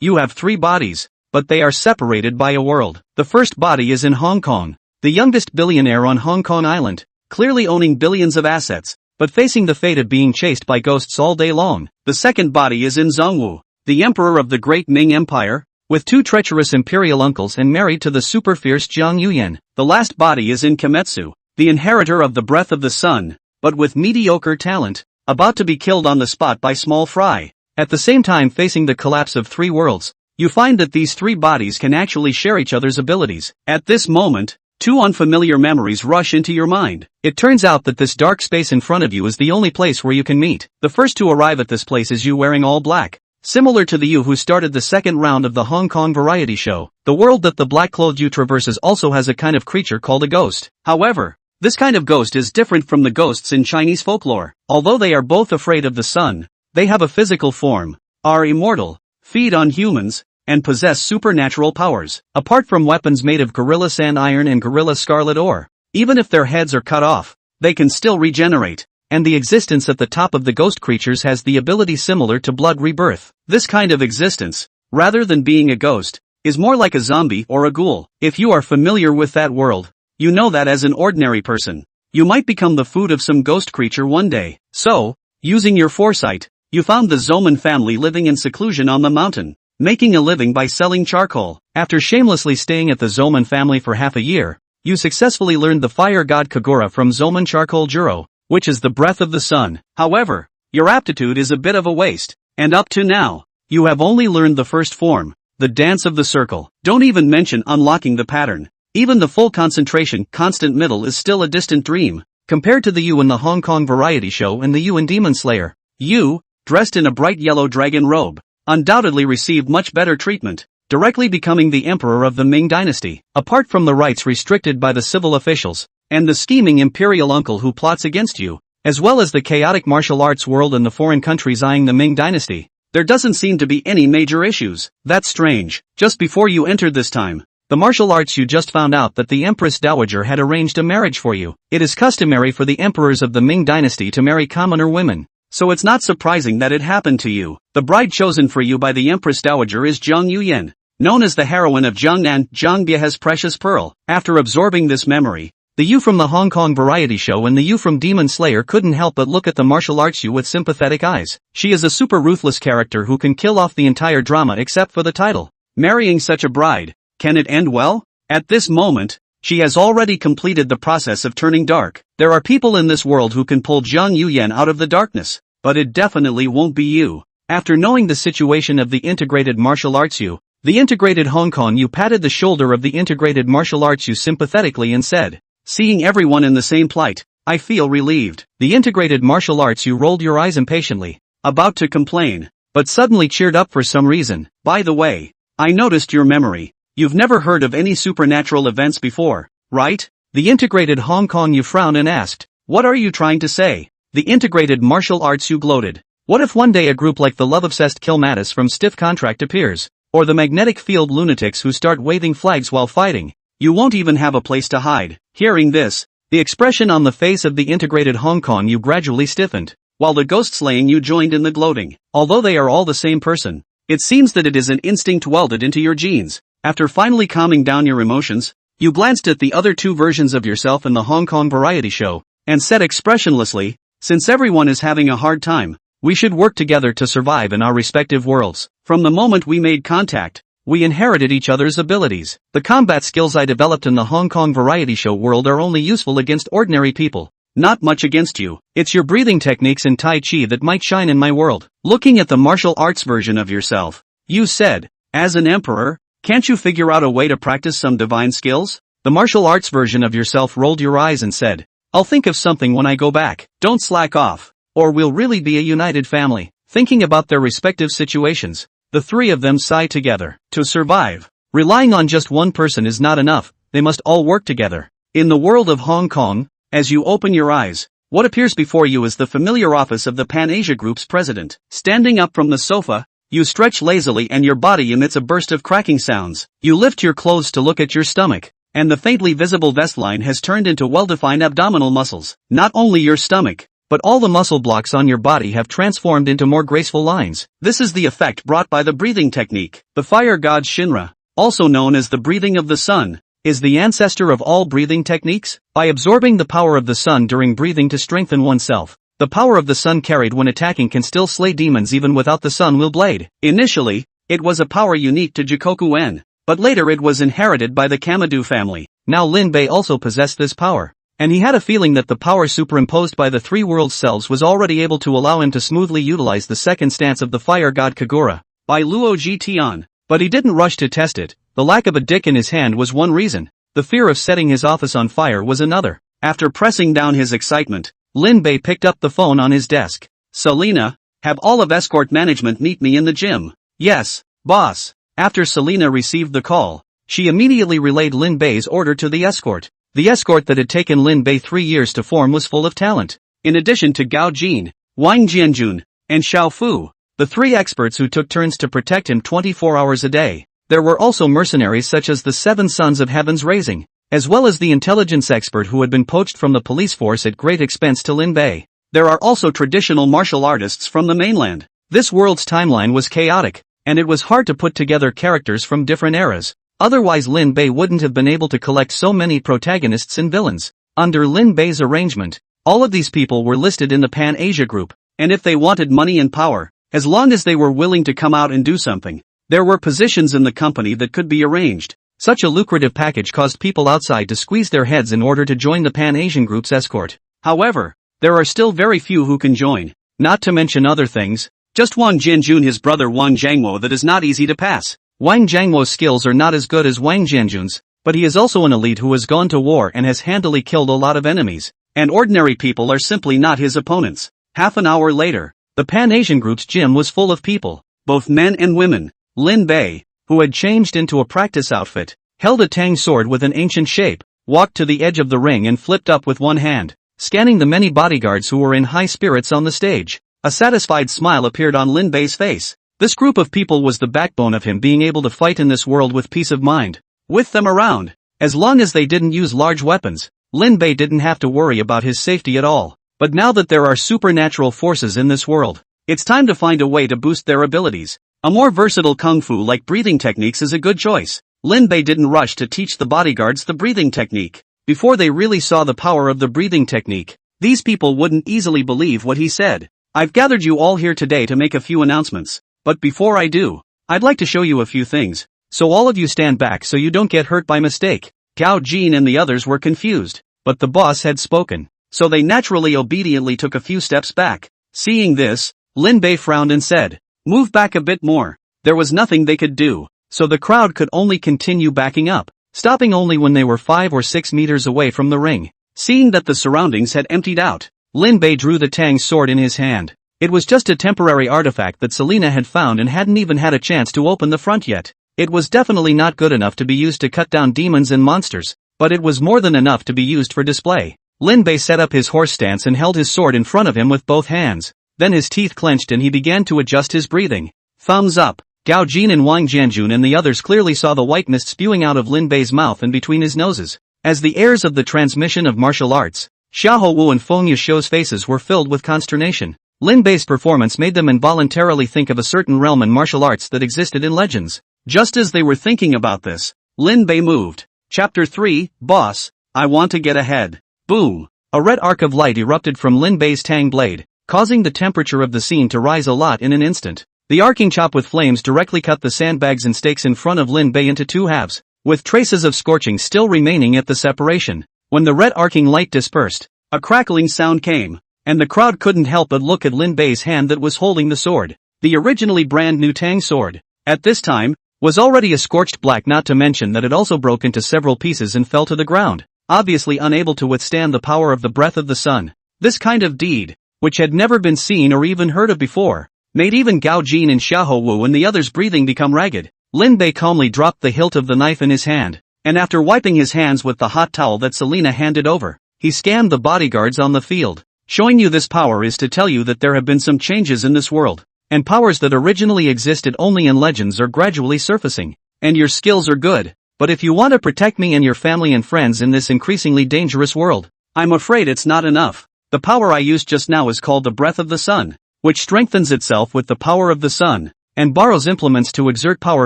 You have 3 bodies, but they are separated by a world. The first body is in Hong Kong, the youngest billionaire on Hong Kong Island, clearly owning billions of assets, but facing the fate of being chased by ghosts all day long. The second body is in Zong Wu, the emperor of the great Ming Empire, with 2 treacherous imperial uncles and married to the super fierce Jiang Yuyan. The last body is in Kimetsu, the inheritor of the breath of the sun, but with mediocre talent, about to be killed on the spot by small fry. At the same time facing the collapse of 3 worlds, you find that these 3 bodies can actually share each other's abilities. At this moment, 2 unfamiliar memories rush into your mind. It turns out that this dark space in front of you is the only place where you can meet. The first to arrive at this place is you wearing all black, similar to the you who started the second round of the Hong Kong variety show. The world that the black-clothed you traverses also has a kind of creature called a ghost. However, this kind of ghost is different from the ghosts in Chinese folklore. Although they are both afraid of the sun, they have a physical form, are immortal, feed on humans, and possess supernatural powers. Apart from weapons made of gorilla sand iron and gorilla scarlet ore, even if their heads are cut off, they can still regenerate, and the existence at the top of the ghost creatures has the ability similar to blood rebirth. This kind of existence, rather than being a ghost, is more like a zombie or a ghoul. If you are familiar with that world, you know that as an ordinary person, you might become the food of some ghost creature one day. So, using your foresight, you found the Zoman family living in seclusion on the mountain, making a living by selling charcoal. After shamelessly staying at the Zoman family for half a year, you successfully learned the fire god Kagura from Zoman charcoal Juro, which is the breath of the sun. However, your aptitude is a bit of a waste, and up to now, you have only learned the first form, the dance of the circle. Don't even mention unlocking the pattern. Even the full concentration, constant middle is still a distant dream, compared to the you in the Hong Kong variety show and the you in Demon Slayer. You, dressed in a bright yellow dragon robe, undoubtedly received much better treatment, directly becoming the emperor of the Ming dynasty. Apart from the rights restricted by the civil officials, and the scheming imperial uncle who plots against you, as well as the chaotic martial arts world and the foreign countries eyeing the Ming dynasty, there doesn't seem to be any major issues. That's strange. Just before you entered this time, the martial arts, you just found out that the Empress Dowager had arranged a marriage for you. It is customary for the emperors of the Ming dynasty to marry commoner women, so it's not surprising that it happened to you. The bride chosen for you by the Empress Dowager is Jiang Yuyan, known as the heroine of Jiangnan, Zhangbia's precious pearl. After absorbing this memory, the you from the Hong Kong variety show and the you from Demon Slayer couldn't help but look at the martial arts you with sympathetic eyes. She is a super ruthless character who can kill off the entire drama except for the title. Marrying such a bride, can it end well? At this moment, she has already completed the process of turning dark. There are people in this world who can pull Jiang Yuyan out of the darkness, but it definitely won't be you. After knowing the situation of the integrated martial arts you, the integrated Hong Kong you patted the shoulder of the integrated martial arts you sympathetically and said, "Seeing everyone in the same plight, I feel relieved." The integrated martial arts you rolled your eyes impatiently, about to complain, but suddenly cheered up for some reason. "By the way, I noticed your memory. You've never heard of any supernatural events before, right?" The integrated Hong Kong you frowned and asked, "What are you trying to say?" The integrated martial arts you gloated. "What if one day a group like the love-obsessed Kilmatis from Stiff Contract appears? Or the magnetic field lunatics who start waving flags while fighting? You won't even have a place to hide." Hearing this, the expression on the face of the integrated Hong Kong you gradually stiffened, while the ghost-slaying you joined in the gloating. Although they are all the same person, it seems that it is an instinct welded into your genes. After finally calming down your emotions, you glanced at the other 2 versions of yourself in the Hong Kong variety show, and said expressionlessly, "Since everyone is having a hard time, we should work together to survive in our respective worlds." From the moment we made contact, we inherited each other's abilities. The combat skills I developed in the Hong Kong variety show world are only useful against ordinary people, not much against you. It's your breathing techniques and Tai Chi that might shine in my world. Looking at the martial arts version of yourself, you said, "As an emperor, can't you figure out a way to practice some divine skills?" The martial arts version of yourself rolled your eyes and said, "I'll think of something when I go back." Don't slack off, or we'll really be a united family. Thinking about their respective situations, the 3 of them sighed together. To survive, relying on just one person is not enough, they must all work together. In the world of Hong Kong, as you open your eyes, what appears before you is the familiar office of the Pan-Asia Group's president. Standing up from the sofa, you stretch lazily and your body emits a burst of cracking sounds. You lift your clothes to look at your stomach, and the faintly visible vest line has turned into well-defined abdominal muscles. Not only your stomach, but all the muscle blocks on your body have transformed into more graceful lines. This is the effect brought by the breathing technique. The fire god Shinra, also known as the breathing of the sun, is the ancestor of all breathing techniques. By absorbing the power of the sun during breathing to strengthen oneself, the power of the sun carried when attacking can still slay demons even without the sun will blade. Initially, it was a power unique to Jikoku-en, but later it was inherited by the Kamadu family. Now Lin Bei also possessed this power, and he had a feeling that the power superimposed by the three world selves was already able to allow him to smoothly utilize the second stance of the fire god Kagura, by Luo Ji Tian. But he didn't rush to test it. The lack of a dick in his hand was one reason. The fear of setting his office on fire was another. After pressing down his excitement, Lin Bei picked up the phone on his desk. Selena, have all of escort management meet me in the gym. Yes, boss. After Selena received the call, she immediately relayed Lin Bei's order to the escort. The escort that had taken Lin Bei 3 years to form was full of talent. In addition to Gao Jin, Wang Jianjun, and Xiao Fu, the 3 experts who took turns to protect him 24 hours a day, there were also mercenaries such as the 7 Sons of Heaven's Raising, as well as the intelligence expert who had been poached from the police force at great expense to Lin Bei. There are also traditional martial artists from the mainland. This world's timeline was chaotic, and it was hard to put together characters from different eras. Otherwise Lin Bei wouldn't have been able to collect so many protagonists and villains. Under Lin Bei's arrangement, all of these people were listed in the Pan-Asia group, and if they wanted money and power, as long as they were willing to come out and do something, there were positions in the company that could be arranged. Such a lucrative package caused people outside to squeeze their heads in order to join the Pan-Asian group's escort. However, there are still very few who can join, not to mention other things. Just Wang Jianjun, his brother Wang Jiangmo, that is not easy to pass. Wang Jiangmo's skills are not as good as Wang Jianjun's, but he is also an elite who has gone to war and has handily killed a lot of enemies, and ordinary people are simply not his opponents. Half an hour later, the Pan-Asian group's gym was full of people, both men and women. Lin Bei, who had changed into a practice outfit, held a tang sword with an ancient shape, walked to the edge of the ring and flipped up with one hand, scanning the many bodyguards who were in high spirits on the stage. A satisfied smile appeared on Lin Bei's face. This group of people was the backbone of him being able to fight in this world with peace of mind. With them around, as long as they didn't use large weapons, Lin Bei didn't have to worry about his safety at all. But now that there are supernatural forces in this world, it's time to find a way to boost their abilities. A more versatile kung fu like breathing techniques is a good choice. Lin Bei didn't rush to teach the bodyguards the breathing technique. Before they really saw the power of the breathing technique, these people wouldn't easily believe what he said. I've gathered you all here today to make a few announcements. But before I do, I'd like to show you a few things, so all of you stand back so you don't get hurt by mistake. Gao Jin and the others were confused, but the boss had spoken, so they naturally obediently took a few steps back. Seeing this, Lin Bei frowned and said, "Move back a bit more." There was nothing they could do, so the crowd could only continue backing up, stopping only when they were 5 or 6 meters away from the ring. Seeing that the surroundings had emptied out, Lin Bei drew the tang sword in his hand. It was just a temporary artifact that Selena had found and hadn't even had a chance to open the front yet. It was definitely not good enough to be used to cut down demons and monsters, but it was more than enough to be used for display. Lin Bei set up his horse stance and held his sword in front of him with both hands. Then his teeth clenched and he began to adjust his breathing. Thumbs up. Gao Jin and Wang Jianjun and the others clearly saw the white mist spewing out of Lin Bei's mouth and between his noses. As the heirs of the transmission of martial arts, Xiao Wu and Feng Yusho's faces were filled with consternation. Lin Bei's performance made them involuntarily think of a certain realm in martial arts that existed in legends. Just as they were thinking about this, Lin Bei moved. Chapter 3, Boss, I want to get ahead. Boom! A red arc of light erupted from Lin Bei's tang blade, causing the temperature of the scene to rise a lot in an instant. The arcing chop with flames directly cut the sandbags and stakes in front of Lin Bei into 2 halves, with traces of scorching still remaining at the separation. When the red arcing light dispersed, a crackling sound came, and the crowd couldn't help but look at Lin Bei's hand that was holding the sword. The originally brand new tang sword, at this time, was already a scorched black, not to mention that it also broke into several pieces and fell to the ground, obviously unable to withstand the power of the breath of the sun. This kind of deed, which had never been seen or even heard of before, made even Gao Jin and Xiao Wu and the others' breathing become ragged. Lin Bei calmly dropped the hilt of the knife in his hand, and after wiping his hands with the hot towel that Selena handed over, he scanned the bodyguards on the field. Showing you this power is to tell you that there have been some changes in this world, and powers that originally existed only in legends are gradually surfacing. And your skills are good, but if you want to protect me and your family and friends in this increasingly dangerous world, I'm afraid it's not enough. The power I used just now is called the breath of the sun, which strengthens itself with the power of the sun, and borrows implements to exert power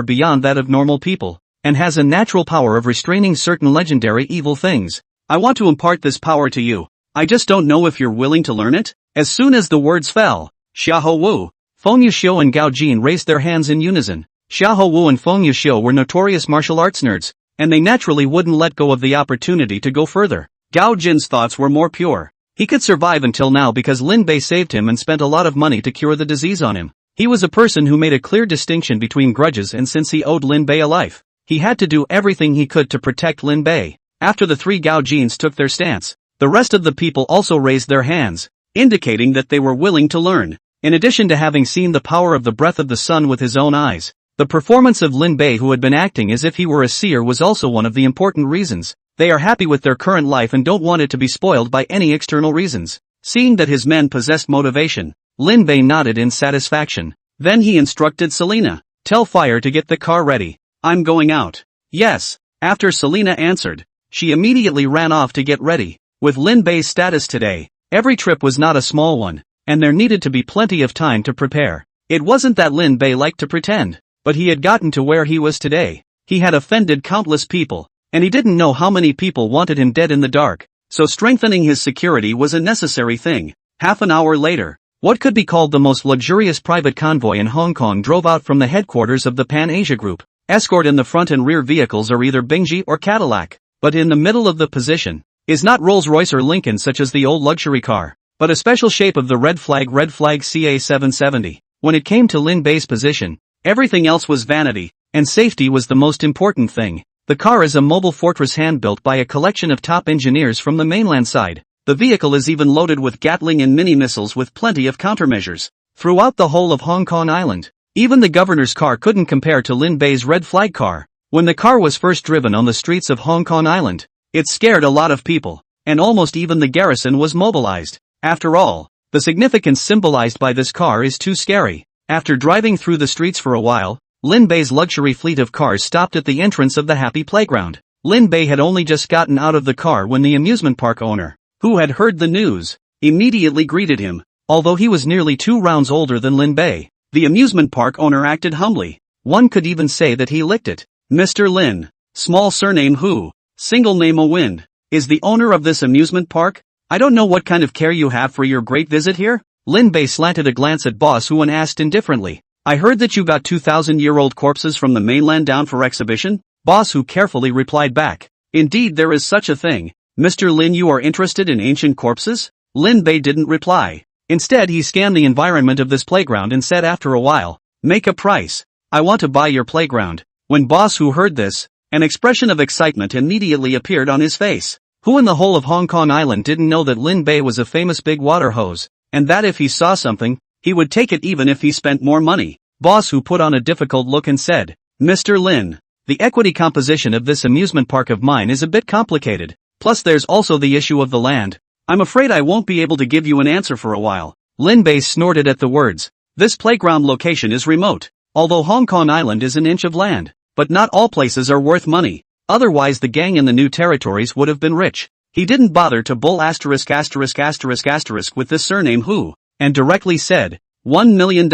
beyond that of normal people, and has a natural power of restraining certain legendary evil things. I want to impart this power to you. I just don't know if you're willing to learn it." As soon as the words fell, Xiahou Wu, Feng Yuxiu and Gao Jin raised their hands in unison. Xiahou Wu and Feng Yuxiu were notorious martial arts nerds, and they naturally wouldn't let go of the opportunity to go further. Gao Jin's thoughts were more pure. He could survive until now because Lin Bei saved him and spent a lot of money to cure the disease on him. He was a person who made a clear distinction between grudges, and since he owed Lin Bei a life, he had to do everything he could to protect Lin Bei. After the three Gao Jins took their stance, the rest of the people also raised their hands, indicating that they were willing to learn. In addition to having seen the power of the breath of the sun with his own eyes, the performance of Lin Bei, who had been acting as if he were a seer, was also one of the important reasons. They are happy with their current life and don't want it to be spoiled by any external reasons. Seeing that his men possessed motivation, Lin Bei nodded in satisfaction. Then he instructed Selena, "Tell Fire to get the car ready. I'm going out." "Yes." After Selena answered, she immediately ran off to get ready. With Lin Bei's status today, every trip was not a small one, and there needed to be plenty of time to prepare. It wasn't that Lin Bei liked to pretend, but he had gotten to where he was today. He had offended countless people, and he didn't know how many people wanted him dead in the dark, so strengthening his security was a necessary thing. Half an hour later, what could be called the most luxurious private convoy in Hong Kong drove out from the headquarters of the Pan-Asia Group. Escort in the front and rear vehicles are either Bingji or Cadillac, but in the middle of the position is not Rolls-Royce or Lincoln such as the old luxury car, but a special shape of the red flag CA770. When it came to Lin Bei's position, everything else was vanity, and safety was the most important thing. The car is a mobile fortress hand-built by a collection of top engineers from the mainland side. The vehicle is even loaded with Gatling and mini-missiles with plenty of countermeasures. Throughout the whole of Hong Kong Island, even the governor's car couldn't compare to Lin Bei's red flag car. When the car was first driven on the streets of Hong Kong Island, it scared a lot of people, and almost even the garrison was mobilized. After all, the significance symbolized by this car is too scary. After driving through the streets for a while, Lin Bei's luxury fleet of cars stopped at the entrance of the Happy Playground. Lin Bei had only just gotten out of the car when the amusement park owner, who had heard the news, immediately greeted him. Although he was nearly 2 rounds older than Lin Bei, the amusement park owner acted humbly. One could even say that he licked it. "Mr. Lin, small surname Hu, single name A Wind, is the owner of this amusement park? I don't know what kind of care you have for your great visit here?" Lin Bei slanted a glance at Boss Hu and asked indifferently, "I heard that you got 2,000-year-old corpses from the mainland down for exhibition?" Boss Hu carefully replied back, "Indeed there is such a thing. Mr. Lin, you are interested in ancient corpses?" Lin Bei didn't reply. Instead he scanned the environment of this playground and said after a while, "Make a price. I want to buy your playground." When Boss Hu heard this, an expression of excitement immediately appeared on his face. Who in the whole of Hong Kong Island didn't know that Lin Bei was a famous big water hose, and that if he saw something, he would take it even if he spent more money? Boss Hu put on a difficult look and said, "Mr. Lin, the equity composition of this amusement park of mine is a bit complicated, plus there's also the issue of the land. I'm afraid I won't be able to give you an answer for a while." Lin Bei snorted at the words. This playground location is remote. Although Hong Kong Island is an inch of land, but not all places are worth money. Otherwise the gang in the new territories would have been rich. He didn't bother to bull **** with this surname Hu, and directly said, $1 million,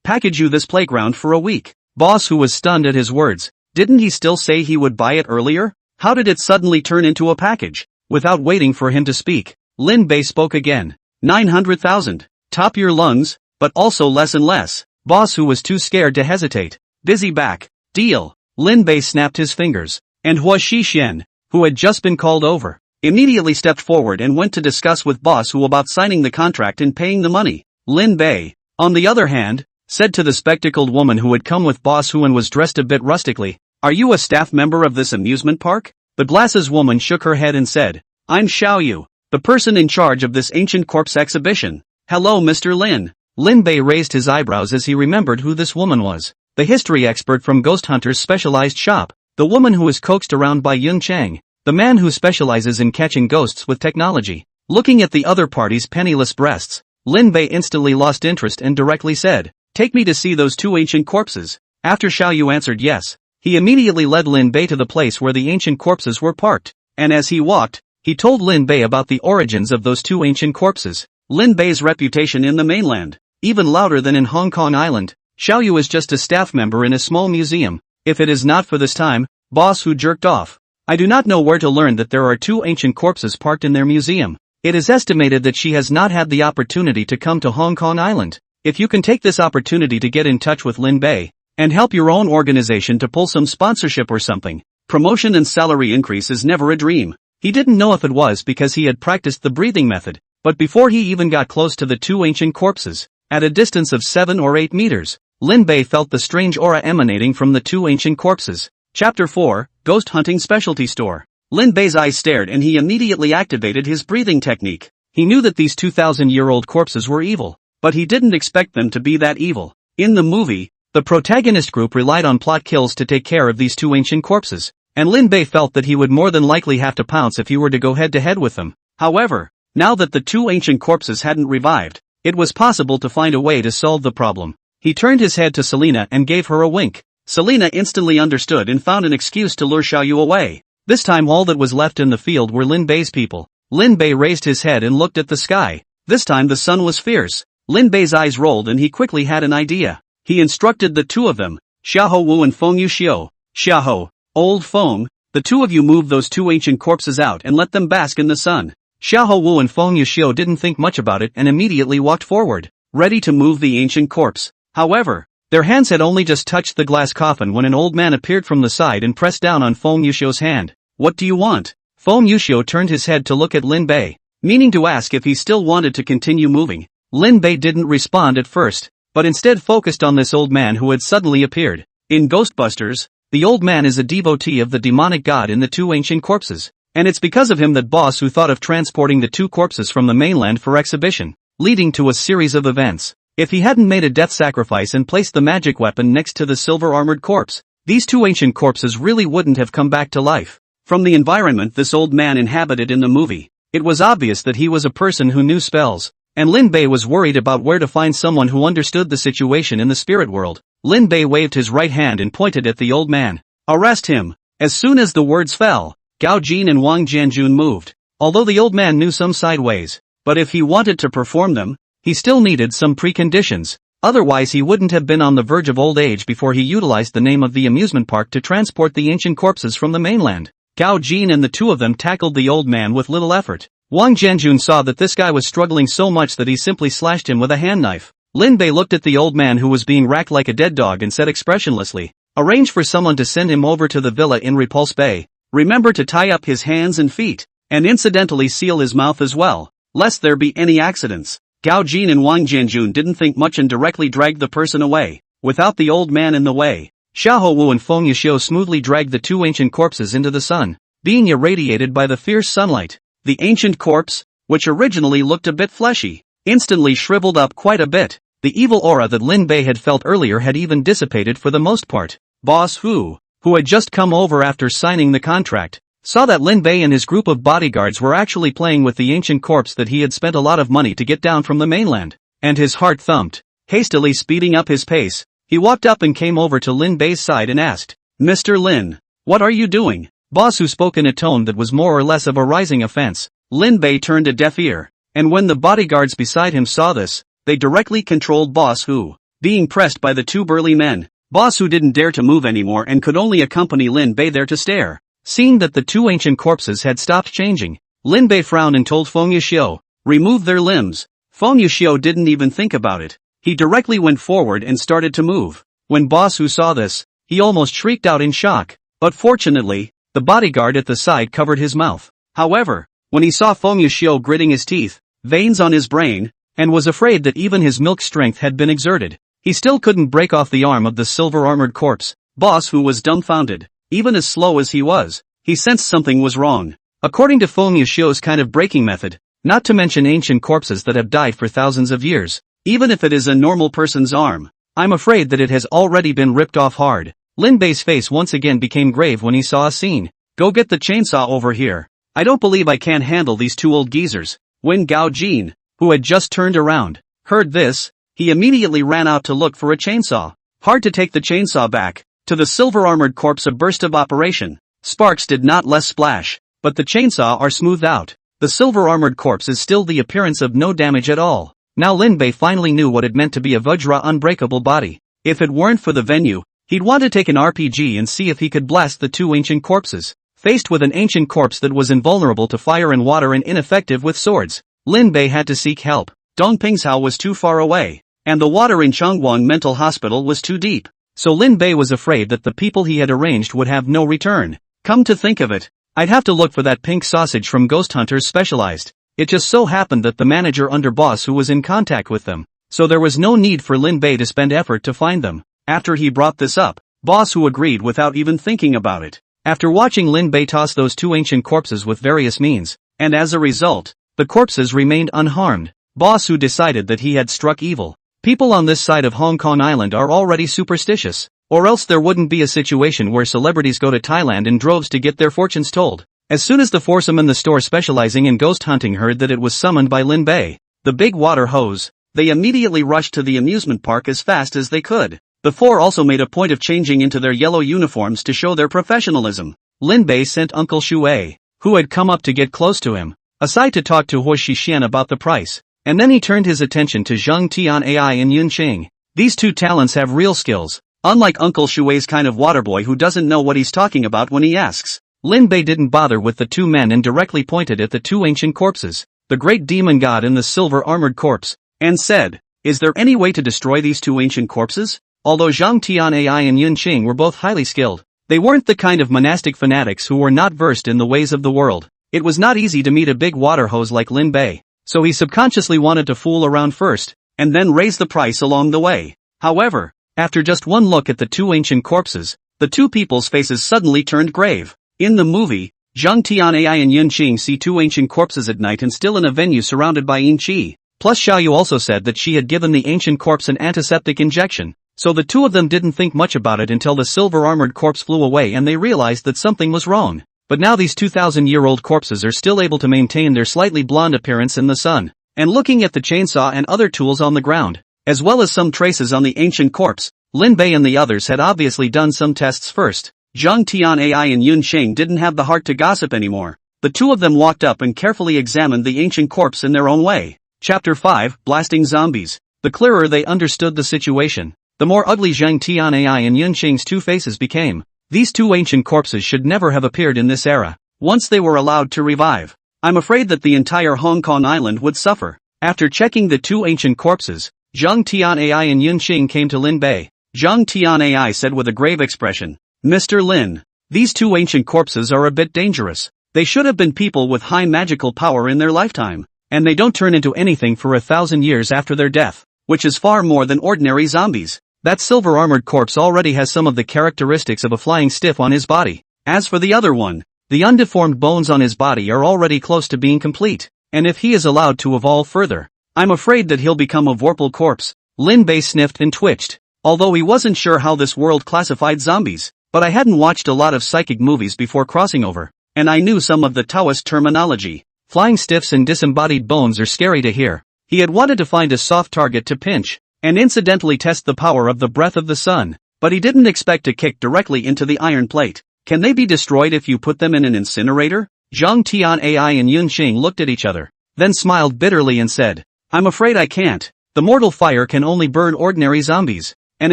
package you this playground for a week. Boss Hu was stunned at his words. Didn't he still say he would buy it earlier? How did it suddenly turn into a package? Without waiting for him to speak, Lin Bei spoke again. 900,000. Top your lungs, but also less and less. Boss Hu was too scared to hesitate. Dizzy back. Deal. Lin Bei snapped his fingers, and Hua Xixian, who had just been called over, immediately stepped forward and went to discuss with Boss Hu about signing the contract and paying the money. Lin Bei, on the other hand, said to the spectacled woman who had come with Boss Hu and was dressed a bit rustically, "Are you a staff member of this amusement park?" The glasses woman shook her head and said, "I'm Xiao Yu, the person in charge of this ancient corpse exhibition." "Hello Mr. Lin." Lin Bei raised his eyebrows as he remembered who this woman was. The history expert from Ghost Hunter's specialized shop, the woman who is coaxed around by Yun Chang, the man who specializes in catching ghosts with technology. Looking at the other party's penniless breasts, Lin Bei instantly lost interest and directly said, "Take me to see those 2 ancient corpses." After Xiao Yu answered yes, he immediately led Lin Bei to the place where the ancient corpses were parked, and as he walked, He told Lin Bei about the origins of those two ancient corpses. Lin Bei's reputation in the mainland, even louder than in Hong Kong Island. Xiao Yu is just a staff member in a small museum. If it is not for this time, boss who jerked off. I do not know where to learn that there are two ancient corpses parked in their museum. It is estimated that she has not had the opportunity to come to Hong Kong Island. If you can take this opportunity to get in touch with Lin Bei, and help your own organization to pull some sponsorship or something. Promotion and salary increase is never a dream. He didn't know if it was because he had practiced the breathing method, but before he even got close to the two ancient corpses, at a distance of 7 or 8 meters, Lin Bei felt the strange aura emanating from the two ancient corpses. Chapter 4, Ghost Hunting Specialty Store. Lin Bei's eyes stared and he immediately activated his breathing technique. He knew that these 2,000-year-old corpses were evil, but he didn't expect them to be that evil. In the movie, the protagonist group relied on plot kills to take care of these two ancient corpses, and Lin Bei felt that he would more than likely have to pounce if he were to go head-to-head with them. However, now that the two ancient corpses hadn't revived, it was possible to find a way to solve the problem. He turned his head to Selena and gave her a wink. Selena instantly understood and found an excuse to lure Xiao Yu away. This time all that was left in the field were Lin Bei's people. Lin Bei raised his head and looked at the sky. This time the sun was fierce. Lin Bei's eyes rolled and he quickly had an idea. He instructed the two of them, Xiahou Wu and Feng Yuxiu. Xiahou, old Feng, the two of you move those two ancient corpses out and let them bask in the sun. Xiahou Wu and Feng Yuxiu didn't think much about it and immediately walked forward, ready to move the ancient corpse. However, their hands had only just touched the glass coffin when an old man appeared from the side and pressed down on Feng Yuxiu's hand. What do you want? Feng Yuxiu turned his head to look at Lin Bei, meaning to ask if he still wanted to continue moving. Lin Bei didn't respond at first, but instead focused on this old man who had suddenly appeared. In Ghostbusters, the old man is a devotee of the demonic god in the two ancient corpses, and it's because of him that Boss Who thought of transporting the two corpses from the mainland for exhibition, leading to a series of events. If he hadn't made a death sacrifice and placed the magic weapon next to the silver-armored corpse, these two ancient corpses really wouldn't have come back to life. From the environment this old man inhabited in the movie, it was obvious that he was a person who knew spells, and Lin Bei was worried about where to find someone who understood the situation in the spirit world. Lin Bei waved his right hand and pointed at the old man. Arrest him. As soon as the words fell, Gao Jin and Wang Jianjun moved, although the old man knew some sideways, but if he wanted to perform them, he still needed some preconditions, otherwise he wouldn't have been on the verge of old age before he utilized the name of the amusement park to transport the ancient corpses from the mainland. Gao Jin and the two of them tackled the old man with little effort. Wang Jianjun saw that this guy was struggling so much that he simply slashed him with a hand knife. Lin Bei looked at the old man who was being racked like a dead dog and said expressionlessly, "Arrange for someone to send him over to the villa in Repulse Bay. Remember to tie up his hands and feet, and incidentally seal his mouth as well, lest there be any accidents." Gao Jin and Wang Jianjun didn't think much and directly dragged the person away, without the old man in the way. Xiahou Wu and Feng Yuxiu smoothly dragged the two ancient corpses into the sun, being irradiated by the fierce sunlight. The ancient corpse, which originally looked a bit fleshy, instantly shriveled up quite a bit. The evil aura that Lin Bei had felt earlier had even dissipated for the most part. Boss who had just come over after signing the contract, saw that Lin Bei and his group of bodyguards were actually playing with the ancient corpse that he had spent a lot of money to get down from the mainland, and his heart thumped. Hastily speeding up his pace, he walked up and came over to Lin Bei's side and asked, "Mr. Lin, what are you doing?" Boss Who spoke in a tone that was more or less of a rising offense. Lin Bei turned a deaf ear, and when the bodyguards beside him saw this, they directly controlled Boss Who. Being pressed by the two burly men, Boss Who didn't dare to move anymore and could only accompany Lin Bei there to stare. Seeing that the two ancient corpses had stopped changing, Lin Bei frowned and told Feng Yuxiu, "Remove their limbs." Feng Yuxiu didn't even think about it. He directly went forward and started to move. When Boss Who saw this, he almost shrieked out in shock, but fortunately, the bodyguard at the side covered his mouth. However, when he saw Feng Yuxiu gritting his teeth, veins on his brain, and was afraid that even his milk strength had been exerted, he still couldn't break off the arm of the silver-armored corpse. Boss Who was dumbfounded. Even as slow as he was, he sensed something was wrong. According to Feng Yuxiu's kind of breaking method, not to mention ancient corpses that have died for thousands of years, even if it is a normal person's arm, I'm afraid that it has already been ripped off hard. Lin Bei's face once again became grave when he saw a scene. "Go get the chainsaw over here. I don't believe I can handle these two old geezers." When Gao Jin, who had just turned around, heard this, he immediately ran out to look for a chainsaw. Hard to take the chainsaw back. To the silver-armored corpse a burst of operation. Sparks did not less splash. but the chainsaw are smoothed out. The silver-armored corpse is still the appearance of no damage at all. Now Lin Bei finally knew what it meant to be a Vajra unbreakable body. If it weren't for the venue, he'd want to take an RPG and see if he could blast the two ancient corpses. Faced with an ancient corpse that was invulnerable to fire and water and ineffective with swords, Lin Bei had to seek help. Dongping's Hao was too far away, and the water in Changwon Mental Hospital was too deep. So Lin Bei was afraid that the people he had arranged would have no return. Come to think of it, I'd have to look for that pink sausage from Ghost Hunters Specialized. It just so happened that the manager under boss who was in contact with them, so there was no need for Lin Bei to spend effort to find them. After he brought this up, boss who agreed without even thinking about it. After watching Lin Bei toss those two ancient corpses with various means, and as a result, the corpses remained unharmed, boss who decided that he had struck evil. People on this side of Hong Kong Island are already superstitious, or else there wouldn't be a situation where celebrities go to Thailand in droves to get their fortunes told. As soon as the foursome in the store specializing in ghost hunting heard that it was summoned by Lin Bei, the big water hose, they immediately rushed to the amusement park as fast as they could. The four also made a point of changing into their yellow uniforms to show their professionalism. Lin Bei sent Uncle Shui, who had come up to get close to him, aside to talk to Huo Shixian about the price, and then he turned his attention to Zhang Tianai and Yun Qing. These two talents have real skills, unlike Uncle Shui's kind of waterboy who doesn't know what he's talking about when he asks. Lin Bei didn't bother with the two men and directly pointed at the two ancient corpses, the great demon god and the silver-armored corpse, and said, "Is there any way to destroy these two ancient corpses?" Although Zhang Tianai and Yun Qing were both highly skilled, they weren't the kind of monastic fanatics who were not versed in the ways of the world. It was not easy to meet a big water hose like Lin Bei, so he subconsciously wanted to fool around first, and then raise the price along the way. However, after just one look at the two ancient corpses, the two people's faces suddenly turned grave. In the movie, Zhang Tianai and Yun Qing see two ancient corpses at night and still in a venue surrounded by Yin Qi. Plus Xiaoyu also said that she had given the ancient corpse an antiseptic injection, so the two of them didn't think much about it until the silver-armored corpse flew away and they realized that something was wrong. But now these 2,000-year-old corpses are still able to maintain their slightly blonde appearance in the sun. And looking at the chainsaw and other tools on the ground, as well as some traces on the ancient corpse, Lin Bei and the others had obviously done some tests first. Zhang Tianai and Yun Qing didn't have the heart to gossip anymore. The two of them walked up and carefully examined the ancient corpse in their own way. Chapter 5, Blasting Zombies. The clearer they understood the situation, the more ugly Zhang Tianai and Yun Qing's two faces became. These two ancient corpses should never have appeared in this era, once they were allowed to revive. I'm afraid that the entire Hong Kong Island would suffer. After checking the two ancient corpses, Zhang Tianai and Yun Qing came to Lin Bei. Zhang Tianai said with a grave expression, "Mr. Lin, these two ancient corpses are a bit dangerous. They should have been people with high magical power in their lifetime, and they don't turn into anything for 1,000 years after their death, which is far more than ordinary zombies. That silver-armored corpse already has some of the characteristics of a flying stiff on his body. As for the other one, the undeformed bones on his body are already close to being complete, and if he is allowed to evolve further, I'm afraid that he'll become a Vorpal corpse." Lin Bei sniffed and twitched, although he wasn't sure how this world classified zombies. "But I hadn't watched a lot of psychic movies before crossing over, and I knew some of the Taoist terminology. Flying stiffs and disembodied bones are scary to hear." He had wanted to find a soft target to pinch, and incidentally test the power of the breath of the sun, but he didn't expect to kick directly into the iron plate. "Can they be destroyed if you put them in an incinerator?" Zhang Tianai and Yun Qing looked at each other, then smiled bitterly and said, "I'm afraid I can't. The mortal fire can only burn ordinary zombies, and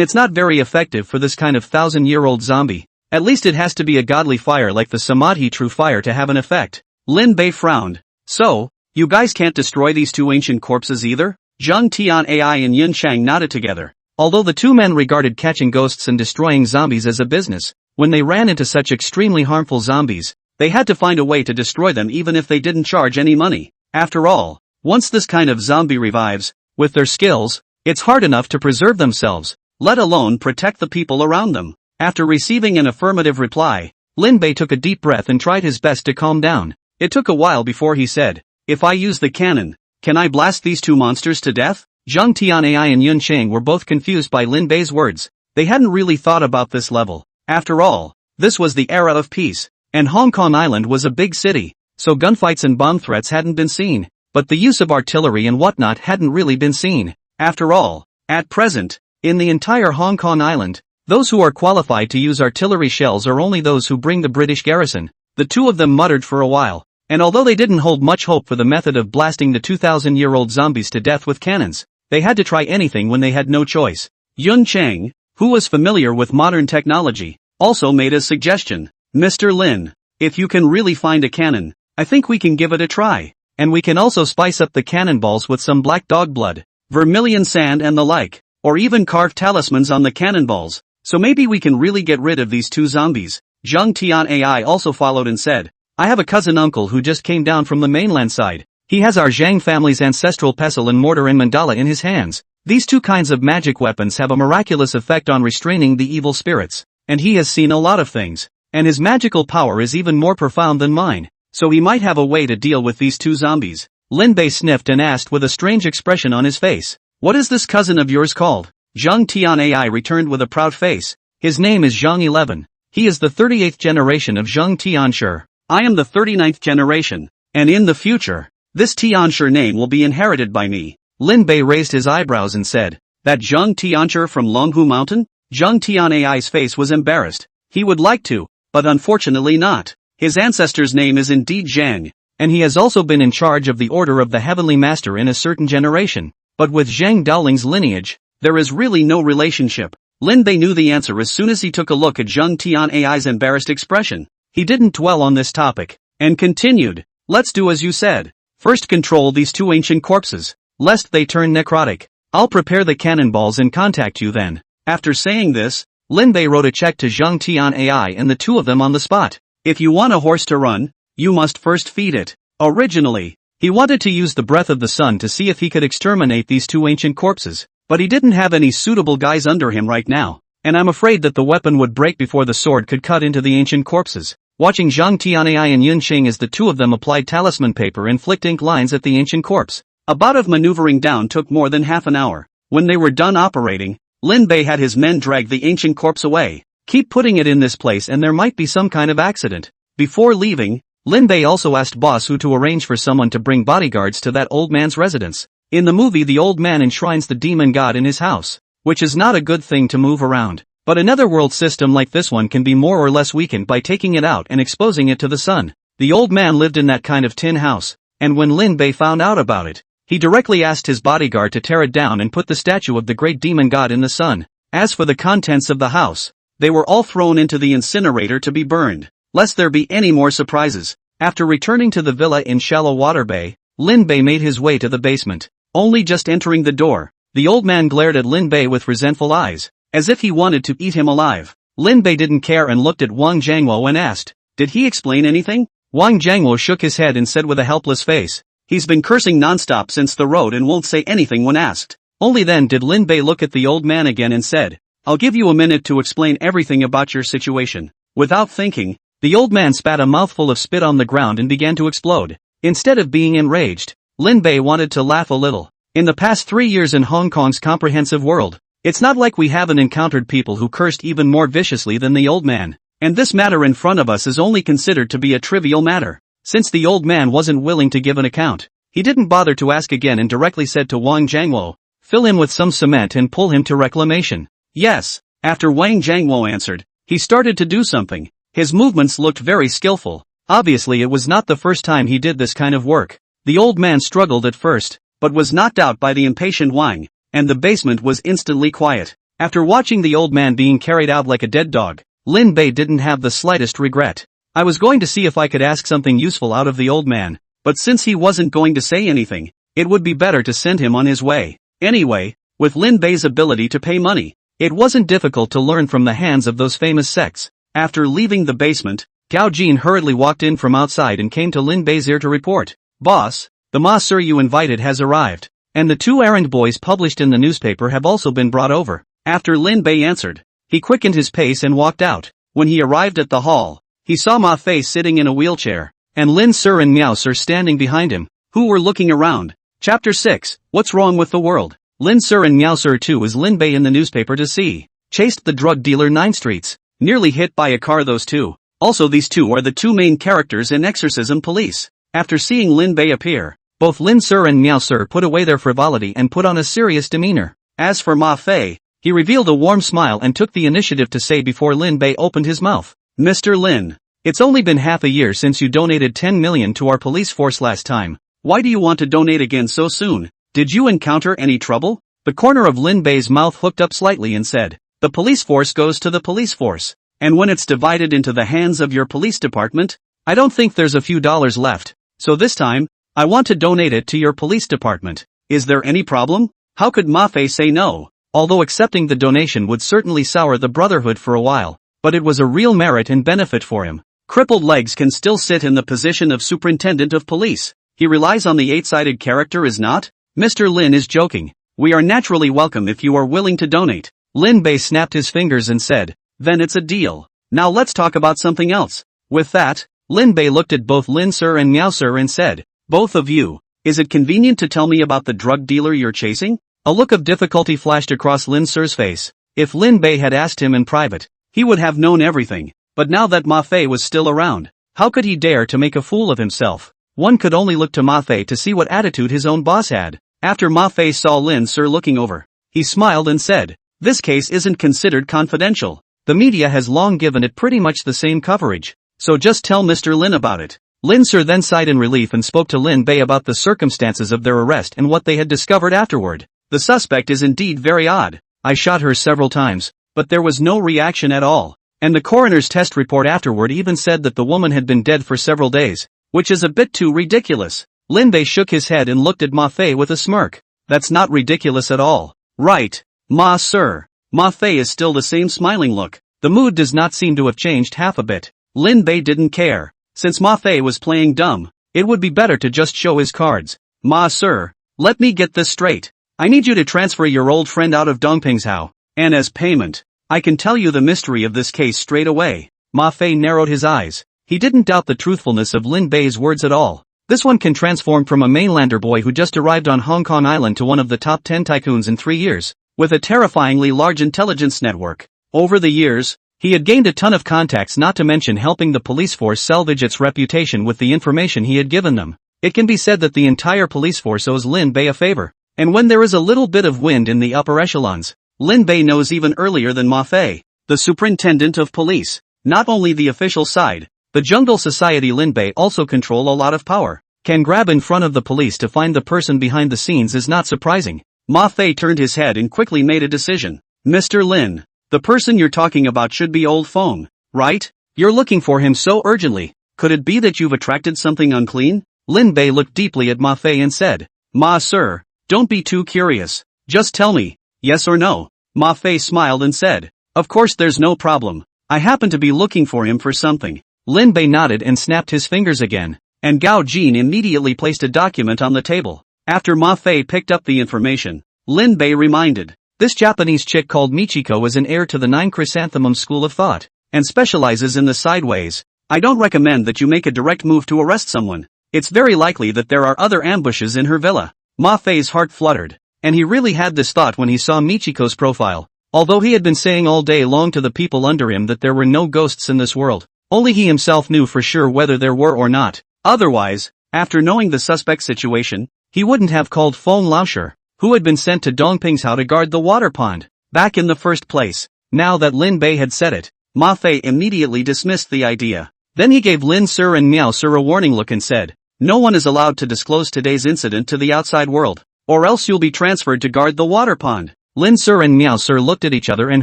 it's not very effective for this kind of 1,000-year-old zombie. At least it has to be a godly fire like the Samadhi true fire to have an effect." Lin Bei frowned. "So, you guys can't destroy these two ancient corpses either?" Zhang Tianai and Yun Qing nodded together. Although the two men regarded catching ghosts and destroying zombies as a business, when they ran into such extremely harmful zombies, they had to find a way to destroy them even if they didn't charge any money. After all, once this kind of zombie revives, with their skills, it's hard enough to preserve themselves, let alone protect the people around them. After receiving an affirmative reply, Lin Bei took a deep breath and tried his best to calm down. It took a while before he said, "If I use the cannon, can I blast these two monsters to death?" Zhang Tianai and Yun Qing were both confused by Lin Bei's words. They hadn't really thought about this level. After all, this was the era of peace, and Hong Kong Island was a big city, so gunfights and bomb threats hadn't been seen. But the use of artillery and whatnot hadn't really been seen. After all, at present, in the entire Hong Kong Island, those who are qualified to use artillery shells are only those who bring the British garrison. The two of them muttered for a while, and although they didn't hold much hope for the method of blasting the 2,000-year-old zombies to death with cannons, they had to try anything when they had no choice. Yun Chang, who was familiar with modern technology, also made a suggestion. Mr. Lin, if you can really find a cannon, I think we can give it a try. And we can also spice up the cannonballs with some black dog blood, vermilion sand and the like, or even carve talismans on the cannonballs, so maybe we can really get rid of these two zombies. Zhang Tian AI also followed and said, I have a cousin uncle who just came down from the mainland side. He has our Zhang family's ancestral pestle and mortar and mandala in his hands. These two kinds of magic weapons have a miraculous effect on restraining the evil spirits, and he has seen a lot of things, and his magical power is even more profound than mine. So he might have a way to deal with these two zombies. Lin Bei sniffed and asked with a strange expression on his face. What is this cousin of yours called? Zhang Tian AI returned with a proud face. His name is Zhang 11. He is the 38th generation of Zhang Tianshi. I am the 39th generation, and in the future, this Tianshi name will be inherited by me. Lin Bei raised his eyebrows and said, that Zhang Tianshi from Longhu Mountain? Zhang Tian AI's face was embarrassed. He would like to, but unfortunately not. His ancestor's name is indeed Zhang, and he has also been in charge of the Order of the Heavenly Master in a certain generation, but with Zhang Daoling's lineage, there is really no relationship. Lin Bei knew the answer as soon as he took a look at Zhang Tian AI's embarrassed expression. He didn't dwell on this topic, and continued, let's do as you said. First control these two ancient corpses, lest they turn necrotic. I'll prepare the cannonballs and contact you then. After saying this, Lin Bei wrote a check to Zhang Tian AI and the two of them on the spot. If you want a horse to run, you must first feed it. Originally, he wanted to use the breath of the sun to see if he could exterminate these two ancient corpses, but he didn't have any suitable guys under him right now, and I'm afraid that the weapon would break before the sword could cut into the ancient corpses. Watching Zhang Tian AI and Yun Qing as the two of them applied talisman paper and flicked ink lines at the ancient corpse, a bout of maneuvering down took more than half an hour. When they were done operating, Lin Bei had his men drag the ancient corpse away. Keep putting it in this place and there might be some kind of accident. Before leaving, Lin Bei also asked Boss Hu to arrange for someone to bring bodyguards to that old man's residence. In the movie, the old man enshrines the demon god in his house, which is not a good thing to move around. But a netherworld system like this one can be more or less weakened by taking it out and exposing it to the sun. The old man lived in that kind of tin house, and when Lin Bei found out about it, he directly asked his bodyguard to tear it down and put the statue of the great demon god in the sun. As for the contents of the house, they were all thrown into the incinerator to be burned, lest there be any more surprises. After returning to the villa in Shallow Water Bay, Lin Bei made his way to the basement. Only just entering the door, the old man glared at Lin Bei with resentful eyes, as if he wanted to eat him alive. Lin Bei didn't care and looked at Wang Jiangwo and asked, did he explain anything? Wang Jiangwo shook his head and said with a helpless face, he's been cursing nonstop since the road and won't say anything when asked. Only then did Lin Bei look at the old man again and said, I'll give you a minute to explain everything about your situation. Without thinking, the old man spat a mouthful of spit on the ground and began to explode. Instead of being enraged, Lin Bei wanted to laugh a little. In the past 3 years in Hong Kong's comprehensive world, it's not like we haven't encountered people who cursed even more viciously than the old man. And this matter in front of us is only considered to be a trivial matter. Since the old man wasn't willing to give an account, he didn't bother to ask again and directly said to Wang Jiangwo, fill him with some cement and pull him to reclamation. Yes. After Wang Jiangwo answered, he started to do something. His movements looked very skillful. Obviously it was not the first time he did this kind of work. The old man struggled at first, but was knocked out by the impatient Wang, and the basement was instantly quiet. After watching the old man being carried out like a dead dog, Lin Bei didn't have the slightest regret. I was going to see if I could ask something useful out of the old man, but since he wasn't going to say anything, it would be better to send him on his way. Anyway, with Lin Bei's ability to pay money, it wasn't difficult to learn from the hands of those famous sects. After leaving the basement, Gao Jin hurriedly walked in from outside and came to Lin Bei's ear to report, Boss, the master you invited has arrived, and the 2 errand boys published in the newspaper have also been brought over. After Lin Bei answered, he quickened his pace and walked out. When he arrived at the hall, he saw Ma Fei sitting in a wheelchair, and Lin Sir and Miao Sir standing behind him, who were looking around. Chapter 6, What's Wrong with the World? Lin Sir and Miao Sir too is Lin Bei in the newspaper to see. Chased the drug dealer 9 streets. Nearly hit by a car those two. Also these two are the 2 main characters in Exorcism Police. After seeing Lin Bei appear, both Lin Sir and Miao Sir put away their frivolity and put on a serious demeanor. As for Ma Fei, he revealed a warm smile and took the initiative to say before Lin Bei opened his mouth, Mr. Lin, It's only been half a year since you donated 10 million to our police force last time. Why do you want to donate again so soon? Did you encounter any trouble? The corner of Lin Bei's mouth hooked up slightly and said, the police force goes to the police force. And when it's divided into the hands of your police department, I don't think there's a few dollars left. So this time, I want to donate it to your police department. Is there any problem? How could Ma Fei say no? Although accepting the donation would certainly sour the brotherhood for a while, but it was a real merit and benefit for him. Crippled legs can still sit in the position of superintendent of police. He relies on the eight-sided character is not? Mr. Lin is joking. We are naturally welcome if you are willing to donate. Lin Bei snapped his fingers and said, then it's a deal. Now let's talk about something else. With that, Lin Bei looked at both Lin Sir and Miao Sir and said, both of you, is it convenient to tell me about the drug dealer you're chasing? A look of difficulty flashed across Lin Sir's face. If Lin Bei had asked him in private, he would have known everything. But now that Ma Fei was still around, how could he dare to make a fool of himself? One could only look to Ma Fei to see what attitude his own boss had. After Ma Fei saw Lin Sir looking over, he smiled and said, this case isn't considered confidential. The media has long given it pretty much the same coverage. So just tell Mr. Lin about it. Lin Sir then sighed in relief and spoke to Lin Bei about the circumstances of their arrest and what they had discovered afterward. The suspect is indeed very odd. I shot her several times, but there was no reaction at all. And the coroner's test report afterward even said that the woman had been dead for several days, which is a bit too ridiculous. Lin Bei shook his head and looked at Ma Fei with a smirk. That's not ridiculous at all. Right, Ma Sir. Ma Fei is still the same smiling look. The mood does not seem to have changed half a bit. Lin Bei didn't care. Since Ma Fei was playing dumb, it would be better to just show his cards. Ma Sir, let me get this straight. I need you to transfer your old friend out of Dongping's house, and as payment, I can tell you the mystery of this case straight away. Ma Fei narrowed his eyes. He didn't doubt the truthfulness of Lin Bei's words at all. This one can transform from a mainlander boy who just arrived on Hong Kong Island to one of the top 10 tycoons in 3 years, with a terrifyingly large intelligence network. Over the years, he had gained a ton of contacts, not to mention helping the police force salvage its reputation with the information he had given them. It can be said that the entire police force owes Lin Bei a favor. And when there is a little bit of wind in the upper echelons, Lin Bei knows even earlier than Ma Fei, the superintendent of police. Not only the official side, the jungle society Lin Bei also control a lot of power. Can grab in front of the police to find the person behind the scenes is not surprising. Ma Fei turned his head and quickly made a decision. Mr. Lin, the person you're talking about should be old Feng, right? You're looking for him so urgently. Could it be that you've attracted something unclean? Lin Bei looked deeply at Ma Fei and said, Ma Sir, don't be too curious. Just tell me, yes or no. Ma Fei smiled and said, of course there's no problem. I happen to be looking for him for something. Lin Bei nodded and snapped his fingers again, and Gao Jin immediately placed a document on the table. After Ma Fei picked up the information, Lin Bei reminded, this Japanese chick called Michiko is an heir to the 9 Chrysanthemum school of thought, and specializes in the sideways. I don't recommend that you make a direct move to arrest someone. It's very likely that there are other ambushes in her villa. Ma Fei's heart fluttered, and he really had this thought when he saw Michiko's profile. Although he had been saying all day long to the people under him that there were no ghosts in this world, only he himself knew for sure whether there were or not. Otherwise, after knowing the suspect's situation, he wouldn't have called Feng Laosher, who had been sent to Dongping's house to guard the water pond, back in the first place. Now that Lin Bei had said it, Ma Fei immediately dismissed the idea. Then he gave Lin Sir and Miao Sir a warning look and said, no one is allowed to disclose today's incident to the outside world, or else you'll be transferred to guard the water pond. Lin Sir and Miao Sir looked at each other and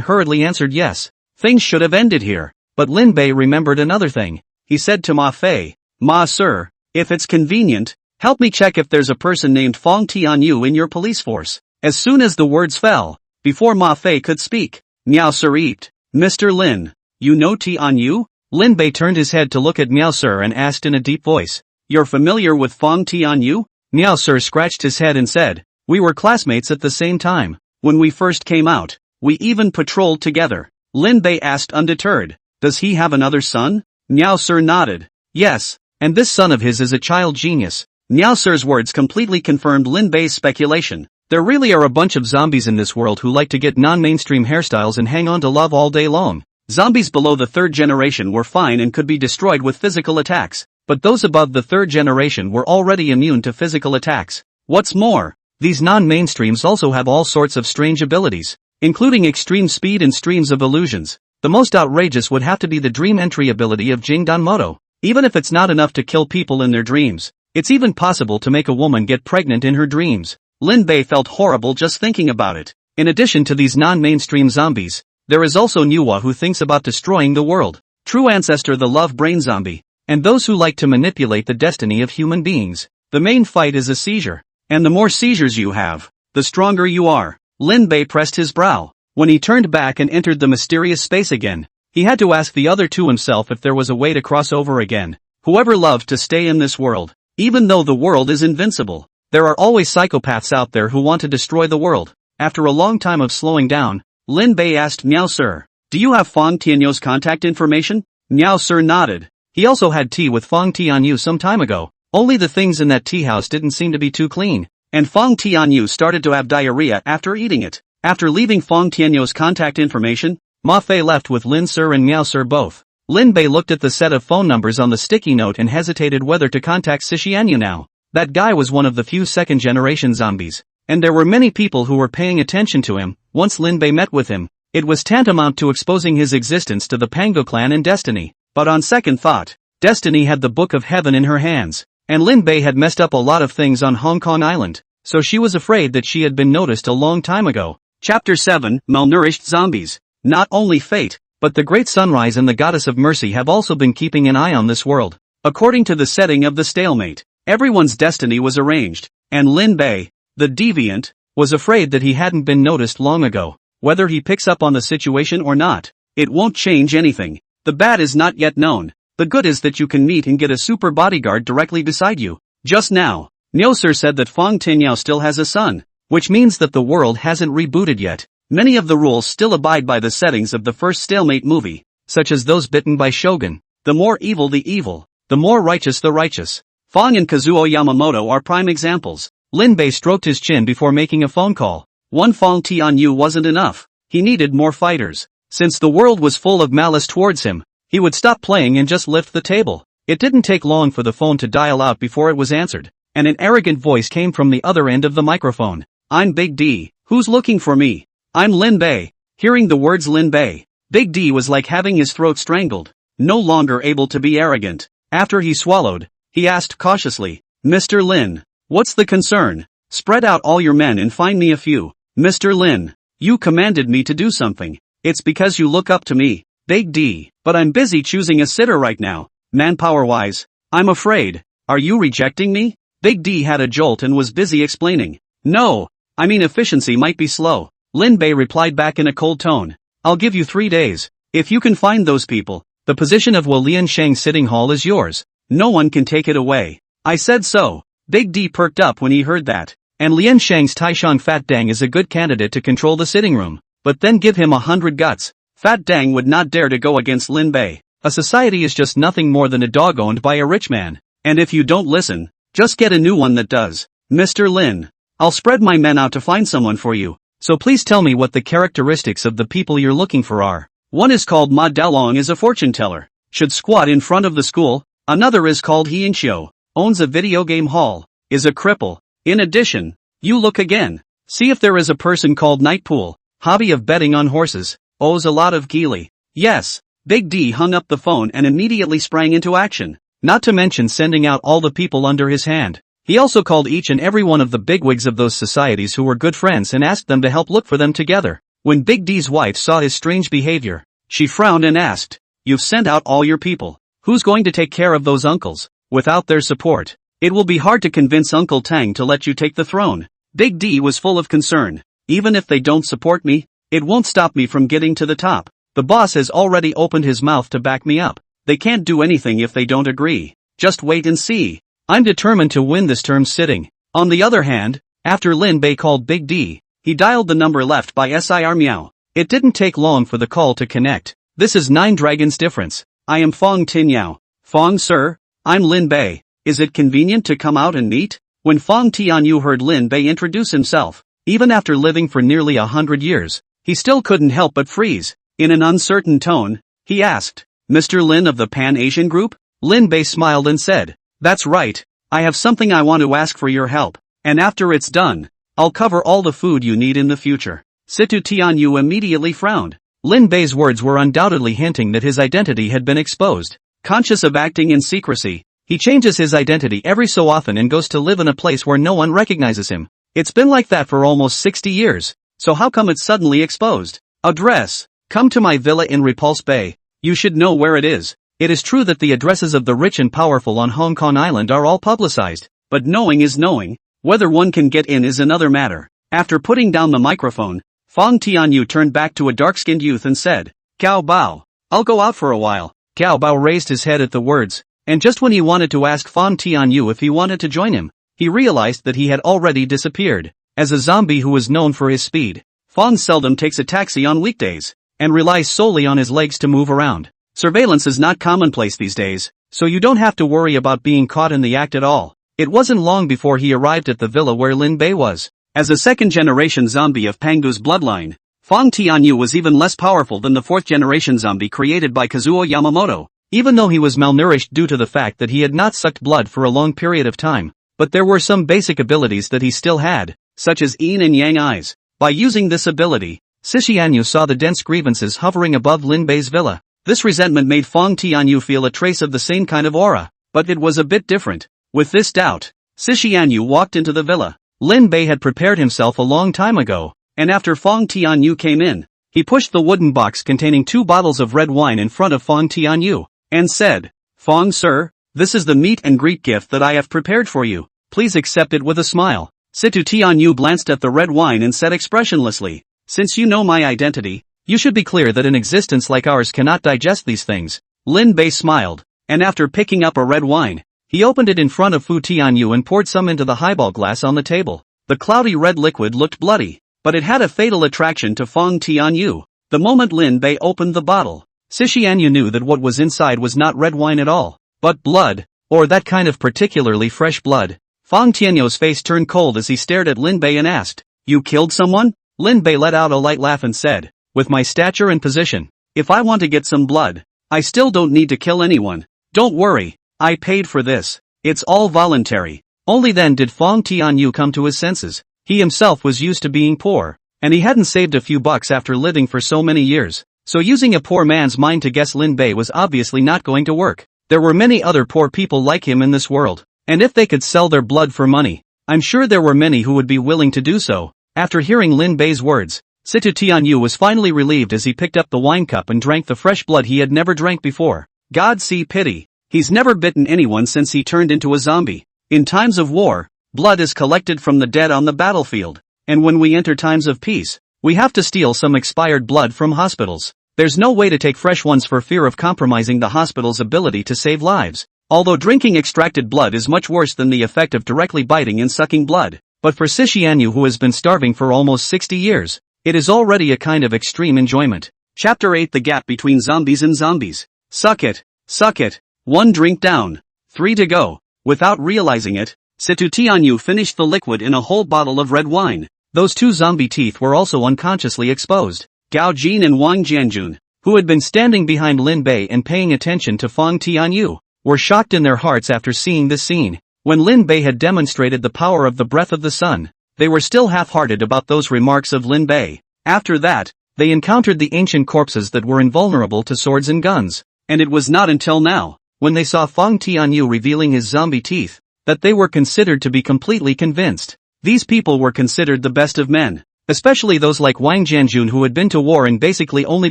hurriedly answered yes. Things should have ended here. But Lin Bei remembered another thing. He said to Ma Fei, Ma Sir, if it's convenient, help me check if there's a person named Feng Tianyu in your police force. As soon as the words fell, before Ma Fei could speak, Miao Sir eeped, Mr. Lin, you know Tianyu? Lin Bei turned his head to look at Miao Sir and asked in a deep voice, you're familiar with Feng Tianyu? Miao Sir scratched his head and said, we were classmates at the same time. When we first came out, we even patrolled together. Lin Bei asked undeterred, does he have another son? Miao Sir nodded, yes, and this son of his is a child genius. Miao Sir's words completely confirmed Lin Bei's speculation. There really are a bunch of zombies in this world who like to get non-mainstream hairstyles and hang on to love all day long. Zombies below the 3rd generation were fine and could be destroyed with physical attacks, but those above the 3rd generation were already immune to physical attacks. What's more, these non-mainstreams also have all sorts of strange abilities, including extreme speed and streams of illusions. The most outrageous would have to be the dream entry ability of Jing Danmoto. Even if it's not enough to kill people in their dreams, it's even possible to make a woman get pregnant in her dreams. Lin Bei felt horrible just thinking about it. In addition to these non-mainstream zombies, there is also Manhwa who thinks about destroying the world. True ancestor the love brain zombie, and those who like to manipulate the destiny of human beings. The main fight is a seizure. And the more seizures you have, the stronger you are. Lin Bei pressed his brow. When he turned back and entered the mysterious space again, he had to ask the other two himself if there was a way to cross over again. Whoever loved to stay in this world, even though the world is invincible, there are always psychopaths out there who want to destroy the world. After a long time of slowing down, Lin Bei asked Miao Sir, "Do you have Fong Tianyu's contact information?" Miao Sir nodded. He also had tea with Fong Tianyu some time ago, only the things in that tea house didn't seem to be too clean, and Fong Tianyu started to have diarrhea after eating it. After leaving Fong Tianyu's contact information, Ma Fei left with Lin Sir and Miao Sir both. Lin Bei looked at the set of phone numbers on the sticky note and hesitated whether to contact Sishianyu now. That guy was one of the few second-generation zombies, and there were many people who were paying attention to him. Once Lin Bei met with him, it was tantamount to exposing his existence to the Pango clan and Destiny. But on second thought, Destiny had the Book of Heaven in her hands, and Lin Bei had messed up a lot of things on Hong Kong Island, so she was afraid that she had been noticed a long time ago. Chapter 7, Malnourished Zombies. Not only fate, but the Great Sunrise and the Goddess of Mercy have also been keeping an eye on this world. According to the setting of the stalemate, everyone's destiny was arranged, and Lin Bei, the deviant, was afraid that he hadn't been noticed long ago. Whether he picks up on the situation or not, it won't change anything. The bad is not yet known. The good is that you can meet and get a super bodyguard directly beside you. Just now, Nyoser said that Fong Tianyao still has a son, which means that the world hasn't rebooted yet. Many of the rules still abide by the settings of the first stalemate movie, such as those bitten by Shogun. The more evil the evil, the more righteous the righteous. Fong and Kazuo Yamamoto are prime examples. Lin Bei stroked his chin before making a phone call. One Fong Tianyu wasn't enough. He needed more fighters. Since the world was full of malice towards him, he would stop playing and just lift the table. It didn't take long for the phone to dial out before it was answered, and an arrogant voice came from the other end of the microphone. "I'm Big D. Who's looking for me?" "I'm Lin Bei." Hearing the words Lin Bei, Big D was like having his throat strangled, no longer able to be arrogant. After he swallowed, he asked cautiously, "Mr. Lin, what's the concern? Spread out all your men and find me a few." "Mr. Lin, you commanded me to do something. It's because you look up to me, Big D, but I'm busy choosing a sitter right now. Manpower-wise, I'm afraid. Are you rejecting me?" Big D had a jolt and was busy explaining. "No, I mean efficiency might be slow." Lin Bei replied back in a cold tone. "I'll give you 3 days. If you can find those people, the position of Lian Shang's sitting hall is yours. No one can take it away." "I said so." Big D perked up when he heard that. "And Lian Shang's Taishang Fat Dang is a good candidate to control the sitting room. But then give him 100 guts." Fat Dang would not dare to go against Lin Bei. A society is just nothing more than a dog owned by a rich man. And if you don't listen, just get a new one that does. "Mr. Lin, I'll spread my men out to find someone for you. So please tell me what the characteristics of the people you're looking for are." "One is called Ma Dalong, is a fortune teller. Should squat in front of the school. Another is called Hianxiu, owns a video game hall, is a cripple. In addition, you look again. See if there is a person called Nightpool, hobby of betting on horses, owes a lot of geely." "Yes." Big D hung up the phone and immediately sprang into action, not to mention sending out all the people under his hand. He also called each and every one of the bigwigs of those societies who were good friends and asked them to help look for them together. When Big D's wife saw his strange behavior, she frowned and asked, "You've sent out all your people. Who's going to take care of those uncles? Without their support, it will be hard to convince Uncle Tang to let you take the throne." Big D was full of concern. "Even if they don't support me, it won't stop me from getting to the top. The boss has already opened his mouth to back me up. They can't do anything if they don't agree. Just wait and see. I'm determined to win this term's sitting." On the other hand, after Lin Bei called Big D, he dialed the number left by Sir Miao. It didn't take long for the call to connect. "This is 9 dragons difference. I am Fong Tianyao." "Fong, sir, I'm Lin Bei. Is it convenient to come out and meet?" When Fong Tianyu heard Lin Bei introduce himself, even after living for nearly 100 years, he still couldn't help but freeze. In an uncertain tone, he asked, "Mr. Lin of the Pan-Asian group?" Lin Bei smiled and said, "That's right. I have something I want to ask for your help, and after it's done, I'll cover all the food you need in the future." Situ Tianyu immediately frowned. Lin Bei's words were undoubtedly hinting that his identity had been exposed. Conscious of acting in secrecy, he changes his identity every so often and goes to live in a place where no one recognizes him. It's been like that for almost 60 years, so how come it's suddenly exposed? Address: come to my villa in Repulse Bay. You should know where it is. It is true that the addresses of the rich and powerful on Hong Kong Island are all publicized, but knowing is knowing. Whether one can get in is another matter. After putting down the microphone, Fong Tianyu turned back to a dark-skinned youth and said, Cao Bao, I'll go out for a while. Cao Bao raised his head at the words, and just when he wanted to ask Fong Tianyu if he wanted to join him, he realized that he had already disappeared. As a zombie who was known for his speed, Fong seldom takes a taxi on weekdays, and relies solely on his legs to move around. Surveillance is not commonplace these days, so you don't have to worry about being caught in the act at all. It wasn't long before he arrived at the villa where Lin Bei was. As a second-generation zombie of Pangu's bloodline, Fong Tianyu was even less powerful than the fourth-generation zombie created by Kazuo Yamamoto, even though he was malnourished due to the fact that he had not sucked blood for a long period of time. But there were some basic abilities that he still had, such as yin and yang eyes. By using this ability, Sishianyu saw the dense grievances hovering above Lin Bei's villa. This resentment made Fong Tianyu feel a trace of the same kind of aura, but it was a bit different. With this doubt, Sishianyu walked into the villa. Lin Bei had prepared himself a long time ago, and after Fong Tianyu came in, he pushed the wooden box containing 2 bottles of red wine in front of Fong Tianyu, and said, Fong sir, this is the meet and greet gift that I have prepared for you. Please accept it with a smile. Situ Tianyu glanced at the red wine and said expressionlessly, since you know my identity, you should be clear that an existence like ours cannot digest these things. Lin Bei smiled, and after picking up a red wine, he opened it in front of Fu Tianyu and poured some into the highball glass on the table. The cloudy red liquid looked bloody, but it had a fatal attraction to Fong Tianyu. The moment Lin Bei opened the bottle, Sishianyu knew that what was inside was not red wine at all, but blood, or that kind of particularly fresh blood. Fong Tianyu's face turned cold as he stared at Lin Bei and asked, You killed someone? Lin Bei let out a light laugh and said, With my stature and position, if I want to get some blood, I still don't need to kill anyone. Don't worry, I paid for this. It's all voluntary. Only then did Fong Tianyu come to his senses. He himself was used to being poor, and he hadn't saved a few bucks after living for so many years. So using a poor man's mind to guess Lin Bei was obviously not going to work. There were many other poor people like him in this world, and if they could sell their blood for money, I'm sure there were many who would be willing to do so. After hearing Lin Bei's words, Situ Tianyu was finally relieved as he picked up the wine cup and drank the fresh blood he had never drank before. God see pity. He's never bitten anyone since he turned into a zombie. In times of war, blood is collected from the dead on the battlefield, and when we enter times of peace, we have to steal some expired blood from hospitals. There's no way to take fresh ones for fear of compromising the hospital's ability to save lives. Although drinking extracted blood is much worse than the effect of directly biting and sucking blood, but for Sishianyu who has been starving for almost 60 years, it is already a kind of extreme enjoyment. Chapter 8: The Gap Between Zombies and Zombies. Suck it. Suck it. 1 drink down. 3 to go. Without realizing it, Situ Tianyu finished the liquid in a whole bottle of red wine. Those 2 zombie teeth were also unconsciously exposed. Gao Jin and Wang Jianjun, who had been standing behind Lin Bei and paying attention to Fong Tianyu, were shocked in their hearts after seeing this scene. When Lin Bei had demonstrated the power of the breath of the sun, they were still half-hearted about those remarks of Lin Bei. After that, they encountered the ancient corpses that were invulnerable to swords and guns, and it was not until now, when they saw Fong Tianyu revealing his zombie teeth, that they were considered to be completely convinced. These people were considered the best of men, especially those like Wang Jianjun who had been to war and basically only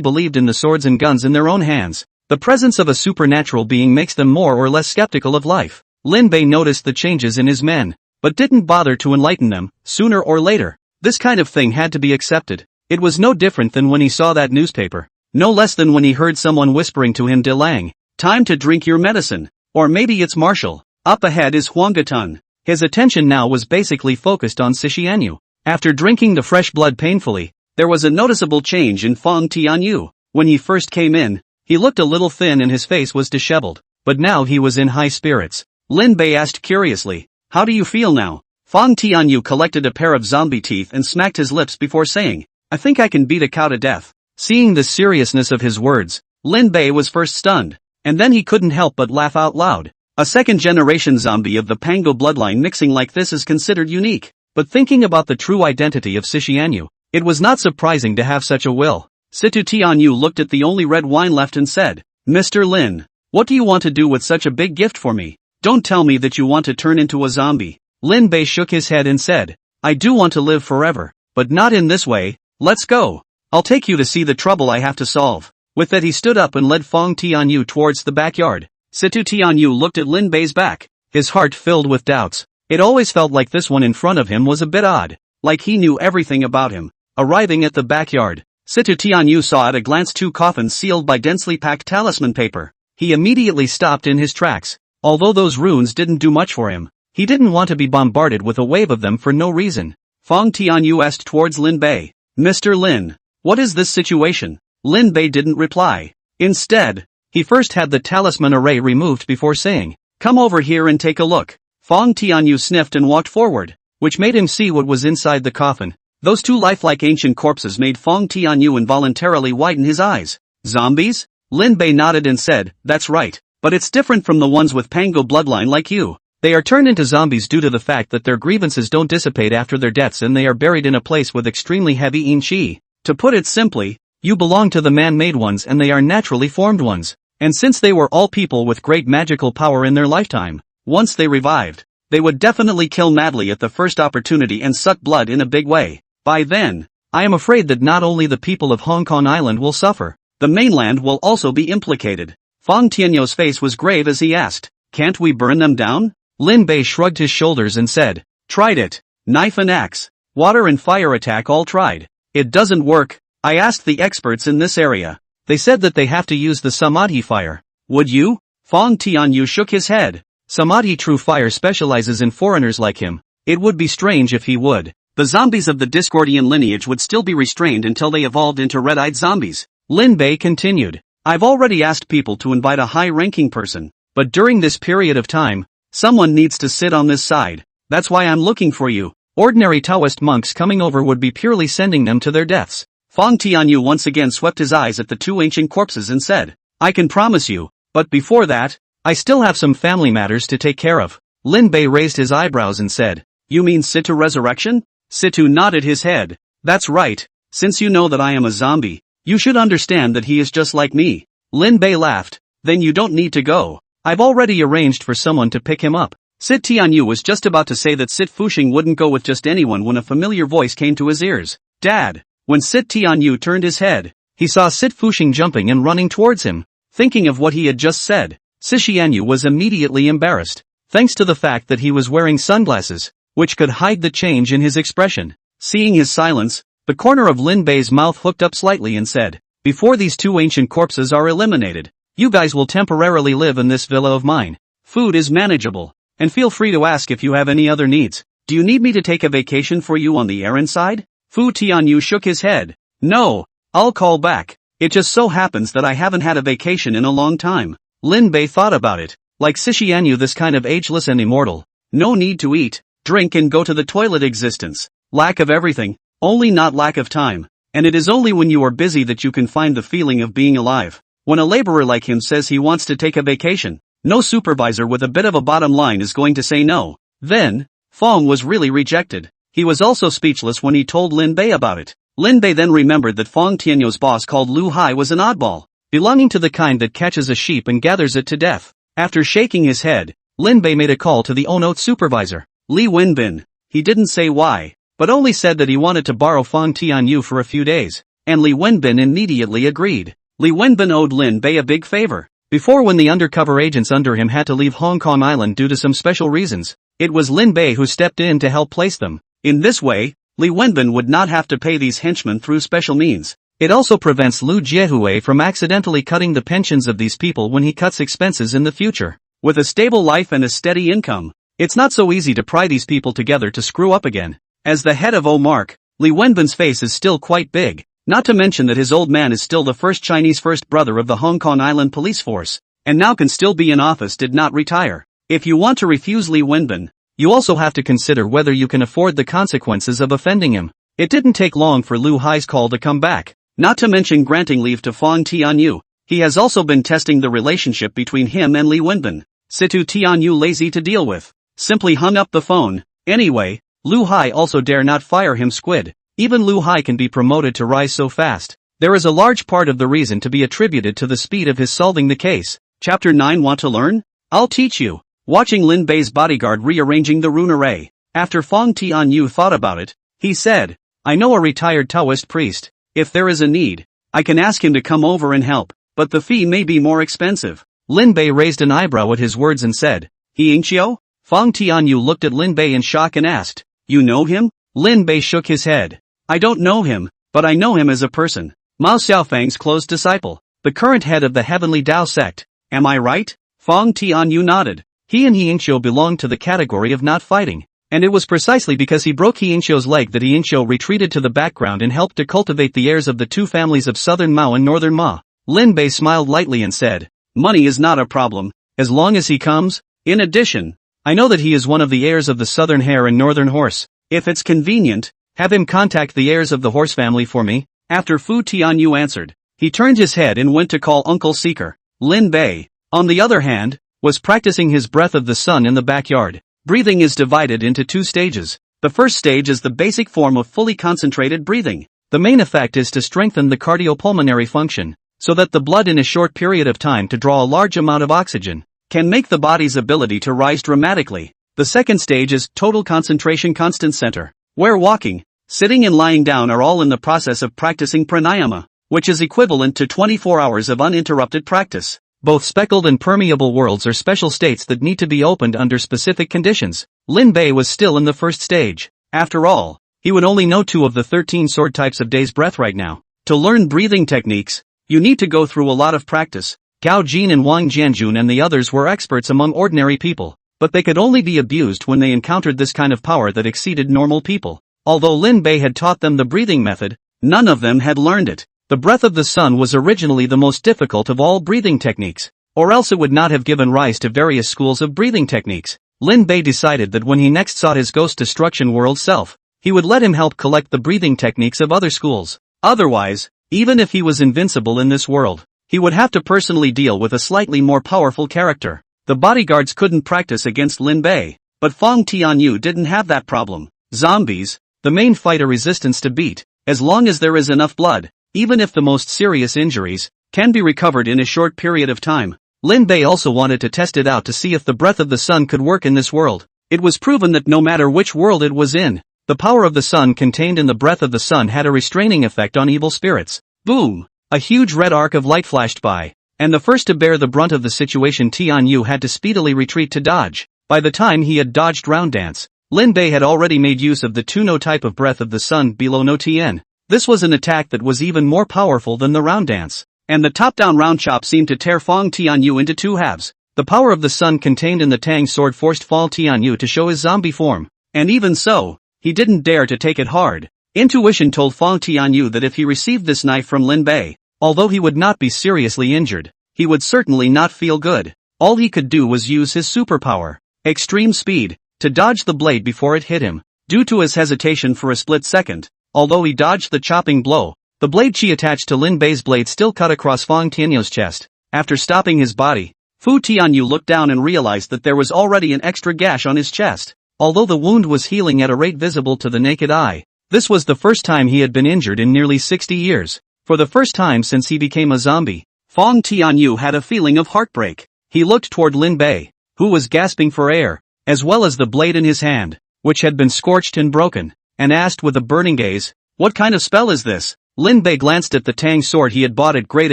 believed in the swords and guns in their own hands. The presence of a supernatural being makes them more or less skeptical of life. Lin Bei noticed the changes in his men, but didn't bother to enlighten them. Sooner or later, this kind of thing had to be accepted. It was no different than when he saw that newspaper, no less than when he heard someone whispering to him, De Lang, time to drink your medicine. Or maybe it's Marshall. Up ahead is Huanggatun. His attention now was basically focused on Sishianyu. After drinking the fresh blood painfully, there was a noticeable change in Fong Tianyu. When he first came in, he looked a little thin and his face was disheveled, but now he was in high spirits. Lin Bei asked curiously, how do you feel now? Fong Tianyu collected a pair of zombie teeth and smacked his lips before saying, I think I can beat a cow to death. Seeing the seriousness of his words, Lin Bei was first stunned, and then he couldn't help but laugh out loud. A second-generation zombie of the Pango bloodline mixing like this is considered unique, but thinking about the true identity of Sishianyu, it was not surprising to have such a will. Situ Tianyu looked at the only red wine left and said, Mr. Lin, what do you want to do with such a big gift for me? Don't tell me that you want to turn into a zombie. Lin Bei shook his head and said, I do want to live forever, but not in this way. Let's go. I'll take you to see the trouble I have to solve. With that he stood up and led Fong Tianyu towards the backyard. Situ Tianyu looked at Lin Bei's back, his heart filled with doubts. It always felt like this one in front of him was a bit odd, like he knew everything about him. Arriving at the backyard, Situ Tianyu saw at a glance 2 coffins sealed by densely packed talisman paper. He immediately stopped in his tracks. Although those runes didn't do much for him, he didn't want to be bombarded with a wave of them for no reason. Fong Tianyu asked towards Lin Bei, Mr. Lin, what is this situation? Lin Bei didn't reply. Instead, he first had the talisman array removed before saying, come over here and take a look. Fong Tianyu sniffed and walked forward, which made him see what was inside the coffin. Those 2 lifelike ancient corpses made Fong Tianyu involuntarily widen his eyes. Zombies? Lin Bei nodded and said, that's right, but it's different from the ones with Pango bloodline like you. They are turned into zombies due to the fact that their grievances don't dissipate after their deaths and they are buried in a place with extremely heavy yin qi. To put it simply, you belong to the man-made ones and they are naturally formed ones. And since they were all people with great magical power in their lifetime, once they revived, they would definitely kill madly at the first opportunity and suck blood in a big way. By then, I am afraid that not only the people of Hong Kong Island will suffer, the mainland will also be implicated. Fong Tianyu's face was grave as he asked, can't we burn them down? Lin Bei shrugged his shoulders and said, tried it. Knife and axe, water and fire attack all tried. It doesn't work. I asked the experts in this area. They said that they have to use the samadhi fire. Would you? Fong Tianyu shook his head. Samadhi true fire specializes in foreigners like him. It would be strange if he would. The zombies of the Discordian lineage would still be restrained until they evolved into red-eyed zombies. Lin Bei continued. I've already asked people to invite a high-ranking person, but during this period of time, someone needs to sit on this side. That's why I'm looking for you. Ordinary Taoist monks coming over would be purely sending them to their deaths. Fong Tianyu once again swept his eyes at the 2 ancient corpses and said, I can promise you, but before that, I still have some family matters to take care of. Lin Bei raised his eyebrows and said, you mean Situ resurrection? Situ nodded his head. That's right, since you know that I am a zombie, you should understand that he is just like me. Lin Bei laughed, then you don't need to go. I've already arranged for someone to pick him up. Sit Tianyu was just about to say that Sit Fuxing wouldn't go with just anyone when a familiar voice came to his ears. Dad! When Sit Tianyu turned his head, he saw Sit Fuxing jumping and running towards him. Thinking of what he had just said, Sishianyu was immediately embarrassed, thanks to the fact that he was wearing sunglasses, which could hide the change in his expression. Seeing his silence, the corner of Lin Bei's mouth hooked up slightly and said, before these 2 ancient corpses are eliminated, you guys will temporarily live in this villa of mine. Food is manageable, and feel free to ask if you have any other needs. Do you need me to take a vacation for you on the errand side? Fu Tianyu shook his head. No, I'll call back. It just so happens that I haven't had a vacation in a long time. Lin Bei thought about it. Like Sishianyu, this kind of ageless and immortal. No need to eat, drink and go to the toilet existence. Lack of everything, only not lack of time. And it is only when you are busy that you can find the feeling of being alive. When a laborer like him says he wants to take a vacation, no supervisor with a bit of a bottom line is going to say no. Then, Fong was really rejected. He was also speechless when he told Lin Bei about it. Lin Bei then remembered that Fong Tianyu's boss called Lu Hai was an oddball, belonging to the kind that catches a sheep and gathers it to death. After shaking his head, Lin Bei made a call to the Onote supervisor, Li Wenbin. He didn't say why, but only said that he wanted to borrow Fong Tianyu for a few days, and Li Wenbin immediately agreed. Li Wenbin owed Lin Bei a big favor. Before, when the undercover agents under him had to leave Hong Kong Island due to some special reasons, it was Lin Bei who stepped in to help place them. In this way, Li Wenbin would not have to pay these henchmen through special means. It also prevents Lu Jiehue from accidentally cutting the pensions of these people when he cuts expenses in the future. With a stable life and a steady income, it's not so easy to pry these people together to screw up again. As the head of Omark, Li Wenbin's face is still quite big, not to mention that his old man is still the first Chinese first brother of the Hong Kong Island police force, and now can still be in office, did not retire. If you want to refuse Li Wenbin, you also have to consider whether you can afford the consequences of offending him. It didn't take long for Lu Hai's call to come back, not to mention granting leave to Fong Tianyu. He has also been testing the relationship between him and Li Wenbin. Situ Tianyu, lazy to deal with, simply hung up the phone. Anyway, Lu Hai also dare not fire him, squid. Even Lu Hai can be promoted to rise so fast. There is a large part of the reason to be attributed to the speed of his solving the case. Chapter 9. Want to learn? I'll teach you. Watching Lin Bei's bodyguard rearranging the rune array, after Fong Tianyu thought about it, he said, I know a retired Taoist priest. If there is a need, I can ask him to come over and help, but the fee may be more expensive. Lin Bei raised an eyebrow at his words and said, He Ingqiu? Fong Tianyu looked at Lin Bei in shock and asked, You know him? Lin Bei shook his head. I don't know him, but I know him as a person. Mao Xiaofang's close disciple, the current head of the Heavenly Tao sect. Am I right? Fong Tianyu nodded. He and He Ingqiu belonged to the category of not fighting. And it was precisely because he broke He Ingqiu's leg that He Ingqiu retreated to the background and helped to cultivate the heirs of the two families of Southern Mao and Northern Ma. Lin Bei smiled lightly and said, Money is not a problem, as long as he comes. In addition, I know that he is one of the heirs of the Southern Hare and Northern Horse. If it's convenient, have him contact the heirs of the horse family for me. After Fu Tianyu answered, he turned his head and went to call Uncle Seeker. Lin Bei, on the other hand, was practicing his breath of the sun in the backyard. Breathing is divided into two stages. The first stage is the basic form of fully concentrated breathing. The main effect is to strengthen the cardiopulmonary function, so that the blood in a short period of time to draw a large amount of oxygen, can make the body's ability to rise dramatically. The second stage is total concentration constant center, where walking, sitting and lying down are all in the process of practicing pranayama, which is equivalent to 24 hours of uninterrupted practice. Both speckled and permeable worlds are special states that need to be opened under specific conditions. Lin Bei was still in the first stage. After all, he would only know 2 of the 13 sword types of day's breath right now. To learn breathing techniques, you need to go through a lot of practice. Gao Jin and Wang Jianjun and the others were experts among ordinary people, but they could only be abused when they encountered this kind of power that exceeded normal people. Although Lin Bei had taught them the breathing method, none of them had learned it. The breath of the sun was originally the most difficult of all breathing techniques, or else it would not have given rise to various schools of breathing techniques. Lin Bei decided that when he next sought his ghost destruction world self, he would let him help collect the breathing techniques of other schools. Otherwise, even if he was invincible in this world, he would have to personally deal with a slightly more powerful character. The bodyguards couldn't practice against Lin Bei, but Fong Tianyu didn't have that problem. Zombies, the main fight a resistance to beat, as long as there is enough blood. Even if the most serious injuries can be recovered in a short period of time. Lin Bei also wanted to test it out to see if the breath of the sun could work in this world. It was proven that no matter which world it was in, the power of the sun contained in the breath of the sun had a restraining effect on evil spirits. Boom! A huge red arc of light flashed by, and the first to bear the brunt of the situation Tianyu had to speedily retreat to dodge. By the time he had dodged round dance, Lin Bei had already made use of the Tuno type of breath of the sun below no Tien. This was an attack that was even more powerful than the round dance, and the top-down round chop seemed to tear Fong Tianyu into 2 halves. The power of the sun contained in the Tang sword forced Fong Tianyu to show his zombie form, and even so, he didn't dare to take it hard. Intuition told Fong Tianyu that if he received this knife from Lin Bei, although he would not be seriously injured, he would certainly not feel good. All he could do was use his superpower, extreme speed, to dodge the blade before it hit him. Due to his hesitation for a split second, although he dodged the chopping blow, the blade chi attached to Lin Bei's blade still cut across Fong Tianyu's chest. After stopping his body, Fu Tianyu looked down and realized that there was already an extra gash on his chest. Although the wound was healing at a rate visible to the naked eye, this was the first time he had been injured in nearly 60 years. For the first time since he became a zombie, Fong Tianyu had a feeling of heartbreak. He looked toward Lin Bei, who was gasping for air, as well as the blade in his hand, which had been scorched and broken, and asked with a burning gaze, What kind of spell is this? Lin Bei glanced at the Tang sword he had bought at great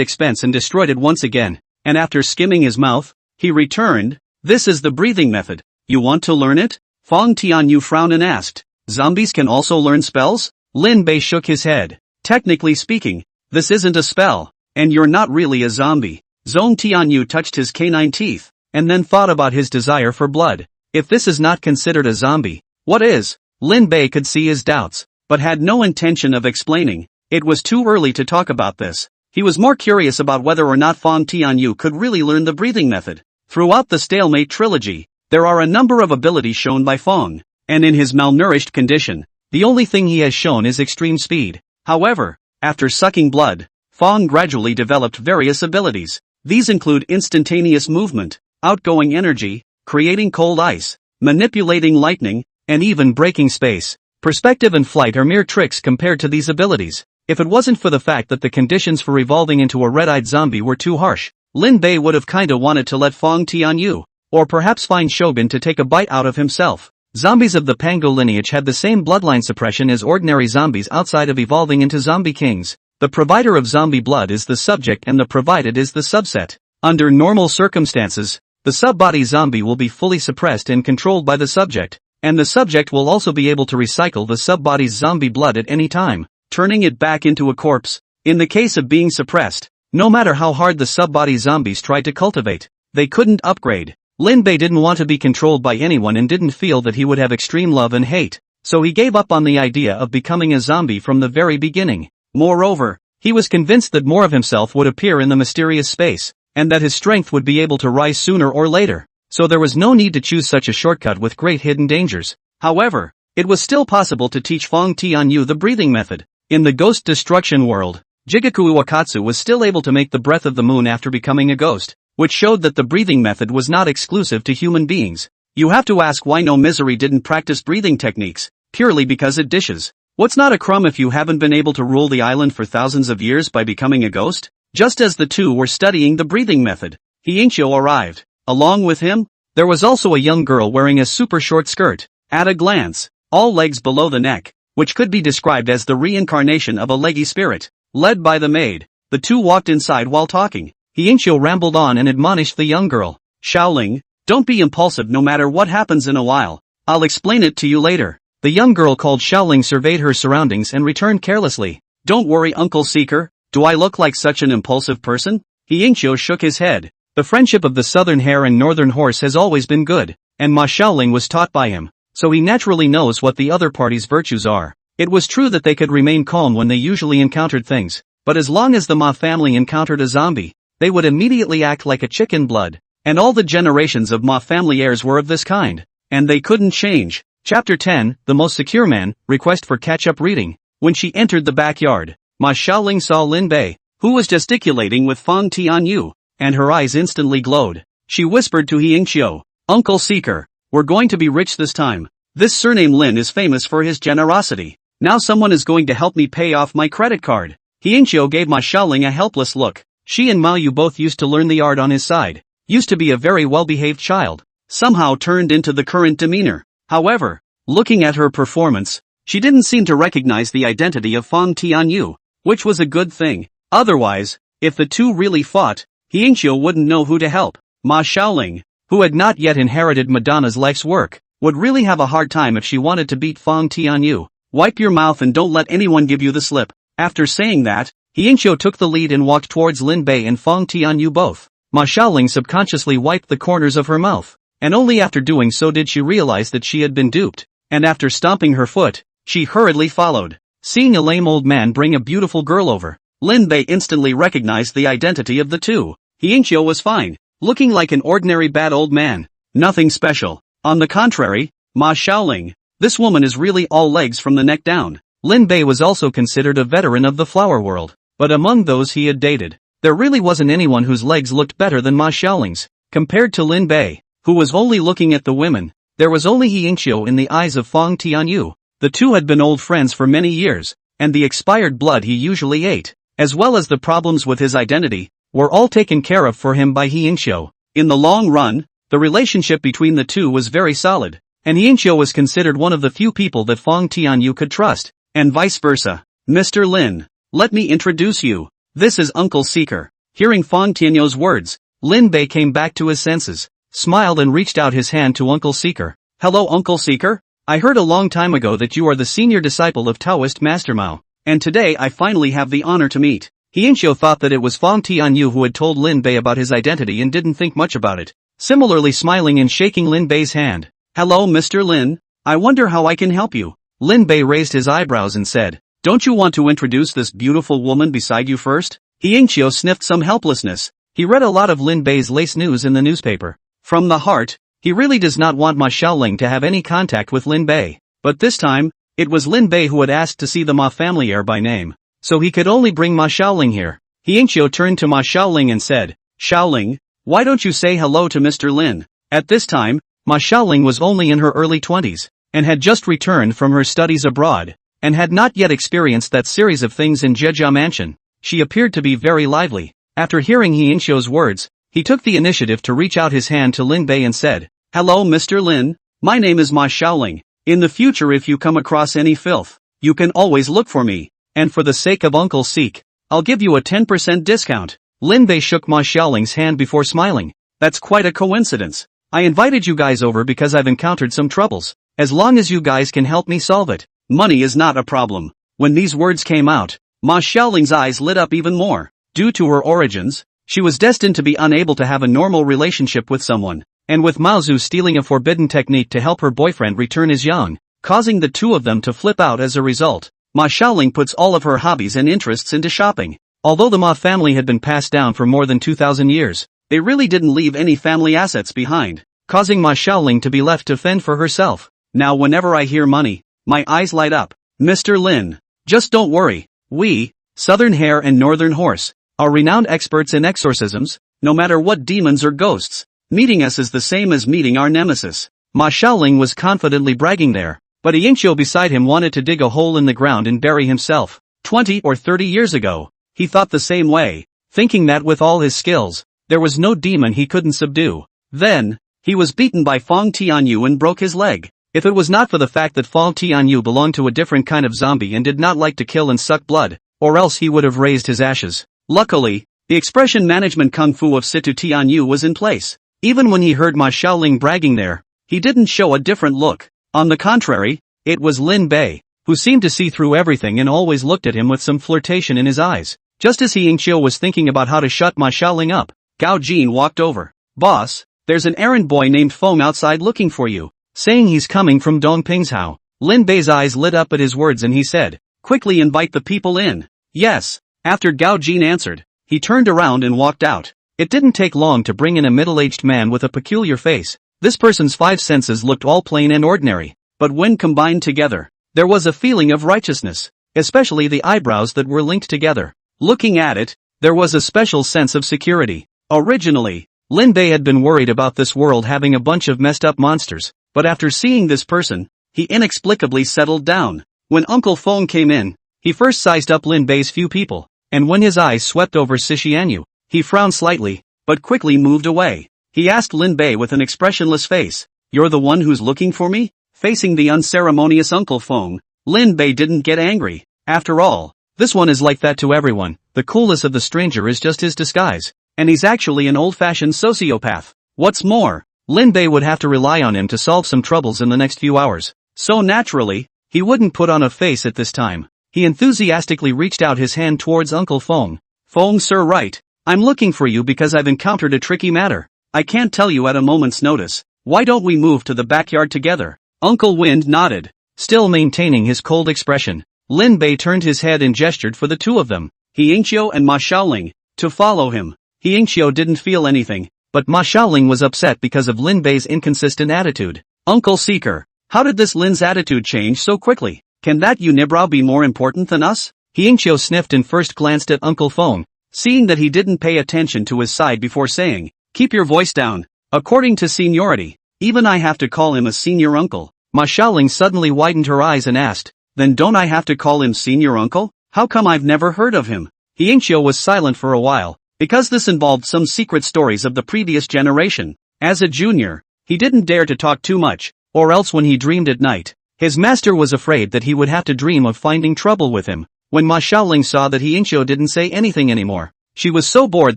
expense and destroyed it once again, and after skimming his mouth, he returned, This is the breathing method. You want to learn it? Fong Tianyu frowned and asked, Zombies can also learn spells? Lin Bei shook his head. Technically speaking, this isn't a spell, and you're not really a zombie. Zong Tianyu touched his canine teeth, and then thought about his desire for blood. If this is not considered a zombie, what is? Lin Bei could see his doubts, but had no intention of explaining. It was too early to talk about this. He was more curious about whether or not Fong Tianyu could really learn the breathing method. Throughout the Stalemate trilogy, there are a number of abilities shown by Fong, and in his malnourished condition, the only thing he has shown is extreme speed. However, after sucking blood, Fong gradually developed various abilities. These include instantaneous movement, outgoing energy, creating cold ice, manipulating lightning, and even breaking space. Perspective and flight are mere tricks compared to these abilities. If it wasn't for the fact that the conditions for evolving into a red-eyed zombie were too harsh, Lin Bei would have kinda wanted to let Fong Tianyu, or perhaps find Shogun to take a bite out of himself. Zombies of the Pango lineage had the same bloodline suppression as ordinary zombies outside of evolving into zombie kings. The provider of zombie blood is the subject and the provided is the subset. Under normal circumstances, the sub-body zombie will be fully suppressed and controlled by the subject, and the subject will also be able to recycle the sub-body's zombie blood at any time, turning it back into a corpse. In the case of being suppressed, no matter how hard the sub-body zombies tried to cultivate, they couldn't upgrade. Lin Bei didn't want to be controlled by anyone and didn't feel that he would have extreme love and hate, so he gave up on the idea of becoming a zombie from the very beginning. Moreover, he was convinced that more of himself would appear in the mysterious space, and that his strength would be able to rise sooner or later, so there was no need to choose such a shortcut with great hidden dangers. However, it was still possible to teach Fong Tianyu the breathing method. In the ghost destruction world, Jigaku Uwakatsu was still able to make the breath of the moon after becoming a ghost, which showed that the breathing method was not exclusive to human beings. You have to ask why No Misery didn't practice breathing techniques, purely because it dishes. What's not a crumb if you haven't been able to rule the island for thousands of years by becoming a ghost? Just as the two were studying the breathing method, Hienshio arrived. Along with him, there was also a young girl wearing a super short skirt, at a glance, all legs below the neck, which could be described as the reincarnation of a leggy spirit. Led by the maid, the two walked inside while talking. Hienshio rambled on and admonished the young girl. Shaoling, don't be impulsive no matter what happens in a while. I'll explain it to you later. The young girl called Shaoling surveyed her surroundings and returned carelessly. Don't worry, Uncle Seeker, do I look like such an impulsive person? Hienshio shook his head. The friendship of the southern hare and northern horse has always been good, and Ma Shaoling was taught by him, so he naturally knows what the other party's virtues are. It was true that they could remain calm when they usually encountered things, but as long as the Ma family encountered a zombie, they would immediately act like a chicken blood, and all the generations of Ma family heirs were of this kind, and they couldn't change. Chapter 10, The Most Secure Man, Request for Catch-Up Reading. When she entered the backyard, Ma Shaoling saw Lin Bei, who was gesticulating with Fong Tianyu, and her eyes instantly glowed. She whispered to Hienshio, Uncle Seeker, we're going to be rich this time. This surname Lin is famous for his generosity. Now someone is going to help me pay off my credit card. Hienshio gave Ma Shaoling a helpless look. She and Mao Yu both used to learn the art on his side. Used to be a very well-behaved child. Somehow turned into the current demeanor. However, looking at her performance, she didn't seem to recognize the identity of Fong Tianyu, which was a good thing. Otherwise, if the two really fought, Hienshio wouldn't know who to help. Ma Shaoling, who had not yet inherited Madonna's life's work, would really have a hard time if she wanted to beat Fong Tianyu. Wipe your mouth and don't let anyone give you the slip. After saying that, Hienshio took the lead and walked towards Lin Bei and Fong Tianyu both. Ma Shaoling subconsciously wiped the corners of her mouth, and only after doing so did she realize that she had been duped, and after stomping her foot, she hurriedly followed. Seeing a lame old man bring a beautiful girl over, Lin Bei instantly recognized the identity of the two. Hienshio was fine, looking like an ordinary bad old man. Nothing special. On the contrary, Ma Shaoling, this woman is really all legs from the neck down. Lin Bei was also considered a veteran of the flower world, but among those he had dated, there really wasn't anyone whose legs looked better than Ma Shaoling's. Compared to Lin Bei, who was only looking at the women, there was only Hienshio in the eyes of Fong Tianyu. The two had been old friends for many years, and the expired blood he usually ate, as well as the problems with his identity, were all taken care of for him by Hienshio. In the long run, the relationship between the two was very solid, and Hienshio was considered one of the few people that Fong Tianyu could trust, and vice versa. Mr. Lin, let me introduce you. This is Uncle Seeker. Hearing Fong Tianyu's words, Lin Bei came back to his senses, smiled and reached out his hand to Uncle Seeker. Hello Uncle Seeker, I heard a long time ago that you are the senior disciple of Taoist Master Mao, and today I finally have the honor to meet. Hienshio thought that it was Fong Tianyu who had told Lin Bei about his identity and didn't think much about it, similarly smiling and shaking Lin Bei's hand. Hello Mr. Lin, I wonder how I can help you. Lin Bei raised his eyebrows and said, don't you want to introduce this beautiful woman beside you first? Hienshio sniffed some helplessness. He read a lot of Lin Bei's lace news in the newspaper. From the heart, he really does not want Ma Shaoling to have any contact with Lin Bei. But this time, it was Lin Bei who had asked to see the Ma family heir by name, so he could only bring Ma Shaoling here. Hienshio turned to Ma Shaoling and said, Shaoling, why don't you say hello to Mr. Lin? At this time, Ma Shaoling was only in her early 20s, and had just returned from her studies abroad, and had not yet experienced that series of things in Jejia Mansion. She appeared to be very lively. After hearing He Yingxiu's words, he took the initiative to reach out his hand to Lin Bei and said, "Hello Mr. Lin, my name is Ma Xiaoling. In the future if you come across any filth, you can always look for me, and for the sake of Uncle Seek, I'll give you a 10% discount." Lin Bei shook Ma Xiaoling's hand before smiling. "That's quite a coincidence. I invited you guys over because I've encountered some troubles. As long as you guys can help me solve it, money is not a problem." When these words came out, Ma Xiaoling's eyes lit up even more. Due to her origins, she was destined to be unable to have a normal relationship with someone, and with Mao Zhu stealing a forbidden technique to help her boyfriend return his yang, causing the two of them to flip out as a result, Ma Xiaoling puts all of her hobbies and interests into shopping. Although the Ma family had been passed down for more than 2,000 years, they really didn't leave any family assets behind, causing Ma Xiaoling to be left to fend for herself. Now whenever I hear money, my eyes light up. Mr. Lin, just don't worry, we, Southern Hare and Northern Horse, are renowned experts in exorcisms, no matter what demons or ghosts. Meeting us is the same as meeting our nemesis. Ma Xiaoling was confidently bragging there, but Yingxiu beside him wanted to dig a hole in the ground and bury himself. 20 or 30 years ago, he thought the same way, thinking that with all his skills, there was no demon he couldn't subdue. Then, he was beaten by Fang Tianyu and broke his leg. If it was not for the fact that Fang Tianyu belonged to a different kind of zombie and did not like to kill and suck blood, or else he would have raised his ashes. Luckily, the expression management kung fu of Situ Tianyu was in place. Even when he heard Ma Xiaoling bragging there, he didn't show a different look. On the contrary, it was Lin Bei, who seemed to see through everything and always looked at him with some flirtation in his eyes. Just as He Yingxiu was thinking about how to shut Ma Xiaoling up, Gao Jin walked over. "Boss, there's an errand boy named Feng outside looking for you, saying he's coming from Dongping's house." Lin Bei's eyes lit up at his words and he said, "Quickly invite the people in." "Yes." After Gao Jin answered, he turned around and walked out. It didn't take long to bring in a middle-aged man with a peculiar face. This person's five senses looked all plain and ordinary, but when combined together, there was a feeling of righteousness, especially the eyebrows that were linked together. Looking at it, there was a special sense of security. Originally, Lin Bei had been worried about this world having a bunch of messed up monsters, but after seeing this person, he inexplicably settled down. When Uncle Feng came in, he first sized up Lin Bei's few people, and when his eyes swept over Sixianyu, he frowned slightly, but quickly moved away. He asked Lin Bei with an expressionless face, "You're the one who's looking for me?" Facing the unceremonious Uncle Feng, Lin Bei didn't get angry. After all, this one is like that to everyone. The coolness of the stranger is just his disguise, and he's actually an old-fashioned sociopath. What's more, Lin Bei would have to rely on him to solve some troubles in the next few hours. So naturally, he wouldn't put on a face at this time. He enthusiastically reached out his hand towards Uncle Feng. "Feng sir, right. I'm looking for you because I've encountered a tricky matter. I can't tell you at a moment's notice. Why don't we move to the backyard together?" Uncle Wind nodded. Still maintaining his cold expression, Lin Bei turned his head and gestured for the two of them, He Yingxiu and Ma Xiaoling, to follow him. He Yingxiu didn't feel anything, but Ma Xiaoling was upset because of Lin Bei's inconsistent attitude. "Uncle Seeker, how did this Lin's attitude change so quickly? Can that unibrow be more important than us?" He Yingxiu sniffed and first glanced at Uncle Feng, seeing that he didn't pay attention to his side before saying, "Keep your voice down. According to seniority, even I have to call him a senior uncle." Ma Xiaoling suddenly widened her eyes and asked, "Then don't I have to call him senior uncle? How come I've never heard of him?" He Yingxiu was silent for a while, because this involved some secret stories of the previous generation. As a junior, he didn't dare to talk too much, or else when he dreamed at night, his master was afraid that he would have to dream of finding trouble with him. When Ma Xiaoling saw that He Yingxiu didn't say anything anymore, she was so bored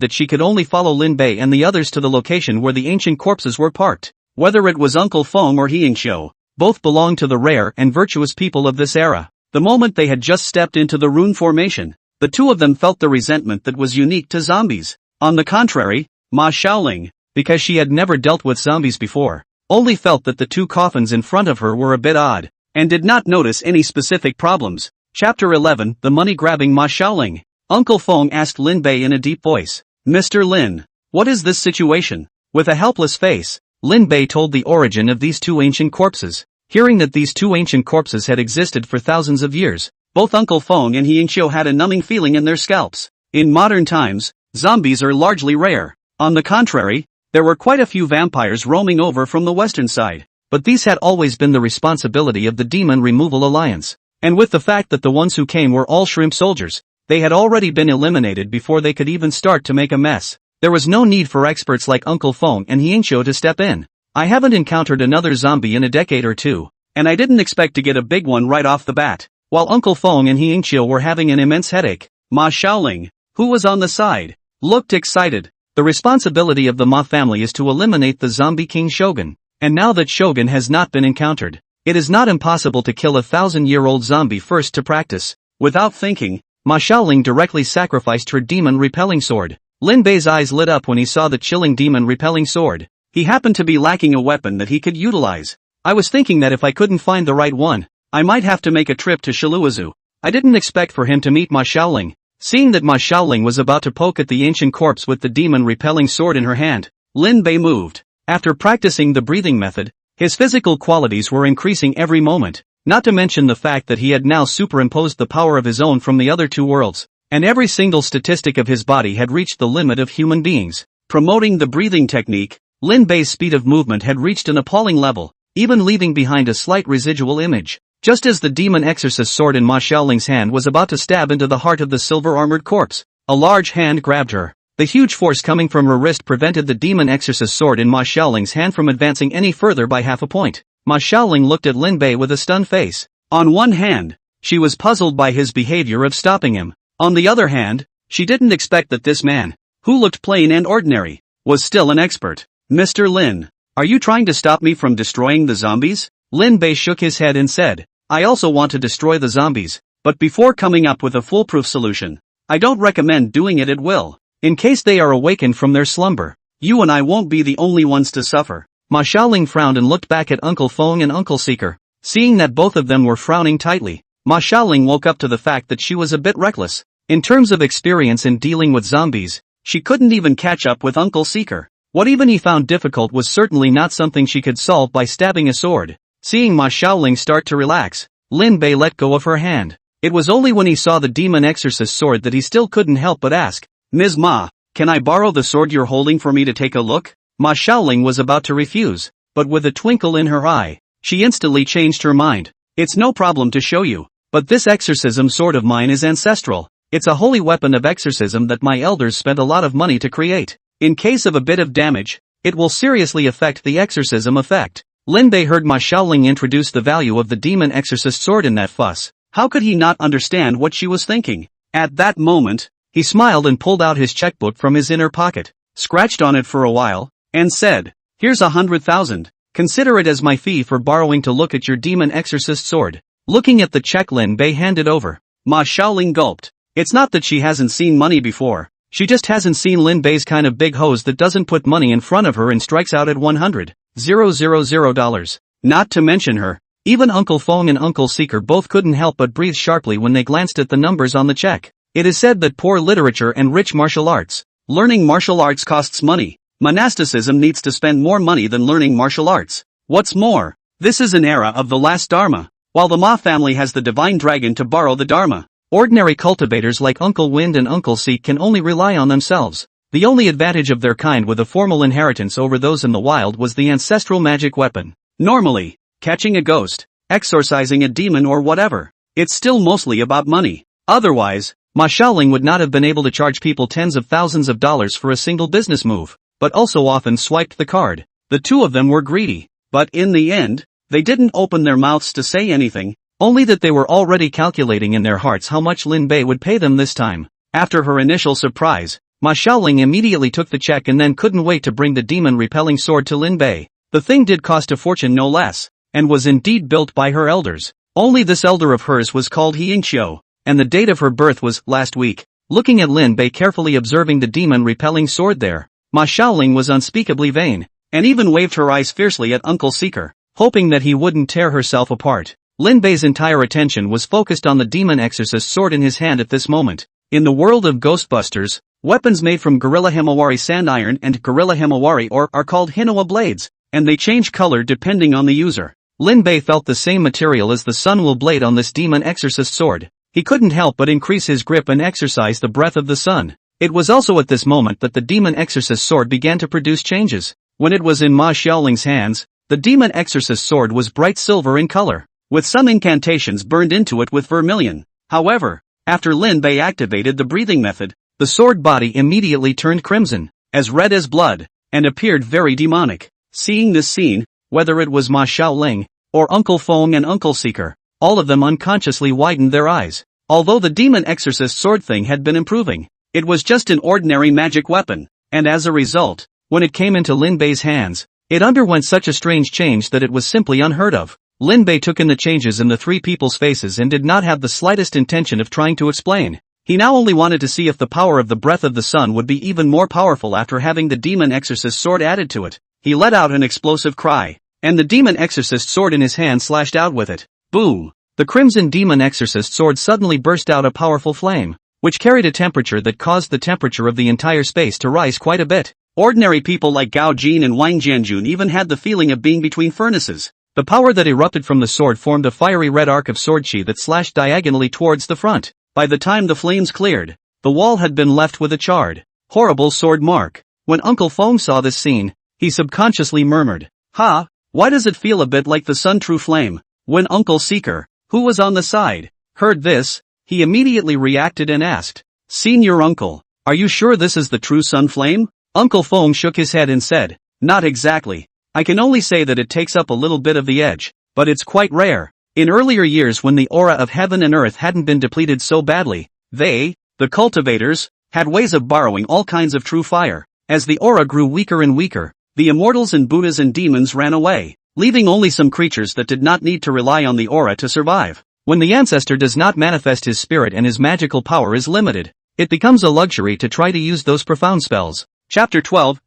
that she could only follow Lin Bei and the others to the location where the ancient corpses were parked. Whether it was Uncle Feng or He Yingxiu, both belonged to the rare and virtuous people of this era. The moment they had just stepped into the rune formation, the two of them felt the resentment that was unique to zombies. On the contrary, Ma Xiaoling, because she had never dealt with zombies before, only felt that the two coffins in front of her were a bit odd, and did not notice any specific problems. Chapter 11, The Money-Grabbing Ma Xiaoling. Uncle Feng asked Lin Bei in a deep voice, "Mr. Lin, what is this situation?" With a helpless face, Lin Bei told the origin of these two ancient corpses. Hearing that these two ancient corpses had existed for thousands of years, both Uncle Feng and He Yingxiu had a numbing feeling in their scalps. In modern times, zombies are largely rare. On the contrary, there were quite a few vampires roaming over from the western side, but these had always been the responsibility of the Demon Removal Alliance. And with the fact that the ones who came were all shrimp soldiers, they had already been eliminated before they could even start to make a mess. There was no need for experts like Uncle Fong and Hiencho to step in. I haven't encountered another zombie in a decade or two, and I didn't expect to get a big one right off the bat. While Uncle Fong and Hiencho were having an immense headache, Ma Xiaoling, who was on the side, looked excited. The responsibility of the Ma family is to eliminate the zombie king Shogun, and now that Shogun has not been encountered, it is not impossible to kill a 1,000-year-old zombie first to practice. Without thinking, Ma Xiaoling directly sacrificed her demon-repelling sword. Lin Bei's eyes lit up when he saw the chilling demon-repelling sword. He happened to be lacking a weapon that he could utilize. I was thinking that if I couldn't find the right one, I might have to make a trip to Shiluazu. I didn't expect for him to meet Ma Xiaoling. Seeing that Ma Xiaoling was about to poke at the ancient corpse with the demon-repelling sword in her hand, Lin Bei moved. After practicing the breathing method, his physical qualities were increasing every moment, not to mention the fact that he had now superimposed the power of his own from the other two worlds, and every single statistic of his body had reached the limit of human beings. Promoting the breathing technique, Lin Bei's speed of movement had reached an appalling level, even leaving behind a slight residual image. Just as the demon exorcist sword in Ma Xiaoling's hand was about to stab into the heart of the silver-armored corpse, a large hand grabbed her. The huge force coming from her wrist prevented the demon exorcist sword in Ma Xiaoling's hand from advancing any further by half a point. Ma Xiaoling looked at Lin Bei with a stunned face. On one hand, she was puzzled by his behavior of stopping him. On the other hand, she didn't expect that this man, who looked plain and ordinary, was still an expert. Mr. Lin, are you trying to stop me from destroying the zombies? Lin Bei shook his head and said, I also want to destroy the zombies, but before coming up with a foolproof solution, I don't recommend doing it at will. In case they are awakened from their slumber, you and I won't be the only ones to suffer. Ma Xiaoling frowned and looked back at Uncle Fong and Uncle Seeker. Seeing that both of them were frowning tightly, Ma Xiaoling woke up to the fact that she was a bit reckless. In terms of experience in dealing with zombies, she couldn't even catch up with Uncle Seeker. What even he found difficult was certainly not something she could solve by stabbing a sword. Seeing Ma Xiaoling start to relax, Lin Bei let go of her hand. It was only when he saw the demon exorcist sword that he still couldn't help but ask, Ms. Ma, can I borrow the sword you're holding for me to take a look? Ma Xiaoling was about to refuse, but with a twinkle in her eye, she instantly changed her mind. It's no problem to show you, but this exorcism sword of mine is ancestral. It's a holy weapon of exorcism that my elders spent a lot of money to create. In case of a bit of damage, it will seriously affect the exorcism effect. Lin Bei heard Ma Xiaoling introduce the value of the demon exorcist sword in that fuss. How could he not understand what she was thinking? At that moment, he smiled and pulled out his checkbook from his inner pocket, scratched on it for a while, and said, Here's 100,000. Consider it as my fee for borrowing to look at your demon exorcist sword. Looking at the check Lin Bei handed over, Ma Xiaoling gulped. It's not that she hasn't seen money before, she just hasn't seen Lin Bei's kind of big hose that doesn't put money in front of her and strikes out at $100,000. Not to mention her, even Uncle Fong and Uncle Seeker both couldn't help but breathe sharply when they glanced at the numbers on the check. It is said that poor literature and rich martial arts. Learning martial arts costs money. Monasticism needs to spend more money than learning martial arts. What's more, this is an era of the last Dharma, while the Ma family has the divine dragon to borrow the Dharma. Ordinary cultivators like Uncle Wind and Uncle Seek can only rely on themselves. The only advantage of their kind with a formal inheritance over those in the wild was the ancestral magic weapon. Normally, catching a ghost, exorcising a demon or whatever, it's still mostly about money. Otherwise, Ma Xiaoling would not have been able to charge people tens of thousands of dollars for a single business move, but also often swiped the card. The two of them were greedy, but in the end, they didn't open their mouths to say anything, only that they were already calculating in their hearts how much Lin Bei would pay them this time. After her initial surprise, Ma Xiaoling immediately took the check and then couldn't wait to bring the demon-repelling sword to Lin Bei. The thing did cost a fortune no less, and was indeed built by her elders. Only this elder of hers was called Hienqiu, and the date of her birth was last week. Looking at Lin Bei carefully observing the demon-repelling sword there, Ma Xiaoling was unspeakably vain, and even waved her eyes fiercely at Uncle Seeker, hoping that he wouldn't tear herself apart. Lin Bei's entire attention was focused on the demon exorcist sword in his hand at this moment. In the world of Ghostbusters, weapons made from Gorilla Himawari sand iron and Gorilla Himawari ore are called Hinawa blades, and they change color depending on the user. Lin Bei felt the same material as the Sunwell blade on this demon exorcist sword. He couldn't help but increase his grip and exercise the breath of the sun. It was also at this moment that the demon exorcist sword began to produce changes. When it was in Ma Xiaoling's hands, the demon exorcist sword was bright silver in color. with some incantations burned into it with vermilion. However, after Lin Bei activated the breathing method, the sword body immediately turned crimson, as red as blood, and appeared very demonic. Seeing this scene, whether it was Ma Xiaoling, or Uncle Feng and Uncle Seeker, all of them unconsciously widened their eyes. Although the demon exorcist sword thing had been improving, it was just an ordinary magic weapon, and as a result, when it came into Lin Bei's hands, it underwent such a strange change that it was simply unheard of. Lin Bei took in the changes in the three people's faces and did not have the slightest intention of trying to explain. He now only wanted to see if the power of the breath of the sun would be even more powerful after having the demon exorcist sword added to it. He let out an explosive cry, and the demon exorcist sword in his hand slashed out with it. Boom! The crimson demon exorcist sword suddenly burst out a powerful flame, which carried a temperature that caused the temperature of the entire space to rise quite a bit. Ordinary people like Gao Jin and Wang Jianjun even had the feeling of being between furnaces. The power that erupted from the sword formed a fiery red arc of sword chi that slashed diagonally towards the front. By the time the flames cleared, the wall had been left with a charred, horrible sword mark. When Uncle Feng saw this scene, he subconsciously murmured, "Ha, why does it feel a bit like the sun true flame?" When Uncle Seeker, who was on the side, heard this, he immediately reacted and asked, "Senior uncle, are you sure this is the true sun flame?" Uncle Feng shook his head and said, "Not exactly. I can only say that it takes up a little bit of the edge, but it's quite rare. In earlier years when the aura of heaven and earth hadn't been depleted so badly, they, the cultivators, had ways of borrowing all kinds of true fire. As the aura grew weaker and weaker, the immortals and Buddhas and demons ran away, leaving only some creatures that did not need to rely on the aura to survive. When the ancestor does not manifest his spirit and his magical power is limited, it becomes a luxury to try to use those profound spells." Chapter 12,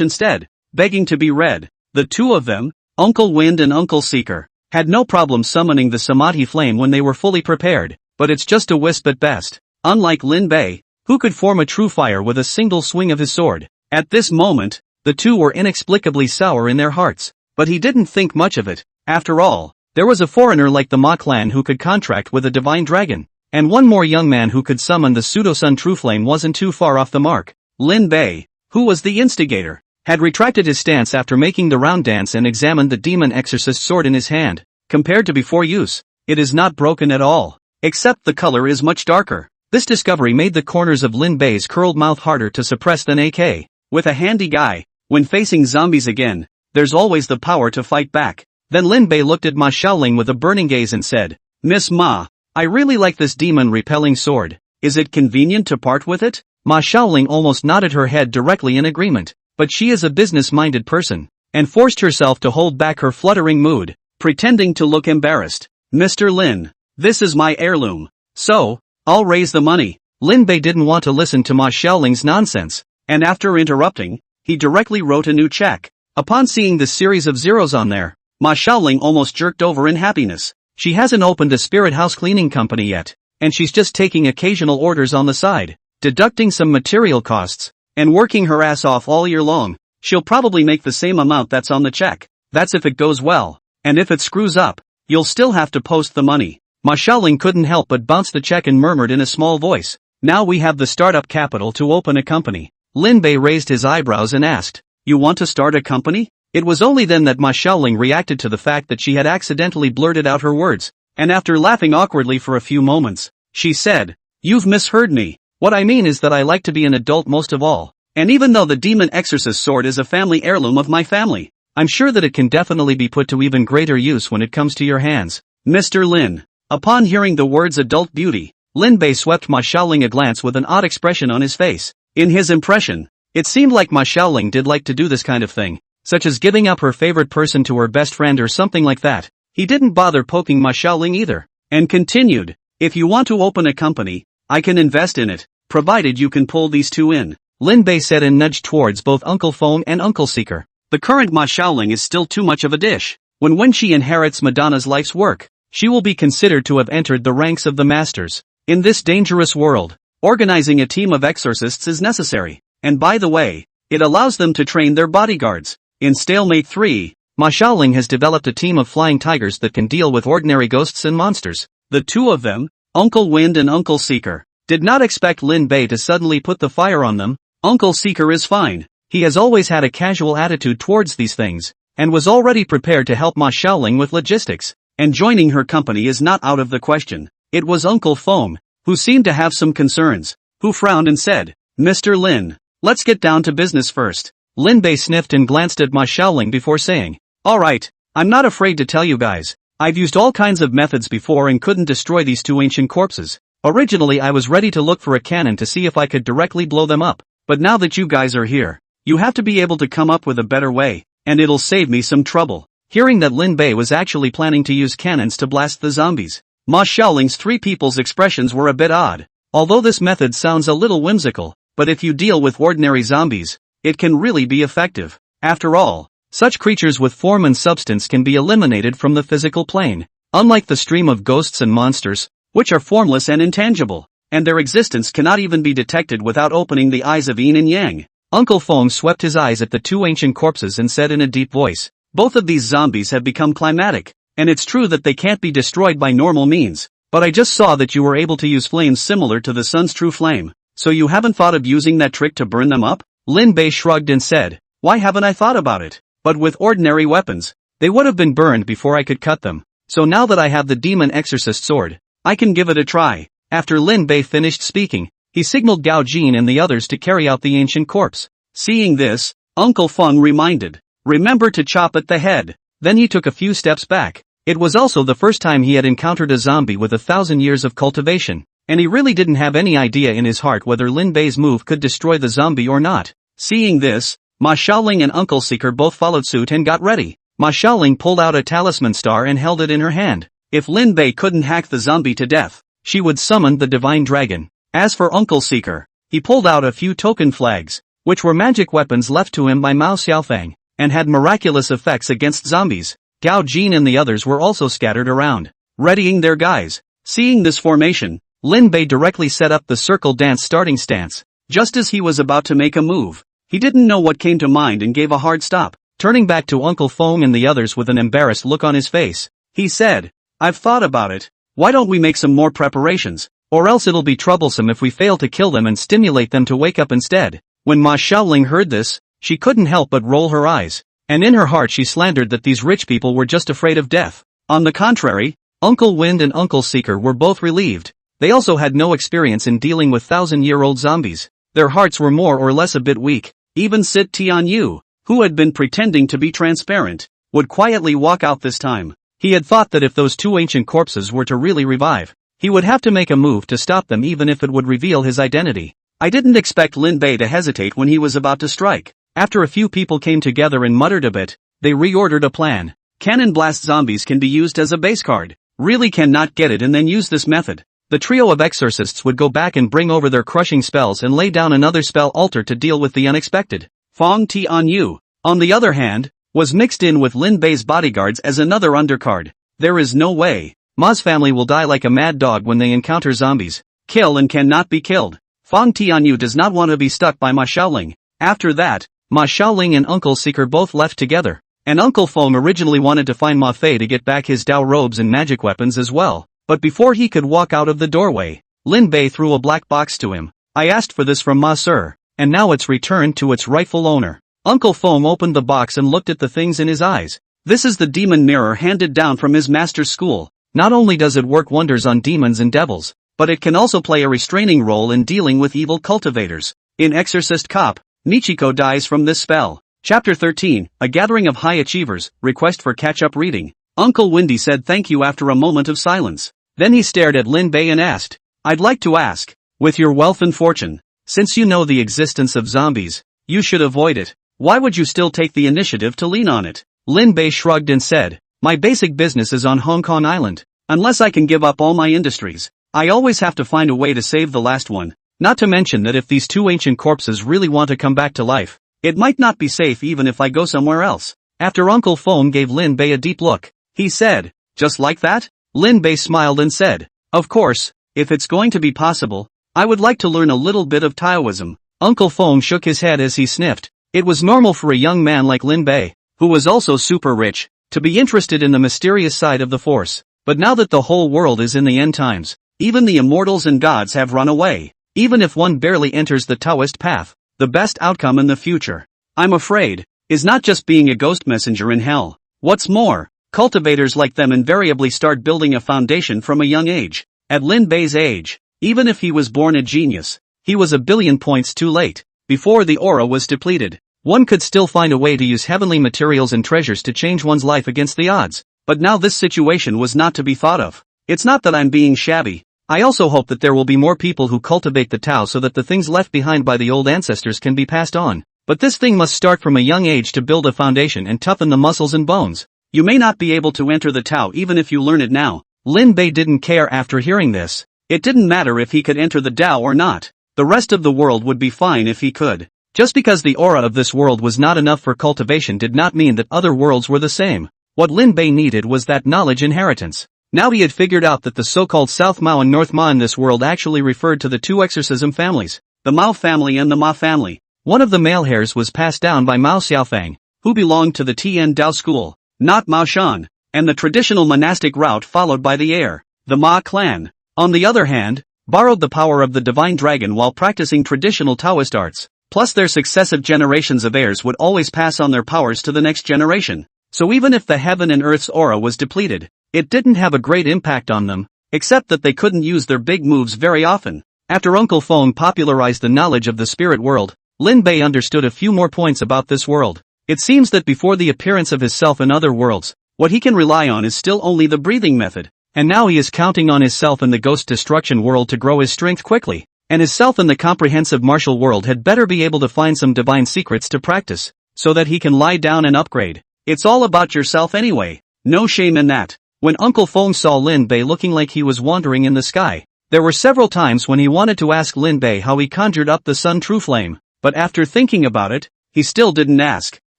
instead, begging to be read. The two of them, Uncle Wind and Uncle Seeker, had no problem summoning the Samadhi flame when they were fully prepared, but it's just a wisp at best. Unlike Lin Bei, who could form a true fire with a single swing of his sword. At this moment, the two were inexplicably sour in their hearts, but he didn't think much of it. After all, there was a foreigner like the Ma clan who could contract with a divine dragon, and one more young man who could summon the pseudo-sun true flame wasn't too far off the mark. Lin Bei, who was the instigator, had retracted his stance after making the round dance and examined the demon exorcist sword in his hand. Compared to before use, it is not broken at all, except the color is much darker. This discovery made the corners of Lin Bei's curled mouth harder to suppress than AK. With a handy guy, when facing zombies again, there's always the power to fight back. Then Lin Bei looked at Ma Xiaoling with a burning gaze and said, "Miss Ma, I really like this demon-repelling sword. Is it convenient to part with it?" Ma Xiaoling almost nodded her head directly in agreement, but she is a business-minded person, and forced herself to hold back her fluttering mood, pretending to look embarrassed. "Mr. Lin, this is my heirloom, so, I'll raise the money." Lin Bei didn't want to listen to Ma Xiaoling's nonsense, and after interrupting, he directly wrote a new check. Upon seeing the series of zeros on there, Ma Xiaoling almost jerked over in happiness. She hasn't opened a spirit house cleaning company yet, and she's just taking occasional orders on the side, deducting some material costs, and working her ass off all year long. She'll probably make the same amount that's on the check. That's if it goes well, and if it screws up, you'll still have to post the money. Ma Xiaoling couldn't help but bounce the check and murmured in a small voice, "Now we have the startup capital to open a company." Lin Bei raised his eyebrows and asked, "You want to start a company?" It was only then that Ma Xiaoling reacted to the fact that she had accidentally blurted out her words, and after laughing awkwardly for a few moments, she said, "You've misheard me. What I mean is that I like to be an adult most of all, and even though the demon exorcist sword is a family heirloom of my family, I'm sure that it can definitely be put to even greater use when it comes to your hands, Mr. Lin." Upon hearing the words adult beauty, Lin Bei swept Ma Xiaoling a glance with an odd expression on his face. In his impression, it seemed like Ma Xiaoling did like to do this kind of thing, such as giving up her favorite person to her best friend or something like that. He didn't bother poking Ma Xiaoling either, and continued, "If you want to open a company, I can invest in it, provided you can pull these two in." Lin Bei said and nudged towards both Uncle Feng and Uncle Seeker. The current Ma Xiaoling is still too much of a dish. When she inherits Madonna's life's work, she will be considered to have entered the ranks of the masters. In this dangerous world, organizing a team of exorcists is necessary, and by the way, it allows them to train their bodyguards. In Stalemate 3, Ma Xiaoling has developed a team of flying tigers that can deal with ordinary ghosts and monsters. The two of them, Uncle Wind and Uncle Seeker, did not expect Lin Bei to suddenly put the fire on them. Uncle Seeker is fine. He has always had a casual attitude towards these things, and was already prepared to help Ma Xiaoling with logistics. and joining her company is not out of the question. It was Uncle Foam, who seemed to have some concerns, who frowned and said, Mr. Lin, let's get down to business first. Lin Bei sniffed and glanced at Ma Xiaoling before saying, alright, I'm not afraid to tell you guys. I've used all kinds of methods before and couldn't destroy these two ancient corpses. Originally I was ready to look for a cannon to see if I could directly blow them up, but now that you guys are here, you have to be able to come up with a better way, and it'll save me some trouble. Hearing that Lin Bei was actually planning to use cannons to blast the zombies, Ma Xiaoling's three people's expressions were a bit odd. Although this method sounds a little whimsical, but if you deal with ordinary zombies, it can really be effective. After all, such creatures with form and substance can be eliminated from the physical plane, unlike the stream of ghosts and monsters, which are formless and intangible, and their existence cannot even be detected without opening the eyes of yin and yang. Uncle Fong swept his eyes at the two ancient corpses and said in a deep voice, both of these zombies have become climatic, and it's true that they can't be destroyed by normal means, but I just saw that you were able to use flames similar to the sun's true flame, so you haven't thought of using that trick to burn them up? Lin Bei shrugged and said, why haven't I thought about it? But with ordinary weapons, they would have been burned before I could cut them, so now that I have the demon exorcist sword, I can give it a try. After Lin Bei finished speaking, he signaled Gao Jin and the others to carry out the ancient corpse. Seeing this, Uncle Feng reminded, remember to chop at the head. Then he took a few steps back. It was also the first time he had encountered a zombie with 1,000 years of cultivation, and he really didn't have any idea in his heart whether Lin Bei's move could destroy the zombie or not. Seeing this, Ma Xiaoling and Uncle Seeker both followed suit and got ready. Ma Xiaoling pulled out a talisman star and held it in her hand. If Lin Bei couldn't hack the zombie to death, she would summon the divine dragon. As for Uncle Seeker, he pulled out a few token flags, which were magic weapons left to him by Mao Xiaofang, and had miraculous effects against zombies. Gao Jin and the others were also scattered around, readying their guys. Seeing this formation, Lin Bei directly set up the circle dance starting stance. Just as he was about to make a move, he didn't know what came to mind and gave a hard stop. Turning back to Uncle Fong and the others with an embarrassed look on his face, he said, I've thought about it. Why don't we make some more preparations, or else it'll be troublesome if we fail to kill them and stimulate them to wake up instead. When Ma Xiaoling heard this, she couldn't help but roll her eyes, and in her heart she slandered that these rich people were just afraid of death. On the contrary, Uncle Wind and Uncle Seeker were both relieved. They also had no experience in dealing with 1,000-year-old zombies. Their hearts were more or less a bit weak. Even Sit Tianyu, who had been pretending to be transparent, would quietly walk out this time. He had thought that if those two ancient corpses were to really revive, he would have to make a move to stop them even if it would reveal his identity. I didn't expect Lin Bei to hesitate when he was about to strike. After a few people came together and muttered a bit, they reordered a plan. Cannon blast zombies can be used as a base card. Really cannot get it and then use this method. The trio of exorcists would go back and bring over their crushing spells and lay down another spell altar to deal with the unexpected. Fong Tianyu, on the other hand, was mixed in with Lin Bei's bodyguards as another undercard. There is no way. Ma's family will die like a mad dog when they encounter zombies. Kill and cannot be killed. Fong Tianyu does not want to be stuck by Ma Xiaoling. After that, Ma Xiaoling and Uncle Seeker both left together, and Uncle Fong originally wanted to find Ma Fei to get back his Dao robes and magic weapons as well, but before he could walk out of the doorway, Lin Bei threw a black box to him. I asked for this from Ma Sir, and now it's returned to its rightful owner. Uncle Fong opened the box and looked at the things in his eyes. This is the demon mirror handed down from his master's school. Not only does it work wonders on demons and devils, but it can also play a restraining role in dealing with evil cultivators. In Exorcist Cop, Michiko dies from this spell. Chapter 13, A Gathering of High Achievers, Request for Catch-Up Reading. Uncle Windy said thank you after a moment of silence. Then he stared at Lin Bei and asked, I'd like to ask, with your wealth and fortune, since you know the existence of zombies, you should avoid it. Why would you still take the initiative to lean on it? Lin Bei shrugged and said, my basic business is on Hong Kong Island. Unless I can give up all my industries, I always have to find a way to save the last one. Not to mention that if these two ancient corpses really want to come back to life, it might not be safe even if I go somewhere else. After Uncle Fong gave Lin Bei a deep look, he said, just like that? Lin Bei smiled and said, of course, if it's going to be possible, I would like to learn a little bit of Taoism. Uncle Fong shook his head as he sniffed. It was normal for a young man like Lin Bei, who was also super rich, to be interested in the mysterious side of the Force. But now that the whole world is in the end times, even the immortals and gods have run away. Even if one barely enters the Taoist path, the best outcome in the future, I'm afraid, is not just being a ghost messenger in hell. What's more, Cultivators like them invariably start building a foundation from a young age. At Lin Bei's age, even if he was born a genius, he was a billion points too late. Before the aura was depleted, one could still find a way to use heavenly materials and treasures to change one's life against the odds. But now this situation was not to be thought of. It's not that I'm being shabby. I also hope that there will be more people who cultivate the Tao so that the things left behind by the old ancestors can be passed on. But this thing must start from a young age to build a foundation and toughen the muscles and bones. You may not be able to enter the Tao even if you learn it now. Lin Bei didn't care after hearing this. It didn't matter if he could enter the Tao or not. The rest of the world would be fine if he could. Just because the aura of this world was not enough for cultivation did not mean that other worlds were the same. What Lin Bei needed was that knowledge inheritance. Now he had figured out that the so-called South Mao and North Mao in this world actually referred to the two exorcism families, the Mao family and the Ma family. One of the male hairs was passed down by Mao Xiaofang, who belonged to the Tian Dao school, not Mao Shan, and the traditional monastic route followed by the heir, the Ma clan. On the other hand, borrowed the power of the divine dragon while practicing traditional Taoist arts, plus their successive generations of heirs would always pass on their powers to the next generation. So even if the heaven and earth's aura was depleted, it didn't have a great impact on them, except that they couldn't use their big moves very often. After Uncle Feng popularized the knowledge of the spirit world, Lin Bei understood a few more points about this world. It seems that before the appearance of his self in other worlds, what he can rely on is still only the breathing method, and now he is counting on his self in the ghost destruction world to grow his strength quickly, and his self in the comprehensive martial world had better be able to find some divine secrets to practice, so that he can lie down and upgrade. It's all about yourself anyway. No shame in that. When Uncle Feng saw Lin Bei looking like he was wandering in the sky, there were several times when he wanted to ask Lin Bei how he conjured up the sun true flame, but after thinking about it, he still didn't ask.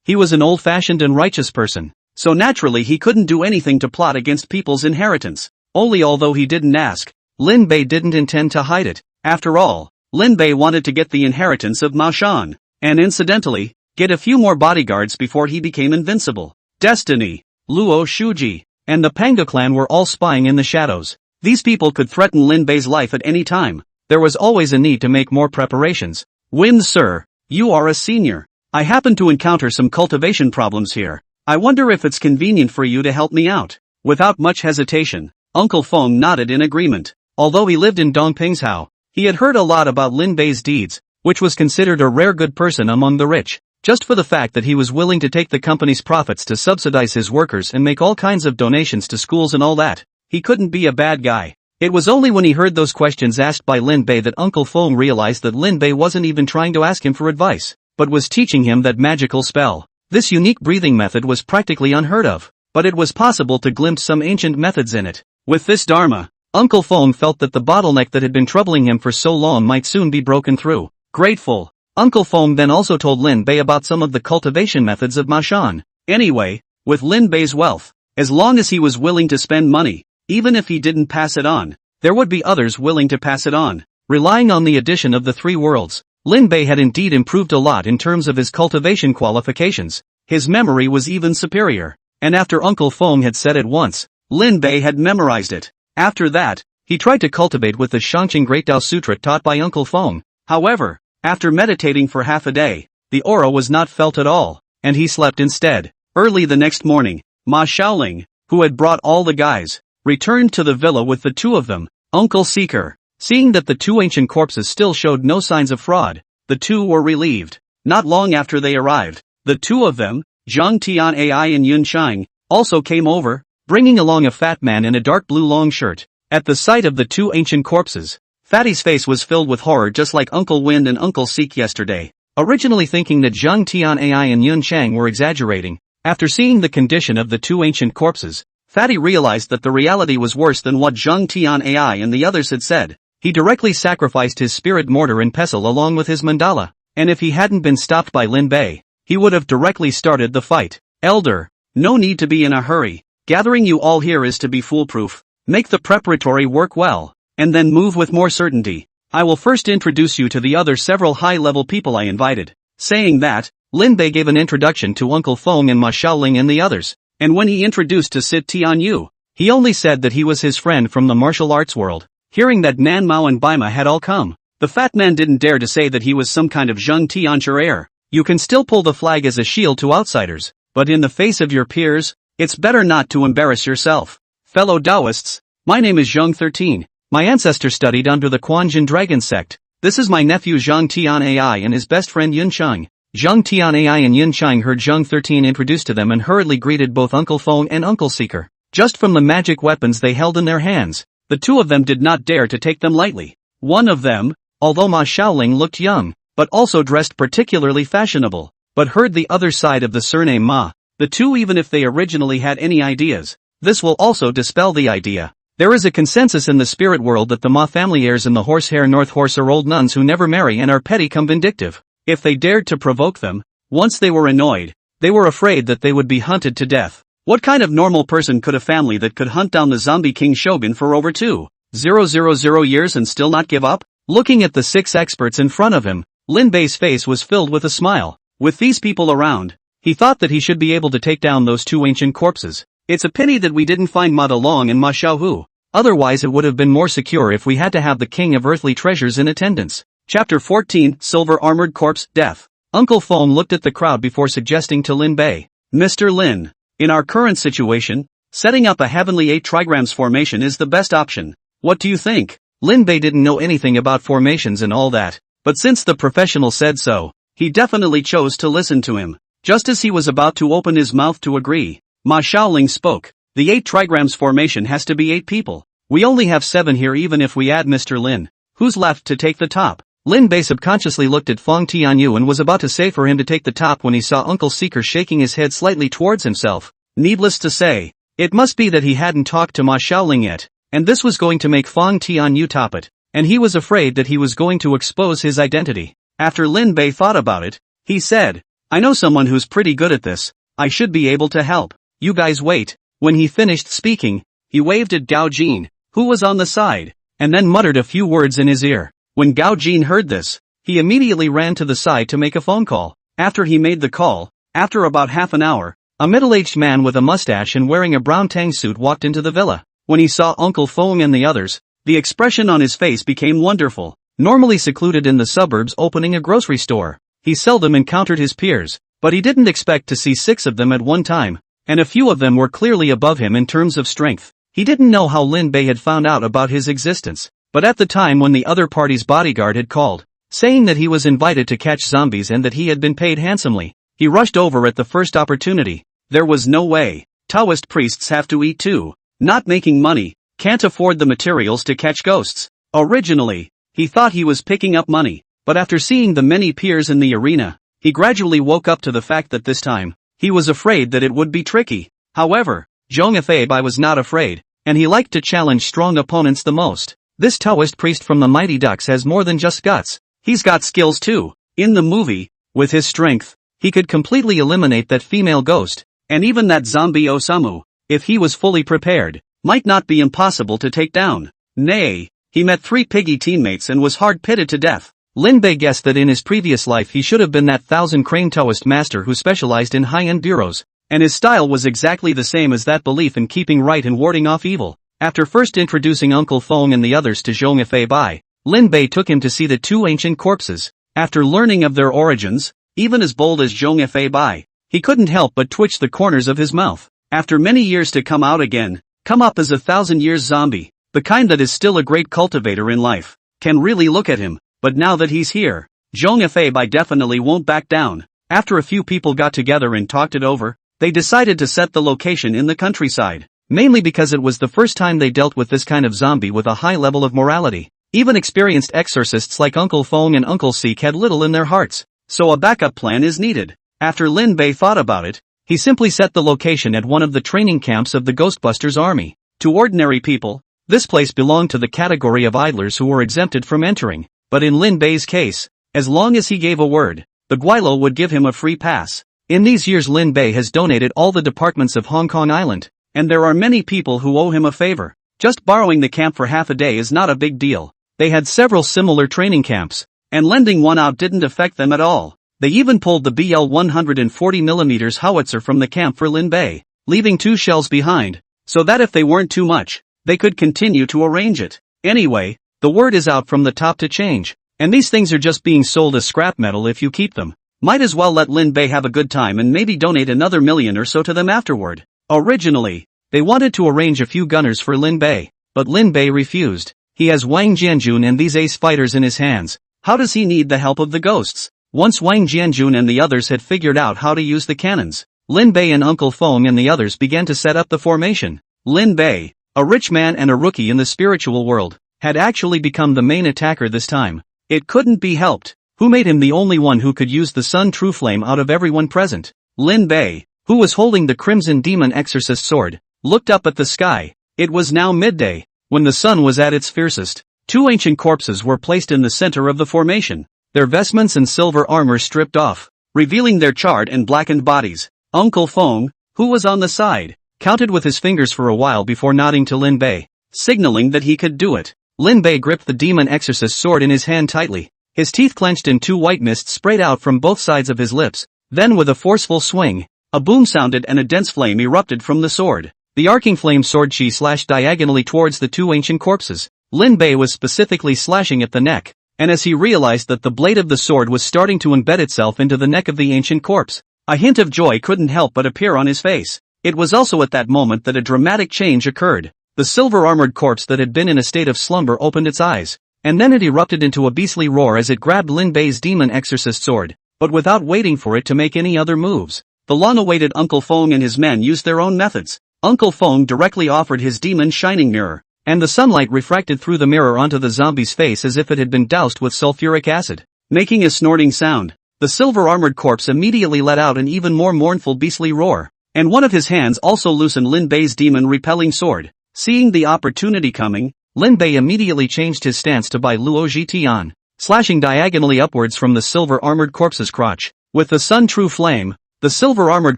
He was an old-fashioned and righteous person, so naturally he couldn't do anything to plot against people's inheritance. Only although he didn't ask, Lin Bei didn't intend to hide it. After all, Lin Bei wanted to get the inheritance of Mao Shan, and incidentally, get a few more bodyguards before he became invincible. Destiny, Luo Shuji, and the Panga clan were all spying in the shadows. These people could threaten Lin Bei's life at any time. There was always a need to make more preparations. Win, sir, you are a senior. I happen to encounter some cultivation problems here. I wonder if it's convenient for you to help me out. Without much hesitation, Uncle Feng nodded in agreement. Although he lived in Dongping's Hao, he had heard a lot about Lin Bei's deeds, which was considered a rare good person among the rich. Just for the fact that he was willing to take the company's profits to subsidize his workers and make all kinds of donations to schools and all that, he couldn't be a bad guy. It was only when he heard those questions asked by Lin Bei that Uncle Feng realized that Lin Bei wasn't even trying to ask him for advice, but was teaching him that magical spell. This unique breathing method was practically unheard of, but it was possible to glimpse some ancient methods in it. With this dharma, Uncle Feng felt that the bottleneck that had been troubling him for so long might soon be broken through. Grateful, Uncle Feng then also told Lin Bei about some of the cultivation methods of Mao Shan. Anyway, with Lin Bei's wealth, as long as he was willing to spend money, even if he didn't pass it on, there would be others willing to pass it on. Relying on the addition of the three worlds, Lin Bei had indeed improved a lot in terms of his cultivation qualifications. His memory was even superior, and after Uncle Feng had said it once, Lin Bei had memorized it. After that, he tried to cultivate with the Shangqing Great Tao Sutra taught by Uncle Feng. However, after meditating for half a day, the aura was not felt at all, and he slept instead. Early the next morning, Ma Shaoling, who had brought all the guys, returned to the villa with the two of them. Uncle Seeker, seeing that the two ancient corpses still showed no signs of fraud, the two were relieved. Not long after they arrived, the two of them, Zhang Tian Ai and Yun Shang, also came over, bringing along a fat man in a dark blue long shirt. At the sight of the two ancient corpses, Fatty's face was filled with horror just like Uncle Wind and Uncle Seek yesterday. Originally thinking that Zhang Tian Ai and Yun Shang were exaggerating, after seeing the condition of the two ancient corpses, Fatty realized that the reality was worse than what Zhang Tian Ai and the others had said. He directly sacrificed his spirit mortar and pestle along with his mandala, and if he hadn't been stopped by Lin Bei, he would have directly started the fight. Elder, no need to be in a hurry. Gathering you all here is to be foolproof. Make the preparatory work well, and then move with more certainty. I will first introduce you to the other several high-level people I invited. Saying that, Lin Bei gave an introduction to Uncle Feng and Ma Shaoling and the others, and when he introduced to Sit Tianyu, he only said that he was his friend from the martial arts world. Hearing that Nan Mao and Baima had all come, the fat man didn't dare to say that he was some kind of Zheng Tianchu heir. You can still pull the flag as a shield to outsiders, but in the face of your peers, It's better not to embarrass yourself. Fellow Taoists, my name is Zhang 13. My ancestor studied under the Quanjin dragon sect. This is my nephew Zhang Tianai and his best friend Yun Chang. Zhang Tianai and Yun Chang heard Zhang 13 introduced to them and hurriedly greeted both Uncle Feng and Uncle Seeker. Just from the magic weapons they held in their hands, the two of them did not dare to take them lightly. One of them, although Ma Xiaoling looked young, but also dressed particularly fashionable, but heard the other side of the surname Ma. The two, even if they originally had any ideas, this will also dispel the idea. There is a consensus in the spirit world that the Ma family heirs in the horsehair North Horse are old nuns who never marry and are petty cum vindictive. If they dared to provoke them, once they were annoyed, they were afraid that they would be hunted to death. What kind of normal person could a family that could hunt down the zombie king shogun for over 2,000 years and still not give up? Looking at the 6 experts in front of him, Lin Bei's face was filled with a smile. With these people around, he thought that he should be able to take down those 2 ancient corpses. It's a pity that we didn't find Ma Dalong and Ma Xiaohu. Otherwise it would have been more secure if we had to have the king of earthly treasures in attendance. Chapter 14, Silver Armored Corpse, Death. Uncle Feng looked at the crowd before suggesting to Lin Bei, Mr. Lin, in our current situation, setting up a heavenly 8 trigrams formation is the best option. What do you think? Lin Bei didn't know anything about formations and all that, but since the professional said so, he definitely chose to listen to him. Just as he was about to open his mouth to agree, Ma Xiaoling spoke. The 8 trigrams formation has to be 8 people. We only have 7 here even if we add Mr. Lin. Who's left to take the top? Lin Bei subconsciously looked at Feng Tianyu and was about to say for him to take the top when he saw Uncle Seeker shaking his head slightly towards himself. Needless to say, it must be that he hadn't talked to Ma Xiaoling yet, and this was going to make Feng Tianyu top it, and he was afraid that he was going to expose his identity. After Lin Bei thought about it, he said, I know someone who's pretty good at this. I should be able to help. You guys wait. When he finished speaking, he waved at Gao Jin, who was on the side, and then muttered a few words in his ear. When Gao Jin heard this, he immediately ran to the side to make a phone call. After he made the call, after about half an hour, a middle-aged man with a mustache and wearing a brown tang suit walked into the villa. When he saw Uncle Feng and the others, the expression on his face became wonderful. Normally secluded in the suburbs opening a grocery store, he seldom encountered his peers, but he didn't expect to see 6 of them at one time, and a few of them were clearly above him in terms of strength. He didn't know how Lin Bei had found out about his existence, but at the time when the other party's bodyguard had called, saying that he was invited to catch zombies and that he had been paid handsomely, he rushed over at the first opportunity. There was no way. Taoist priests have to eat too. Not making money, can't afford the materials to catch ghosts. Originally, he thought he was picking up money, but after seeing the many peers in the arena, he gradually woke up to the fact that this time, he was afraid that it would be tricky. However, Zhong Bei was not afraid, and he liked to challenge strong opponents the most. This Taoist priest from the Mighty Ducks has more than just guts. He's got skills too. In the movie, with his strength, he could completely eliminate that female ghost, and even that zombie Osamu, if he was fully prepared, might not be impossible to take down. Nay, he met 3 piggy teammates and was hard pitted to death. Lin Bei guessed that in his previous life he should have been that 1,000-crane Taoist master who specialized in high-end bureaus, and his style was exactly the same as that belief in keeping right and warding off evil. After first introducing Uncle Feng and the others to Zhong Bei, Lin Bei took him to see the 2 ancient corpses. After learning of their origins, even as bold as Zhong Bei, he couldn't help but twitch the corners of his mouth. After many years to come out again, come up as a 1,000-year zombie, the kind that is still a great cultivator in life, can really look at him, but now that he's here, Zhong Bei definitely won't back down. After a few people got together and talked it over, they decided to set the location in the countryside. Mainly because it was the first time they dealt with this kind of zombie with a high level of morality. Even experienced exorcists like Uncle Feng and Uncle Seek had little in their hearts, so a backup plan is needed. After Lin Bei thought about it, he simply set the location at one of the training camps of the Ghostbusters army. To ordinary people, this place belonged to the category of idlers who were exempted from entering, but in Lin Bei's case, as long as he gave a word, the Guilo would give him a free pass. In these years Lin Bei has donated all the departments of Hong Kong Island, and there are many people who owe him a favor. Just borrowing the camp for half a day is not a big deal. They had several similar training camps, and lending one out didn't affect them at all. They even pulled the BL 140mm howitzer from the camp for Lin Bei, leaving 2 shells behind, so that if they weren't too much, they could continue to arrange it. Anyway, the word is out from the top to change, and these things are just being sold as scrap metal if you keep them. Might as well let Lin Bei have a good time and maybe donate another $1 million or so to them afterward. Originally, they wanted to arrange a few gunners for Lin Bei, but Lin Bei refused. He has Wang Jianjun and these ace fighters in his hands. How does he need the help of the ghosts? Once Wang Jianjun and the others had figured out how to use the cannons, Lin Bei and Uncle Feng and the others began to set up the formation. Lin Bei, a rich man and a rookie in the spiritual world, had actually become the main attacker this time. It couldn't be helped. Who made him the only one who could use the Sun True Flame out of everyone present? Lin Bei, who was holding the Crimson Demon Exorcist sword, looked up at the sky. It was now midday. When the sun was at its fiercest, two ancient corpses were placed in the center of the formation, their vestments and silver armor stripped off, revealing their charred and blackened bodies. Uncle Feng, who was on the side, counted with his fingers for a while before nodding to Lin Bei, signaling that he could do it. Lin Bei gripped the demon exorcist sword in his hand tightly, his teeth clenched and two white mists sprayed out from both sides of his lips. Then with a forceful swing, a boom sounded and a dense flame erupted from the sword. The arcing flame sword chi slashed diagonally towards the two ancient corpses. Lin Bei was specifically slashing at the neck, and as he realized that the blade of the sword was starting to embed itself into the neck of the ancient corpse, a hint of joy couldn't help but appear on his face. It was also at that moment that a dramatic change occurred. The silver-armored corpse that had been in a state of slumber opened its eyes, and then it erupted into a beastly roar as it grabbed Lin Bei's demon exorcist sword, but without waiting for it to make any other moves. The long-awaited Uncle Feng and his men used their own methods. Uncle Feng directly offered his demon shining mirror, and the sunlight refracted through the mirror onto the zombie's face as if it had been doused with sulfuric acid, making a snorting sound. The silver-armored corpse immediately let out an even more mournful beastly roar, and one of his hands also loosened Lin Bei's demon-repelling sword. Seeing the opportunity coming, Lin Bei immediately changed his stance to Bai Luo Ji Tian, slashing diagonally upwards from the silver-armored corpse's crotch. With the Sun True Flame, the silver-armored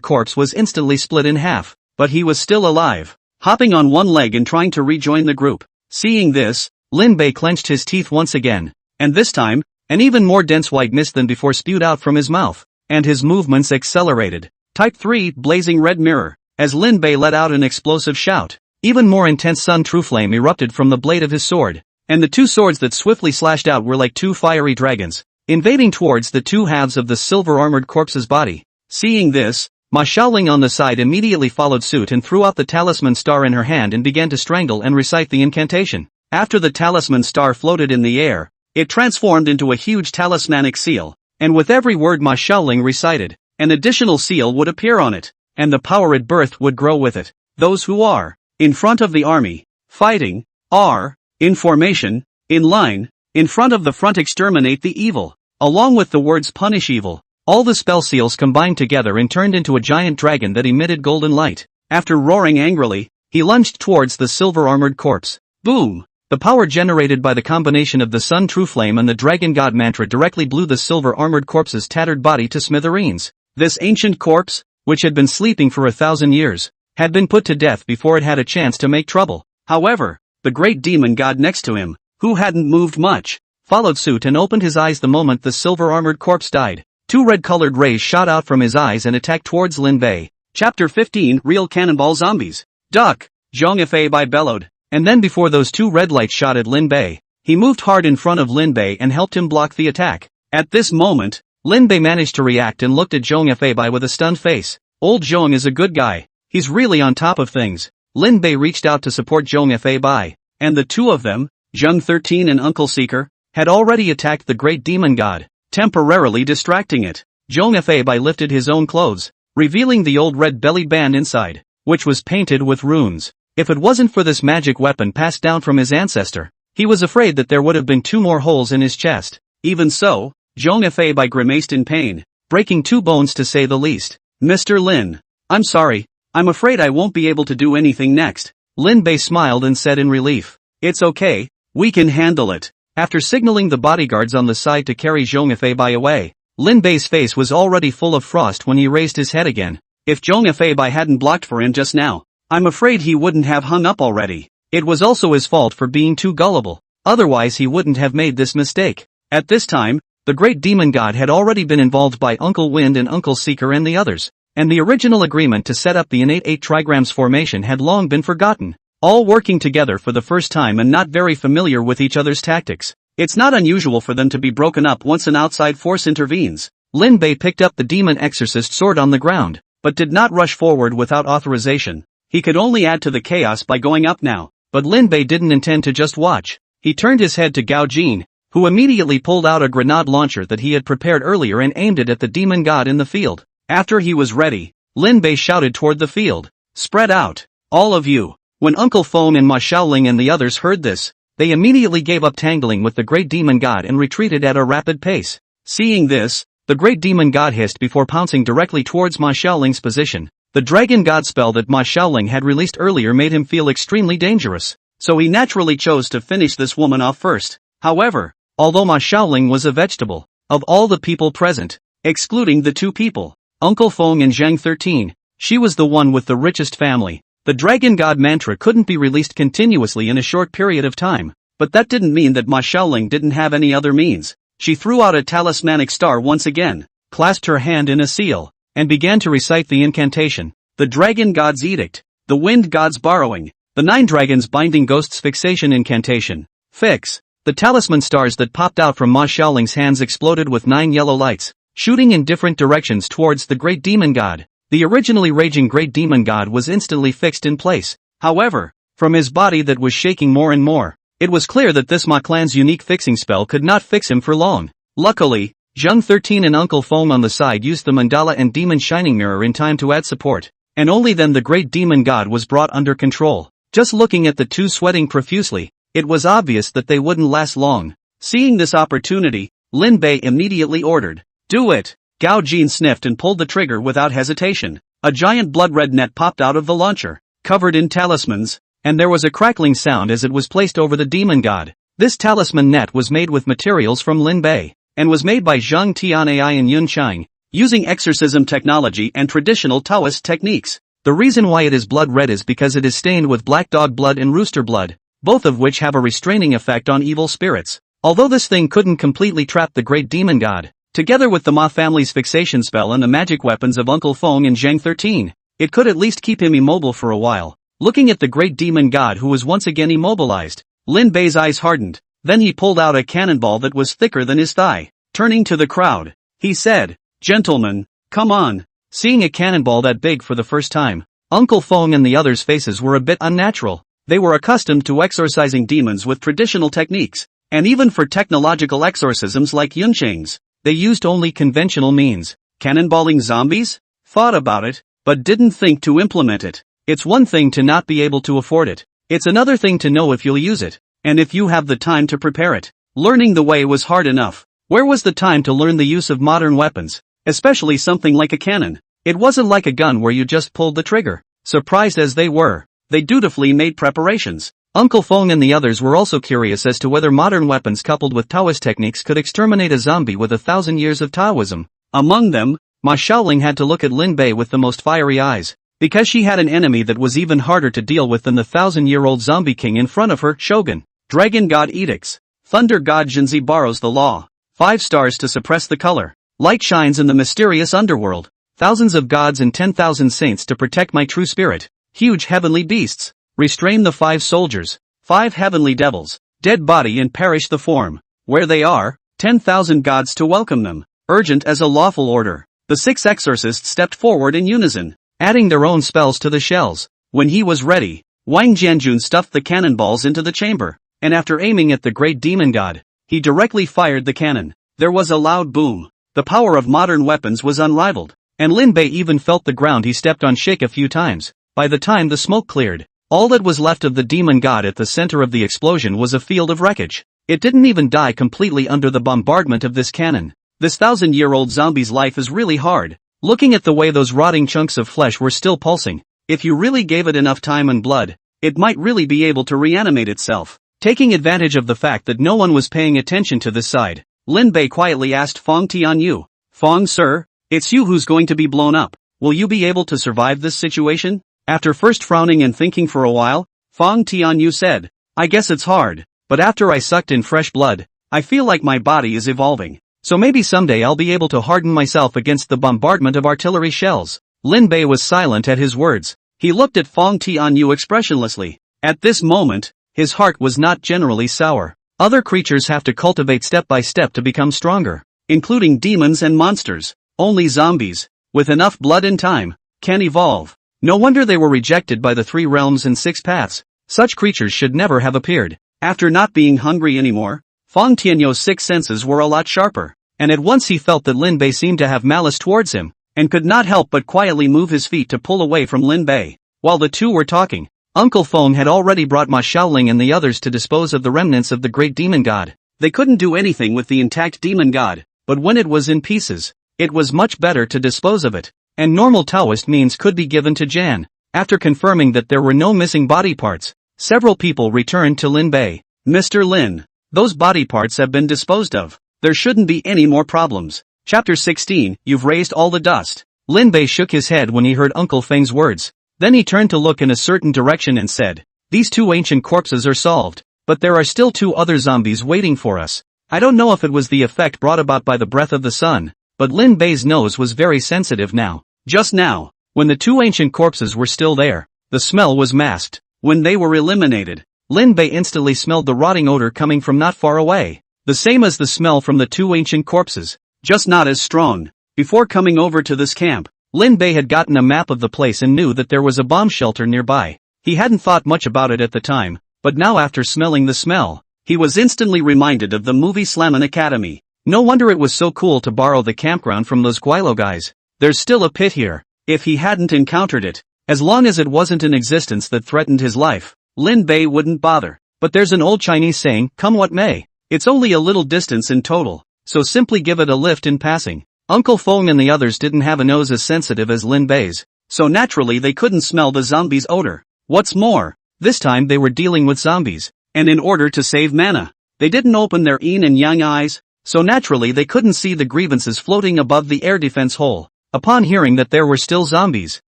corpse was instantly split in half. But he was still alive, hopping on one leg and trying to rejoin the group. Seeing this, Lin Bei clenched his teeth once again, and this time, an even more dense white mist than before spewed out from his mouth, and his movements accelerated. Type 3 Blazing Red Mirror. As Lin Bei let out an explosive shout, even more intense Sun True Flame erupted from the blade of his sword, and the two swords that swiftly slashed out were like two fiery dragons, invading towards the two halves of the silver-armored corpse's body. Seeing this, Ma Shaoling on the side immediately followed suit and threw out the talisman star in her hand and began to strangle and recite the incantation. After the talisman star floated in the air, it transformed into a huge talismanic seal, and with every word Ma Shaoling recited, an additional seal would appear on it, and the power it birthed would grow with it. Those who are in front of the army, fighting, are in formation, in line, in front of the front exterminate the evil, along with the words punish evil. All the spell seals combined together and turned into a giant dragon that emitted golden light. After roaring angrily, he lunged towards the silver-armored corpse. Boom! The power generated by the combination of the Sun True Flame and the Dragon God mantra directly blew the silver-armored corpse's tattered body to smithereens. This ancient corpse, which had been sleeping for 1,000 years, had been put to death before it had a chance to make trouble. However, the great demon god next to him, who hadn't moved much, followed suit and opened his eyes the moment the silver-armored corpse died. Two red-colored rays shot out from his eyes and attacked towards Lin Bei. Chapter 15 Real Cannonball Zombies. Duck! Zhong Bai bellowed, and then before those two red lights shot at Lin Bei, he moved hard in front of Lin Bei and helped him block the attack. At this moment, Lin Bei managed to react and looked at Zhong Bai with a stunned face. Old Zhong is a good guy. He's really on top of things. Lin Bei reached out to support Zhong Bai, and the two of them, Zheng 13 and Uncle Seeker, had already attacked the great demon god, temporarily distracting it. Zhong Bai lifted his own clothes, revealing the old red belly band inside, which was painted with runes. If it wasn't for this magic weapon passed down from his ancestor, he was afraid that there would have been two more holes in his chest. Even so, Zhong Bai grimaced in pain, breaking two bones to say the least. Mr. Lin, I'm sorry, I'm afraid I won't be able to do anything next. Lin Bei smiled and said in relief, it's okay, we can handle it. After signaling the bodyguards on the side to carry Zhong Bai away, Lin Bei's face was already full of frost when he raised his head again. If Zhong Bai hadn't blocked for him just now, I'm afraid he wouldn't have hung up already. It was also his fault for being too gullible, otherwise he wouldn't have made this mistake. At this time, the great demon god had already been involved by Uncle Wind and Uncle Seeker and the others, and the original agreement to set up the innate 8 trigrams formation had long been forgotten. All working together for the first time and not very familiar with each other's tactics. It's not unusual for them to be broken up once an outside force intervenes. Lin Bei picked up the demon exorcist sword on the ground, but did not rush forward without authorization. He could only add to the chaos by going up now, but Lin Bei didn't intend to just watch. He turned his head to Gao Jin, who immediately pulled out a grenade launcher that he had prepared earlier and aimed it at the demon god in the field. After he was ready, Lin Bei shouted toward the field, "Spread out, all of you." When Uncle Feng and Ma Shaoling and the others heard this, they immediately gave up tangling with the great demon god and retreated at a rapid pace. Seeing this, the great demon god hissed before pouncing directly towards Ma Shaoling's position. The dragon god spell that Ma Shaoling had released earlier made him feel extremely dangerous, so he naturally chose to finish this woman off first. However, although Ma Shaoling was a vegetable, of all the people present, excluding the two people, Uncle Feng and Zhang 13, she was the one with the richest family. The dragon god mantra couldn't be released continuously in a short period of time, but that didn't mean that Ma Shaoling didn't have any other means. She threw out a talismanic star once again, clasped her hand in a seal, and began to recite the incantation. The dragon god's edict, the wind god's borrowing, the 9 dragons binding ghosts fixation incantation. Fix. The talisman stars that popped out from Ma Shaoling's hands exploded with 9 yellow lights, shooting in different directions towards the great demon god. The originally raging great demon god was instantly fixed in place. However, from his body that was shaking more and more, it was clear that this Ma clan's unique fixing spell could not fix him for long. Luckily, Zhang 13 and Uncle Feng on the side used the mandala and demon shining mirror in time to add support, and only then the great demon god was brought under control. Just looking at the two sweating profusely, it was obvious that they wouldn't last long. Seeing this opportunity, Lin Bei immediately ordered, "Do it!" Gao Jin sniffed and pulled the trigger without hesitation. A giant blood-red net popped out of the launcher, covered in talismans, and there was a crackling sound as it was placed over the demon god. This talisman net was made with materials from Lin Bei, and was made by Zhang Tianai and Yun Chang, using exorcism technology and traditional Taoist techniques. The reason why it is blood-red is because it is stained with black dog blood and rooster blood, both of which have a restraining effect on evil spirits. Although this thing couldn't completely trap the great demon god, together with the Ma family's fixation spell and the magic weapons of Uncle Feng and Zhang 13, it could at least keep him immobile for a while. Looking at the great demon god who was once again immobilized, Lin Bei's eyes hardened. Then he pulled out a cannonball that was thicker than his thigh. Turning to the crowd, he said, "Gentlemen, come on." Seeing a cannonball that big for the first time, Uncle Feng and the others' faces were a bit unnatural. They were accustomed to exorcising demons with traditional techniques, and even for technological exorcisms like Yunchang's, they used only conventional means. Cannonballing zombies? Thought about it, but didn't think to implement it. It's one thing to not be able to afford it. It's another thing to know if you'll use it, and if you have the time to prepare it. Learning the way was hard enough. Where was the time to learn the use of modern weapons, especially something like a cannon? It wasn't like a gun where you just pulled the trigger. Surprised as they were, they dutifully made preparations. Uncle Feng and the others were also curious as to whether modern weapons coupled with Taoist techniques could exterminate a zombie with 1,000 years of Taoism. Among them, Ma Shaoling had to look at Lin Bei with the most fiery eyes, because she had an enemy that was even harder to deal with than the 1,000-year-old zombie king in front of her, Shogun. Dragon God edicts. Thunder God Jinzi borrows the law. 5 stars to suppress the color. Light shines in the mysterious underworld. Thousands of gods and 10,000 saints to protect my true spirit. Huge heavenly beasts. Restrain the 5 soldiers. 5 heavenly devils. Dead body and perish the form. Where they are, 10,000 gods to welcome them. Urgent as a lawful order. The 6 exorcists stepped forward in unison, adding their own spells to the shells. When he was ready, Wang Jianjun stuffed the cannonballs into the chamber, and after aiming at the great demon god, he directly fired the cannon. There was a loud boom. The power of modern weapons was unrivaled, and Lin Bei even felt the ground he stepped on shake a few times. By the time the smoke cleared, all that was left of the demon god at the center of the explosion was a field of wreckage. It didn't even die completely under the bombardment of this cannon. This 1,000-year-old zombie's life is really hard. Looking at the way those rotting chunks of flesh were still pulsing, if you really gave it enough time and blood, it might really be able to reanimate itself. Taking advantage of the fact that no one was paying attention to this side, Lin Bei quietly asked Feng Tianyu, "Feng sir, it's you who's going to be blown up. Will you be able to survive this situation?" After first frowning and thinking for a while, Feng Tianyu said, "I guess it's hard, but after I sucked in fresh blood, I feel like my body is evolving. So maybe someday I'll be able to harden myself against the bombardment of artillery shells." Lin Bei was silent at his words. He looked at Feng Tianyu expressionlessly. At this moment, his heart was not generally sour. Other creatures have to cultivate step by step to become stronger, including demons and monsters. Only zombies, with enough blood and time, can evolve. No wonder they were rejected by the 3 realms and 6 paths. Such creatures should never have appeared. After not being hungry anymore, Fang Tianyou's 6 senses were a lot sharper, and at once he felt that Lin Bei seemed to have malice towards him, and could not help but quietly move his feet to pull away from Lin Bei. While the two were talking, Uncle Feng had already brought Ma Xiaoling and the others to dispose of the remnants of the great demon god. They couldn't do anything with the intact demon god, but when it was in pieces, it was much better to dispose of it, and normal Taoist means could be given to Jan. After confirming that there were no missing body parts, several people returned to Lin Bei. Mr. Lin, those body parts have been disposed of. There shouldn't be any more problems. Chapter 16, You've raised all the dust. Lin Bei shook his head when he heard Uncle Feng's words. Then he turned to look in a certain direction and said, These 2 ancient corpses are solved, but there are still 2 other zombies waiting for us. I don't know if it was the effect brought about by the breath of the sun, but Lin Bei's nose was very sensitive now. Just now, when the 2 ancient corpses were still there, the smell was masked. When they were eliminated, Lin Bei instantly smelled the rotting odor coming from not far away. The same as the smell from the 2 ancient corpses, just not as strong. Before coming over to this camp, Lin Bei had gotten a map of the place and knew that there was a bomb shelter nearby. He hadn't thought much about it at the time, but now after smelling the smell, he was instantly reminded of the movie Slammin' Academy. No wonder it was so cool to borrow the campground from those Guilo guys. There's still a pit here. If he hadn't encountered it, as long as it wasn't in existence that threatened his life, Lin Bei wouldn't bother. But there's an old Chinese saying, come what may. It's only a little distance in total, so simply give it a lift in passing. Uncle Feng and the others didn't have a nose as sensitive as Lin Bei's, so naturally they couldn't smell the zombies' odor. What's more, this time they were dealing with zombies, and in order to save mana, they didn't open their yin and yang eyes, so naturally they couldn't see the grievances floating above the air defense hole. Upon hearing that there were still zombies,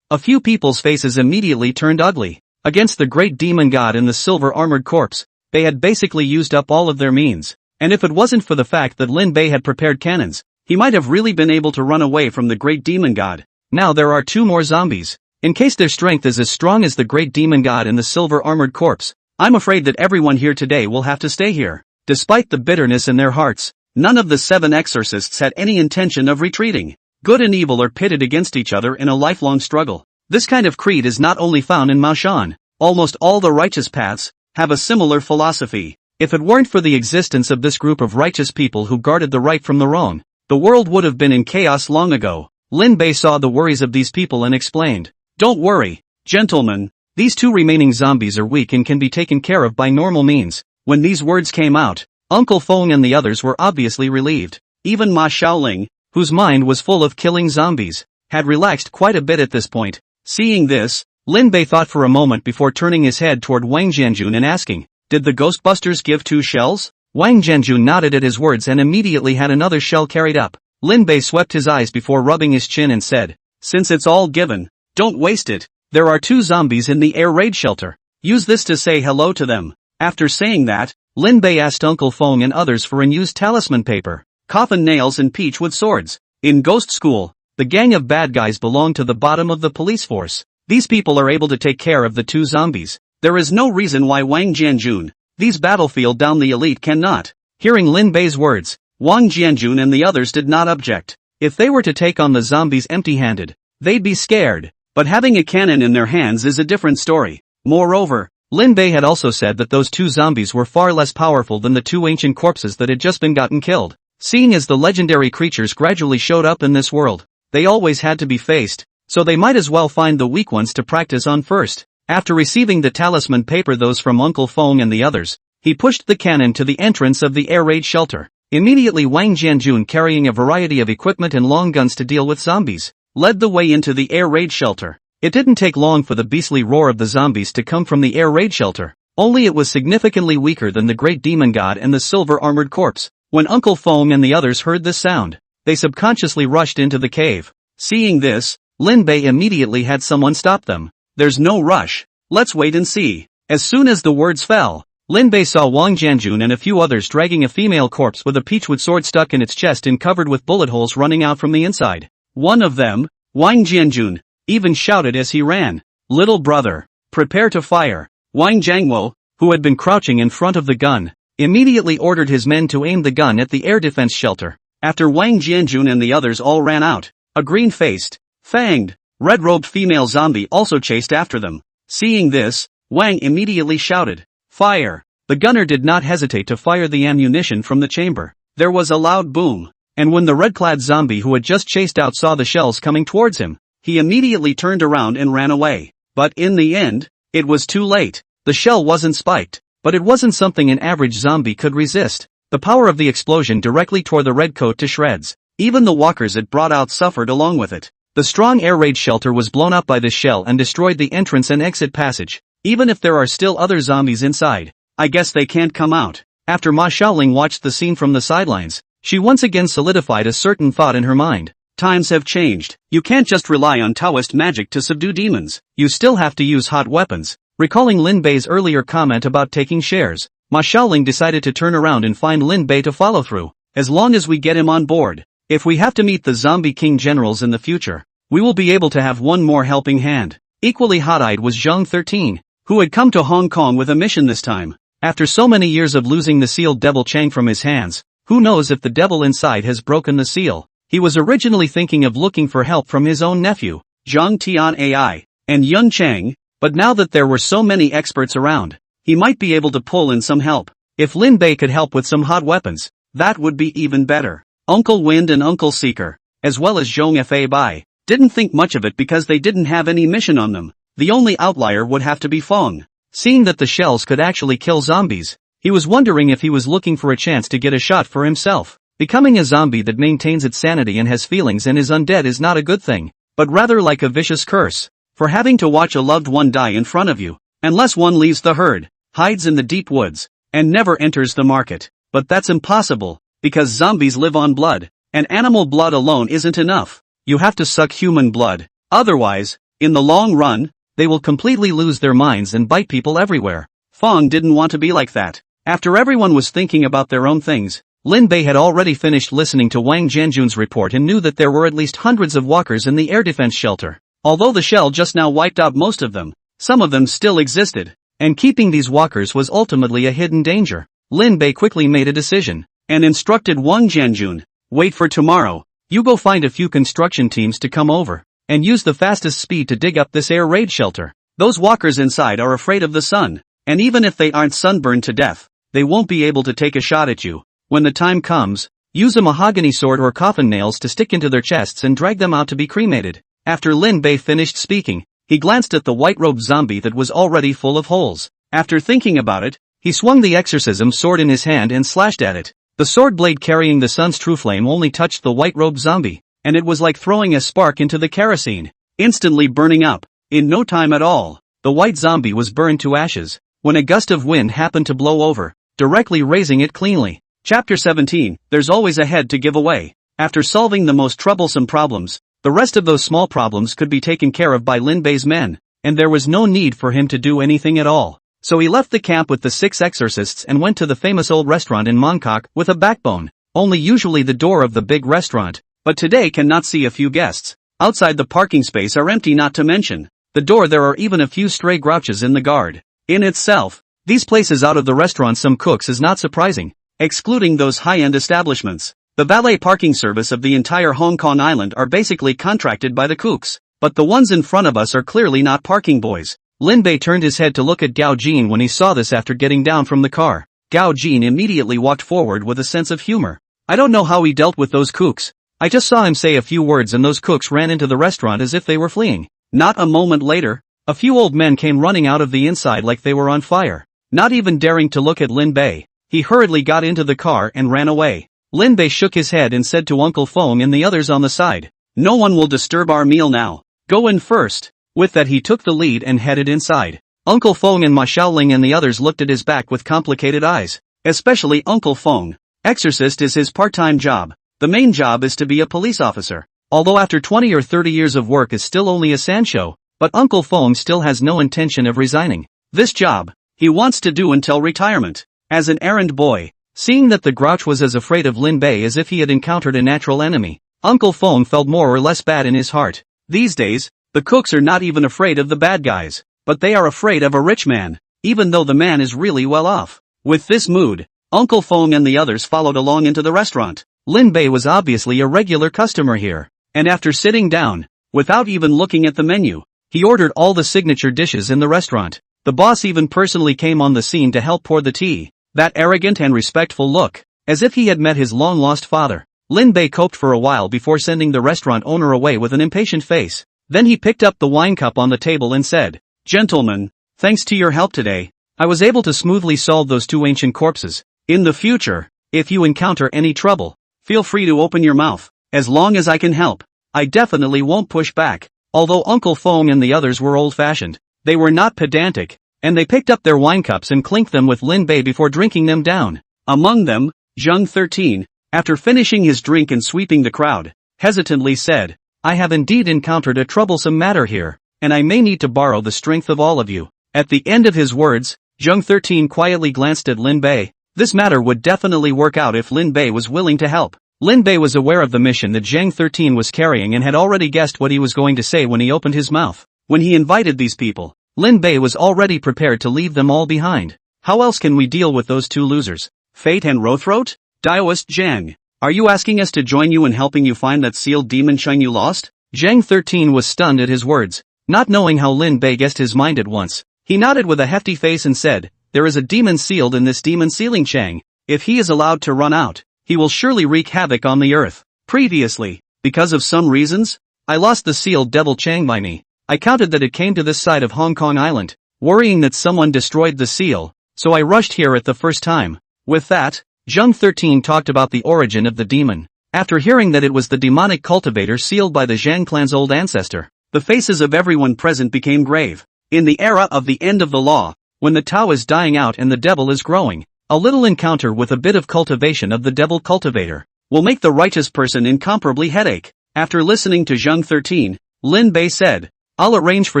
a few people's faces immediately turned ugly. Against the great demon god and the silver-armored corpse, they had basically used up all of their means, and if it wasn't for the fact that Lin Bei had prepared cannons, he might have really been able to run away from the great demon god. Now there are 2 more zombies. In case their strength is as strong as the great demon god and the silver-armored corpse, I'm afraid that everyone here today will have to stay here. Despite the bitterness in their hearts, none of the 7 exorcists had any intention of retreating. Good and evil are pitted against each other in a lifelong struggle. This kind of creed is not only found in Maoshan. Almost all the righteous paths have a similar philosophy. If it weren't for the existence of this group of righteous people who guarded the right from the wrong, the world would have been in chaos long ago. Lin Bei saw the worries of these people and explained, Don't worry, gentlemen, these 2 remaining zombies are weak and can be taken care of by normal means. When these words came out, Uncle Feng and the others were obviously relieved. Even Ma Xiaoling, whose mind was full of killing zombies, had relaxed quite a bit at this point. Seeing this, Lin Bei thought for a moment before turning his head toward Wang Jianjun and asking, Did the Ghostbusters give 2 shells? Wang Jianjun nodded at his words and immediately had another shell carried up. Lin Bei swept his eyes before rubbing his chin and said, Since it's all given, don't waste it. There are 2 zombies in the air raid shelter. Use this to say hello to them. After saying that, Lin Bei asked Uncle Feng and others for unused talisman paper, coffin nails and peachwood swords. In Ghost School, the gang of bad guys belong to the bottom of the police force. These people are able to take care of the 2 zombies. There is no reason why Wang Jianjun, these battlefield down the elite cannot. Hearing Lin Bei's words, Wang Jianjun and the others did not object. If they were to take on the zombies empty-handed, they'd be scared, but having a cannon in their hands is a different story. Moreover, Lin Bei had also said that those 2 zombies were far less powerful than the 2 ancient corpses that had just been gotten killed. Seeing as the legendary creatures gradually showed up in this world, they always had to be faced, so they might as well find the weak ones to practice on first. After receiving the talisman paper those from Uncle Feng and the others, he pushed the cannon to the entrance of the air raid shelter. Immediately Wang Jianjun, carrying a variety of equipment and long guns to deal with zombies, led the way into the air raid shelter. It didn't take long for the beastly roar of the zombies to come from the air raid shelter, only it was significantly weaker than the great demon god and the silver-armored corpse. When Uncle Feng and the others heard this sound, they subconsciously rushed into the cave. Seeing this, Lin Bei immediately had someone stop them. There's no rush. Let's wait and see. As soon as the words fell, Lin Bei saw Wang Jianjun and a few others dragging a female corpse with a peachwood sword stuck in its chest and covered with bullet holes running out from the inside. One of them, Wang Jianjun, even shouted as he ran, "Little brother, prepare to fire." Wang Jiangwo, who had been crouching in front of the gun, immediately ordered his men to aim the gun at the air defense shelter. After Wang Jianjun and the others all ran out, a green-faced, fanged, Red-robed female zombie also chased after them. Seeing this, Wang immediately shouted, "Fire!" The gunner did not hesitate to fire the ammunition from the chamber. There was a loud boom, and when the red-clad zombie who had just chased out saw the shells coming towards him, he immediately turned around and ran away. But in the end, it was too late. The shell wasn't spiked, but it wasn't something an average zombie could resist. The power of the explosion directly tore the redcoat to shreds. Even the walkers it brought out suffered along with it. The strong air raid shelter was blown up by the shell and destroyed the entrance and exit passage. Even if there are still other zombies inside, I guess they can't come out. After Ma Xiaoling watched the scene from the sidelines, she once again solidified a certain thought in her mind. Times have changed. You can't just rely on Taoist magic to subdue demons. You still have to use hot weapons. Recalling Lin Bei's earlier comment about taking shares, Ma Xiaoling decided to turn around and find Lin Bei to follow through. As long as we get him on board, if we have to meet the zombie king generals in the future, we will be able to have one more helping hand. Equally hot-eyed was Zhang 13, who had come to Hong Kong with a mission this time. After so many years of losing the sealed devil Chang from his hands, who knows if the devil inside has broken the seal. He was originally thinking of looking for help from his own nephew, Zhang Tian Ai, and Yun Chang, but now that there were so many experts around, he might be able to pull in some help. If Lin Bei could help with some hot weapons, that would be even better. Uncle Wind and Uncle Seeker, as well as Zhong Fa Bai, didn't think much of it because they didn't have any mission on them. The only outlier would have to be Fong. Seeing that the shells could actually kill zombies, he was wondering if he was looking for a chance to get a shot for himself. Becoming a zombie that maintains its sanity and has feelings and is undead is not a good thing, but rather like a vicious curse. For having to watch a loved one die in front of you, unless one leaves the herd, hides in the deep woods, and never enters the market. But that's impossible, because zombies live on blood, and animal blood alone isn't enough. You have to suck human blood. Otherwise, in the long run, they will completely lose their minds and bite people everywhere. Fong didn't want to be like that. After everyone was thinking about their own things, Lin Bei had already finished listening to Wang Jianjun's report and knew that there were at least hundreds of walkers in the air defense shelter. Although the shell just now wiped out most of them, some of them still existed, and keeping these walkers was ultimately a hidden danger. Lin Bei quickly made a decision, and instructed Wang Jianjun, "Wait for tomorrow. You go find a few construction teams to come over, and use the fastest speed to dig up this air raid shelter. Those walkers inside are afraid of the sun, and even if they aren't sunburned to death, they won't be able to take a shot at you. When the time comes, use a mahogany sword or coffin nails to stick into their chests and drag them out to be cremated." After Lin Bei finished speaking, he glanced at the white-robed zombie that was already full of holes. After thinking about it, he swung the exorcism sword in his hand and slashed at it. The sword blade carrying the sun's true flame only touched the white-robed zombie, and it was like throwing a spark into the kerosene, instantly burning up. In no time at all, the white zombie was burned to ashes, when a gust of wind happened to blow over, directly raising it cleanly. Chapter 17, There's always a head to give away. After solving the most troublesome problems, the rest of those small problems could be taken care of by Lin Bei's men, and there was no need for him to do anything at all. So he left the camp with the 6 exorcists and went to the famous old restaurant in Mongkok with a backbone. Only usually the door of the big restaurant, but today cannot see a few guests. Outside the parking space are empty, not to mention the door there are even a few stray grouches in the guard. In itself, these places out of the restaurant some cooks is not surprising, excluding those high-end establishments. The valet parking service of the entire Hong Kong island are basically contracted by the cooks, but the ones in front of us are clearly not parking boys. Lin Bei turned his head to look at Gao Jin when he saw this after getting down from the car. Gao Jin immediately walked forward with a sense of humor. I don't know how he dealt with those cooks. I just saw him say a few words and those cooks ran into the restaurant as if they were fleeing. Not a moment later, a few old men came running out of the inside like they were on fire. Not even daring to look at Lin Bei, he hurriedly got into the car and ran away. Lin Bei shook his head and said to Uncle Fong and the others on the side, "No one will disturb our meal now. Go in first." With that he took the lead and headed inside. Uncle Fong and Ma Xiaoling and the others looked at his back with complicated eyes. Especially Uncle Fong. Exorcist is his part-time job. The main job is to be a police officer. Although after 20 or 30 years of work is still only a sandshow, but Uncle Fong still has no intention of resigning. This job, he wants to do until retirement. As an errand boy, seeing that the grouch was as afraid of Lin Bei as if he had encountered a natural enemy, Uncle Fong felt more or less bad in his heart. These days, the cooks are not even afraid of the bad guys, but they are afraid of a rich man, even though the man is really well off. With this mood, Uncle Fong and the others followed along into the restaurant. Lin Bei was obviously a regular customer here, and after sitting down, Without even looking at the menu, he ordered all the signature dishes in the restaurant. The boss even personally came on the scene to help pour the tea. That arrogant and respectful look, as if he had met his long-lost father. Lin Bei coped for a while before sending the restaurant owner away with an impatient face. Then he picked up the wine cup on the table and said, "Gentlemen, thanks to your help today, I was able to smoothly solve those two ancient corpses. In the future, if you encounter any trouble, feel free to open your mouth. As long as I can help, I definitely won't push back." Although Uncle Fong and the others were old-fashioned, they were not pedantic, and they picked up their wine cups and clinked them with Lin Bei before drinking them down. Among them, Zhang 13, after finishing his drink and sweeping the crowd, hesitantly said, "I have indeed encountered a troublesome matter here, and I may need to borrow the strength of all of you." At the end of his words, Zhang 13 quietly glanced at Lin Bei. This matter would definitely work out if Lin Bei was willing to help. Lin Bei was aware of the mission that Zhang 13 was carrying and had already guessed what he was going to say when he opened his mouth. When he invited these people, Lin Bei was already prepared to leave them all behind. How else can we deal with those two losers? Fate and Rothroat? Taoist Zhang, are you asking us to join you in helping you find that sealed demon shine you lost? Zhang 13 was stunned at his words, not knowing how Lin Bei guessed his mind at once. He nodded with a hefty face and said, "There is a demon sealed in this demon sealing Chang. If he is allowed to run out, he will surely wreak havoc on the earth. Previously, because of some reasons, I lost the sealed devil Chang by me. I counted that it came to this side of Hong Kong Island, worrying that someone destroyed the seal, so I rushed here at the first time." With that, Zhang 13 talked about the origin of the demon. After hearing that it was the demonic cultivator sealed by the Zhang clan's old ancestor, the faces of everyone present became grave. In the era of the end of the law, when the Tao is dying out and the devil is growing, a little encounter with a bit of cultivation of the devil cultivator will make the righteous person incomparably headache. After listening to Zhang 13, Lin Bei said, "I'll arrange for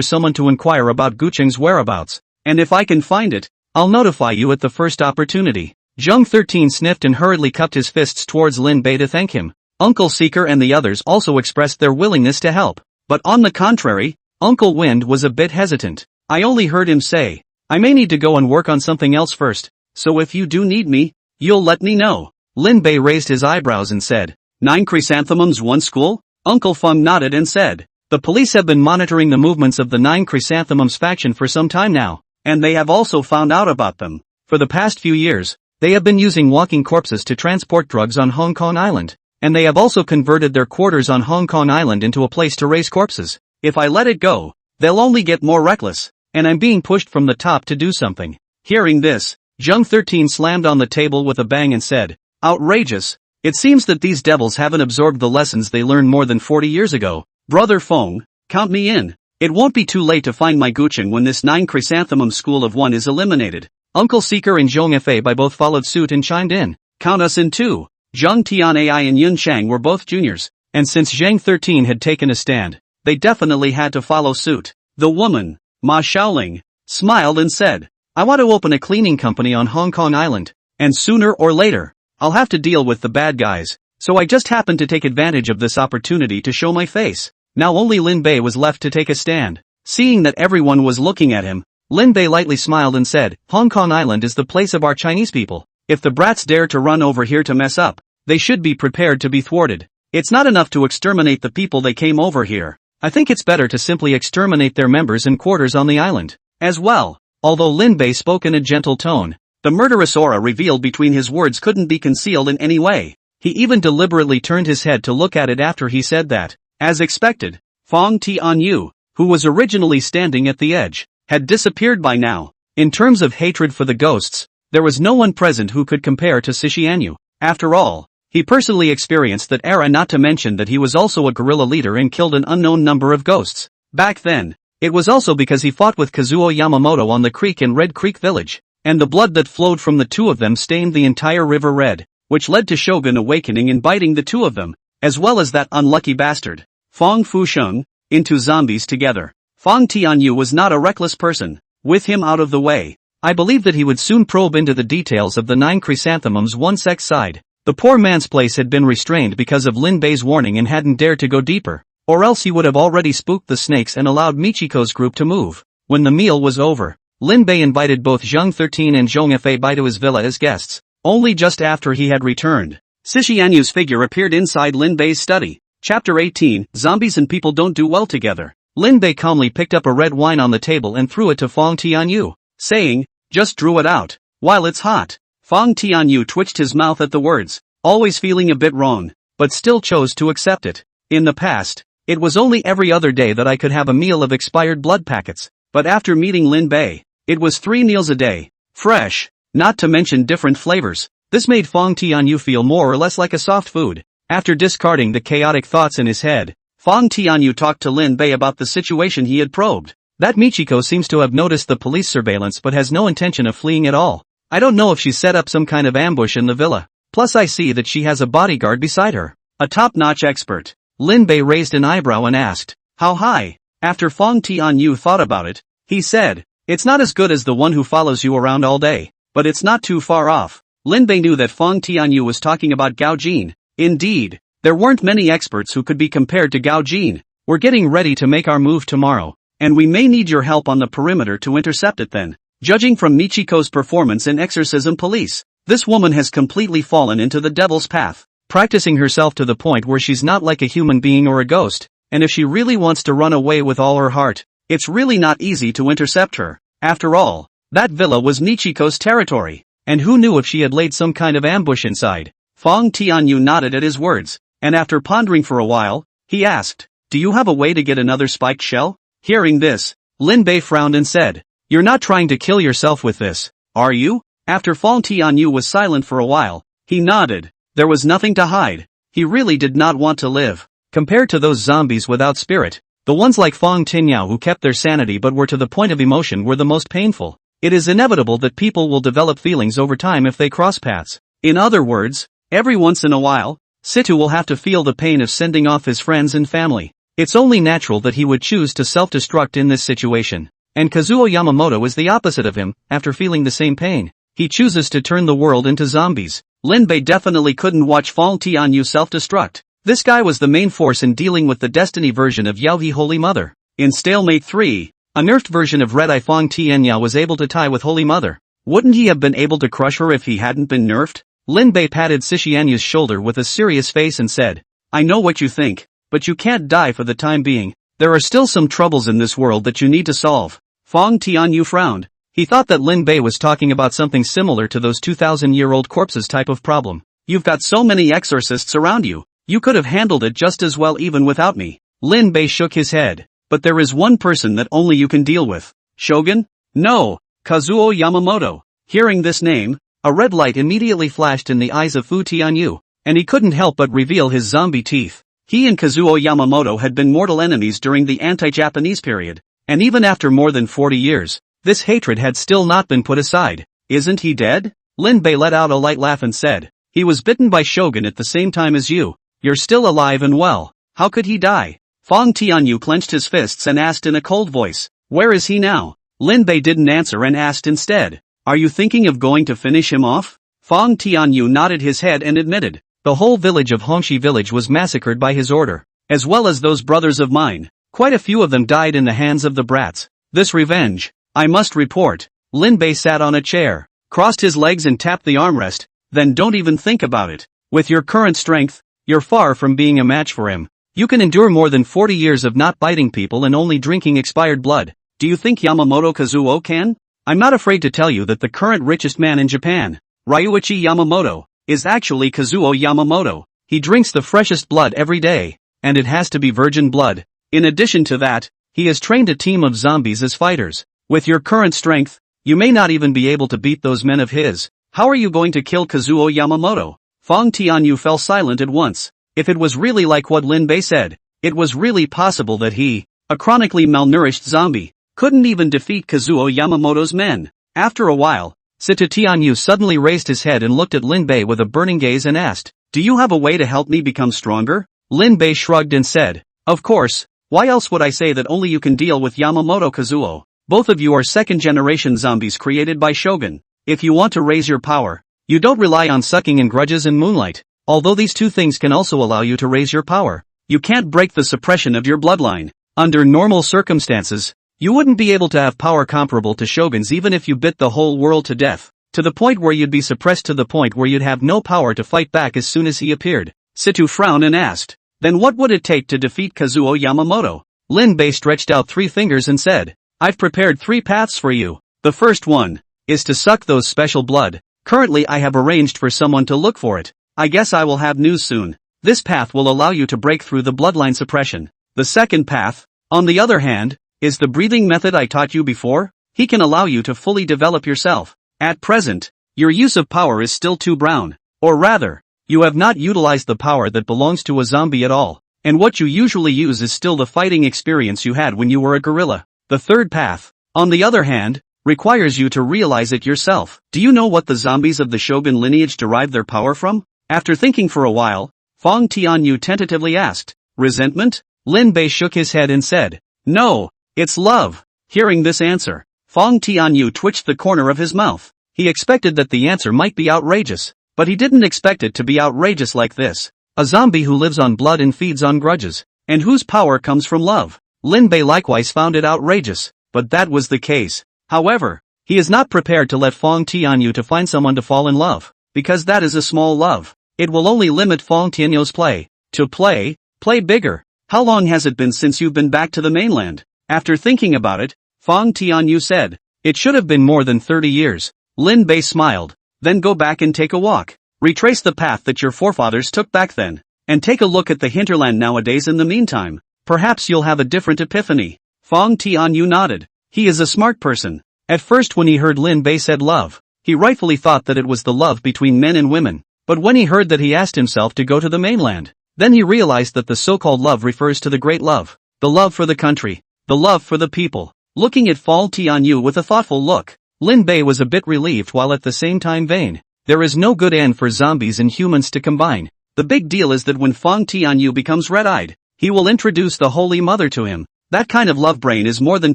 someone to inquire about Gucheng's whereabouts, and if I can find it, I'll notify you at the first opportunity." Zhang 13 sniffed and hurriedly cupped his fists towards Lin Bei to thank him. Uncle Seeker and the others also expressed their willingness to help. But on the contrary, Uncle Wind was a bit hesitant. "I only heard him say, I may need to go and work on something else first, so if you do need me, you'll let me know." Lin Bei raised his eyebrows and said, "9 chrysanthemums 1 school?" Uncle Feng nodded and said, "The police have been monitoring the movements of the 9 chrysanthemums faction for some time now, and they have also found out about them. For the past few years, they have been using walking corpses to transport drugs on Hong Kong Island, and they have also converted their quarters on Hong Kong Island into a place to raise corpses. If I let it go, they'll only get more reckless, and I'm being pushed from the top to do something." Hearing this, Zhang 13 slammed on the table with a bang and said, "Outrageous! It seems that these devils haven't absorbed the lessons they learned more than 40 years ago. Brother Feng, count me in. It won't be too late to find my Gucheng when this 9 chrysanthemum school of 1 is eliminated." Uncle Seeker and Zhong Fei both followed suit and chimed in, "Count us in too." Zhang Tianai and Yun Chang were both juniors, and since Zhang 13 had taken a stand, they definitely had to follow suit. The woman, Ma Shaoling, smiled and said, "I want to open a cleaning company on Hong Kong Island, and sooner or later, I'll have to deal with the bad guys, so I just happened to take advantage of this opportunity to show my face." Now only Lin Bei was left to take a stand. Seeing that everyone was looking at him, Lin Bei lightly smiled and said, "Hong Kong Island is the place of our Chinese people. If the brats dare to run over here to mess up, they should be prepared to be thwarted. It's not enough to exterminate the people they came over here. I think it's better to simply exterminate their members and quarters on the island as well." Although Lin Bei spoke in a gentle tone, the murderous aura revealed between his words couldn't be concealed in any way. He even deliberately turned his head to look at it after he said that. As expected, Fong Tianyu, who was originally standing at the edge, had disappeared by now. In terms of hatred for the ghosts, there was no one present who could compare to Sishianyu. After all, he personally experienced that era, not to mention that he was also a guerrilla leader and killed an unknown number of ghosts. Back then, it was also because he fought with Kazuo Yamamoto on the creek in Red Creek Village, and the blood that flowed from the two of them stained the entire river red, which led to Shogun awakening and biting the two of them, as well as that unlucky bastard, Fong Fusheng, into zombies together. Fong Tianyu was not a reckless person. With him out of the way, I believe that he would soon probe into the details of the 9 chrysanthemums 1 sex side. The poor man's place had been restrained because of Lin Bei's warning and hadn't dared to go deeper, or else he would have already spooked the snakes and allowed Michiko's group to move. When the meal was over, Lin Bei invited both Zhang 13 and Zhong Fei to his villa as guests. Only just after he had returned, Sishianyu's figure appeared inside Lin Bei's study. Chapter 18, Zombies and People Don't Do Well Together. Lin Bei calmly picked up a red wine on the table and threw it to Fong Tianyu, saying, "Just drew it out. While it's hot." Fong Tianyu twitched his mouth at the words, always feeling a bit wrong, but still chose to accept it. In the past, it was only every other day that I could have a meal of expired blood packets, but after meeting Lin Bei, it was 3 meals a day. Fresh, not to mention different flavors. This made Fong Tianyu feel more or less like a soft food. After discarding the chaotic thoughts in his head, Fong Tianyu talked to Lin Bei about the situation he had probed. That Michiko seems to have noticed the police surveillance but has no intention of fleeing at all. I don't know if she set up some kind of ambush in the villa. Plus I see that she has a bodyguard beside her. A top-notch expert. Lin Bei raised an eyebrow and asked, "How high?" After Fong Tianyu thought about it, he said, "It's not as good as the one who follows you around all day, but it's not too far off." Lin Bei knew that Fong Tianyu was talking about Gao Jin. Indeed, there weren't many experts who could be compared to Gao Jin. "We're getting ready to make our move tomorrow, and we may need your help on the perimeter to intercept it then." Judging from Michiko's performance in Exorcism Police, this woman has completely fallen into the devil's path, practicing herself to the point where she's not like a human being or a ghost, and if she really wants to run away with all her heart, it's really not easy to intercept her. After all, that villa was Michiko's territory, and who knew if she had laid some kind of ambush inside? Fong Tianyu nodded at his words, and after pondering for a while, he asked, "Do you have a way to get another spiked shell?" Hearing this, Lin Bei frowned and said, "You're not trying to kill yourself with this, are you?" After Fong Tianyu was silent for a while, he nodded. There was nothing to hide. He really did not want to live. Compared to those zombies without spirit, the ones like Fong Tianyao who kept their sanity but were to the point of emotion were the most painful. It is inevitable that people will develop feelings over time if they cross paths. In other words, every once in a while, Situ will have to feel the pain of sending off his friends and family. It's only natural that he would choose to self-destruct in this situation. And Kazuo Yamamoto is the opposite of him. After feeling the same pain, he chooses to turn the world into zombies. Lin Bei definitely couldn't watch Fong Tianyu self-destruct. This guy was the main force in dealing with the Destiny version of Yaohi Holy Mother. In Stalemate 3, a nerfed version of Red Eye Fong Tianyao was able to tie with Holy Mother. Wouldn't he have been able to crush her if he hadn't been nerfed? Lin Bei patted Sishianyu's shoulder with a serious face and said, "I know what you think, but you can't die for the time being. There are still some troubles in this world that you need to solve." Fong Tianyu frowned. He thought that Lin Bei was talking about something similar to those 2,000-year-old corpses type of problem. "You've got so many exorcists around you. You could have handled it just as well even without me." Lin Bei shook his head. "But there is one person that only you can deal with." "Shogun?" "No, Kazuo Yamamoto." Hearing this name, a red light immediately flashed in the eyes of Fu Tianyu, and he couldn't help but reveal his zombie teeth. He and Kazuo Yamamoto had been mortal enemies during the anti-Japanese period, and even after more than 40 years, this hatred had still not been put aside. "Isn't he dead?" Lin Bei let out a light laugh and said, "He was bitten by Shogun at the same time as you. You're still alive and well. How could he die?" Fong Tianyu clenched his fists and asked in a cold voice, "Where is he now?" Lin Bei didn't answer and asked instead, "Are you thinking of going to finish him off?" Fong Tianyu nodded his head and admitted, "The whole village of Hongshi village was massacred by his order, as well as those brothers of mine. Quite a few of them died in the hands of the brats. This revenge, I must report." Lin Bei sat on a chair, crossed his legs and tapped the armrest. "Then don't even think about it. With your current strength, you're far from being a match for him. You can endure more than 40 years of not biting people and only drinking expired blood. Do you think Yamamoto Kazuo can? I'm not afraid to tell you that the current richest man in Japan, Ryuichi Yamamoto, is actually Kazuo Yamamoto. He drinks the freshest blood every day, and it has to be virgin blood. In addition to that, he has trained a team of zombies as fighters. With your current strength, you may not even be able to beat those men of his. How are you going to kill Kazuo Yamamoto?" Fong Tianyu fell silent at once. If it was really like what Lin Bei said, it was really possible that he, a chronically malnourished zombie, couldn't even defeat Kazuo Yamamoto's men. After a while, Sita Tianyu suddenly raised his head and looked at Lin Bei with a burning gaze and asked, "Do you have a way to help me become stronger?" Lin Bei shrugged and said, "Of course. Why else would I say that only you can deal with Yamamoto Kazuo? Both of you are second-generation zombies created by Shogun. If you want to raise your power, you don't rely on sucking in grudges and moonlight. Although these two things can also allow you to raise your power, you can't break the suppression of your bloodline. Under normal circumstances, you wouldn't be able to have power comparable to Shogun's even if you bit the whole world to death, to the point where you'd be suppressed to the point where you'd have no power to fight back as soon as he appeared." Situ frowned and asked, Then what would it take to defeat Kazuo Yamamoto? Lin Bei stretched out 3 fingers and said, I've prepared 3 paths for you. The first one is to suck those special blood. Currently I have arranged for someone to look for it. I guess I will have news soon. This path will allow you to break through the bloodline suppression. The second path, on the other hand, is the breathing method I taught you before. He can allow you to fully develop yourself. At present, your use of power is still too brown. Or rather, you have not utilized the power that belongs to a zombie at all. And what you usually use is still the fighting experience you had when you were a gorilla. The third path, on the other hand, requires you to realize it yourself. Do you know what the zombies of the Shogun lineage derive their power from? After thinking for a while, Fong Tianyu tentatively asked, resentment? Lin Bei shook his head and said, no, it's love. Hearing this answer, Fong Tianyu twitched the corner of his mouth. He expected that the answer might be outrageous, but he didn't expect it to be outrageous like this. A zombie who lives on blood and feeds on grudges, and whose power comes from love. Lin Bei likewise found it outrageous, but that was the case. However, he is not prepared to let Fong Tianyu to find someone to fall in love, because that is a small love. It will only limit Fong Tianyu's play. To play bigger. How long has it been since you've been back to the mainland? After thinking about it, Fong Tianyu said, it should have been more than 30 years. Lin Bei smiled. Then go back and take a walk. Retrace the path that your forefathers took back then, and take a look at the hinterland nowadays in the meantime. Perhaps you'll have a different epiphany. Fong Tianyu nodded. He is a smart person. At first when he heard Lin Bei said love, he rightfully thought that it was the love between men and women. But when he heard that, he asked himself to go to the mainland. Then he realized that the so-called love refers to the great love. The love for the country. The love for the people. Looking at Fong Tianyu with a thoughtful look, Lin Bei was a bit relieved while at the same time vain. There is no good end for zombies and humans to combine. The big deal is that when Fong Tianyu becomes red-eyed, he will introduce the Holy Mother to him. That kind of love brain is more than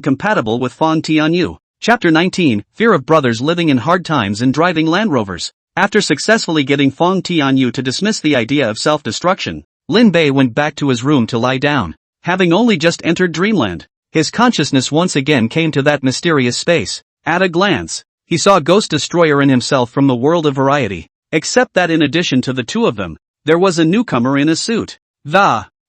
compatible with Fong Tianyu. Chapter 19, Fear of Brothers Living in Hard Times and Driving Land Rovers. After successfully getting Fong Tianyu to dismiss the idea of self-destruction, Lin Bei went back to his room to lie down. Having only just entered dreamland, his consciousness once again came to that mysterious space. At a glance, he saw Ghost Destroyer and himself from the world of variety, except that in addition to the two of them, there was a newcomer in a suit.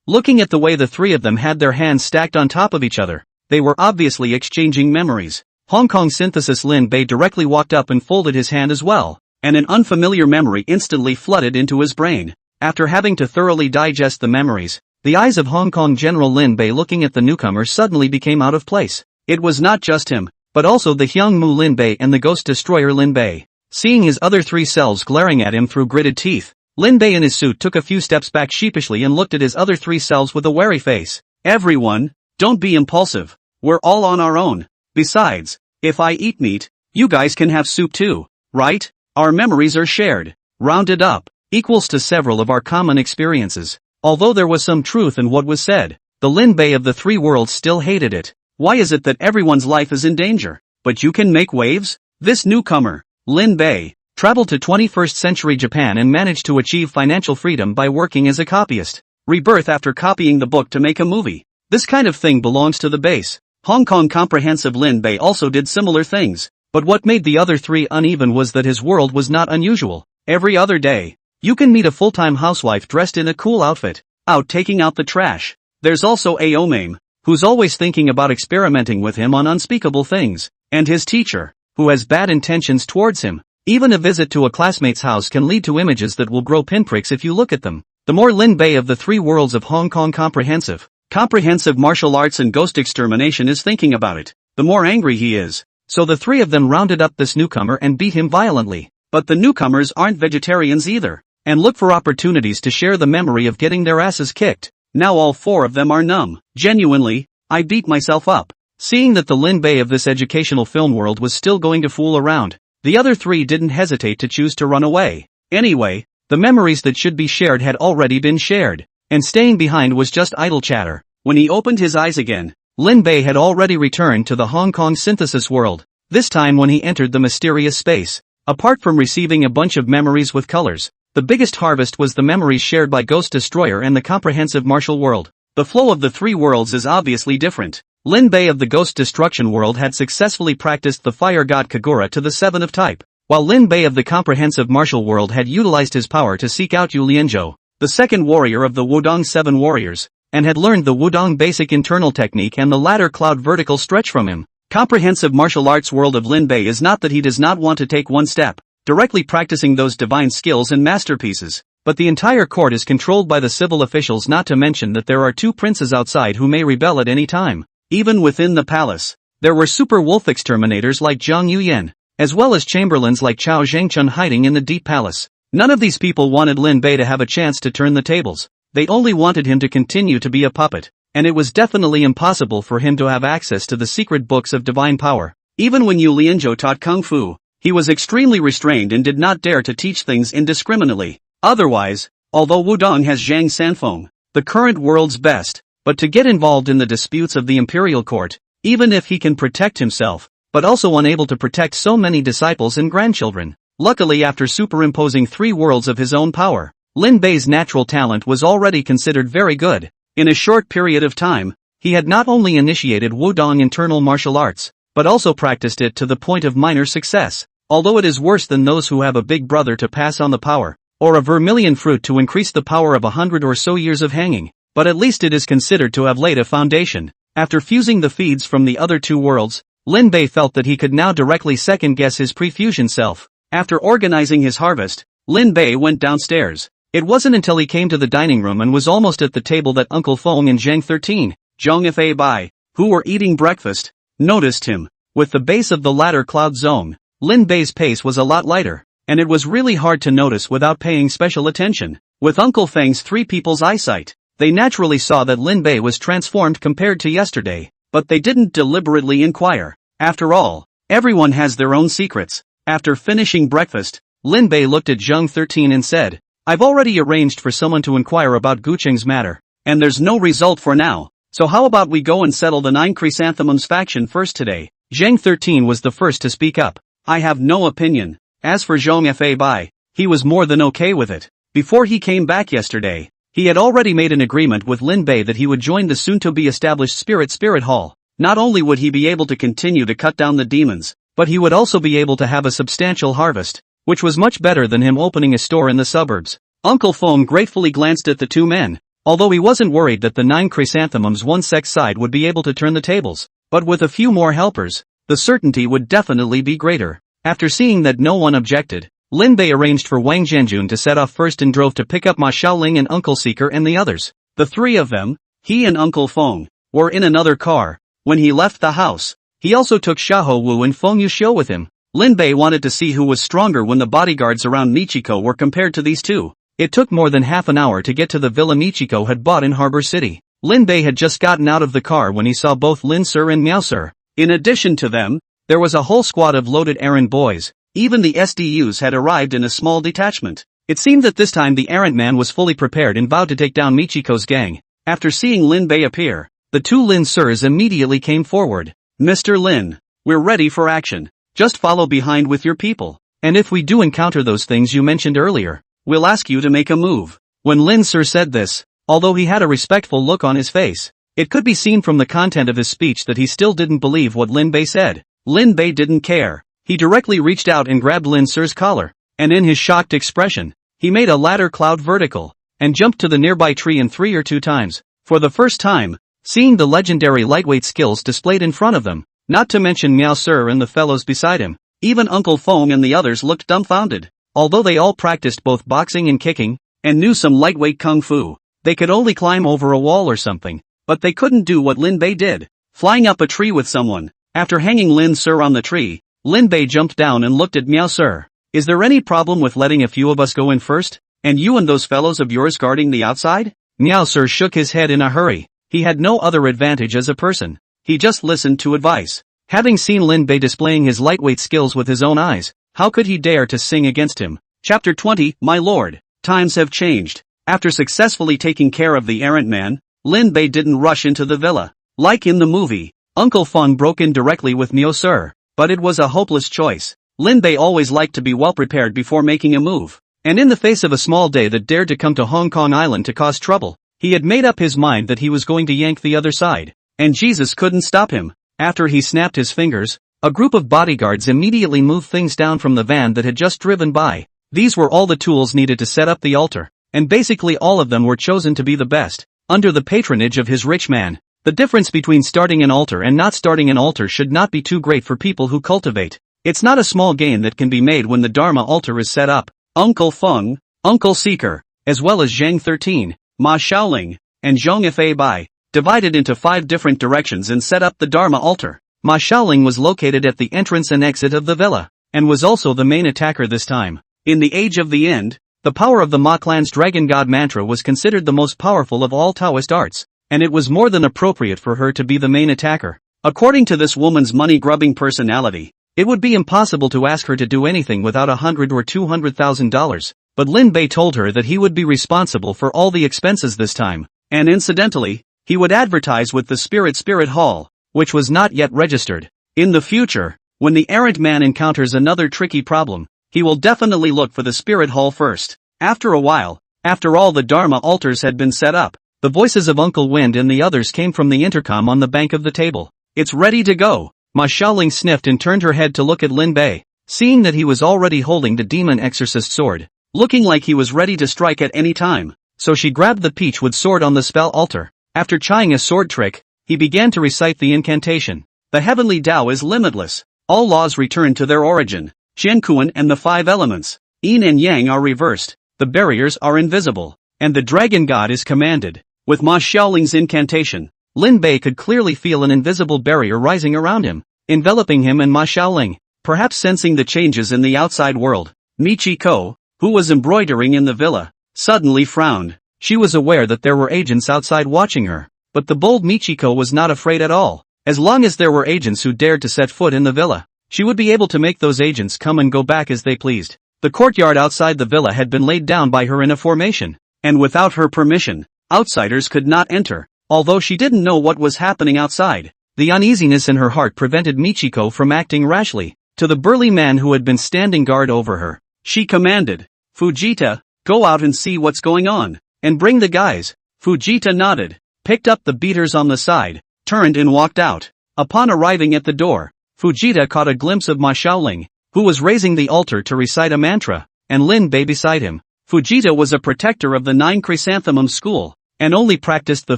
Looking at the way the three of them had their hands stacked on top of each other, they were obviously exchanging memories. Hong Kong synthesis Lin Bei directly walked up and folded his hand as well, and an unfamiliar memory instantly flooded into his brain. After having to thoroughly digest the memories, the eyes of Hong Kong General Lin Bei looking at the newcomer suddenly became out of place. It was not just him, but also the Hyungmu Lin Bei and the Ghost Destroyer Lin Bei. Seeing his other 3 selves glaring at him through gritted teeth, Lin Bei in his suit took a few steps back sheepishly and looked at his other 3 selves with a wary face. Everyone, don't be impulsive. We're all on our own. Besides, if I eat meat, you guys can have soup too, right? Our memories are shared. Rounded up, equals to several of our common experiences. Although there was some truth in what was said, the Lin Bei of the 3 worlds still hated it. Why is it that everyone's life is in danger, but you can make waves? This newcomer, Lin Bei, traveled to 21st century Japan and managed to achieve financial freedom by working as a copyist. Rebirth after copying the book to make a movie. This kind of thing belongs to the base. Hong Kong comprehensive Lin Bei also did similar things, but what made the other 3 uneven was that his world was not unusual. Every other day, you can meet a full-time housewife dressed in a cool outfit, out taking out the trash. There's also Aomame, who's always thinking about experimenting with him on unspeakable things, and his teacher, who has bad intentions towards him. Even a visit to a classmate's house can lead to images that will grow pinpricks if you look at them. The more Lin Bei of the 3 worlds of Hong Kong comprehensive martial arts and ghost extermination is thinking about it, the more angry he is. So the 3 of them rounded up this newcomer and beat him violently. But the newcomers aren't vegetarians either, and look for opportunities to share the memory of getting their asses kicked. Now all 4 of them are numb. Genuinely, I beat myself up. Seeing that the Lin Bei of this educational film world was still going to fool around, the other 3 didn't hesitate to choose to run away. Anyway, the memories that should be shared had already been shared, and staying behind was just idle chatter. When he opened his eyes again, Lin Bei had already returned to the Hong Kong synthesis world, this time when he entered the mysterious space. Apart from receiving a bunch of memories with colors, the biggest harvest was the memories shared by Ghost Destroyer and the comprehensive martial world. The flow of the 3 worlds is obviously different. Lin Bei of the Ghost Destruction world had successfully practiced the fire god Kagura to the 7 of type, while Lin Bei of the comprehensive martial world had utilized his power to seek out Yu Lianzhou. the second warrior of the Wudong Seven Warriors, and had learned the Wudong basic internal technique and the latter cloud vertical stretch from him. Comprehensive martial arts world of Lin Bei is not that he does not want to take one step, directly practicing those divine skills and masterpieces, but the entire court is controlled by the civil officials, not to mention that there are two princes outside who may rebel at any time. Even within the palace, there were super wolf exterminators like Zhang Yuyan, as well as chamberlains like Chao Zhangchun hiding in the deep palace. None of these people wanted Lin Bei to have a chance to turn the tables, they only wanted him to continue to be a puppet, and it was definitely impossible for him to have access to the secret books of divine power. Even when Yu Lianzhou taught Kung Fu, he was extremely restrained and did not dare to teach things indiscriminately. Otherwise, although Wudong has Zhang Sanfeng, the current world's best, but to get involved in the disputes of the imperial court, even if he can protect himself, but also unable to protect so many disciples and grandchildren. Luckily, after superimposing 3 worlds of his own power, Lin Bei's natural talent was already considered very good. In a short period of time, he had not only initiated Wudong internal martial arts, but also practiced it to the point of minor success. Although it is worse than those who have a big brother to pass on the power, or a vermilion fruit to increase the power of 100 or so years of hanging, but at least it is considered to have laid a foundation. After fusing the feeds from the other 2 worlds, Lin Bei felt that he could now directly second-guess his pre-fusion self. After organizing his harvest, Lin Bei went downstairs. It wasn't until he came to the dining room and was almost at the table that Uncle Feng and Zhang 13, Zhong Bai, who were eating breakfast, noticed him. With the base of the latter cloud zone, Lin Bei's pace was a lot lighter, and it was really hard to notice without paying special attention. With Uncle Feng's 3 people's eyesight, they naturally saw that Lin Bei was transformed compared to yesterday, but they didn't deliberately inquire. After all, everyone has their own secrets. After finishing breakfast, Lin Bei looked at Zhang 13 and said, "I've already arranged for someone to inquire about Gucheng's matter, and there's no result for now, so how about we go and settle the 9 chrysanthemums faction first today?" Zhang 13 was the first to speak up. "I have no opinion." As for Zhong Bai, he was more than okay with it. Before he came back yesterday, he had already made an agreement with Lin Bei that he would join the soon-to-be-established Spirit Hall. Not only would he be able to continue to cut down the demons, but he would also be able to have a substantial harvest, which was much better than him opening a store in the suburbs. Uncle Feng gratefully glanced at the 2 men, although he wasn't worried that the 9 chrysanthemums one sex side would be able to turn the tables, but with a few more helpers, the certainty would definitely be greater. After seeing that no one objected, Lin Bei arranged for Wang Zhanjun to set off first and drove to pick up Ma Xiaoling and Uncle Seeker and the others. The 3 of them, he and Uncle Feng, were in another car. When he left the house, he also took Xiahou Wu and Feng Yuxiu with him. Lin Bei wanted to see who was stronger when the bodyguards around Michiko were compared to these 2. It took more than half an hour to get to the villa Michiko had bought in Harbor City. Lin Bei had just gotten out of the car when he saw both Lin Sir and Miao Sir. In addition to them, there was a whole squad of loaded errand boys. Even the SDUs had arrived in a small detachment. It seemed that this time the errand man was fully prepared and vowed to take down Michiko's gang. After seeing Lin Bei appear, the 2 Lin Sirs immediately came forward. "Mr. Lin, we're ready for action. Just follow behind with your people. And if we do encounter those things you mentioned earlier, we'll ask you to make a move." When Lin Sir said this, although he had a respectful look on his face, it could be seen from the content of his speech that he still didn't believe what Lin Bei said. Lin Bei didn't care. He directly reached out and grabbed Lin Sir's collar, and in his shocked expression, he made a ladder cloud vertical, and jumped to the nearby tree in 3 or 2 times. For the first time, seeing the legendary lightweight skills displayed in front of them, not to mention Miao Sir and the fellows beside him, even Uncle Feng and the others looked dumbfounded. Although they all practiced both boxing and kicking, and knew some lightweight kung fu, they could only climb over a wall or something, but they couldn't do what Lin Bei did, flying up a tree with someone. After hanging Lin Sir on the tree, Lin Bei jumped down and looked at Miao Sir. "Is there any problem with letting a few of us go in first, and you and those fellows of yours guarding the outside?" Miao Sir shook his head in a hurry. He had no other advantage as a person. He just listened to advice. Having seen Lin Bei displaying his lightweight skills with his own eyes, how could he dare to sing against him? Chapter 20, My Lord. Times have changed. After successfully taking care of the errant man, Lin Bei didn't rush into the villa. Like in the movie, Uncle Feng broke in directly with Miao Sir, but it was a hopeless choice. Lin Bei always liked to be well prepared before making a move, and in the face of a small day that dared to come to Hong Kong Island to cause trouble, he had made up his mind that he was going to yank the other side, and Jesus couldn't stop him. After he snapped his fingers, a group of bodyguards immediately moved things down from the van that had just driven by. These were all the tools needed to set up the altar, and basically all of them were chosen to be the best, under the patronage of his rich man. The difference between starting an altar and not starting an altar should not be too great for people who cultivate. It's not a small gain that can be made when the Dharma altar is set up. Uncle Feng, Uncle Seeker, as well as Zhang 13, Ma Xiaoling, and Zhong Bai, divided into 5 different directions and set up the Dharma altar. Ma Xiaoling was located at the entrance and exit of the villa, and was also the main attacker this time. In the Age of the End, the power of the Ma clan's Dragon God mantra was considered the most powerful of all Taoist arts, and it was more than appropriate for her to be the main attacker. According to this woman's money-grubbing personality, it would be impossible to ask her to do anything without $100,000 or $200,000, but Lin Bei told her that he would be responsible for all the expenses this time, and incidentally, he would advertise with the Spirit Hall, which was not yet registered. In the future, when the errant man encounters another tricky problem, he will definitely look for the Spirit Hall first. After a while, after all the Dharma altars had been set up, the voices of Uncle Wind and the others came from the intercom on the bank of the table. It's ready to go. Ma Xiaoling sniffed and turned her head to look at Lin Bei, seeing that he was already holding the demon exorcist sword, looking like he was ready to strike at any time. So she grabbed the peachwood sword on the spell altar. After trying a sword trick, he began to recite the incantation. The heavenly Tao is limitless. All laws return to their origin. Qiankuan and the 5 elements, yin and yang, are reversed. The barriers are invisible, and the dragon god is commanded. With Ma Xiaoling's incantation, Lin Bei could clearly feel an invisible barrier rising around him, enveloping him and Ma Xiaoling, perhaps sensing the changes in the outside world. Michiko, who was embroidering in the villa, suddenly frowned. She was aware that there were agents outside watching her, but the bold Michiko was not afraid at all. As long as there were agents who dared to set foot in the villa, she would be able to make those agents come and go back as they pleased. The courtyard outside the villa had been laid down by her in a formation, and without her permission, outsiders could not enter. Although she didn't know what was happening outside, the uneasiness in her heart prevented Michiko from acting rashly. To the burly man who had been standing guard over her, she commanded, "Fujita, go out and see what's going on, and bring the guys." Fujita nodded, picked up the beaters on the side, turned and walked out. Upon arriving at the door, Fujita caught a glimpse of Ma Xiaoling, who was raising the altar to recite a mantra, and Lin Bei beside him. Fujita was a protector of the 9 Chrysanthemum school, and only practiced the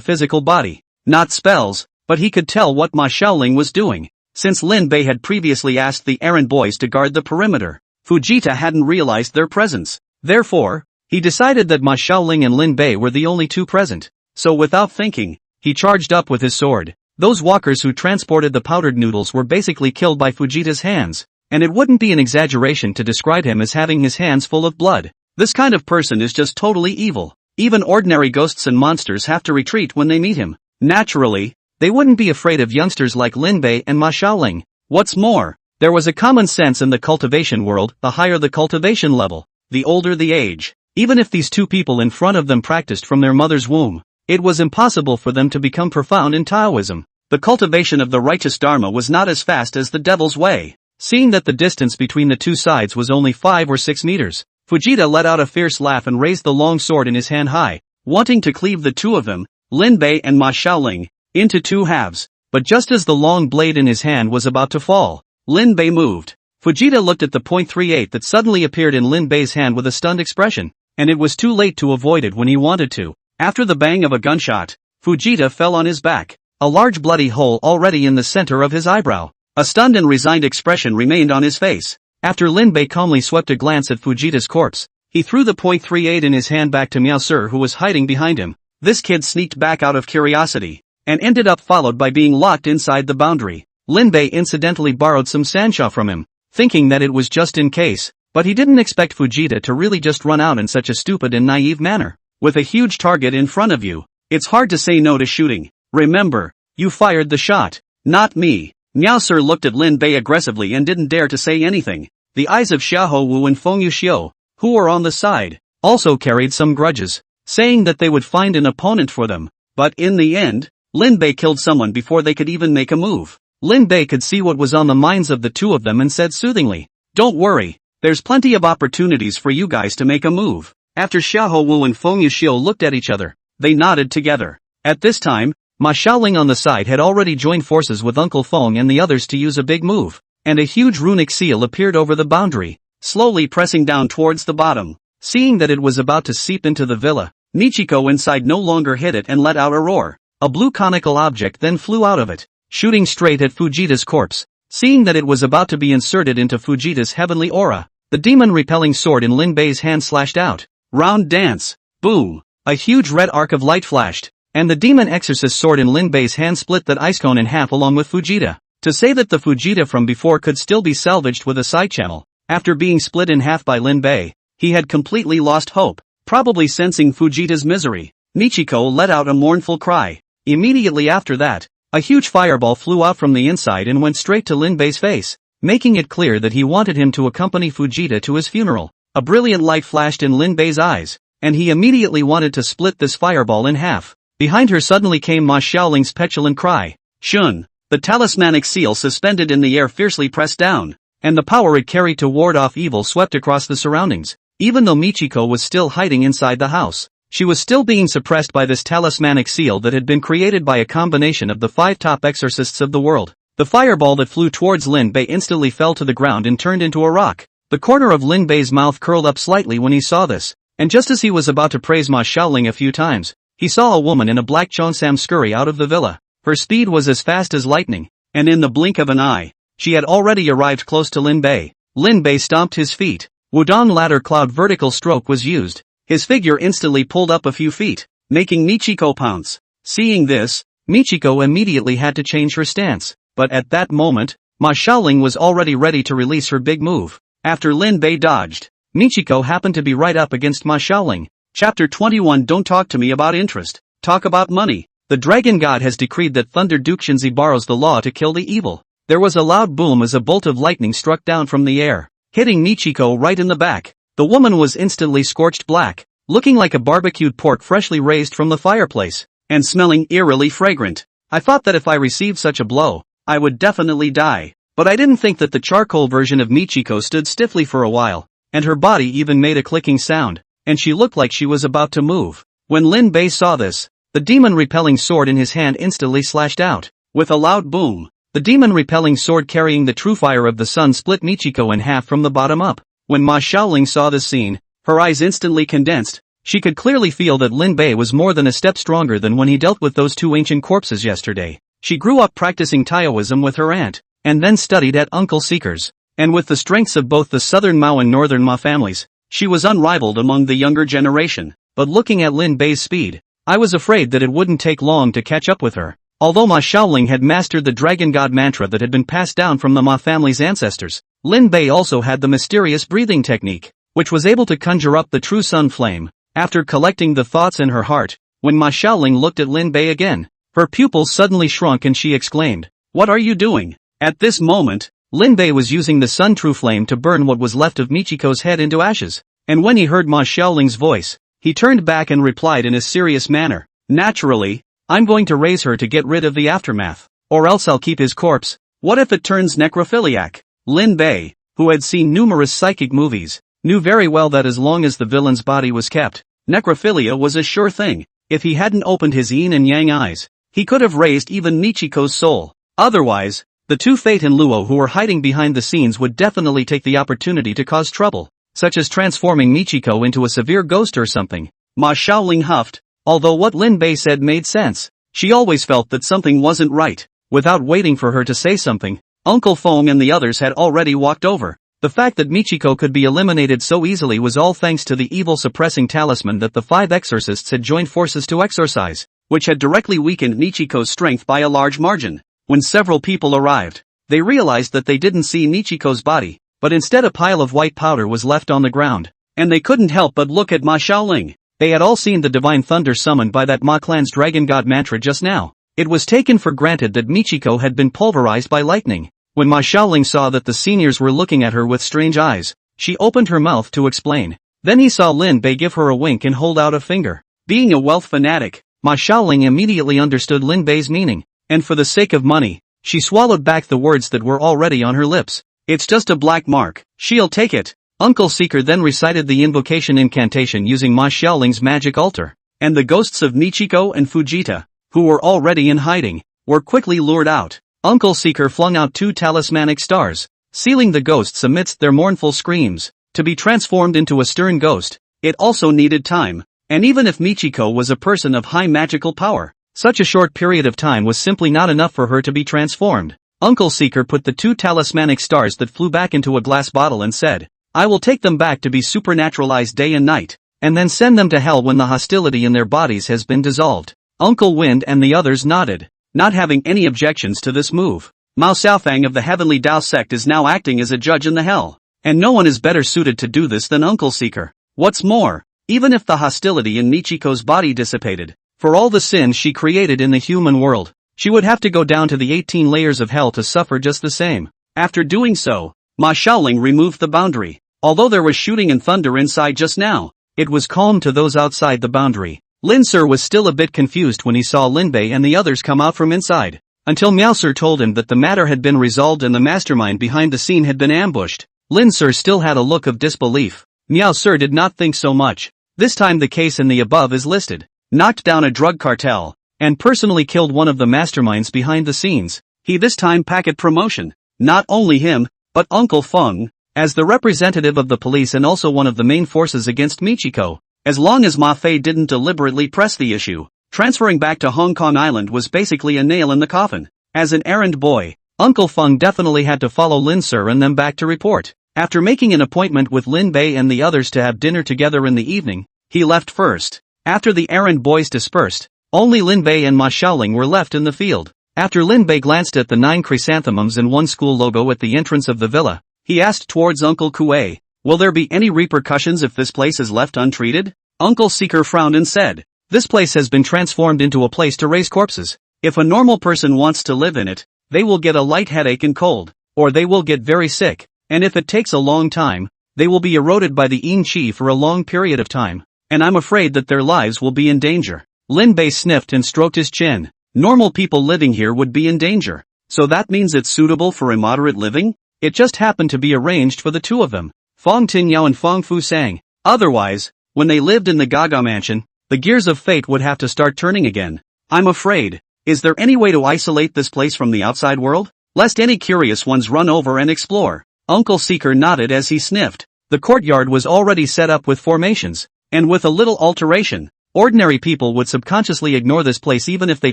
physical body, not spells, but he could tell what Ma Xiaoling was doing. Since Lin Bei had previously asked the errand boys to guard the perimeter, Fujita hadn't realized their presence. Therefore, he decided that Ma Xiaoling and Lin Bei were the only 2 present. So without thinking, he charged up with his sword. Those walkers who transported the powdered noodles were basically killed by Fujita's hands, and it wouldn't be an exaggeration to describe him as having his hands full of blood. This kind of person is just totally evil. Even ordinary ghosts and monsters have to retreat when they meet him. Naturally, they wouldn't be afraid of youngsters like Lin Bei and Ma Xiaoling. What's more, there was a common sense in the cultivation world: the higher the cultivation level, the older the age. Even if these 2 people in front of them practiced from their mother's womb, it was impossible for them to become profound in Taoism. The cultivation of the righteous Dharma was not as fast as the devil's way. Seeing that the distance between the 2 sides was only 5 or 6 meters, Fujita let out a fierce laugh and raised the long sword in his hand high, wanting to cleave the 2 of them, Lin Bei and Ma Xiaoling, into 2 halves. But just as the long blade in his hand was about to fall, Lin Bei moved. Fujita looked at the .38 that suddenly appeared in Lin Bei's hand with a stunned expression, and it was too late to avoid it when he wanted to. After the bang of a gunshot, Fujita fell on his back, a large bloody hole already in the center of his eyebrow. A stunned and resigned expression remained on his face. After Lin Bei calmly swept a glance at Fujita's corpse, he threw the .38 in his hand back to Miao Sir, who was hiding behind him. This kid sneaked back out of curiosity, and ended up followed by being locked inside the boundary. Lin Bei incidentally borrowed some sansha from him, thinking that it was just in case, but he didn't expect Fujita to really just run out in such a stupid and naive manner. With a huge target in front of you, it's hard to say no to shooting. Remember, you fired the shot, not me. Miao Sir looked at Lin Bei aggressively and didn't dare to say anything. The eyes of Xiahou Wu and Feng Yuxiu, who were on the side, also carried some grudges, saying that they would find an opponent for them. But in the end, Lin Bei killed someone before they could even make a move. Lin Bei could see what was on the minds of the 2 of them and said soothingly, "Don't worry, there's plenty of opportunities for you guys to make a move." After Xiahou Wu and Feng Yuxiu looked at each other, they nodded together. At this time, Ma Xiaoling on the side had already joined forces with Uncle Feng and the others to use a big move, and a huge runic seal appeared over the boundary, slowly pressing down towards the bottom. Seeing that it was about to seep into the villa, Michiko inside no longer hid it and let out a roar. A blue conical object then flew out of it, shooting straight at Fujita's corpse. Seeing that it was about to be inserted into Fujita's heavenly aura, the demon-repelling sword in Lin Bei's hand slashed out. Round dance. Boom. A huge red arc of light flashed, and the demon exorcist sword in Lin Bei's hand split that ice cone in half along with Fujita. To say that the Fujita from before could still be salvaged with a side channel, after being split in half by Lin Bei, he had completely lost hope. Probably sensing Fujita's misery, Michiko let out a mournful cry. Immediately after that, a huge fireball flew out from the inside and went straight to Lin Bei's face, making it clear that he wanted him to accompany Fujita to his funeral. A brilliant light flashed in Lin Bei's eyes, and he immediately wanted to split this fireball in half. Behind her suddenly came Ma Xiaoling's petulant cry. Shun! The talismanic seal suspended in the air fiercely pressed down, and the power it carried to ward off evil swept across the surroundings. Even though Michiko was still hiding inside the house, she was still being suppressed by this talismanic seal that had been created by a combination of the 5 top exorcists of the world. The fireball that flew towards Lin Bei instantly fell to the ground and turned into a rock. The corner of Lin Bei's mouth curled up slightly when he saw this, and just as he was about to praise Ma Xiaoling a few times, he saw a woman in a black cheongsam scurry out of the villa. Her speed was as fast as lightning, and in the blink of an eye, she had already arrived close to Lin Bei. Lin Bei stomped his feet. Wudong ladder cloud vertical stroke was used. His figure instantly pulled up a few feet, making Michiko pounce. Seeing this, Michiko immediately had to change her stance, but at that moment, Ma Xiaoling was already ready to release her big move. After Lin Bei dodged, Michiko happened to be right up against Ma Xiaoling. Chapter 21. Don't talk to me about interest, talk about money. The dragon god has decreed that Thunder Duke Shinzi borrows the law to kill the evil. There was a loud boom as a bolt of lightning struck down from the air, hitting Michiko right in the back. The woman was instantly scorched black, looking like a barbecued pork freshly raised from the fireplace, and smelling eerily fragrant. I thought that if I received such a blow, I would definitely die, but I didn't think that the charcoal version of Michiko stood stiffly for a while, and her body even made a clicking sound, and she looked like she was about to move. When Lin Bei saw this, the demon-repelling sword in his hand instantly slashed out. With a loud boom, the demon-repelling sword carrying the true fire of the sun split Michiko in half from the bottom up. When Ma Xiaoling saw this scene, her eyes instantly condensed. She could clearly feel that Lin Bei was more than a step stronger than when he dealt with those 2 ancient corpses yesterday. She grew up practicing Taoism with her aunt, and then studied at Uncle Seeker's. And with the strengths of both the Southern Mao and Northern Ma families, she was unrivaled among the younger generation. But looking at Lin Bei's speed, I was afraid that it wouldn't take long to catch up with her. Although Ma Xiaoling had mastered the Dragon God mantra that had been passed down from the Ma family's ancestors, Lin Bei also had the mysterious breathing technique, which was able to conjure up the true sun flame. After collecting the thoughts in her heart, when Ma Xiaoling looked at Lin Bei again, her pupils suddenly shrunk and she exclaimed, "What are you doing?" At this moment, Lin Bei was using the sun true flame to burn what was left of Michiko's head into ashes, and when he heard Ma Xiaoling's voice, he turned back and replied in a serious manner, "Naturally, I'm going to raise her to get rid of the aftermath, or else I'll keep his corpse. What if it turns necrophiliac?" Lin Bei, who had seen numerous psychic movies, knew very well that as long as the villain's body was kept, necrophilia was a sure thing. If he hadn't opened his yin and yang eyes, he could have raised even Michiko's soul. Otherwise, the 2 Fate and Luo who were hiding behind the scenes would definitely take the opportunity to cause trouble, such as transforming Michiko into a severe ghost or something. Ma Xiaoling huffed. Although what Lin Bei said made sense, she always felt that something wasn't right. Without waiting for her to say something, Uncle Feng and the others had already walked over. The fact that Michiko could be eliminated so easily was all thanks to the evil-suppressing talisman that the 5 exorcists had joined forces to exorcise, which had directly weakened Michiko's strength by a large margin. When several people arrived, they realized that they didn't see Michiko's body, but instead a pile of white powder was left on the ground, and they couldn't help but look at Ma Xiaoling. They had all seen the divine thunder summoned by that Ma clan's dragon god mantra just now. It was taken for granted that Michiko had been pulverized by lightning. When Ma Xiaoling saw that the seniors were looking at her with strange eyes, she opened her mouth to explain. Then he saw Lin Bei give her a wink and hold out a finger. Being a wealth fanatic, Ma Xiaoling immediately understood Lin Bei's meaning, and for the sake of money, she swallowed back the words that were already on her lips. "It's just a black mark. She'll take it." Uncle Seeker then recited the invocation incantation using Ma Xiaoling's magic altar, and the ghosts of Michiko and Fujita, who were already in hiding, were quickly lured out. Uncle Seeker flung out 2 talismanic stars, sealing the ghosts amidst their mournful screams, to be transformed into a stern ghost. it also needed time. And even if Michiko was a person of high magical power, such a short period of time was simply not enough for her to be transformed. Uncle Seeker put the 2 talismanic stars that flew back into a glass bottle and said, "I will take them back to be supernaturalized day and night, and then send them to hell when the hostility in their bodies has been dissolved." Uncle Wind and the others nodded, not having any objections to this move. Mao Xiaofang of the Heavenly Dao sect is now acting as a judge in the hell, and no one is better suited to do this than Uncle Seeker. What's more, even if the hostility in Michiko's body dissipated, for all the sins she created in the human world, she would have to go down to the 18 layers of hell to suffer just the same. After doing so, Ma Xiaoling removed the boundary. Although there was shooting and thunder inside just now, it was calm to those outside the boundary. Lin Sir was still a bit confused when he saw Lin Bei and the others come out from inside, until Miao Sir told him that the matter had been resolved and the mastermind behind the scene had been ambushed. Lin Sir still had a look of disbelief. Miao Sir did not think so much. This time the case in the above is listed. Knocked down a drug cartel, and personally killed one of the masterminds behind the scenes. He this time packet promotion. Not only him, but Uncle Feng, as the representative of the police and also one of the main forces against Michiko. As long as Ma Fei didn't deliberately press the issue, transferring back to Hong Kong Island was basically a nail in the coffin. As an errand boy, Uncle Feng definitely had to follow Lin Sir and them back to report. After making an appointment with Lin Bei and the others to have dinner together in the evening, he left first. After the errand boys dispersed, only Lin Bei and Ma Xiaoling were left in the field. After Lin Bei glanced at the 9 chrysanthemums and 1 school logo at the entrance of the villa, he asked towards Uncle Kue, "Will there be any repercussions if this place is left untreated?" Uncle Seeker frowned and said, "This place has been transformed into a place to raise corpses. If a normal person wants to live in it, they will get a light headache and cold, or they will get very sick, and if it takes a long time, they will be eroded by the yin qi for a long period of time, and I'm afraid that their lives will be in danger." Lin Bei sniffed and stroked his chin. Normal people living here would be in danger. So that means it's suitable for immoderate living? It just happened to be arranged for the 2 of them, Fong Tinyao and Fong Fu Sang. Otherwise, when they lived in the Gaga mansion, the gears of fate would have to start turning again. I'm afraid. Is there any way to isolate this place from the outside world, lest any curious ones run over and explore? Uncle Seeker nodded as he sniffed. The courtyard was already set up with formations, and with a little alteration, ordinary people would subconsciously ignore this place even if they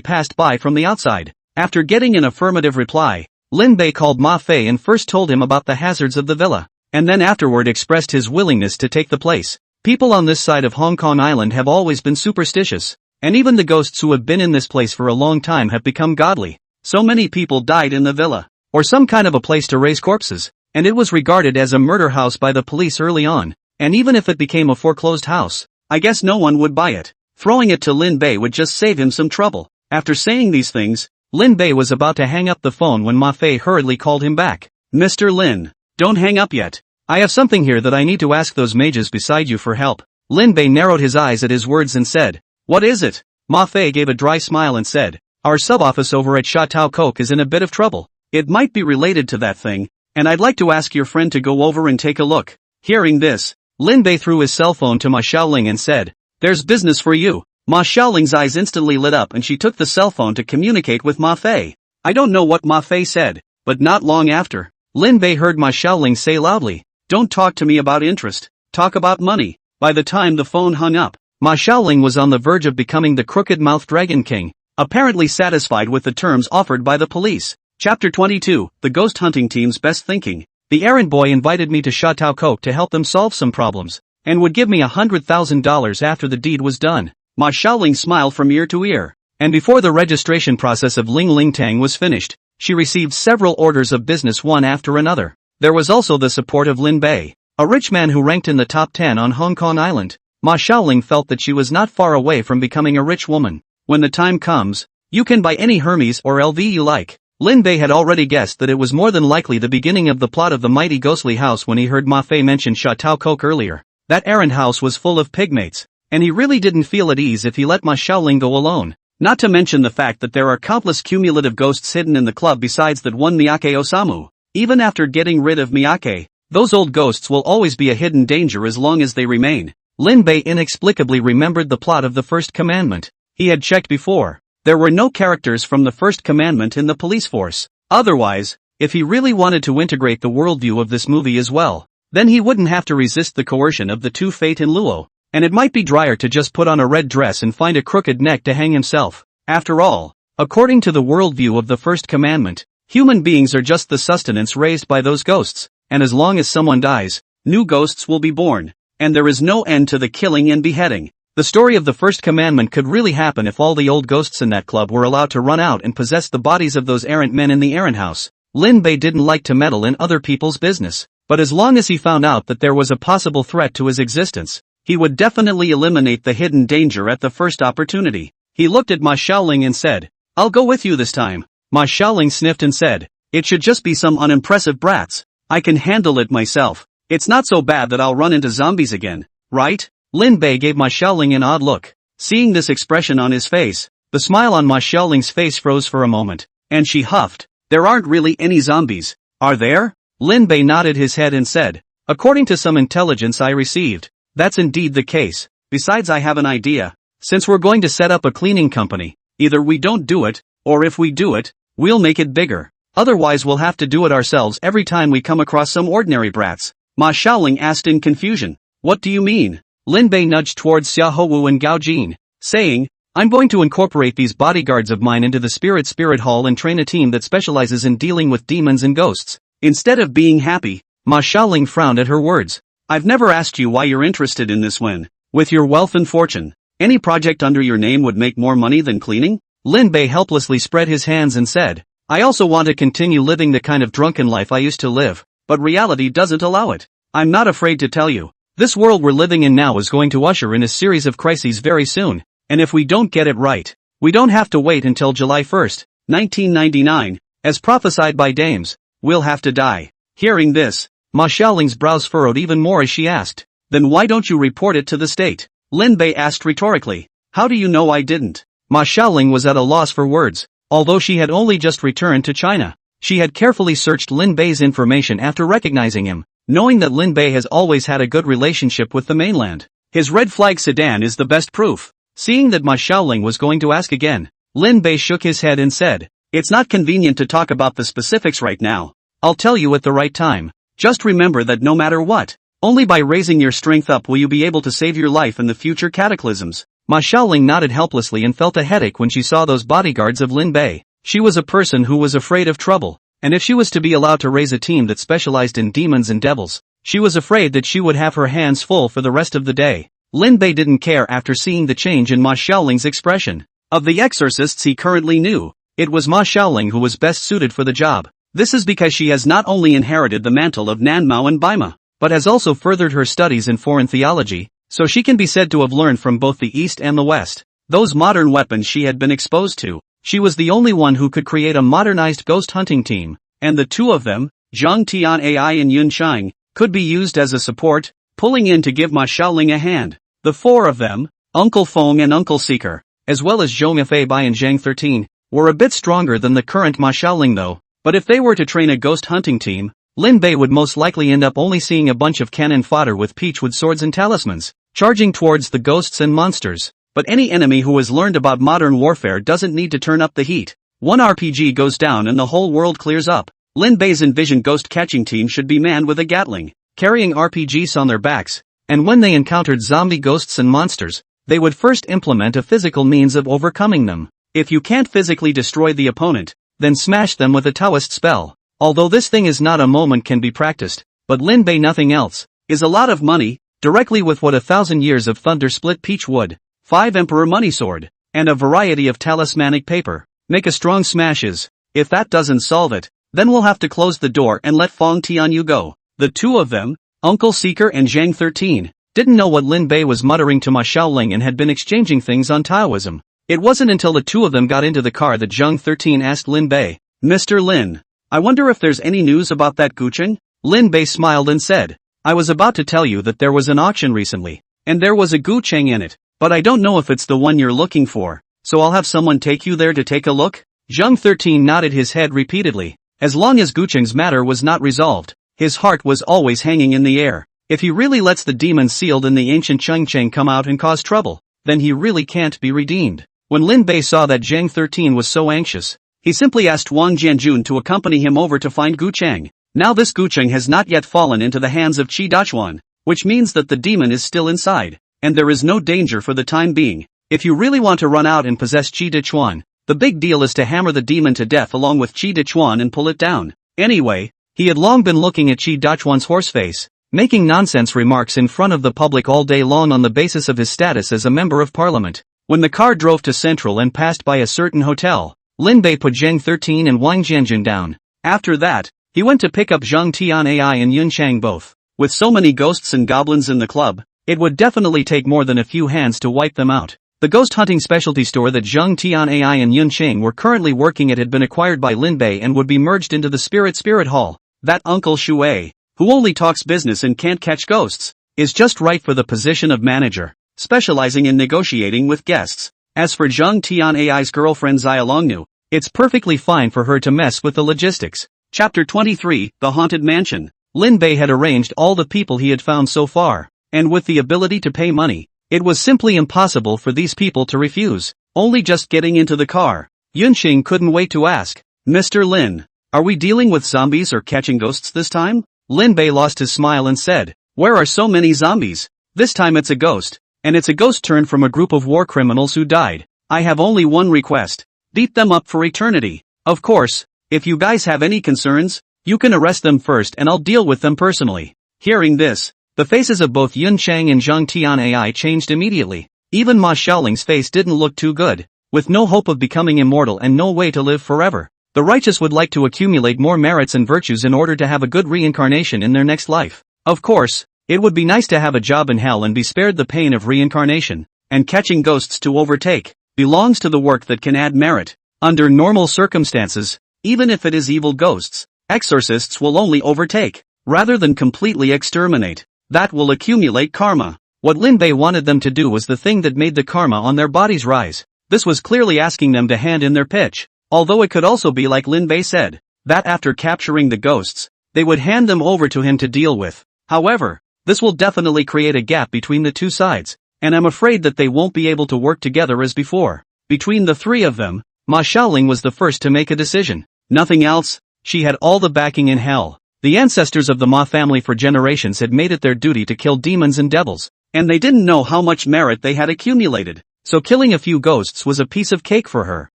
passed by from the outside. After getting an affirmative reply, Lin Bei called Ma Fei and first told him about the hazards of the villa, and then afterward expressed his willingness to take the place. People on this side of Hong Kong Island have always been superstitious, and even the ghosts who have been in this place for a long time have become godly. So many people died in the villa, or some kind of a place to raise corpses, and it was regarded as a murder house by the police early on, and even if it became a foreclosed house, I guess no one would buy it. Throwing it to Lin Bei would just save him some trouble. After saying these things, Lin Bei was about to hang up the phone when Ma Fei hurriedly called him back. "Mr. Lin, don't hang up yet. I have something here that I need to ask those mages beside you for help." Lin Bei narrowed his eyes at his words and said, "What is it?" Ma Fei gave a dry smile and said, "Our sub-office over at Sha Tao Kok is in a bit of trouble. It might be related to that thing, and I'd like to ask your friend to go over and take a look." Hearing this, Lin Bei threw his cell phone to Ma Xiaoling and said, "There's business for you." Ma Xiaoling's eyes instantly lit up and she took the cell phone to communicate with Ma Fei. I don't know what Ma Fei said, but not long after, Lin Bei heard Ma Xiaoling say loudly, "Don't talk to me about interest, talk about money." By the time the phone hung up, Ma Xiaoling was on the verge of becoming the crooked-mouthed Dragon King, apparently satisfied with the terms offered by the police. Chapter 22, The Ghost Hunting Team's Best Thinking. The errand boy invited me to Sha Tao Kok to help them solve some problems, and would give me $100,000 after the deed was done. Ma Xiaoling smiled from ear to ear, and before the registration process of Ling Ling Tang was finished, she received several orders of business one after another. There was also the support of Lin Bei, a rich man who ranked in the top 10 on Hong Kong Island. Ma Xiaoling felt that she was not far away from becoming a rich woman. When the time comes, you can buy any Hermes or LV you like. Lin Bei had already guessed that it was more than likely the beginning of the plot of the mighty ghostly house when he heard Ma Fei mention Sha Tao Kok earlier. That errand house was full of pigmates, and he really didn't feel at ease if he let Ma Xiaoling go alone. Not to mention the fact that there are countless cumulative ghosts hidden in the club besides that one Miyake Osamu. Even after getting rid of Miyake, those old ghosts will always be a hidden danger as long as they remain. Lin Bei inexplicably remembered the plot of the First Commandment. He had checked before. There were no characters from the First Commandment in the police force. Otherwise, if he really wanted to integrate the worldview of this movie as well, then he wouldn't have to resist the coercion of the two Fate and Luo. and it might be drier to just put on a red dress and find a crooked neck to hang himself. After all, according to the worldview of the first commandment, human beings are just the sustenance raised by those ghosts, and as long as someone dies, new ghosts will be born, and there is no end to the killing and beheading. The story of the first commandment could really happen if all the old ghosts in that club were allowed to run out and possess the bodies of those errant men in the errant house. Lin Bei didn't like to meddle in other people's business, but as long as he found out that there was a possible threat to his existence, he would definitely eliminate the hidden danger at the first opportunity. He looked at Ma Xiaoling and said, "I'll go with you this time." Ma Xiaoling sniffed and said, "It should just be some unimpressive brats. I can handle it myself. It's not so bad that I'll run into zombies again, right?" Lin Bei gave Ma Xiaoling an odd look. Seeing this expression on his face, the smile on Ma Xiaoling's face froze for a moment, and she huffed. "There aren't really any zombies, are there?" Lin Bei nodded his head and said, "According to some intelligence I received, that's indeed the case. Besides, I have an idea. Since we're going to set up a cleaning company, either we don't do it, or if we do it, we'll make it bigger. Otherwise we'll have to do it ourselves every time we come across some ordinary brats." Ma Xiaoling asked in confusion, "What do you mean?" Lin Bei nudged towards Xiahou Wu and Gao Jin, saying, "I'm going to incorporate these bodyguards of mine into the spirit hall and train a team that specializes in dealing with demons and ghosts." Instead of being happy, Ma Xiaoling frowned at her words. "I've never asked you why you're interested in this when, with your wealth and fortune, any project under your name would make more money than cleaning?" Lin Bei helplessly spread his hands and said, "I also want to continue living the kind of drunken life I used to live, but reality doesn't allow it. I'm not afraid to tell you. This world we're living in now is going to usher in a series of crises very soon, and if we don't get it right, we don't have to wait until July 1st, 1999, as prophesied by dames, we'll have to die." Hearing this, Ma Xiaoling's brows furrowed even more as she asked, "Then why don't you report it to the state?" Lin Bei asked rhetorically, "How do you know I didn't?" Ma Xiaoling was at a loss for words. Although she had only just returned to China, she had carefully searched Lin Bei's information after recognizing him, knowing that Lin Bei has always had a good relationship with the mainland. His red flag sedan is the best proof. Seeing that Ma Xiaoling was going to ask again, Lin Bei shook his head and said, "It's not convenient to talk about the specifics right now. I'll tell you at the right time. Just remember that no matter what, only by raising your strength up will you be able to save your life in the future cataclysms." Ma Xiaoling nodded helplessly and felt a headache when she saw those bodyguards of Lin Bei. She was a person who was afraid of trouble, and if she was to be allowed to raise a team that specialized in demons and devils, she was afraid that she would have her hands full for the rest of the day. Lin Bei didn't care after seeing the change in Ma Xiaoling's expression. Of the exorcists he currently knew, it was Ma Xiaoling who was best suited for the job. This is because she has not only inherited the mantle of Nanmao and Baima, but has also furthered her studies in foreign theology, so she can be said to have learned from both the East and the West. Those modern weapons she had been exposed to, she was the only one who could create a modernized ghost hunting team, and the two of them, Zhang Tian Ai and Yun Shang, could be used as a support, pulling in to give Ma Xiaoling a hand. The four of them, Uncle Feng and Uncle Seeker, as well as Zhong Bai and Zhang 13, were a bit stronger than the current Ma Xiaoling though, but if they were to train a ghost hunting team, Lin Bei would most likely end up only seeing a bunch of cannon fodder with peachwood swords and talismans, charging towards the ghosts and monsters. But any enemy who has learned about modern warfare doesn't need to turn up the heat. One RPG goes down and the whole world clears up. Lin Bei's envisioned ghost catching team should be manned with a Gatling, carrying RPGs on their backs, and when they encountered zombie ghosts and monsters, they would first implement a physical means of overcoming them. If you can't physically destroy the opponent, then smash them with a Taoist spell. Although this thing is not a moment can be practiced, but Lin Bei nothing else, is a lot of money, directly with what 1,000 years of thunder split peach wood, 5 emperor money sword, and a variety of talismanic paper, make a strong smashes. If that doesn't solve it, then we'll have to close the door and let Feng Tianyu go. The two of them, Uncle Seeker and Zhang 13, didn't know what Lin Bei was muttering to Ma Xiaoling and had been exchanging things on Taoism. It wasn't until the two of them got into the car that Zhang 13 asked Lin Bei, "Mr. Lin, I wonder if there's any news about that Gucheng?" Lin Bei smiled and said, "I was about to tell you that there was an auction recently, and there was a Gucheng in it, but I don't know if it's the one you're looking for, so I'll have someone take you there to take a look?" Zhang 13 nodded his head repeatedly. As long as Gucheng's matter was not resolved, his heart was always hanging in the air. If he really lets the demons sealed in the ancient Chengcheng come out and cause trouble, then he really can't be redeemed. When Lin Bei saw that Zhang 13 was so anxious, he simply asked Wang Jianjun to accompany him over to find Gucheng. Now this Gucheng has not yet fallen into the hands of Qi Dachuan, which means that the demon is still inside, and there is no danger for the time being. If you really want to run out and possess Qi De Chuan, the big deal is to hammer the demon to death along with Qi De Chuan and pull it down. Anyway, he had long been looking at Qi Dachuan's horseface, making nonsense remarks in front of the public all day long on the basis of his status as a member of parliament. When the car drove to Central and passed by a certain hotel, Lin Bei put Zheng 13 and Wang Jianjun down. After that, he went to pick up Zhang Tianai and Yun Chang both. With so many ghosts and goblins in the club, it would definitely take more than a few hands to wipe them out. The ghost hunting specialty store that Zhang Tianai and Yun Chang were currently working at had been acquired by Lin Bei and would be merged into the Spirit Hall. That Uncle Shui, who only talks business and can't catch ghosts, is just right for the position of manager, specializing in negotiating with guests. As for Zhang Tianai's girlfriend Xia Longnu, it's perfectly fine for her to mess with the logistics. Chapter 23, The Haunted Mansion. Lin Bei had arranged all the people he had found so far, and with the ability to pay money, it was simply impossible for these people to refuse. Only just getting into the car, Yunxing couldn't wait to ask, "Mr. Lin, are we dealing with zombies or catching ghosts this time?" Lin Bei lost his smile and said, "Where are so many zombies? This time it's a ghost, and it's a ghost turned from a group of war criminals who died. I have only one request. Beat them up for eternity. Of course, if you guys have any concerns, you can arrest them first and I'll deal with them personally." Hearing this, the faces of both Yun Chang and Zhang Tianai changed immediately. Even Ma Xiaoling's face didn't look too good. With no hope of becoming immortal and no way to live forever, the righteous would like to accumulate more merits and virtues in order to have a good reincarnation in their next life. Of course, it would be nice to have a job in hell and be spared the pain of reincarnation, and catching ghosts to overtake belongs to the work that can add merit. Under normal circumstances, even if it is evil ghosts, exorcists will only overtake, rather than completely exterminate. That will accumulate karma. What Lin Bei wanted them to do was the thing that made the karma on their bodies rise. This was clearly asking them to hand in their pitch, although it could also be like Lin Bei said, that after capturing the ghosts, they would hand them over to him to deal with. However, this will definitely create a gap between the two sides, and I'm afraid that they won't be able to work together as before. Between the three of them, Ma Xiaoling was the first to make a decision. Nothing else, she had all the backing in hell. The ancestors of the Ma family for generations had made it their duty to kill demons and devils, and they didn't know how much merit they had accumulated, so killing a few ghosts was a piece of cake for her.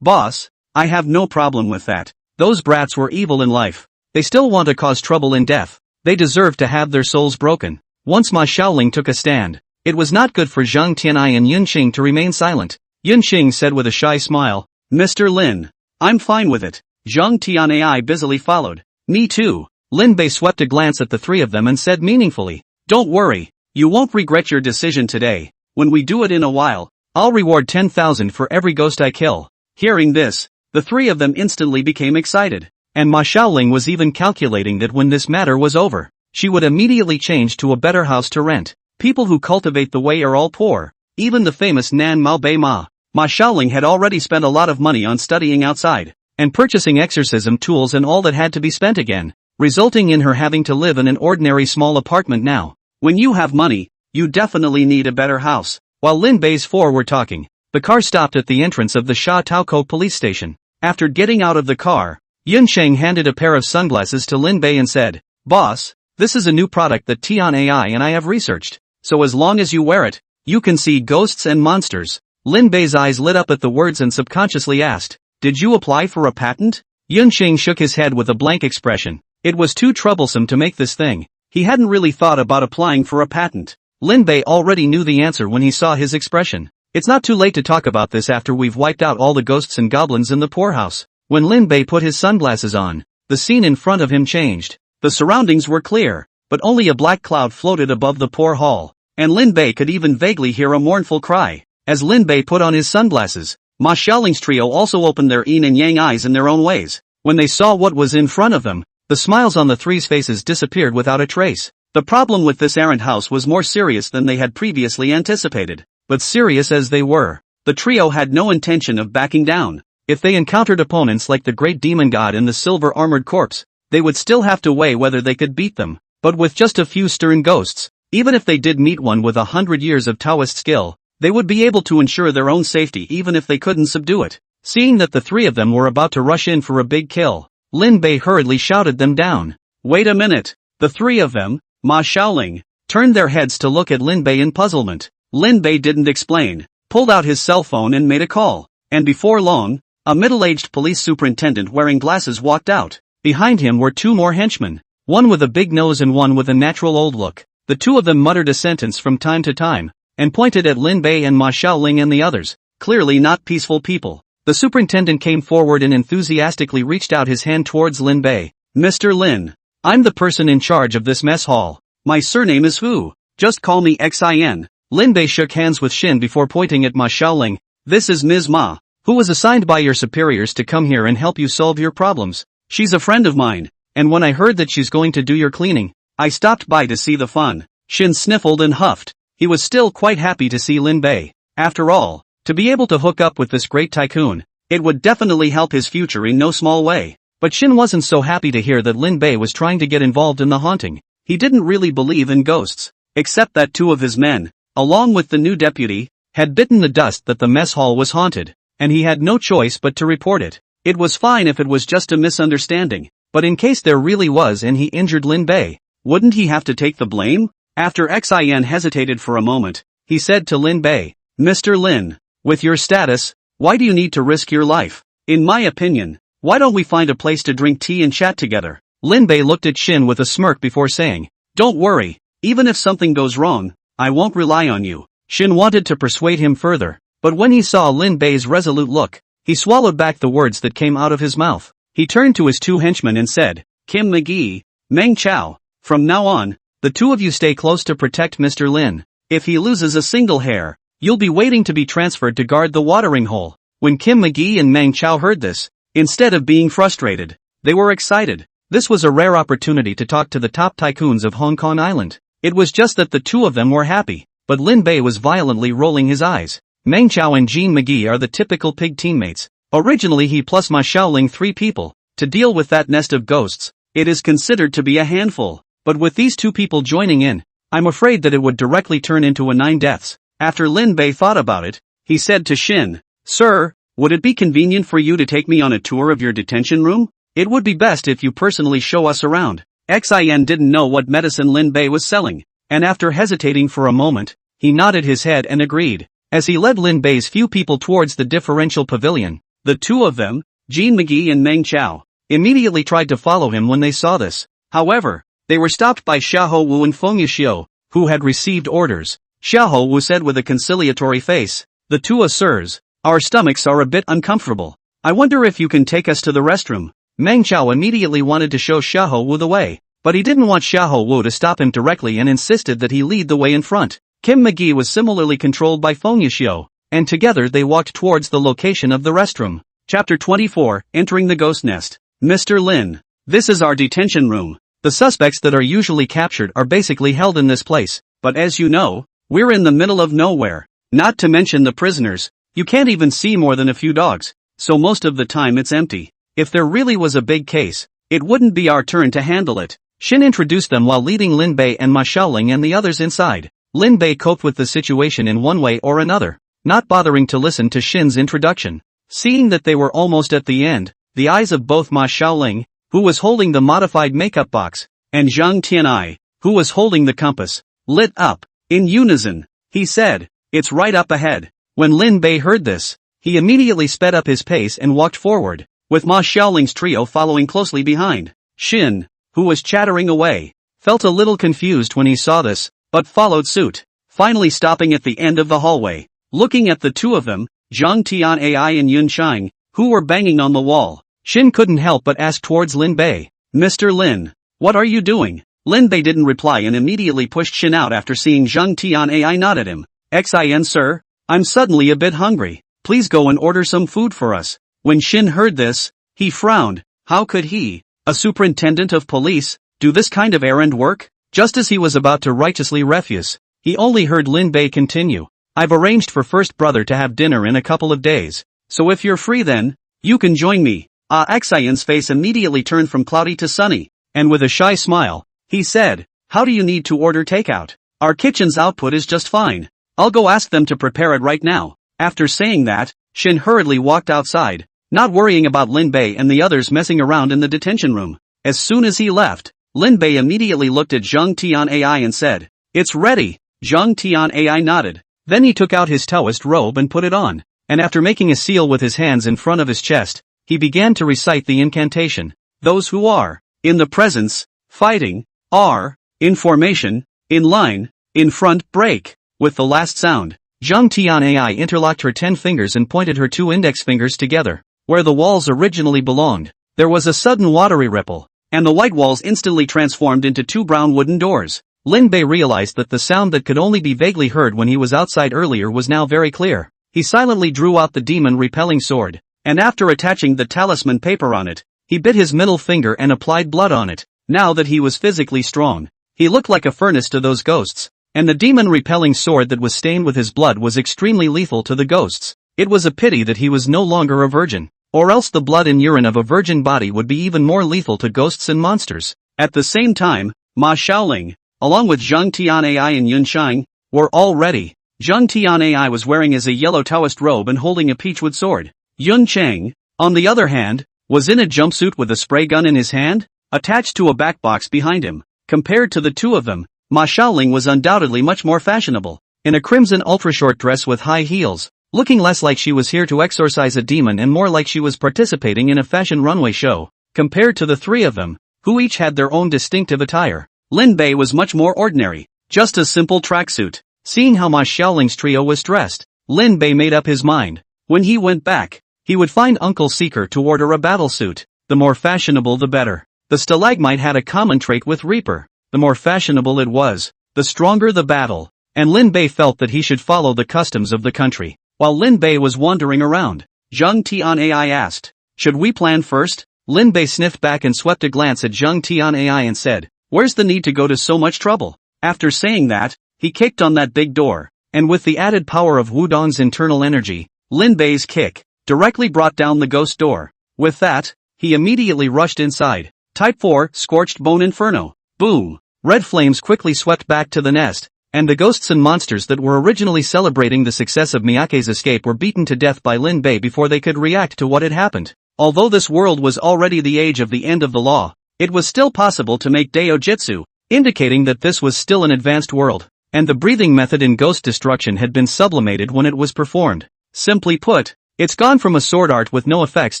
"Boss, I have no problem with that. Those brats were evil in life. They still want to cause trouble in death. They deserve to have their souls broken." Once Ma Xiaoling took a stand, it was not good for Zhang Tianai and Yunxing to remain silent. Yunxing said with a shy smile, "Mr. Lin, I'm fine with it." Zhang Tianai busily followed. "Me too." Lin Bei swept a glance at the three of them and said meaningfully, "Don't worry, you won't regret your decision today. When we do it in a while, I'll reward 10,000 for every ghost I kill." Hearing this, the three of them instantly became excited, and Ma Xiaoling was even calculating that when this matter was over, she would immediately change to a better house to rent. People who cultivate the way are all poor, even the famous Nan Mao Bei Ma. Ma Xiaoling had already spent a lot of money on studying outside, and purchasing exorcism tools and all that had to be spent again, resulting in her having to live in an ordinary small apartment now. When you have money, you definitely need a better house. While Lin Bei's four were talking, the car stopped at the entrance of the Sha Taoko police station. After getting out of the car, Yunsheng handed a pair of sunglasses to Lin Bei and said, "Boss, this is a new product that Tian AI and I have researched, so as long as you wear it, you can see ghosts and monsters." Lin Bei's eyes lit up at the words and subconsciously asked, "Did you apply for a patent?" Yunsheng shook his head with a blank expression. It was too troublesome to make this thing. He hadn't really thought about applying for a patent. Lin Bei already knew the answer when he saw his expression. "It's not too late to talk about this after we've wiped out all the ghosts and goblins in the poorhouse." When Lin Bei put his sunglasses on, the scene in front of him changed. The surroundings were clear, but only a black cloud floated above the poor hall, and Lin Bei could even vaguely hear a mournful cry. As Lin Bei put on his sunglasses, Ma Xiaoling's trio also opened their yin and yang eyes in their own ways. When they saw what was in front of them, the smiles on the three's faces disappeared without a trace. The problem with this errant house was more serious than they had previously anticipated. But serious as they were, the trio had no intention of backing down. If they encountered opponents like the great demon god and the silver-armored corpse, they would still have to weigh whether they could beat them. But with just a few stern ghosts, even if they did meet one with 100 years of Taoist skill, they would be able to ensure their own safety even if they couldn't subdue it. Seeing that the three of them were about to rush in for a big kill, Lin Bei hurriedly shouted them down. "Wait a minute." The three of them, Ma Xiaoling, turned their heads to look at Lin Bei in puzzlement. Lin Bei didn't explain, pulled out his cell phone and made a call. And before long, a middle-aged police superintendent wearing glasses walked out. Behind him were two more henchmen, one with a big nose and one with a natural old look. The two of them muttered a sentence from time to time, and pointed at Lin Bei and Ma Xiaoling and the others, clearly not peaceful people. The superintendent came forward and enthusiastically reached out his hand towards Lin Bei. Mr. Lin, I'm the person in charge of this mess hall. My surname is Hu. Just call me Xin. Lin Bei shook hands with Shin before pointing at Ma Xiaoling. This is Ms. Ma, who was assigned by your superiors to come here and help you solve your problems. She's a friend of mine, and when I heard that she's going to do your cleaning, I stopped by to see the fun. Shin sniffled and huffed. He was still quite happy to see Lin Bei. After all, to be able to hook up with this great tycoon, it would definitely help his future in no small way. But Shin wasn't so happy to hear that Lin Bei was trying to get involved in the haunting. He didn't really believe in ghosts, except that two of his men, along with the new deputy, had bitten the dust that the mess hall was haunted, and he had no choice but to report it. It was fine if it was just a misunderstanding, but in case there really was and he injured Lin Bei, wouldn't he have to take the blame? After Xin hesitated for a moment, he said to Lin Bei, Mr. Lin, with your status, why do you need to risk your life? In my opinion, why don't we find a place to drink tea and chat together? Lin Bei looked at Shin with a smirk before saying, don't worry, even if something goes wrong, I won't rely on you. Shin wanted to persuade him further, but when he saw Lin Bei's resolute look, he swallowed back the words that came out of his mouth. He turned to his two henchmen and said, Kim McGee, Meng Chao, from now on, the two of you stay close to protect Mr. Lin. If he loses a single hair, you'll be waiting to be transferred to guard the watering hole. When Kim McGee and Meng Chao heard this, instead of being frustrated, they were excited. This was a rare opportunity to talk to the top tycoons of Hong Kong Island. It was just that the two of them were happy, but Lin Bei was violently rolling his eyes. Meng Chao and Jean McGee are the typical pig teammates. Originally he plus Ma Xiaoling 3 people. To deal with that nest of ghosts, it is considered to be a handful. But with these 2 people joining in, I'm afraid that it would directly turn into a 9 deaths. After Lin Bei thought about it, he said to Shin, Sir, would it be convenient for you to take me on a tour of your detention room? It would be best if you personally show us around. Xin didn't know what medicine Lin Bei was selling, and after hesitating for a moment, he nodded his head and agreed. As he led Lin Bei's few people towards the differential pavilion, the 2 of them, Jean McGee and Meng Chao, immediately tried to follow him when they saw this. However, they were stopped by Xiahou Wu and Feng Yushiu, who had received orders. Xiahou Wu said with a conciliatory face, The 2 sirs, our stomachs are a bit uncomfortable. I wonder if you can take us to the restroom. Meng Chao immediately wanted to show Xiahou Wu the way, but he didn't want Xiahou Wu to stop him directly and insisted that he lead the way in front. Kim McGee was similarly controlled by Feng Yushiu, and together they walked towards the location of the restroom. Chapter 24, Entering the Ghost Nest. Mr. Lin, this is our detention room. The suspects that are usually captured are basically held in this place, but as you know, we're in the middle of nowhere. Not to mention the prisoners, you can't even see more than a few dogs, so most of the time it's empty. If there really was a big case, it wouldn't be our turn to handle it. Shin introduced them while leading Lin Bei and Ma Xiaoling and the others inside. Lin Bei coped with the situation in one way or another, not bothering to listen to Shin's introduction. Seeing that they were almost at the end, the eyes of both Ma Xiaoling, who was holding the modified makeup box, and Zhang Tianai, who was holding the compass, lit up. In unison, he said, It's right up ahead. When Lin Bei heard this, he immediately sped up his pace and walked forward, with Ma Xiaoling's trio following closely behind. Shin, who was chattering away, felt a little confused when he saw this, but followed suit, finally stopping at the end of the hallway. Looking at the 2 of them, Zhang Tianai and Yun Shang, who were banging on the wall, Shin couldn't help but ask towards Lin Bei, Mr. Lin, what are you doing? Lin Bei didn't reply and immediately pushed Shin out after seeing Zhang Tianai nod at him. Xin sir, I'm suddenly a bit hungry, please go and order some food for us. When Shin heard this, he frowned. How could he, a superintendent of police, do this kind of errand work? Just as he was about to righteously refuse, he only heard Lin Bei continue, I've arranged for first brother to have dinner in a couple of days, so if you're free then, you can join me. Xion's face immediately turned from cloudy to sunny, and with a shy smile, he said, How do you need to order takeout? Our kitchen's output is just fine. I'll go ask them to prepare it right now. After saying that, Shin hurriedly walked outside, not worrying about Lin Bei and the others messing around in the detention room. As soon as he left, Lin Bei immediately looked at Zhang Tianai and said, It's ready. Zhang Tianai nodded. Then he took out his Taoist robe and put it on, and after making a seal with his hands in front of his chest, he began to recite the incantation. Those who are in the presence, fighting, are in formation, in line, in front, break. With the last sound, Zhang Tianai interlocked her 10 fingers and pointed her 2 index fingers together, where the walls originally belonged. There was a sudden watery ripple, and the white walls instantly transformed into 2 brown wooden doors. Lin Bei realized that the sound that could only be vaguely heard when he was outside earlier was now very clear. He silently drew out the demon-repelling sword, and after attaching the talisman paper on it, he bit his middle finger and applied blood on it. Now that he was physically strong, he looked like a furnace to those ghosts, and the demon-repelling sword that was stained with his blood was extremely lethal to the ghosts. It was a pity that he was no longer a virgin, or else the blood and urine of a virgin body would be even more lethal to ghosts and monsters. At the same time, Ma Xiaoling, along with Zhang Tianai and Yun Shang, were all ready. Zhang Tianai was wearing a yellow Taoist robe and holding a peachwood sword. Yun Chang, on the other hand, was in a jumpsuit with a spray gun in his hand, attached to a back box behind him. Compared to the two of them, Ma Xiaoling was undoubtedly much more fashionable, in a crimson ultra-short dress with high heels, looking less like she was here to exorcise a demon and more like she was participating in a fashion runway show. Compared to the three of them, who each had their own distinctive attire, Lin Bei was much more ordinary, just a simple tracksuit. Seeing how Ma Xiaoling's trio was dressed, Lin Bei made up his mind. When he went back, he would find Uncle Seeker to order a battlesuit. The more fashionable the better. The stalagmite had a common trait with Reaper. The more fashionable it was, the stronger the battle. And Lin Bei felt that he should follow the customs of the country. While Lin Bei was wandering around, Zhang Tianai asked, "Should we plan first?" Lin Bei sniffed back and swept a glance at Zhang Tianai and said, "Where's the need to go to so much trouble?" After saying that, he kicked on that big door, and with the added power of Wudong's internal energy, Lin Bei's kick directly brought down the ghost door. With that, he immediately rushed inside. Type 4, Scorched Bone Inferno. Boom! Red flames quickly swept back to the nest, and the ghosts and monsters that were originally celebrating the success of Miyake's escape were beaten to death by Lin Bei before they could react to what had happened. Although this world was already the age of the end of the law, it was still possible to make Daojitsu, indicating that this was still an advanced world, and the breathing method in ghost destruction had been sublimated when it was performed. Simply put, it's gone from a sword art with no effects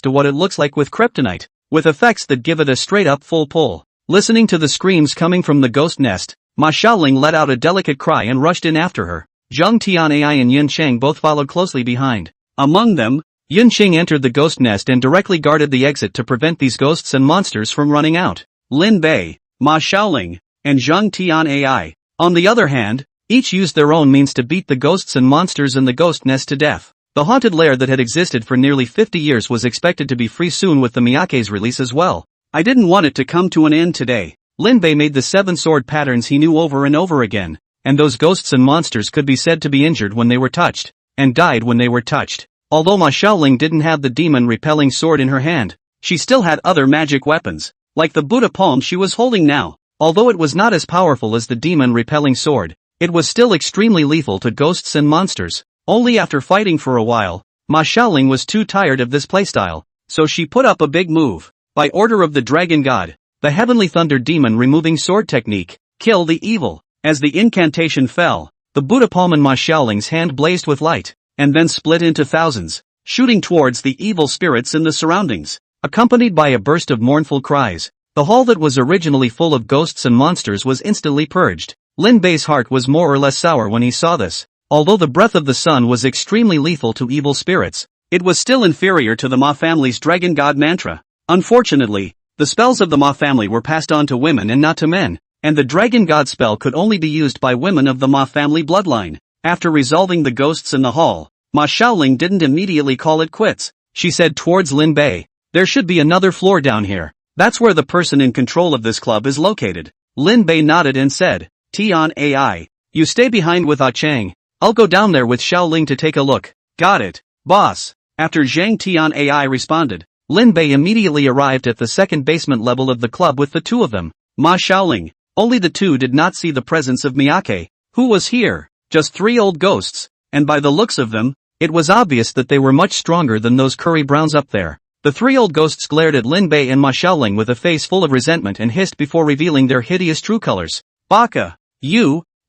to what it looks like with kryptonite, with effects that give it a straight-up full pull. Listening to the screams coming from the ghost nest, Ma Xiaoling let out a delicate cry and rushed in after her. Zhang Tianai and Yun Chang both followed closely behind. Among them, Yun Chang entered the ghost nest and directly guarded the exit to prevent these ghosts and monsters from running out. Lin Bei, Ma Xiaoling, and Zhang Tianai, on the other hand, each used their own means to beat the ghosts and monsters in the ghost nest to death. The haunted lair that had existed for nearly 50 years was expected to be free soon with the Miyake's release as well. I didn't want it to come to an end today. Lin Bei made the 7 sword patterns he knew over and over again, and those ghosts and monsters could be said to be injured when they were touched, and died when they were touched. Although Ma Xiaoling didn't have the demon-repelling sword in her hand, she still had other magic weapons, like the Buddha palm she was holding now. Although it was not as powerful as the demon-repelling sword, it was still extremely lethal to ghosts and monsters. Only after fighting for a while, Ma Xiaoling was too tired of this playstyle, so she put up a big move. By order of the dragon god, the heavenly thunder demon removing sword technique, kill the evil. As the incantation fell, the Buddha palm in Ma Xiaoling's hand blazed with light, and then split into thousands, shooting towards the evil spirits in the surroundings. Accompanied by a burst of mournful cries, the hall that was originally full of ghosts and monsters was instantly purged. Lin Bei's heart was more or less sour when he saw this. Although the breath of the sun was extremely lethal to evil spirits, it was still inferior to the Ma family's dragon god mantra. Unfortunately, the spells of the Ma family were passed on to women and not to men, and the dragon god spell could only be used by women of the Ma family bloodline. After resolving the ghosts in the hall, Ma Xiaoling didn't immediately call it quits. She said towards Lin Bei, "There should be another floor down here. That's where the person in control of this club is located." Lin Bei nodded and said, "Tian Ai, you stay behind with Ah Chang. I'll go down there with Xiaoling to take a look." "Got it, boss." After Zhang Tian Ai responded, Lin Bei immediately arrived at the second basement level of the club with the two of them. Ma Xiaoling, only the two did not see the presence of Miyake. Who was here? Just 3 old ghosts, and by the looks of them, it was obvious that they were much stronger than those curry browns up there. The 3 old ghosts glared at Lin Bei and Ma Xiaoling with a face full of resentment and hissed before revealing their hideous true colors. "Baka,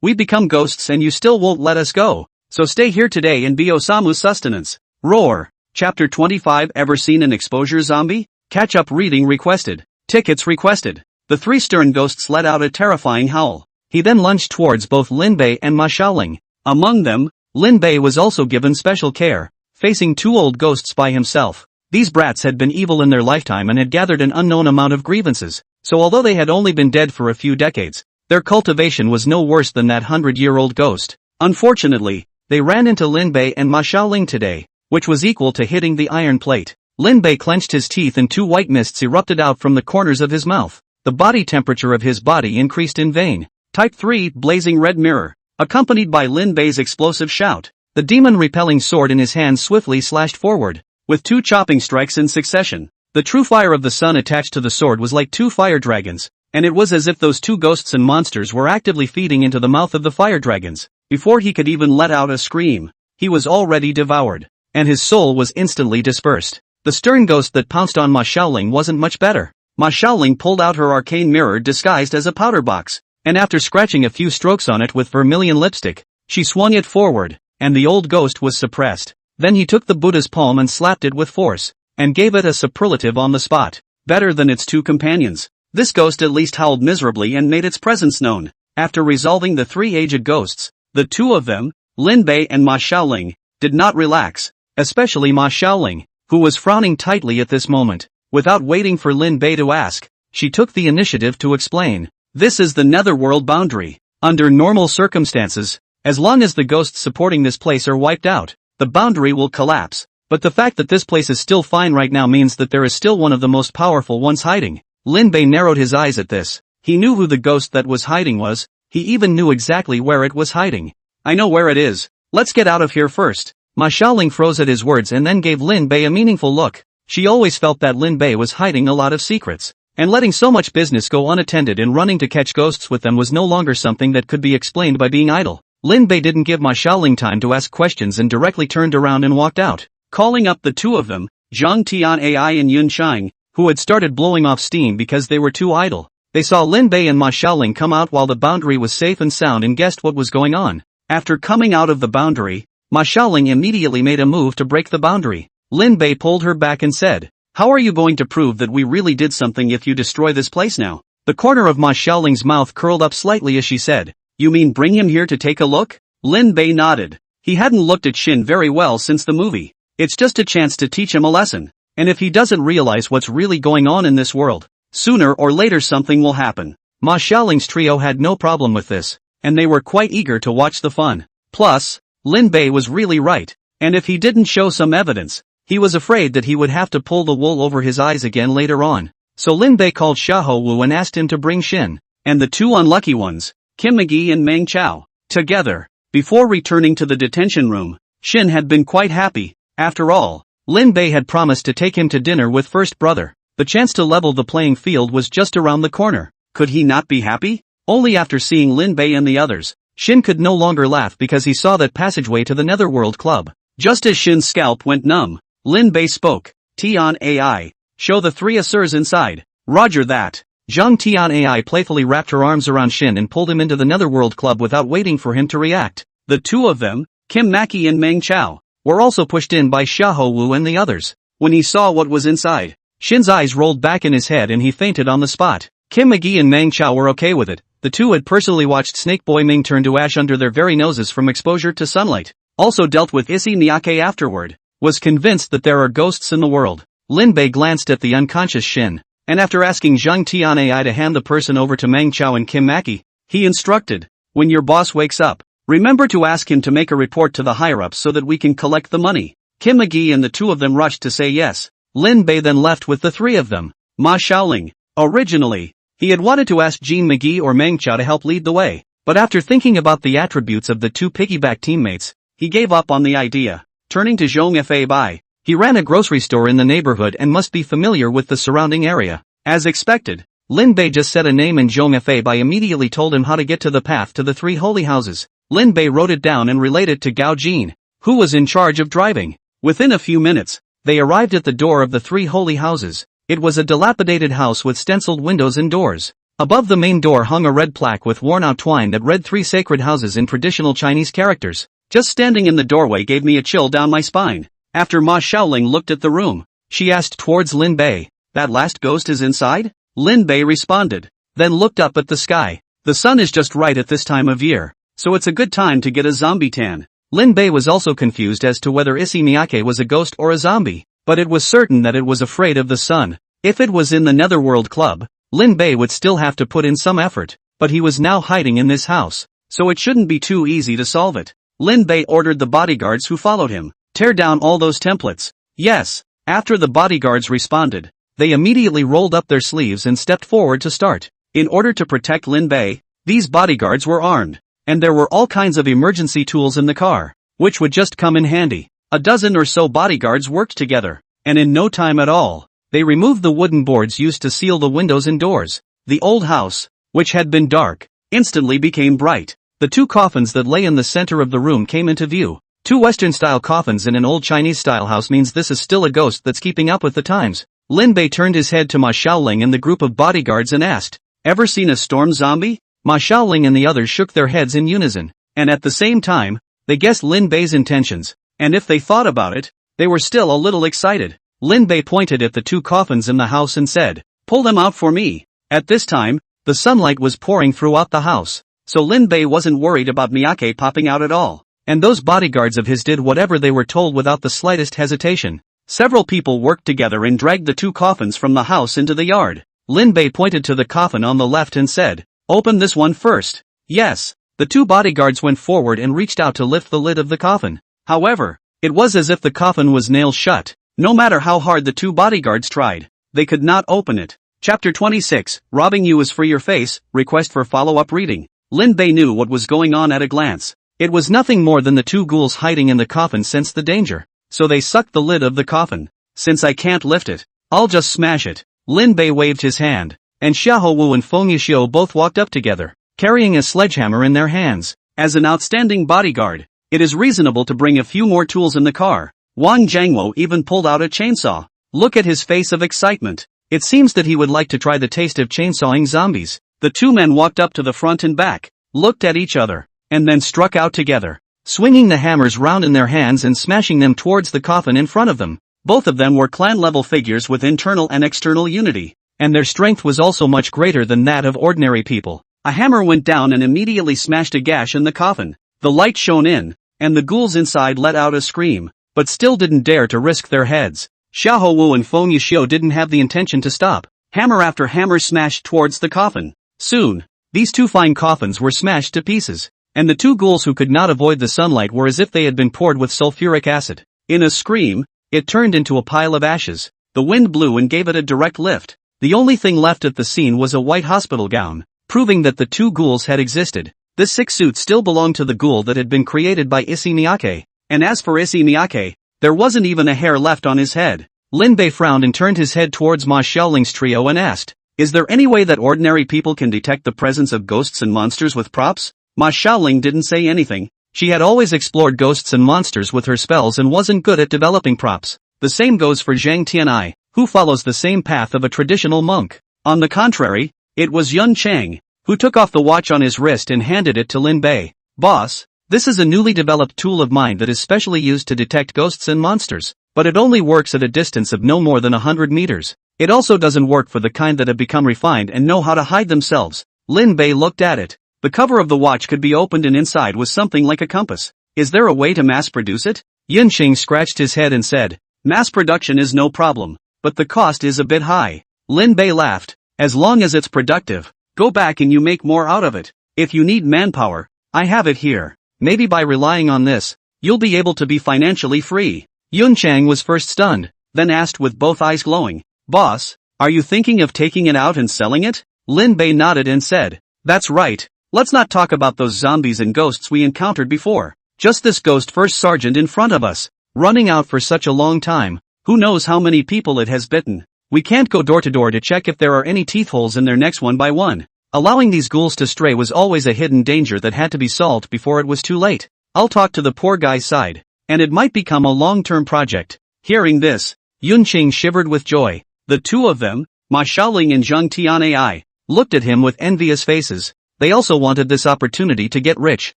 we become ghosts and you still won't let us go." so stay here today and be Osamu's sustenance. Roar. Chapter 25. Ever seen an exposure zombie? Catch up reading requested. Tickets requested. The three stern ghosts let out a terrifying howl. He then lunged towards both Lin Bei and Ma Xiaoling. Among them, Lin Bei was also given special care, facing two old ghosts by himself. These brats had been evil in their lifetime and had gathered an unknown amount of grievances, so although they had only been dead for a few decades, their cultivation was no worse than that 100-year-old ghost. Unfortunately, they ran into Lin Bei and Ma Xiaoling today, which was equal to hitting the iron plate. Lin Bei clenched his teeth and two white mists erupted out from the corners of his mouth. The body temperature of his body increased in vain. Type 3, blazing red mirror, accompanied by Lin Bei's explosive shout. The demon-repelling sword in his hand swiftly slashed forward, with two chopping strikes in succession. The true fire of the sun attached to the sword was like two fire dragons, and it was as if those two ghosts and monsters were actively feeding into the mouth of the fire dragons. Before he could even let out a scream, he was already devoured, and his soul was instantly dispersed. The stern ghost that pounced on Ma Xiaoling wasn't much better. Ma Xiaoling pulled out her arcane mirror disguised as a powder box, and after scratching a few strokes on it with vermilion lipstick, she swung it forward, and the old ghost was suppressed. Then he took the Buddha's palm and slapped it with force, and gave it a superlative on the spot. Better than its two companions. This ghost at least howled miserably and made its presence known. After resolving the three aged ghosts, the two of them, Lin Bei and Ma Xiaoling, did not relax, especially Ma Xiaoling, who was frowning tightly at this moment. Without waiting for Lin Bei to ask, she took the initiative to explain. This is the netherworld boundary. Under normal circumstances, as long as the ghosts supporting this place are wiped out, the boundary will collapse. But the fact that this place is still fine right now means that there is still one of the most powerful ones hiding. Lin Bei narrowed his eyes at this. He knew who the ghost that was hiding was. He even knew exactly where it was hiding. I know where it is. Let's get out of here first. Ma Xiaoling froze at his words and then gave Lin Bei a meaningful look. She always felt that Lin Bei was hiding a lot of secrets, and letting so much business go unattended and running to catch ghosts with them was no longer something that could be explained by being idle. Lin Bei didn't give Ma Xiaoling time to ask questions and directly turned around and walked out, calling up the two of them, Zhang Tian'ai and Yun Shang, who had started blowing off steam because they were too idle. They saw Lin Bei and Ma Xiaoling come out while the boundary was safe and sound and guessed what was going on. After coming out of the boundary, Ma Xiaoling immediately made a move to break the boundary. Lin Bei pulled her back and said, "How are you going to prove that we really did something if you destroy this place now?" The corner of Ma Xiaoling's mouth curled up slightly as she said, "You mean bring him here to take a look?" Lin Bei nodded. He hadn't looked at Shin very well since the movie. It's just a chance to teach him a lesson. And if he doesn't realize what's really going on in this world, sooner or later something will happen. Ma Xiaoling's trio had no problem with this, and they were quite eager to watch the fun. Plus, Lin Bei was really right, and if he didn't show some evidence, he was afraid that he would have to pull the wool over his eyes again later on. So Lin Bei called Xiahou Wu and asked him to bring Shin, and the two unlucky ones, Kim McGee and Meng Chao, together. Before returning to the detention room, Shin had been quite happy. After all, Lin Bei had promised to take him to dinner with First Brother. The chance to level the playing field was just around the corner. Could he not be happy? Only after seeing Lin Bei and the others, Shin could no longer laugh because he saw that passageway to the Netherworld Club. Just as Shin's scalp went numb, Lin Bei spoke, "Tian AI, show the three Asurs inside." "Roger that." Zhang Tian AI playfully wrapped her arms around Shin and pulled him into the Netherworld Club without waiting for him to react. The two of them, Kim Maki and Meng Chao, were also pushed in by Xiahou Wu and the others. When he saw what was inside, Shin's eyes rolled back in his head and he fainted on the spot. Kim McGee and Meng Chao were okay with it. The two had personally watched Snake Boy Ming turn to ash under their very noses from exposure to sunlight. Also dealt with Issey Nyake afterward. Was convinced that there are ghosts in the world. Lin Bei glanced at the unconscious Shin, and after asking Zhang Tian'ai to hand the person over to Meng Chao and Kim Maki, he instructed, "When your boss wakes up, remember to ask him to make a report to the higher-ups so that we can collect the money." Kim McGee and the two of them rushed to say yes. Lin Bei then left with the three of them. Ma Xiaoling. Originally, he had wanted to ask Jean McGee or Meng Chao to help lead the way, but after thinking about the attributes of the two piggyback teammates, he gave up on the idea. Turning to Zhong Bai, he ran a grocery store in the neighborhood and must be familiar with the surrounding area. As expected, Lin Bei just said a name and Zhong Bai immediately told him how to get to the path to the three holy houses. Lin Bei wrote it down and relayed it to Gao Jin, who was in charge of driving. Within a few minutes, they arrived at the door of the three holy houses. It was a dilapidated house with stenciled windows and doors. Above the main door hung a red plaque with worn-out twine that read "Three Sacred Houses" in traditional Chinese characters. Just standing in the doorway gave me a chill down my spine. After Ma Xiaoling looked at the room, she asked towards Lin Bei, "That last ghost is inside?" Lin Bei responded, then looked up at the sky. "The sun is just right at this time of year, so it's a good time to get a zombie tan." Lin Bei was also confused as to whether Issey Miyake was a ghost or a zombie, but it was certain that it was afraid of the sun. If it was in the Netherworld Club, Lin Bei would still have to put in some effort, but he was now hiding in this house, so it shouldn't be too easy to solve it. Lin Bei ordered the bodyguards who followed him, "Tear down all those templates." Yes. After the bodyguards responded, they immediately rolled up their sleeves and stepped forward to start. In order to protect Lin Bei, these bodyguards were armed, and there were all kinds of emergency tools in the car, which would just come in handy. A dozen or so bodyguards worked together, and in no time at all, they removed the wooden boards used to seal the windows and doors. The old house, which had been dark, instantly became bright. The two coffins that lay in the center of the room came into view. Two Western-style coffins in an old Chinese-style house means this is still a ghost that's keeping up with the times. Lin Bei turned his head to Ma Xiaoling and the group of bodyguards and asked, "Ever seen a storm zombie?" Ma Xiaoling and the others shook their heads in unison, and at the same time, they guessed Lin Bei's intentions, and if they thought about it, they were still a little excited. Lin Bei pointed at the two coffins in the house and said, "Pull them out for me." At this time, the sunlight was pouring throughout the house, so Lin Bei wasn't worried about Miyake popping out at all. And those bodyguards of his did whatever they were told without the slightest hesitation. Several people worked together and dragged the two coffins from the house into the yard. Lin Bei pointed to the coffin on the left and said, "Open this one first." Yes. The two bodyguards went forward and reached out to lift the lid of the coffin. However, it was as if the coffin was nailed shut. No matter how hard the two bodyguards tried, they could not open it. Chapter 26, Robbing You is for Your Face, Request for Follow-Up Reading. Lin Bei knew what was going on at a glance. It was nothing more than the two ghouls hiding in the coffin sensed the danger, so they sucked the lid of the coffin. "Since I can't lift it, I'll just smash it." Lin Bei waved his hand, and Xiahou Wu and Feng Yushiu both walked up together, carrying a sledgehammer in their hands. As an outstanding bodyguard, it is reasonable to bring a few more tools in the car. Wang Jiangwo even pulled out a chainsaw. Look at his face of excitement. It seems that he would like to try the taste of chainsawing zombies. The two men walked up to the front and back, looked at each other, and then struck out together, swinging the hammers round in their hands and smashing them towards the coffin in front of them. Both of them were clan-level figures with internal and external unity, and their strength was also much greater than that of ordinary people. A hammer went down and immediately smashed a gash in the coffin. The light shone in, and the ghouls inside let out a scream, but still didn't dare to risk their heads. Xiahou Wu and Feng Yushiu didn't have the intention to stop. Hammer after hammer smashed towards the coffin. Soon, these two fine coffins were smashed to pieces, and the two ghouls who could not avoid the sunlight were as if they had been poured with sulfuric acid. In a scream, it turned into a pile of ashes. The wind blew and gave it a direct lift. The only thing left at the scene was a white hospital gown, proving that the two ghouls had existed. This sick suit still belonged to the ghoul that had been created by Issey Miyake, and as for Issey Miyake, there wasn't even a hair left on his head. Lin Bei frowned and turned his head towards Ma Xiaoling's trio and asked, "Is there any way that ordinary people can detect the presence of ghosts and monsters with props?" Ma Xiaoling didn't say anything. She had always explored ghosts and monsters with her spells and wasn't good at developing props. The same goes for Zhang Tianai, who follows the same path of a traditional monk. On the contrary, it was Yun Chang, who took off the watch on his wrist and handed it to Lin Bei. "Boss, this is a newly developed tool of mine that is specially used to detect ghosts and monsters, but it only works at a distance of no more than 100 meters. It also doesn't work for the kind that have become refined and know how to hide themselves." Lin Bei looked at it. The cover of the watch could be opened and inside was something like a compass. "Is there a way to mass produce it?" Yun Qing scratched his head and said, "Mass production is no problem, but the cost is a bit high." Lin Bei laughed. "As long as it's productive, go back and you make more out of it. If you need manpower, I have it here. Maybe by relying on this, you'll be able to be financially free." Yun Chang was first stunned, then asked with both eyes glowing, "Boss, are you thinking of taking it out and selling it?" Lin Bei nodded and said, "That's right. Let's not talk about those zombies and ghosts we encountered before. Just this ghost first sergeant in front of us, running out for such a long time. Who knows how many people it has bitten. We can't go door to door to check if there are any teeth holes in their necks one by one. Allowing these ghouls to stray was always a hidden danger that had to be solved before it was too late. I'll talk to the poor guy's side, and it might become a long-term project." Hearing this, Yun Qing shivered with joy. The two of them, Ma Xiaoling and Zhang Tianai, looked at him with envious faces. They also wanted this opportunity to get rich.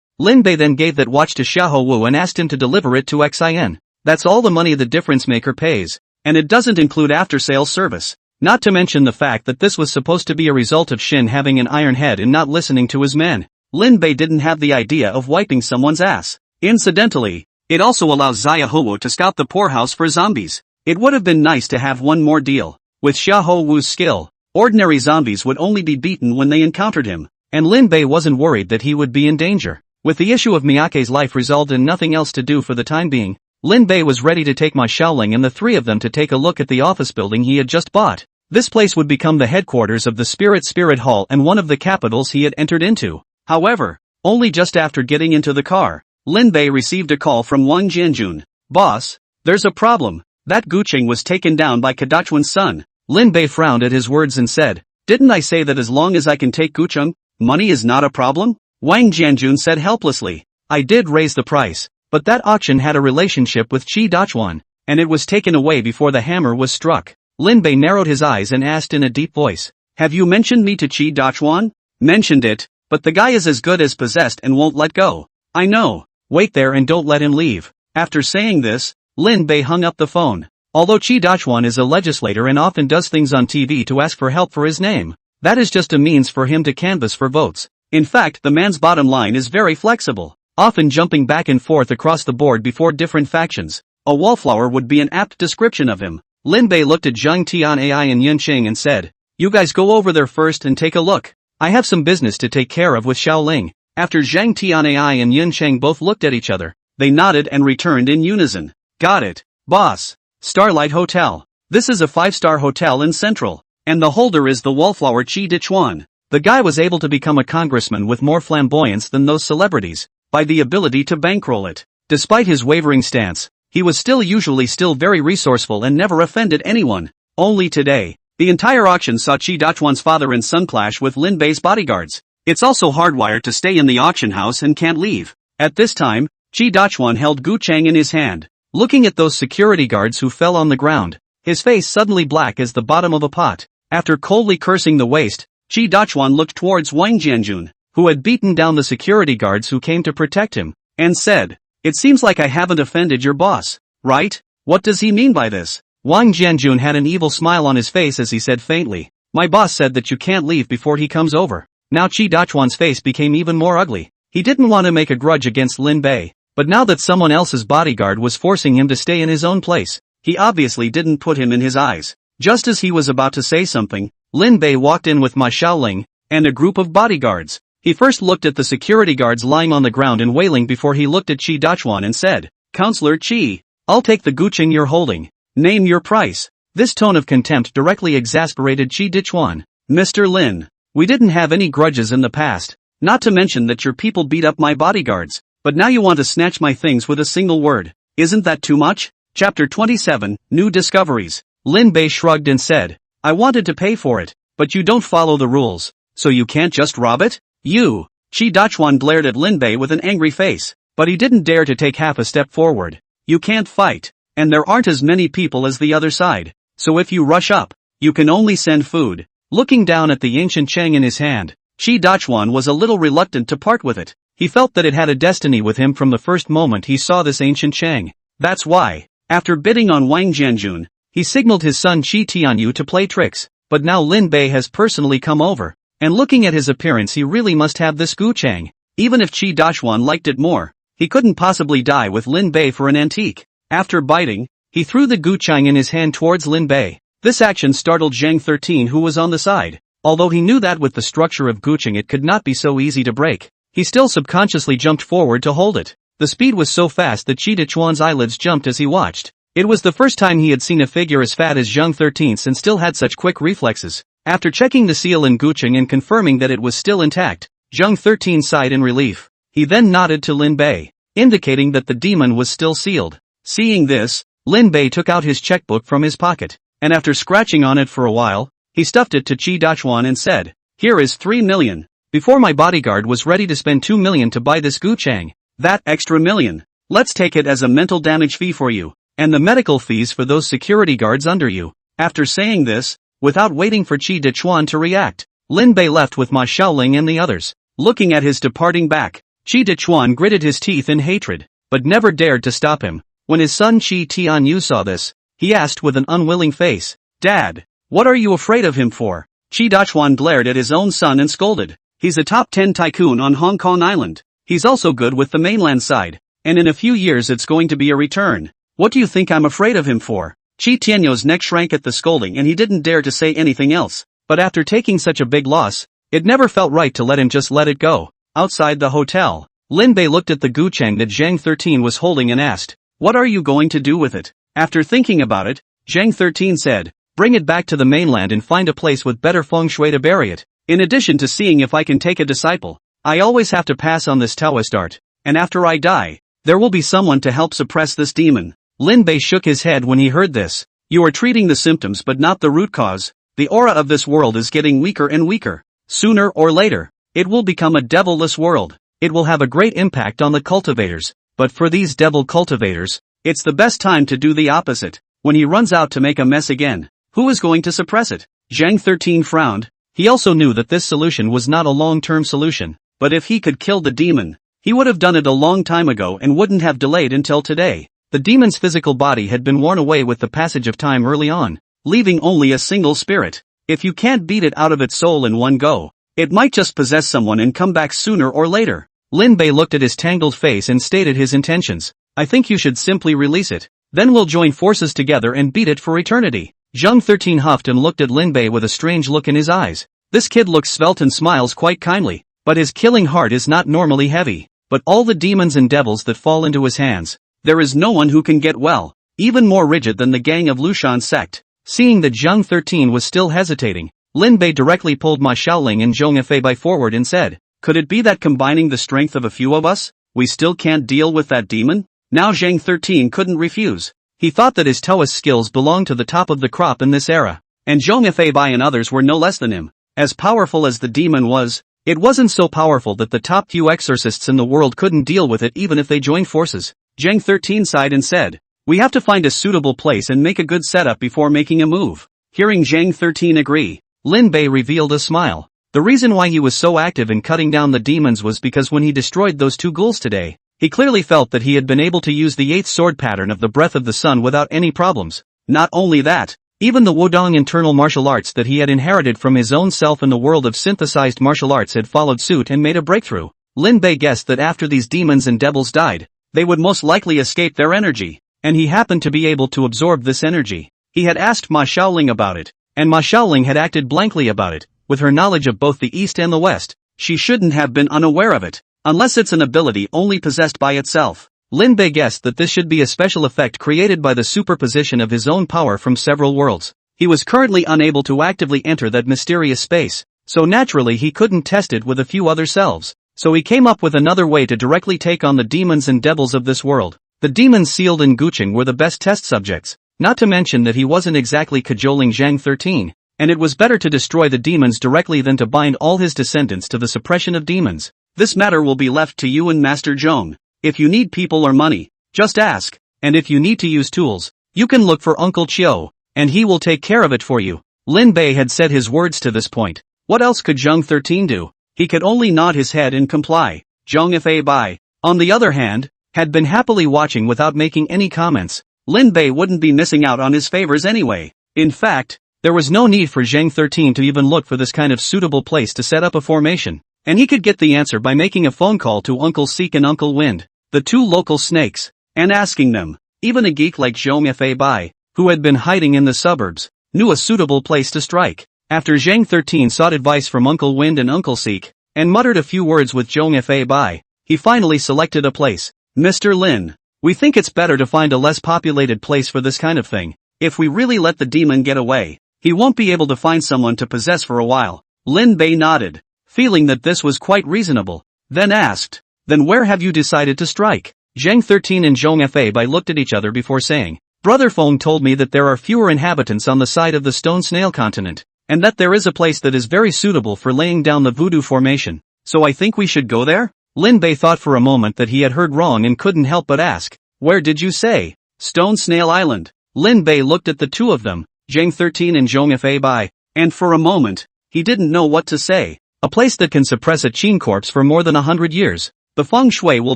Lin Bei then gave that watch to Xiahou Wu and asked him to deliver it to Xin. That's all the money the difference maker pays. And it doesn't include after-sales service. Not to mention the fact that this was supposed to be a result of Shin having an iron head and not listening to his men. Lin Bei didn't have the idea of wiping someone's ass. Incidentally, it also allows Xiahou Wu to scout the poorhouse for zombies. It would have been nice to have one more deal. With Xiahou Wu's skill, ordinary zombies would only be beaten when they encountered him, and Lin Bei wasn't worried that he would be in danger. With the issue of Miyake's life resolved and nothing else to do for the time being, Lin Bei was ready to take Ma Xiaoling and the three of them to take a look at the office building he had just bought. This place would become the headquarters of the Spirit Hall and one of the capitals he had entered into. However, only just after getting into the car, Lin Bei received a call from Wang Jianjun. Boss, there's a problem. That Guqing was taken down by Kadachuan's son. Lin Bei frowned at his words and said, didn't I say that as long as I can take Guqing, money is not a problem? Wang Jianjun said helplessly, I did raise the price, but that auction had a relationship with Qi Dachuan, and it was taken away before the hammer was struck. Lin Bei narrowed his eyes and asked in a deep voice, have you mentioned me to Qi Dachuan? Mentioned it, but the guy is as good as possessed and won't let go. I know. Wait there and don't let him leave. After saying this, Lin Bei hung up the phone. Although Qi Dachuan is a legislator and often does things on TV to ask for help for his name, that is just a means for him to canvass for votes. In fact, the man's bottom line is very flexible, often jumping back and forth across the board before different factions. A wallflower would be an apt description of him. Lin Bei looked at Zhang Tianai and Yun Qing and said, you guys go over there first and take a look. I have some business to take care of with Xiaoling. After Zhang Tianai and Yun Qing both looked at each other, they nodded and returned in unison. Got it, boss. Starlight Hotel. This is a 5-star hotel in Central, and the holder is the wallflower Qi Dachuan. The guy was able to become a congressman with more flamboyance than those celebrities, by the ability to bankroll it. Despite his wavering stance, he was usually very resourceful and never offended anyone. Only today, the entire auction saw Qi Dachuan's father and son clash with Lin Bei's bodyguards. It's also hardwired to stay in the auction house and can't leave. At this time, Qi Dachuan held Guqing in his hand. Looking at those security guards who fell on the ground, his face suddenly black as the bottom of a pot. After coldly cursing the waste, Qi Dachuan looked towards Wang Jianjun, who had beaten down the security guards who came to protect him, and said, it seems like I haven't offended your boss, right? What does he mean by this? Wang Jianjun had an evil smile on his face as he said faintly, my boss said that you can't leave before he comes over. Now Qi Dachuan's face became even more ugly. He didn't want to make a grudge against Lin Bei, but now that someone else's bodyguard was forcing him to stay in his own place, he obviously didn't put him in his eyes. Just as he was about to say something, Lin Bei walked in with Ma Xiaoling and a group of bodyguards. He first looked at the security guards lying on the ground and wailing before he looked at Qi Dachuan and said, Counselor Qi, I'll take the Guqing you're holding. Name your price. This tone of contempt directly exasperated Qi Dachuan. Mr. Lin, we didn't have any grudges in the past, not to mention that your people beat up my bodyguards. But now you want to snatch my things with a single word. Isn't that too much? Chapter 27, New Discoveries. Lin Bei shrugged and said, I wanted to pay for it, but you don't follow the rules, so you can't just rob it? You! Qi Dachuan glared at Lin Bei with an angry face, but he didn't dare to take half a step forward. You can't fight, and there aren't as many people as the other side, so if you rush up, you can only send food. Looking down at the ancient Cheng in his hand, Qi Dachuan was a little reluctant to part with it. He felt that it had a destiny with him from the first moment he saw this ancient Cheng. That's why, after bidding on Wang Jianjun, he signaled his son Qi Tianyu to play tricks, but now Lin Bei has personally come over, and looking at his appearance he really must have this Guqing. Even if Qi Dachuan liked it more, he couldn't possibly die with Lin Bei for an antique. After biting, he threw the Guqing in his hand towards Lin Bei. This action startled Zhang 13 who was on the side. Although he knew that with the structure of Guqing it could not be so easy to break, he still subconsciously jumped forward to hold it. The speed was so fast that Qi Dachuan's eyelids jumped as he watched. It was the first time he had seen a figure as fat as Zhang 13 and still had such quick reflexes. After checking the seal in Guqing and confirming that it was still intact, Zhang 13 sighed in relief. He then nodded to Lin Bei, indicating that the demon was still sealed. Seeing this, Lin Bei took out his checkbook from his pocket, and after scratching on it for a while, he stuffed it to Qi Dachuan and said, here is 3 million. Before my bodyguard was ready to spend 2 million to buy this Guqing. That extra million, let's take it as a mental damage fee for you, and the medical fees for those security guards under you. After saying this, without waiting for Qi Dachuan to react, Lin Bei left with Ma Xiaoling and the others. Looking at his departing back, Qi Dechuan gritted his teeth in hatred, but never dared to stop him. When his son Qi Tianyu saw this, he asked with an unwilling face, "Dad, what are you afraid of him for?" Qi Dechuan glared at his own son and scolded. "He's a top 10 tycoon on Hong Kong Island. He's also good with the mainland side, and in a few years it's going to be a return. What do you think I'm afraid of him for?" Qi Tianyu's neck shrank at the scolding and he didn't dare to say anything else, but after taking such a big loss, it never felt right to let him just let it go. Outside the hotel, Lin Bei looked at the gucheng that Zhang 13 was holding and asked, "What are you going to do with it?" After thinking about it, Zhang 13 said, "Bring it back to the mainland and find a place with better feng shui to bury it. In addition to seeing if I can take a disciple, I always have to pass on this Taoist art, and after I die, there will be someone to help suppress this demon." Lin Bei shook his head when he heard this. "You are treating the symptoms but not the root cause. The aura of this world is getting weaker and weaker. Sooner or later, it will become a devil-less world. It will have a great impact on the cultivators, but for these devil cultivators, it's the best time to do the opposite. When he runs out to make a mess again, who is going to suppress it?" Zhang 13 frowned. He also knew that this solution was not a long-term solution, but if he could kill the demon, he would have done it a long time ago and wouldn't have delayed until today. The demon's physical body had been worn away with the passage of time early on, leaving only a single spirit. If you can't beat it out of its soul in one go, it might just possess someone and come back sooner or later. Lin Bei looked at his tangled face and stated his intentions. "I think you should simply release it. Then we'll join forces together and beat it for eternity." Zhang 13 huffed and looked at Lin Bei with a strange look in his eyes. This kid looks svelte and smiles quite kindly, but his killing heart is not normally heavy. But all the demons and devils that fall into his hands, there is no one who can get well, even more rigid than the gang of Lushan sect. Seeing that Zhang 13 was still hesitating, Lin Bei directly pulled Ma Xiaoling and Zhong Fei forward and said, "Could it be that combining the strength of a few of us, we still can't deal with that demon?" Now Zhang 13 couldn't refuse. He thought that his Taoist skills belonged to the top of the crop in this era, and Zhong Fei and others were no less than him. As powerful as the demon was, it wasn't so powerful that the top few exorcists in the world couldn't deal with it even if they joined forces. Zhang 13 sighed and said, "We have to find a suitable place and make a good setup before making a move." Hearing Zhang 13 agree, Lin Bei revealed a smile. The reason why he was so active in cutting down the demons was because when he destroyed those two ghouls today, he clearly felt that he had been able to use the 8th sword pattern of the breath of the sun without any problems. Not only that, even the Wudong internal martial arts that he had inherited from his own self in the world of synthesized martial arts had followed suit and made a breakthrough. Lin Bei guessed that after these demons and devils died, they would most likely escape their energy, and he happened to be able to absorb this energy. He had asked Ma Xiaoling about it, and Ma Xiaoling had acted blankly about it. With her knowledge of both the East and the West, she shouldn't have been unaware of it, unless it's an ability only possessed by itself. Lin Bei guessed that this should be a special effect created by the superposition of his own power from several worlds. He was currently unable to actively enter that mysterious space, so naturally he couldn't test it with a few other selves. So he came up with another way to directly take on the demons and devils of this world. The demons sealed in Gucheng were the best test subjects, not to mention that he wasn't exactly cajoling Zhang 13, and it was better to destroy the demons directly than to bind all his descendants to the suppression of demons. "This matter will be left to you and Master Zhong. If you need people or money, just ask, and if you need to use tools, you can look for Uncle Chiu, and he will take care of it for you." Lin Bei had said his words to this point. What else could Zhang 13 do? He could only nod his head and comply. Zhong Fei, on the other hand, had been happily watching without making any comments. Lin Bei wouldn't be missing out on his favors anyway. In fact, there was no need for Zhang 13 to even look for this kind of suitable place to set up a formation, and he could get the answer by making a phone call to Uncle Seek and Uncle Wind, the two local snakes, and asking them. Even a geek like Zhong Fei, who had been hiding in the suburbs, knew a suitable place to strike. After Zhang 13 sought advice from Uncle Wind and Uncle Seek, and muttered a few words with Zhong Fei, he finally selected a place. "Mr. Lin, we think it's better to find a less populated place for this kind of thing. If we really let the demon get away, he won't be able to find someone to possess for a while." Lin Bei nodded, feeling that this was quite reasonable, then asked, "Then where have you decided to strike?" Zhang 13 and Zhong Fei looked at each other before saying, "Brother Feng told me that there are fewer inhabitants on the side of the Stone Snail continent, and that there is a place that is very suitable for laying down the voodoo formation, so I think we should go there?" Lin Bei thought for a moment that he had heard wrong and couldn't help but ask, "Where did you say?" "Stone Snail Island." Lin Bei looked at the two of them, Zhang 13 and Zhong Fei, and for a moment, he didn't know what to say. A place that can suppress a Qin corpse for more than 100 years. The feng shui will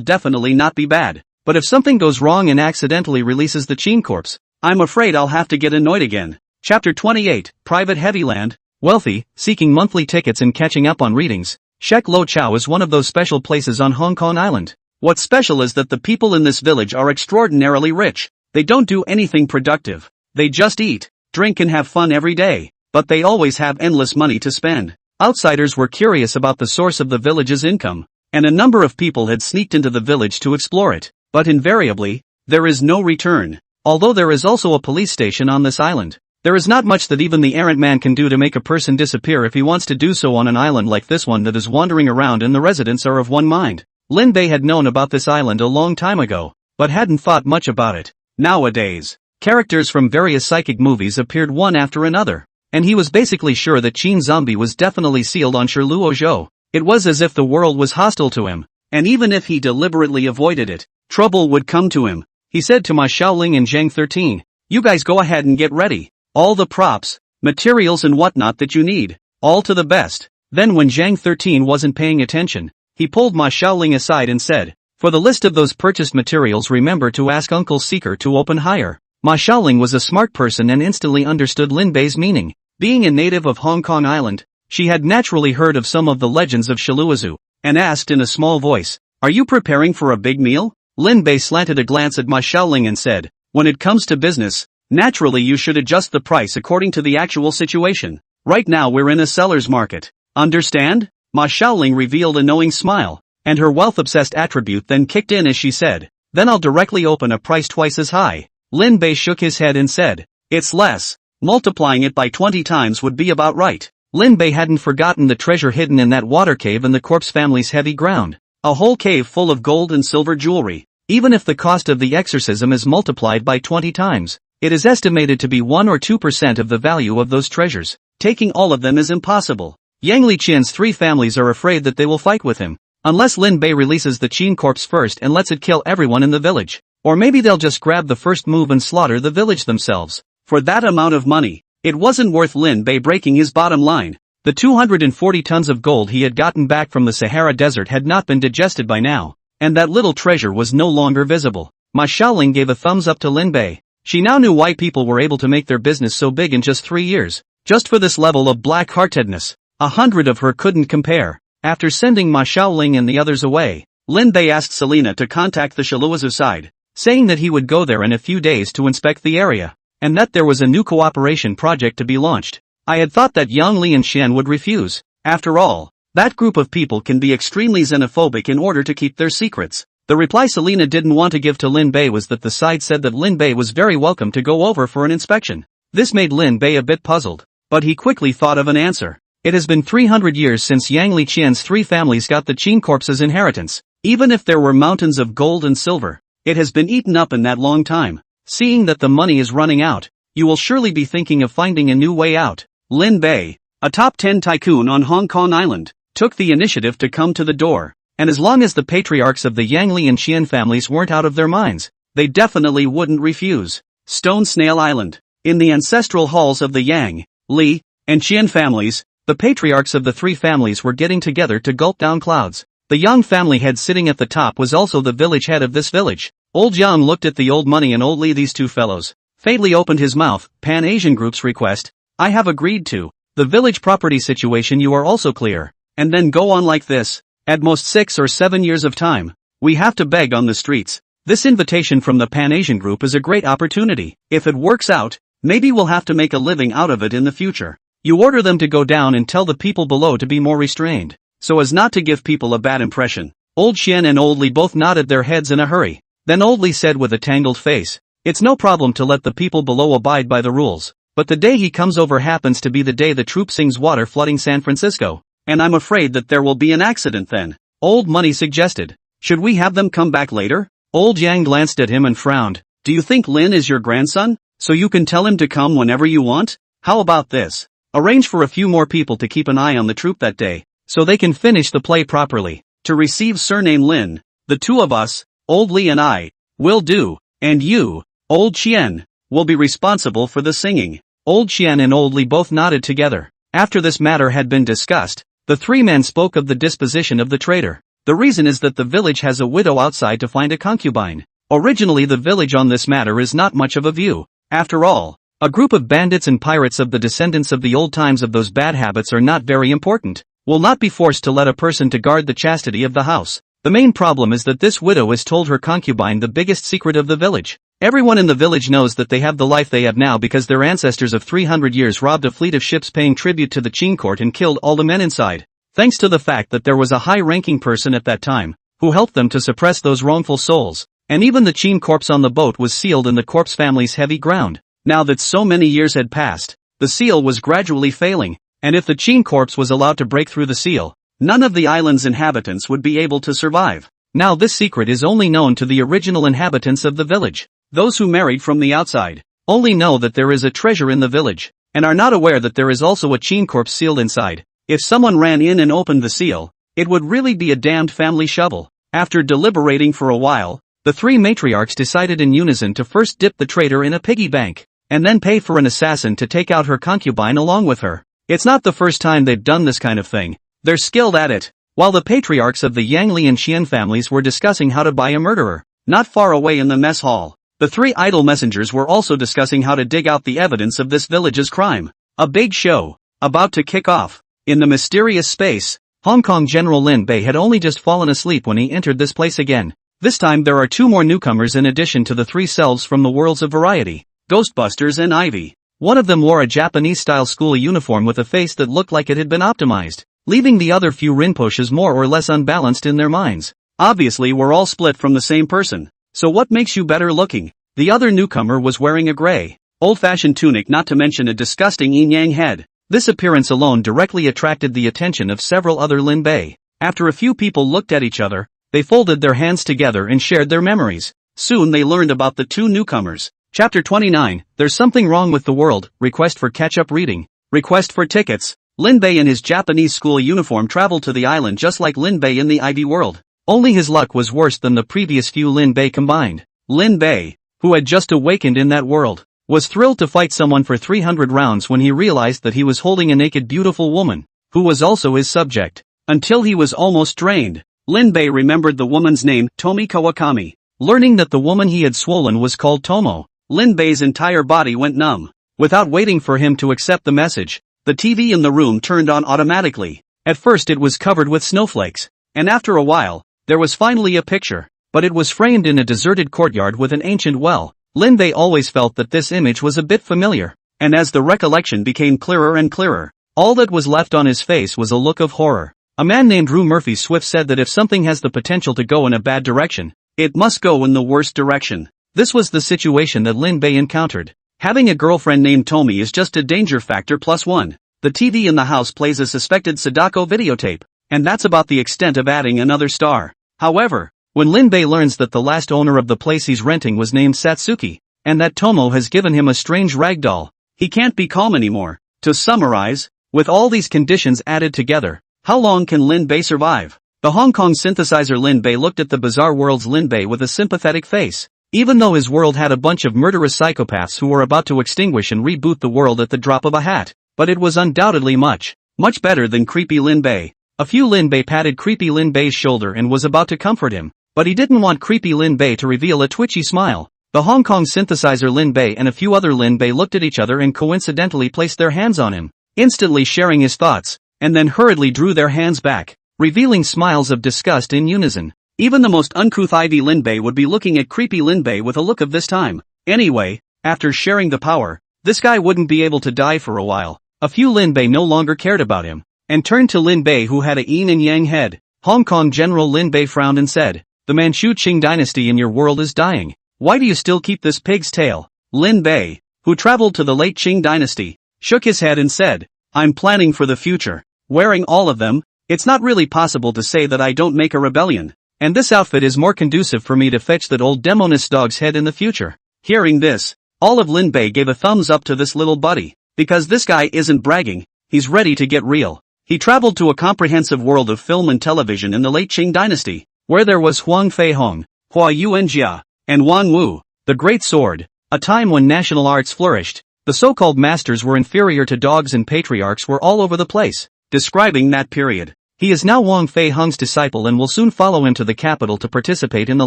definitely not be bad. But if something goes wrong and accidentally releases the Qin corpse, I'm afraid I'll have to get annoyed again. Chapter 28, Private Heavyland. Wealthy, seeking monthly tickets and catching up on readings, Shek Lo Chao is one of those special places on Hong Kong Island. What's special is that the people in this village are extraordinarily rich. They don't do anything productive. They just eat, drink and have fun every day. But they always have endless money to spend. Outsiders were curious about the source of the village's income, and a number of people had sneaked into the village to explore it. But invariably, there is no return. Although there is also a police station on this island, there is not much that even the errant man can do to make a person disappear if he wants to do so on an island like this one that is wandering around and the residents are of one mind. Lin Bei had known about this island a long time ago, but hadn't thought much about it. Nowadays, characters from various psychic movies appeared one after another, and he was basically sure that Qin Zombie was definitely sealed on Shirluo Zhou. It was as if the world was hostile to him, and even if he deliberately avoided it, trouble would come to him. He said to Ma Shaoling and Zhang 13, "You guys go ahead and get ready. All the props, materials and whatnot that you need, all to the best." Then when Zhang 13 wasn't paying attention, he pulled Ma Shaoling aside and said, "For the list of those purchased materials remember to ask Uncle Seeker to open higher." Ma Shaoling was a smart person and instantly understood Lin Bei's meaning. Being a native of Hong Kong Island, she had naturally heard of some of the legends of Shiluozu, and asked in a small voice, "Are you preparing for a big meal?" Lin Bei slanted a glance at Ma Shaoling and said, "When it comes to business, naturally you should adjust the price according to the actual situation. Right now we're in a seller's market. Understand?" Ma Shaoling revealed a knowing smile, and her wealth-obsessed attribute then kicked in as she said, "Then I'll directly open a price twice as high." Lin Bei shook his head and said, "It's less. Multiplying it by 20 times would be about right." Lin Bei hadn't forgotten the treasure hidden in that water cave in the corpse family's heavy ground. A whole cave full of gold and silver jewelry. Even if the cost of the exorcism is multiplied by 20 times, it is estimated to be 1 or 2% of the value of those treasures. Taking all of them is impossible. Yang Liqian's 3 families are afraid that they will fight with him, unless Lin Bei releases the Qin corpse first and lets it kill everyone in the village. Or maybe they'll just grab the first move and slaughter the village themselves. For that amount of money, it wasn't worth Lin Bei breaking his bottom line. The 240 tons of gold he had gotten back from the Sahara Desert had not been digested by now, and that little treasure was no longer visible. Ma Shaoling gave a thumbs up to Lin Bei. She now knew why people were able to make their business so big in just 3 years. Just for this level of black-heartedness, 100 of her couldn't compare. After sending Ma Shaoling and the others away, Lin Bei asked Selina to contact the Shiluozu side, saying that he would go there in a few days to inspect the area, and that there was a new cooperation project to be launched. I had thought that Yang Li and Xian would refuse. After all, that group of people can be extremely xenophobic in order to keep their secrets. The reply Selina didn't want to give to Lin Bei was that the side said that Lin Bei was very welcome to go over for an inspection. This made Lin Bei a bit puzzled, but he quickly thought of an answer. It has been 300 years since Yang Liqian's 3 families got the Qin corpse's inheritance. Even if there were mountains of gold and silver, it has been eaten up in that long time. Seeing that the money is running out, you will surely be thinking of finding a new way out. Lin Bei, a top 10 tycoon on Hong Kong Island, took the initiative to come to the door, and as long as the patriarchs of the Yang Li and Xian families weren't out of their minds, they definitely wouldn't refuse. Stone Snail Island. In the ancestral halls of the Yang, Li, and Xian families, the patriarchs of the 3 families were getting together to gulp down clouds. The Yang family head sitting at the top was also the village head of this village. Old Yang looked at the old money and old Li, these 2 fellows. Faintly opened his mouth. Pan-Asian Group's request, I have agreed to. The village property situation you are also clear. And then go on like this. At most 6 or 7 years of time, we have to beg on the streets. This invitation from the Pan-Asian Group is a great opportunity. If it works out, maybe we'll have to make a living out of it in the future. You order them to go down and tell the people below to be more restrained, so as not to give people a bad impression. Old Xian and Old Li both nodded their heads in a hurry. Then Old Li said with a tangled face, "It's no problem to let the people below abide by the rules, but the day he comes over happens to be the day the troop sings water flooding San Francisco, and I'm afraid that there will be an accident then." Old Money suggested, "Should we have them come back later?" Old Yang glanced at him and frowned. "Do you think Lin is your grandson, so you can tell him to come whenever you want? How about this? Arrange for a few more people to keep an eye on the troop that day, so they can finish the play properly. To receive surname Lin, the 2 of us, Old Li and I, will do, and you, Old Qian, will be responsible for the singing." Old Qian and Old Li both nodded together. After this matter had been discussed, the 3 men spoke of the disposition of the traitor. The reason is that the village has a widow outside to find a concubine. Originally the village on this matter is not much of a view. After all, a group of bandits and pirates of the descendants of the old times of those bad habits are not very important. Will not be forced to let a person to guard the chastity of the house. The main problem is that this widow has told her concubine the biggest secret of the village. Everyone in the village knows that they have the life they have now because their ancestors of 300 years robbed a fleet of ships paying tribute to the Qing court and killed all the men inside. Thanks to the fact that there was a high-ranking person at that time, who helped them to suppress those wrongful souls, and even the Qing corpse on the boat was sealed in the corpse family's heavy ground. Now that so many years had passed, the seal was gradually failing, and if the Qing corpse was allowed to break through the seal, none of the island's inhabitants would be able to survive. Now this secret is only known to the original inhabitants of the village. Those who married from the outside only know that there is a treasure in the village, and are not aware that there is also a Qing corpse sealed inside. If someone ran in and opened the seal, it would really be a damned family shovel. After deliberating for a while, the three matriarchs decided in unison to first dip the traitor in a piggy bank, and then pay for an assassin to take out her concubine along with her. It's not the first time they've done this kind of thing. They're skilled at it. While the patriarchs of the Yangli and Qian families were discussing how to buy a murderer, not far away in the mess hall, the three idle messengers were also discussing how to dig out the evidence of this village's crime. A big show, about to kick off. In the mysterious space, Hong Kong General Lin Bei had only just fallen asleep when he entered this place again. This time there are two more newcomers in addition to the three selves from the worlds of variety, Ghostbusters and Ivy. One of them wore a Japanese-style school uniform with a face that looked like it had been optimized, leaving the other few rinpoches more or less unbalanced in their minds. Obviously we're all split from the same person, so what makes you better looking? The other newcomer was wearing a gray, old-fashioned tunic, not to mention a disgusting yin-yang head. This appearance alone directly attracted the attention of several other Lin Bei. After a few people looked at each other, they folded their hands together and shared their memories. Soon they learned about the two newcomers. Chapter 29, There's Something Wrong with the World, Request for Catch-Up Reading. Request for tickets. Lin Bei in his Japanese school uniform traveled to the island just like Lin Bei in the Ivy world. Only his luck was worse than the previous few Lin Bei combined. Lin Bei, who had just awakened in that world, was thrilled to fight someone for 300 rounds when he realized that he was holding a naked beautiful woman, who was also his subject. Until he was almost drained, Lin Bei remembered the woman's name, Tomi Kawakami. Learning that the woman he had swollen was called Tomo, Lin Bei's entire body went numb. Without waiting for him to accept the message, the TV in the room turned on automatically. At first it was covered with snowflakes, and after a while, there was finally a picture, but it was framed in a deserted courtyard with an ancient well. Lin Bei always felt that this image was a bit familiar, and as the recollection became clearer and clearer, all that was left on his face was a look of horror. A man named Rue Murphy Swift said that if something has the potential to go in a bad direction, it must go in the worst direction. This was the situation that Lin Bei encountered. Having a girlfriend named Tomi is just a danger factor +1. The TV in the house plays a suspected Sadako videotape, and that's about the extent of adding another star. However, when Lin Bei learns that the last owner of the place he's renting was named Satsuki, and that Tomo has given him a strange ragdoll, he can't be calm anymore. To summarize, with all these conditions added together, how long can Lin Bei survive? The Hong Kong synthesizer Lin Bei looked at the bizarre world's Lin Bei with a sympathetic face. Even though his world had a bunch of murderous psychopaths who were about to extinguish and reboot the world at the drop of a hat, but it was undoubtedly much better than creepy Lin Bei. A few Lin Bei patted creepy Lin Bei's shoulder and was about to comfort him, but he didn't want creepy Lin Bei to reveal a twitchy smile. The Hong Kong synthesizer Lin Bei and a few other Lin Bei looked at each other and coincidentally placed their hands on him, instantly sharing his thoughts, and then hurriedly drew their hands back, revealing smiles of disgust in unison. Even the most uncouth Ivy Lin Bei would be looking at creepy Lin Bei with a look of this time. Anyway, after sharing the power, this guy wouldn't be able to die for a while. A few Lin Bei no longer cared about him, and turned to Lin Bei who had a yin and yang head. Hong Kong General Lin Bei frowned and said, "The Manchu Qing dynasty in your world is dying. Why do you still keep this pig's tail?" Lin Bei, who traveled to the late Qing dynasty, shook his head and said, "I'm planning for the future. Wearing all of them, it's not really possible to say that I don't make a rebellion. And this outfit is more conducive for me to fetch that old demoness dog's head in the future." Hearing this, all of Lin Bei gave a thumbs up to this little buddy, because this guy isn't bragging, he's ready to get real. He traveled to a comprehensive world of film and television in the late Qing dynasty, where there was Huang Fei Hong, Hua Yuanjia, and Wang Wu, the Great Sword, a time when national arts flourished. The so-called masters were inferior to dogs and patriarchs were all over the place. Describing that period, He is now Wang Fei Hung's disciple and will soon follow him to the capital to participate in the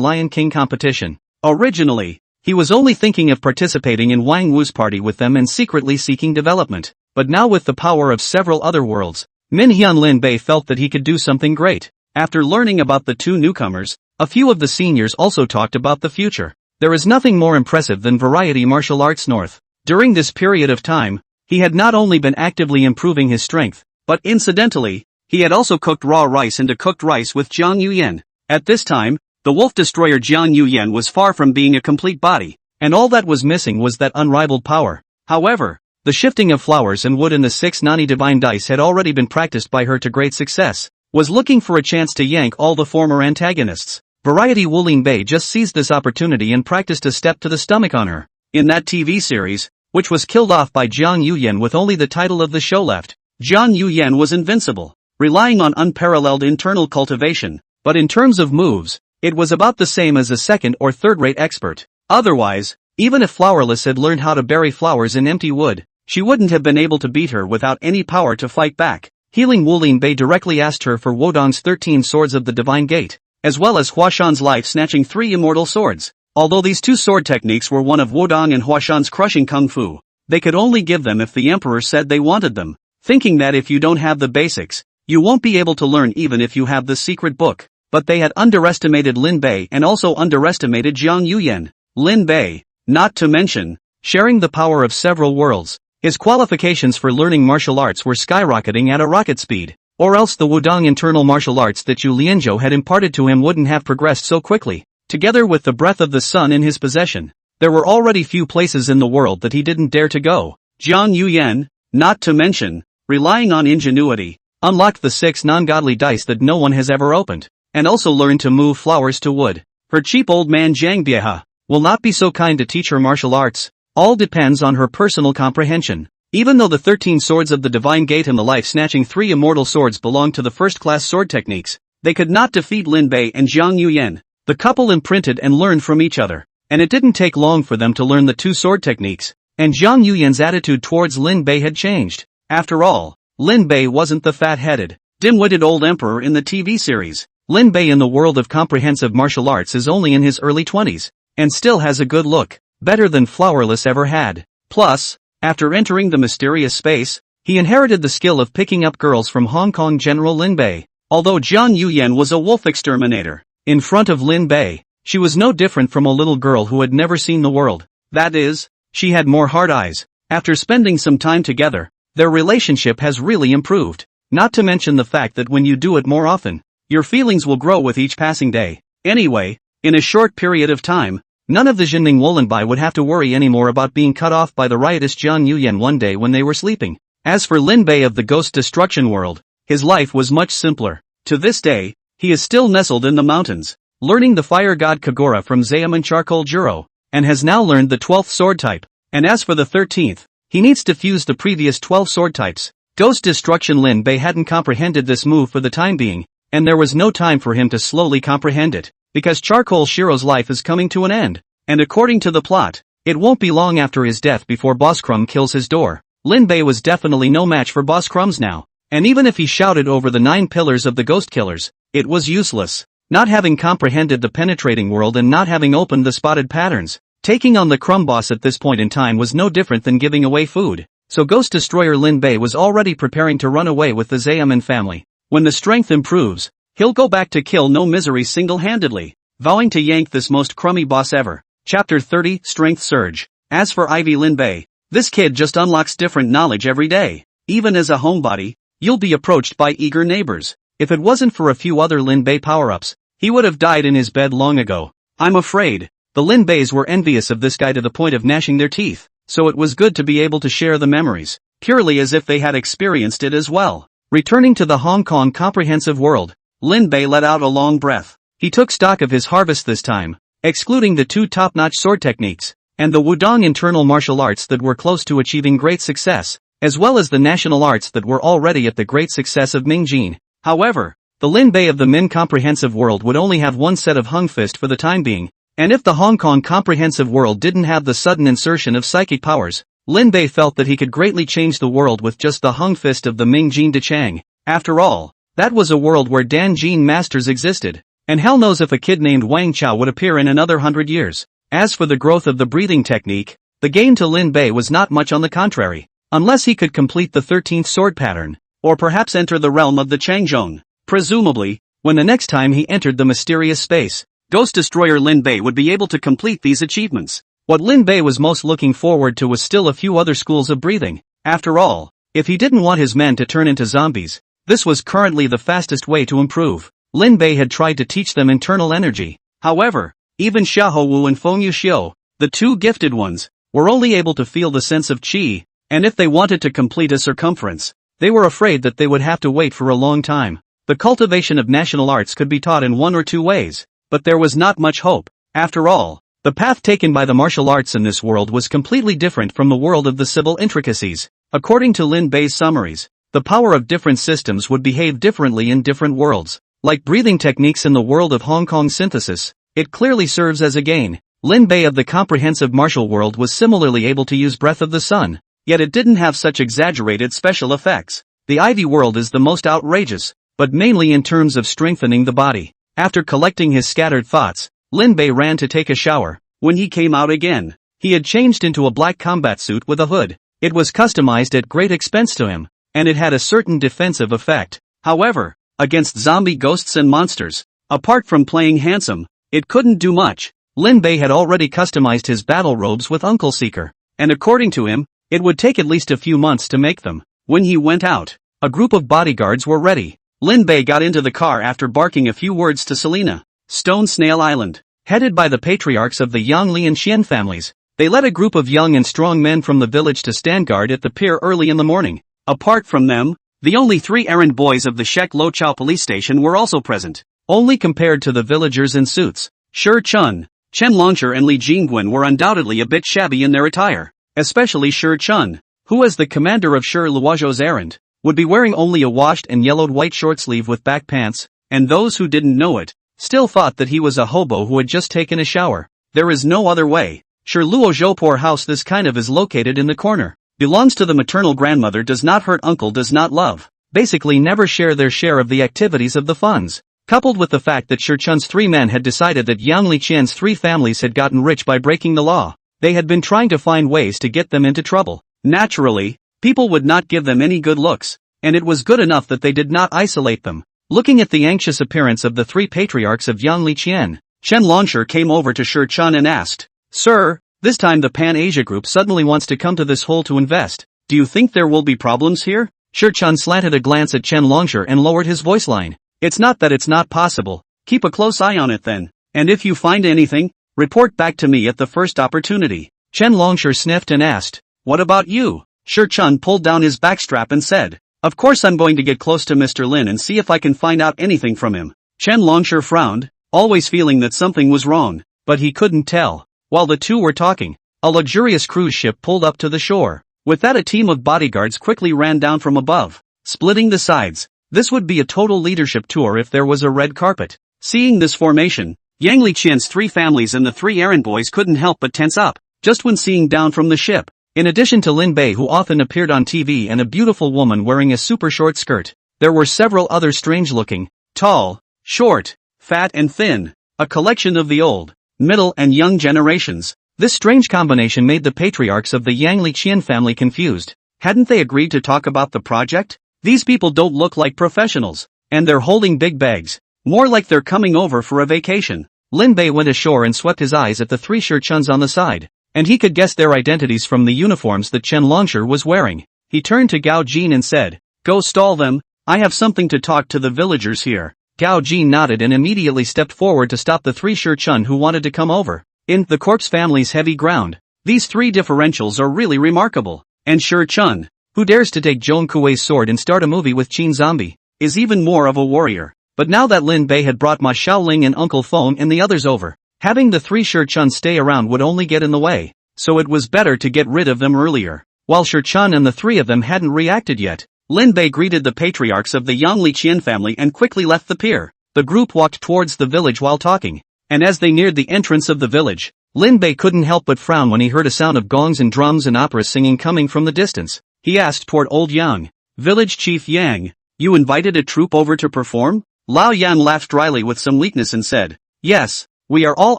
Lion King competition. Originally, he was only thinking of participating in Wang Wu's party with them and secretly seeking development, but now with the power of several other worlds, Lin Bei felt that he could do something great. After learning about the two newcomers, a few of the seniors also talked about the future. There is nothing more impressive than variety martial arts north. During this period of time, he had not only been actively improving his strength, but incidentally, he had also cooked raw rice into cooked rice with Jiang Yuyan. At this time, the wolf destroyer Jiang Yuyan was far from being a complete body, and all that was missing was that unrivaled power. However, the shifting of flowers and wood in the 6 Nani divine dice had already been practiced by her to great success, was looking for a chance to yank all the former antagonists. Variety Wu Lin Bei just seized this opportunity and practiced a step to the stomach on her. In that TV series, which was killed off by Jiang Yuyan with only the title of the show left, Jiang Yuyan was invincible, relying on unparalleled internal cultivation, but in terms of moves, it was about the same as a second or third-rate expert. Otherwise, even if Flowerless had learned how to bury flowers in empty wood, she wouldn't have been able to beat her without any power to fight back. Healing Wu Lin Bei directly asked her for Wodong's 13 swords of the Divine Gate, as well as Huashan's life-snatching 3 immortal swords. Although these two sword techniques were one of Wodong and Huashan's crushing kung fu, they could only give them if the emperor said they wanted them, thinking that if you don't have the basics, you won't be able to learn even if you have the secret book. But they had underestimated Lin Bei and also underestimated Jiang Yuyan. Lin Bei, not to mention, sharing the power of several worlds. His qualifications for learning martial arts were skyrocketing at a rocket speed, or else the Wudong internal martial arts that Yu Lianzhou had imparted to him wouldn't have progressed so quickly. Together with the breath of the sun in his possession, there were already few places in the world that he didn't dare to go. Jiang Yuyan, not to mention, relying on ingenuity, unlocked the 6 non-godly dice that no one has ever opened, and also learned to move flowers to wood. Her cheap old man Zhang Bieha will not be so kind to teach her martial arts. All depends on her personal comprehension. Even though the 13 swords of the Divine Gate and the life-snatching 3 immortal swords belonged to the first-class sword techniques, they could not defeat Lin Bei and Jiang Yuyan. The couple imprinted and learned from each other, and it didn't take long for them to learn the 2 sword techniques, and Jiang Yuyan's attitude towards Lin Bei had changed. After all, Lin Bei wasn't the fat-headed, dim-witted old emperor in the TV series. Lin Bei in the world of comprehensive martial arts is only in his early 20s, and still has a good look, better than Flowerless ever had. Plus, after entering the mysterious space, he inherited the skill of picking up girls from Hong Kong General Lin Bei. Although Jiang Yuyan was a wolf exterminator, in front of Lin Bei, she was no different from a little girl who had never seen the world. That is, she had more hard eyes. After spending some time together, their relationship has really improved. Not to mention the fact that when you do it more often, your feelings will grow with each passing day. Anyway, in a short period of time, none of the Jinning Wolinbai would have to worry anymore about being cut off by the riotous Jiang Yuyan one day when they were sleeping. As for Lin Bei of the Ghost Destruction world, his life was much simpler. To this day, he is still nestled in the mountains, learning the fire god Kagura from Zayaman Charcoal Juro, and has now learned the 12th sword type. And as for the 13th, he needs to fuse the previous 12 sword types. Ghost Destruction Lin Bei hadn't comprehended this move for the time being, and there was no time for him to slowly comprehend it, because Charcoal Shiro's life is coming to an end, and according to the plot, it won't be long after his death before Boss Crumb kills his door. Lin Bei was definitely no match for Boss Crumbs now, and even if he shouted over the 9 pillars of the ghost killers, it was useless. Not having comprehended the penetrating world and not having opened the spotted patterns, taking on the Crumb Boss at this point in time was no different than giving away food. So Ghost Destroyer Lin Bei was already preparing to run away with the Zayaman family. When the strength improves, he'll go back to kill No Misery single-handedly, vowing to yank this most crummy boss ever. Chapter 30, Strength Surge. As for Ivy Lin Bei, this kid just unlocks different knowledge every day. Even as a homebody, you'll be approached by eager neighbors. If it wasn't for a few other Lin Bei power-ups, he would have died in his bed long ago. I'm afraid, the Lin Beis were envious of this guy to the point of gnashing their teeth, so it was good to be able to share the memories, purely as if they had experienced it as well. Returning to the Hong Kong comprehensive world, Lin Bei let out a long breath. He took stock of his harvest this time, excluding the 2 top-notch sword techniques, and the Wudong internal martial arts that were close to achieving great success, as well as the national arts that were already at the great success of Mingjin. However, the Lin Bei of the Min comprehensive world would only have one set of Hung Fist for the time being, and if the Hong Kong comprehensive world didn't have the sudden insertion of psychic powers, Lin Bei felt that he could greatly change the world with just the Hung Fist of the Mingjin De Chang. After all, That was a world where Danjin masters existed. And hell knows if a kid named Wang Chao would appear in another 100 years. As for the growth of the breathing technique, the gain to Lin Bei was not much, on the contrary. Unless he could complete the 13th sword pattern, or perhaps enter the realm of the Changgong. Presumably, when the next time he entered the mysterious space, Ghost Destroyer Lin Bei would be able to complete these achievements. What Lin Bei was most looking forward to was still a few other schools of breathing. After all, if he didn't want his men to turn into zombies, this was currently the fastest way to improve. Lin Bei had tried to teach them internal energy. However, even Xiahou Wu and Feng Yuxiu, the two gifted ones, were only able to feel the sense of qi, and if they wanted to complete a circumference, they were afraid that they would have to wait for a long time. The cultivation of national arts could be taught in one or two ways, but there was not much hope. After all, the path taken by the martial arts in this world was completely different from the world of the civil intricacies. According to Lin Bei's summaries, the power of different systems would behave differently in different worlds. Like breathing techniques in the world of Hong Kong synthesis, it clearly serves as a gain. Lin Bei of the comprehensive martial world was similarly able to use Breath of the Sun, yet it didn't have such exaggerated special effects. The Ivy world is the most outrageous, but mainly in terms of strengthening the body. After collecting his scattered thoughts, Lin Bei ran to take a shower. When he came out again, he had changed into a black combat suit with a hood. It was customized at great expense to him, and it had a certain defensive effect. However, against zombie ghosts and monsters, apart from playing handsome, it couldn't do much. Lin Bei had already customized his battle robes with Uncle Seeker, and according to him, it would take at least a few months to make them. When he went out, a group of bodyguards were ready. Lin Bei got into the car after barking a few words to Selena. Stone Snail Island, headed by the patriarchs of the Yang Li and Xian families, they led a group of young and strong men from the village to stand guard at the pier early in the morning. Apart from them, the only 3 errand boys of the Shek Lo Chao police station were also present. Only compared to the villagers in suits, Shi Chun, Chen Longshi and Li Jingguan were undoubtedly a bit shabby in their attire, especially Shi Chun, who as the commander of Shi Luozhou's errand, would be wearing only a washed and yellowed white short sleeve with back pants, and those who didn't know it, still thought that he was a hobo who had just taken a shower. There is no other way. Shi Luozhou poor house this kind of is located in the corner. Belongs to the maternal grandmother, does not hurt, uncle does not love. Basically never share their share of the activities of the funds. Coupled with the fact that Shi Chun's 3 men had decided that Yang Li Qian's 3 families had gotten rich by breaking the law, they had been trying to find ways to get them into trouble. Naturally, people would not give them any good looks, and it was good enough that they did not isolate them. Looking at the anxious appearance of the 3 patriarchs of Yang Li Qian, Chen Longshi came over to Shi Chun and asked, "Sir, this time the Pan-Asia group suddenly wants to come to this hole to invest. Do you think there will be problems here?" Shi Chun slanted a glance at Chen Longshi and lowered his voice line. "It's not that it's not possible. Keep a close eye on it then. And if you find anything, report back to me at the first opportunity." Chen Longshi sniffed and asked, "What about you?" Shi Chun pulled down his backstrap and said, "Of course I'm going to get close to Mr. Lin and see if I can find out anything from him." Chen Longshi frowned, always feeling that something was wrong, but he couldn't tell. While the two were talking, a luxurious cruise ship pulled up to the shore. With that, a team of bodyguards quickly ran down from above, splitting the sides. This would be a total leadership tour if there was a red carpet. Seeing this formation, Yang Li Qian's 3 families and the 3 errand boys couldn't help but tense up, just when seeing down from the ship. In addition to Lin Bei, who often appeared on TV, and a beautiful woman wearing a super short skirt, there were several other strange-looking, tall, short, fat and thin, a collection of the old, middle and young generations. This strange combination made the patriarchs of the Yang Li Qian family confused. Hadn't they agreed to talk about the project? These people don't look like professionals, and they're holding big bags, more like they're coming over for a vacation. Lin Bei went ashore and swept his eyes at the 3 Shi Chuns on the side, and he could guess their identities from the uniforms that Chen Longshi was wearing. He turned to Gao Jin and said, "Go stall them, I have something to talk to the villagers here." Gao Jin nodded and immediately stepped forward to stop the 3 Shi Chun who wanted to come over. In the corpse family's heavy ground, these 3 differentials are really remarkable. And Shi Chun, who dares to take Zhong Kuei's sword and start a movie with Qin Zombie, is even more of a warrior. But now that Lin Bei had brought Ma Xiaoling and Uncle Feng and the others over, having the 3 Shi Chun stay around would only get in the way, so it was better to get rid of them earlier. While Shi Chun and the 3 of them hadn't reacted yet, Lin Bei greeted the patriarchs of the Yang Li Qian family and quickly left the pier. The group walked towards the village while talking, and as they neared the entrance of the village, Lin Bei couldn't help but frown when he heard a sound of gongs and drums and opera singing coming from the distance. He asked toward Old Yang, "Village Chief Yang, You invited a troupe over to perform? Lao Yan laughed dryly with some weakness and said, yes, we are all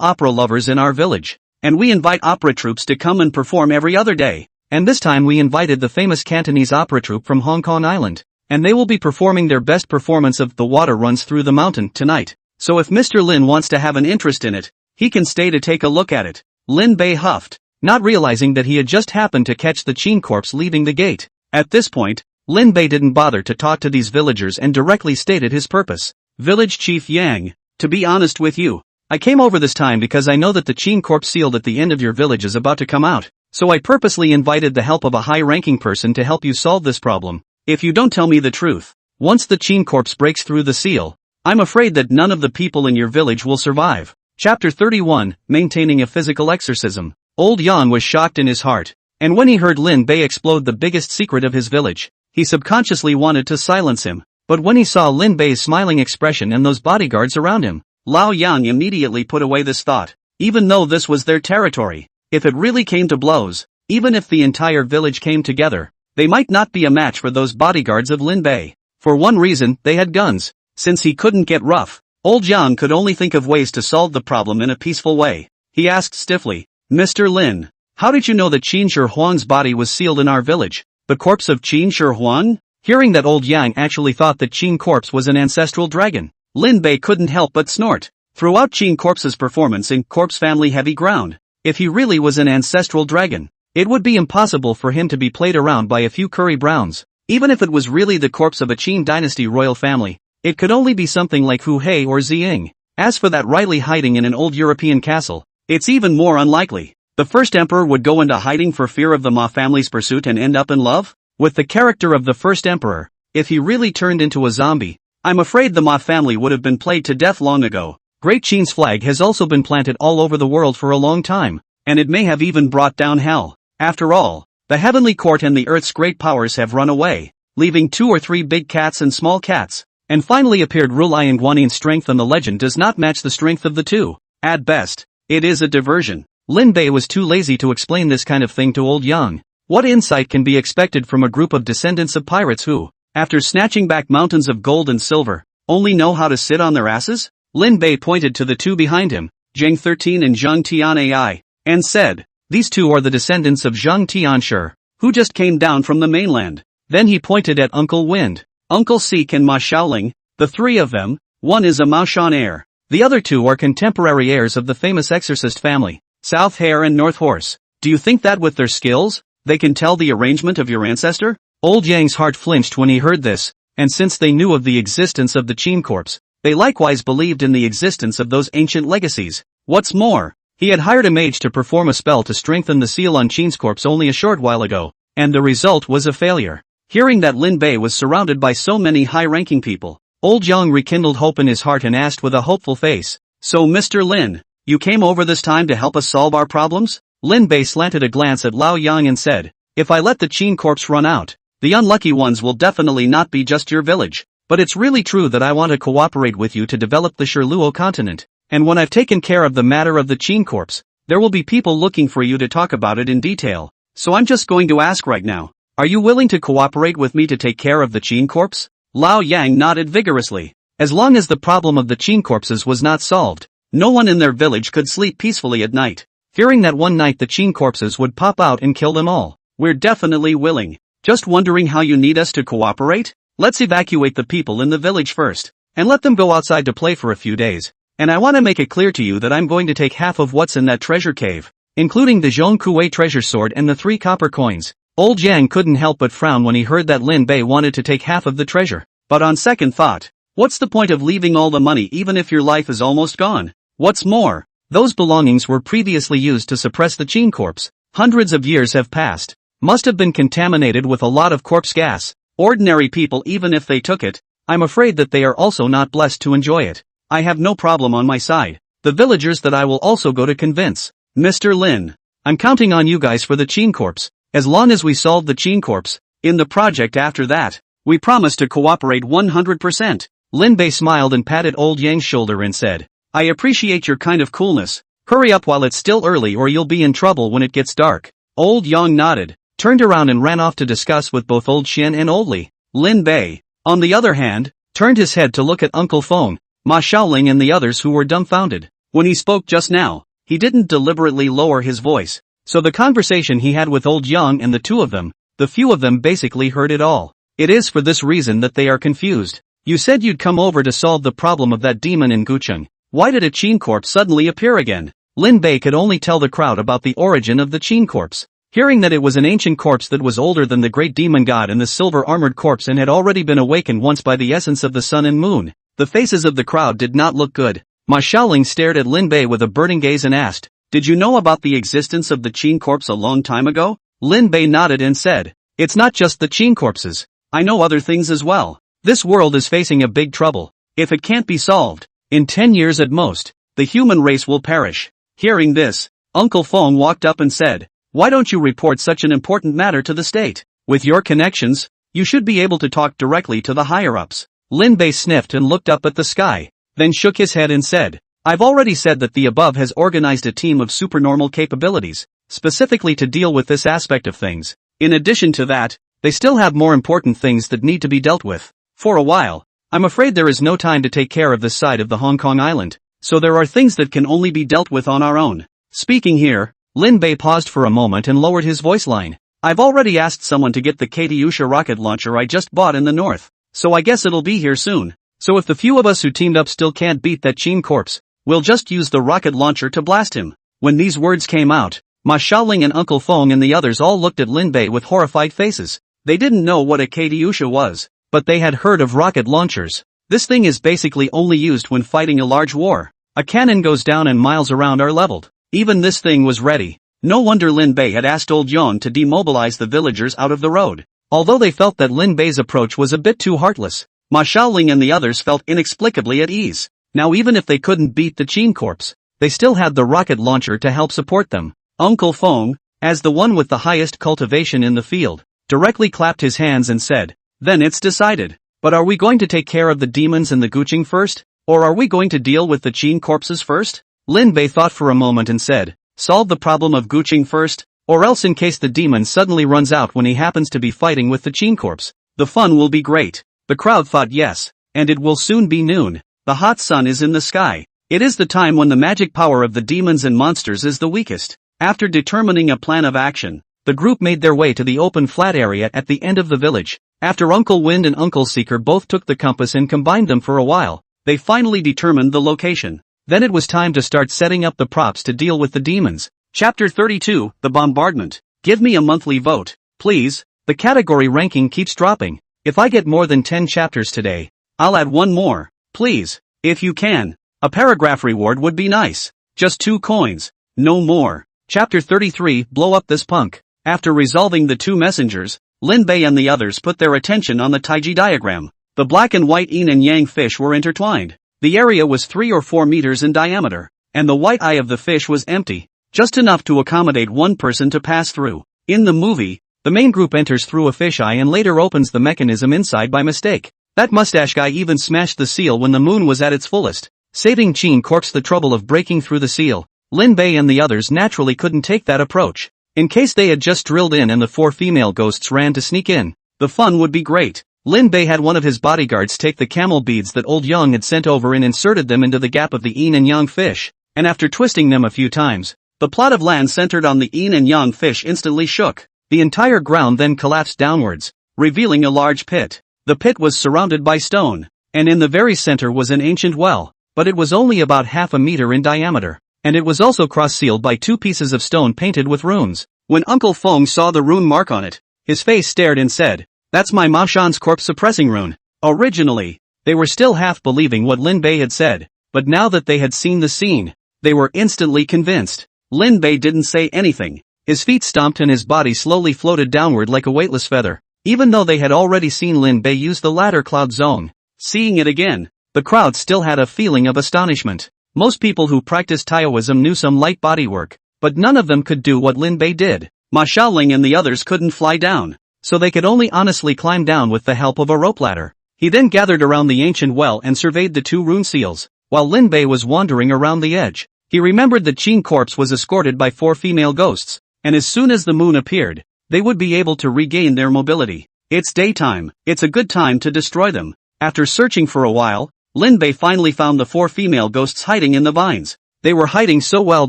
opera lovers in our village. And we invite opera troupes to come and perform every other day. And this time we invited the famous Cantonese opera troupe from Hong Kong Island. And they will be performing their best performance of The Water Runs Through the Mountain tonight. So if Mr. Lin wants to have an interest in it, he can stay to take a look at it. Lin Bei huffed, not realizing that he had just happened to catch the Qin corpse leaving the gate. At this point, Lin Bei didn't bother to talk to these villagers and directly stated his purpose. Village Chief Yang, to be honest with you, I came over this time because I know that the Qin corpse sealed at the end of your village is about to come out, so I purposely invited the help of a high-ranking person to help you solve this problem. If you don't tell me the truth, once the Qin corpse breaks through the seal, I'm afraid that none of the people in your village will survive. Chapter 31, Maintaining a Physical Exorcism. Old Yang was shocked in his heart, and when he heard Lin Bei explode the biggest secret of his village, he subconsciously wanted to silence him. But when he saw Lin Bei's smiling expression and those bodyguards around him, Lao Yang immediately put away this thought. Even though this was their territory, if it really came to blows, even if the entire village came together, they might not be a match for those bodyguards of Lin Bei. For one reason, they had guns. Since he couldn't get rough, Old Yang could only think of ways to solve the problem in a peaceful way. He asked stiffly, Mr. Lin, how did you know that Qin Shi Huang's body was sealed in our village? The corpse of Qin Shi Huang? Hearing that Old Yang actually thought that Qin corpse was an ancestral dragon, Lin Bei couldn't help but snort. Throughout Qin corpse's performance in corpse family heavy ground, if he really was an ancestral dragon, it would be impossible for him to be played around by a few curry browns. Even if it was really the corpse of a Qin dynasty royal family, it could only be something like Hu Hei or Ziying. As for that Riley hiding in an old European castle, it's even more unlikely. The first emperor would go into hiding for fear of the Ma family's pursuit and end up in love? With the character of the first emperor, if he really turned into a zombie, I'm afraid the Ma family would have been played to death long ago. Great Qin's flag has also been planted all over the world for a long time, and it may have even brought down hell. After all, the heavenly court and the earth's great powers have run away, leaving 2 or 3 big cats and small cats. And finally appeared Rulai and Guanin's strength, and the legend does not match the strength of the two. At best, it is a diversion. Lin Bei was too lazy to explain this kind of thing to Old Yang. What insight can be expected from a group of descendants of pirates who, after snatching back mountains of gold and silver, only know how to sit on their asses? Lin Bei pointed to the two behind him, Zhang 13 and Zhang Tianai, and said, these two are the descendants of Zhang Tianshi, who just came down from the mainland. Then he pointed at Uncle Wind, Uncle Sik and Ma Shaoling, the three of them. One is a Mao Shan heir. The other two are contemporary heirs of the famous exorcist family, South Hare and North Horse. Do you think that with their skills, they can tell the arrangement of your ancestor? Old Yang's heart flinched when he heard this, and since they knew of the existence of the Qin corpse, they likewise believed in the existence of those ancient legacies. What's more, he had hired a mage to perform a spell to strengthen the seal on Qin's corpse only a short while ago, and the result was a failure. Hearing that Lin Bei was surrounded by so many high-ranking people, Old Yang rekindled hope in his heart and asked with a hopeful face, so Mr. Lin, you came over this time to help us solve our problems? Lin Bei slanted a glance at Lao Yang and said, if I let the Qin corpse run out, the unlucky ones will definitely not be just your village. But it's really true that I want to cooperate with you to develop the Shirluo continent, and when I've taken care of the matter of the Qin corpse, there will be people looking for you to talk about it in detail. So I'm just going to ask right now, are you willing to cooperate with me to take care of the Qin corpse? Lao Yang nodded vigorously. As long as the problem of the Qin corpses was not solved, no one in their village could sleep peacefully at night, fearing that one night the Qin corpses would pop out and kill them all. We're definitely willing. Just wondering how you need us to cooperate? Let's evacuate the people in the village first, and let them go outside to play for a few days. And I want to make it clear to you that I'm going to take half of what's in that treasure cave, including the Zhong Kuei treasure sword and the 3 copper coins. Old Yang couldn't help but frown when he heard that Lin Bei wanted to take half of the treasure. But on second thought, what's the point of leaving all the money even if your life is almost gone? What's more, those belongings were previously used to suppress the Qin corpse. Hundreds of years have passed. Must have been contaminated with a lot of corpse gas. Ordinary people, even if they took it, I'm afraid that they are also not blessed to enjoy it. I have no problem on my side. The villagers that I will also go to convince. Mr. Lin, I'm counting on you guys for the Qin corpse. As long as we solve the Qin corpse, in the project after that, we promise to cooperate 100%. Lin Bei smiled and patted Old Yang's shoulder and said, I appreciate your kind of coolness. Hurry up while it's still early or you'll be in trouble when it gets dark. Old Yang nodded, turned around and ran off to discuss with both Old Shen and Old Li. Lin Bei, On the other hand, turned his head to look at Uncle Feng, Ma Xiaoling and the others who were dumbfounded. When he spoke just now, he didn't deliberately lower his voice, so the conversation he had with old Yang and the two of them, the few of them basically heard it all. It is for this reason that they are confused. You said you'd come over to solve the problem of that demon in Gucheng. Why did a Qin corpse suddenly appear again? Lin Bei could only tell the crowd about the origin of the Qin corpse. Hearing that it was an ancient corpse that was older than the great demon god and the silver-armored corpse and had already been awakened once by the essence of the sun and moon, the faces of the crowd did not look good. Ma Xiaoling stared at Lin Bei with a burning gaze and asked, "Did you know about the existence of the Qin corpse a long time ago?" Lin Bei nodded and said, "It's not just the Qin corpses. I know other things as well. This world is facing a big trouble. If it can't be solved, in 10 years at most, the human race will perish." Hearing this, Uncle Feng walked up and said, "Why don't you report such an important matter to the state? With your connections, you should be able to talk directly to the higher-ups." Lin Bei sniffed and looked up at the sky, then shook his head and said, "I've already said that the above has organized a team of supernormal capabilities, specifically to deal with this aspect of things. In addition to that, they still have more important things that need to be dealt with. For a while, I'm afraid there is no time to take care of this side of the Hong Kong island, so there are things that can only be dealt with on our own." Speaking here, Lin Bei paused for a moment and lowered his voice line. "I've already asked someone to get the Katyusha rocket launcher I just bought in the north, so I guess it'll be here soon. So if the few of us who teamed up still can't beat that Qin corpse, we'll just use the rocket launcher to blast him." When these words came out, Ma Xiaoling and Uncle Feng and the others all looked at Lin Bei with horrified faces. They didn't know what a Katyusha was, but they had heard of rocket launchers. This thing is basically only used when fighting a large war. A cannon goes down and miles around are leveled. Even this thing was ready. No wonder Lin Bei had asked old Yang to demobilize the villagers out of the road. Although they felt that Lin Bei's approach was a bit too heartless, Ma Xiaoling and the others felt inexplicably at ease. Now even if they couldn't beat the Qin corpse, they still had the rocket launcher to help support them. Uncle Feng, as the one with the highest cultivation in the field, directly clapped his hands and said, "Then it's decided. But are we going to take care of the demons and the Gucheng first? Or are we going to deal with the Qin corpses first?" Lin Bei thought for a moment and said, "Solve the problem of Gucheng first, or else in case the demon suddenly runs out when he happens to be fighting with the Qin corpse. The fun will be great." The crowd thought yes, and it will soon be noon. The hot sun is in the sky. It is the time when the magic power of the demons and monsters is the weakest. After determining a plan of action, the group made their way to the open flat area at the end of the village. After Uncle Wind and Uncle Seeker both took the compass and combined them for a while, they finally determined the location. Then it was time to start setting up the props to deal with the demons. Chapter 32, The Bombardment. Give me a monthly vote, please. The category ranking keeps dropping. If I get more than 10 chapters today, I'll add one more, please. If you can. A paragraph reward would be nice. Just 2 coins. No more. Chapter 33, Blow Up This Punk. After resolving the 2 messengers, Lin Bei and the others put their attention on the Taiji diagram. The black and white yin and yang fish were intertwined. The area was 3 or 4 meters in diameter, and the white eye of the fish was empty, just enough to accommodate one person to pass through. In the movie, the main group enters through a fisheye and later opens the mechanism inside by mistake. That mustache guy even smashed the seal when the moon was at its fullest, saving Qin corpse the trouble of breaking through the seal. Lin Bei and the others naturally couldn't take that approach. In case they had just drilled in and the 4 female ghosts ran to sneak in, the fun would be great. Lin Bei had one of his bodyguards take the camel beads that old Yang had sent over and inserted them into the gap of the yin and yang fish, and after twisting them a few times, the plot of land centered on the yin and yang fish instantly shook. The entire ground then collapsed downwards, revealing a large pit. The pit was surrounded by stone, and in the very center was an ancient well, but it was only about half a meter in diameter, and it was also cross-sealed by 2 pieces of stone painted with runes. When Uncle Feng saw the rune mark on it, his face stared and said, "That's my Ma Shan's corpse suppressing rune." Originally, they were still half believing what Lin Bei had said, but now that they had seen the scene, they were instantly convinced. Lin Bei didn't say anything. His feet stomped and his body slowly floated downward like a weightless feather, even though they had already seen Lin Bei use the ladder cloud zone. Seeing it again, the crowd still had a feeling of astonishment. Most people who practiced Taoism knew some light bodywork, but none of them could do what Lin Bei did. Ma Xiaoling and the others couldn't fly down, so they could only honestly climb down with the help of a rope ladder. He then gathered around the ancient well and surveyed the 2 rune seals, while Lin Bei was wandering around the edge. He remembered that Qin corpse was escorted by 4 female ghosts, and as soon as the moon appeared, they would be able to regain their mobility. It's daytime, it's a good time to destroy them. After searching for a while, Lin Bei finally found the 4 female ghosts hiding in the vines. They were hiding so well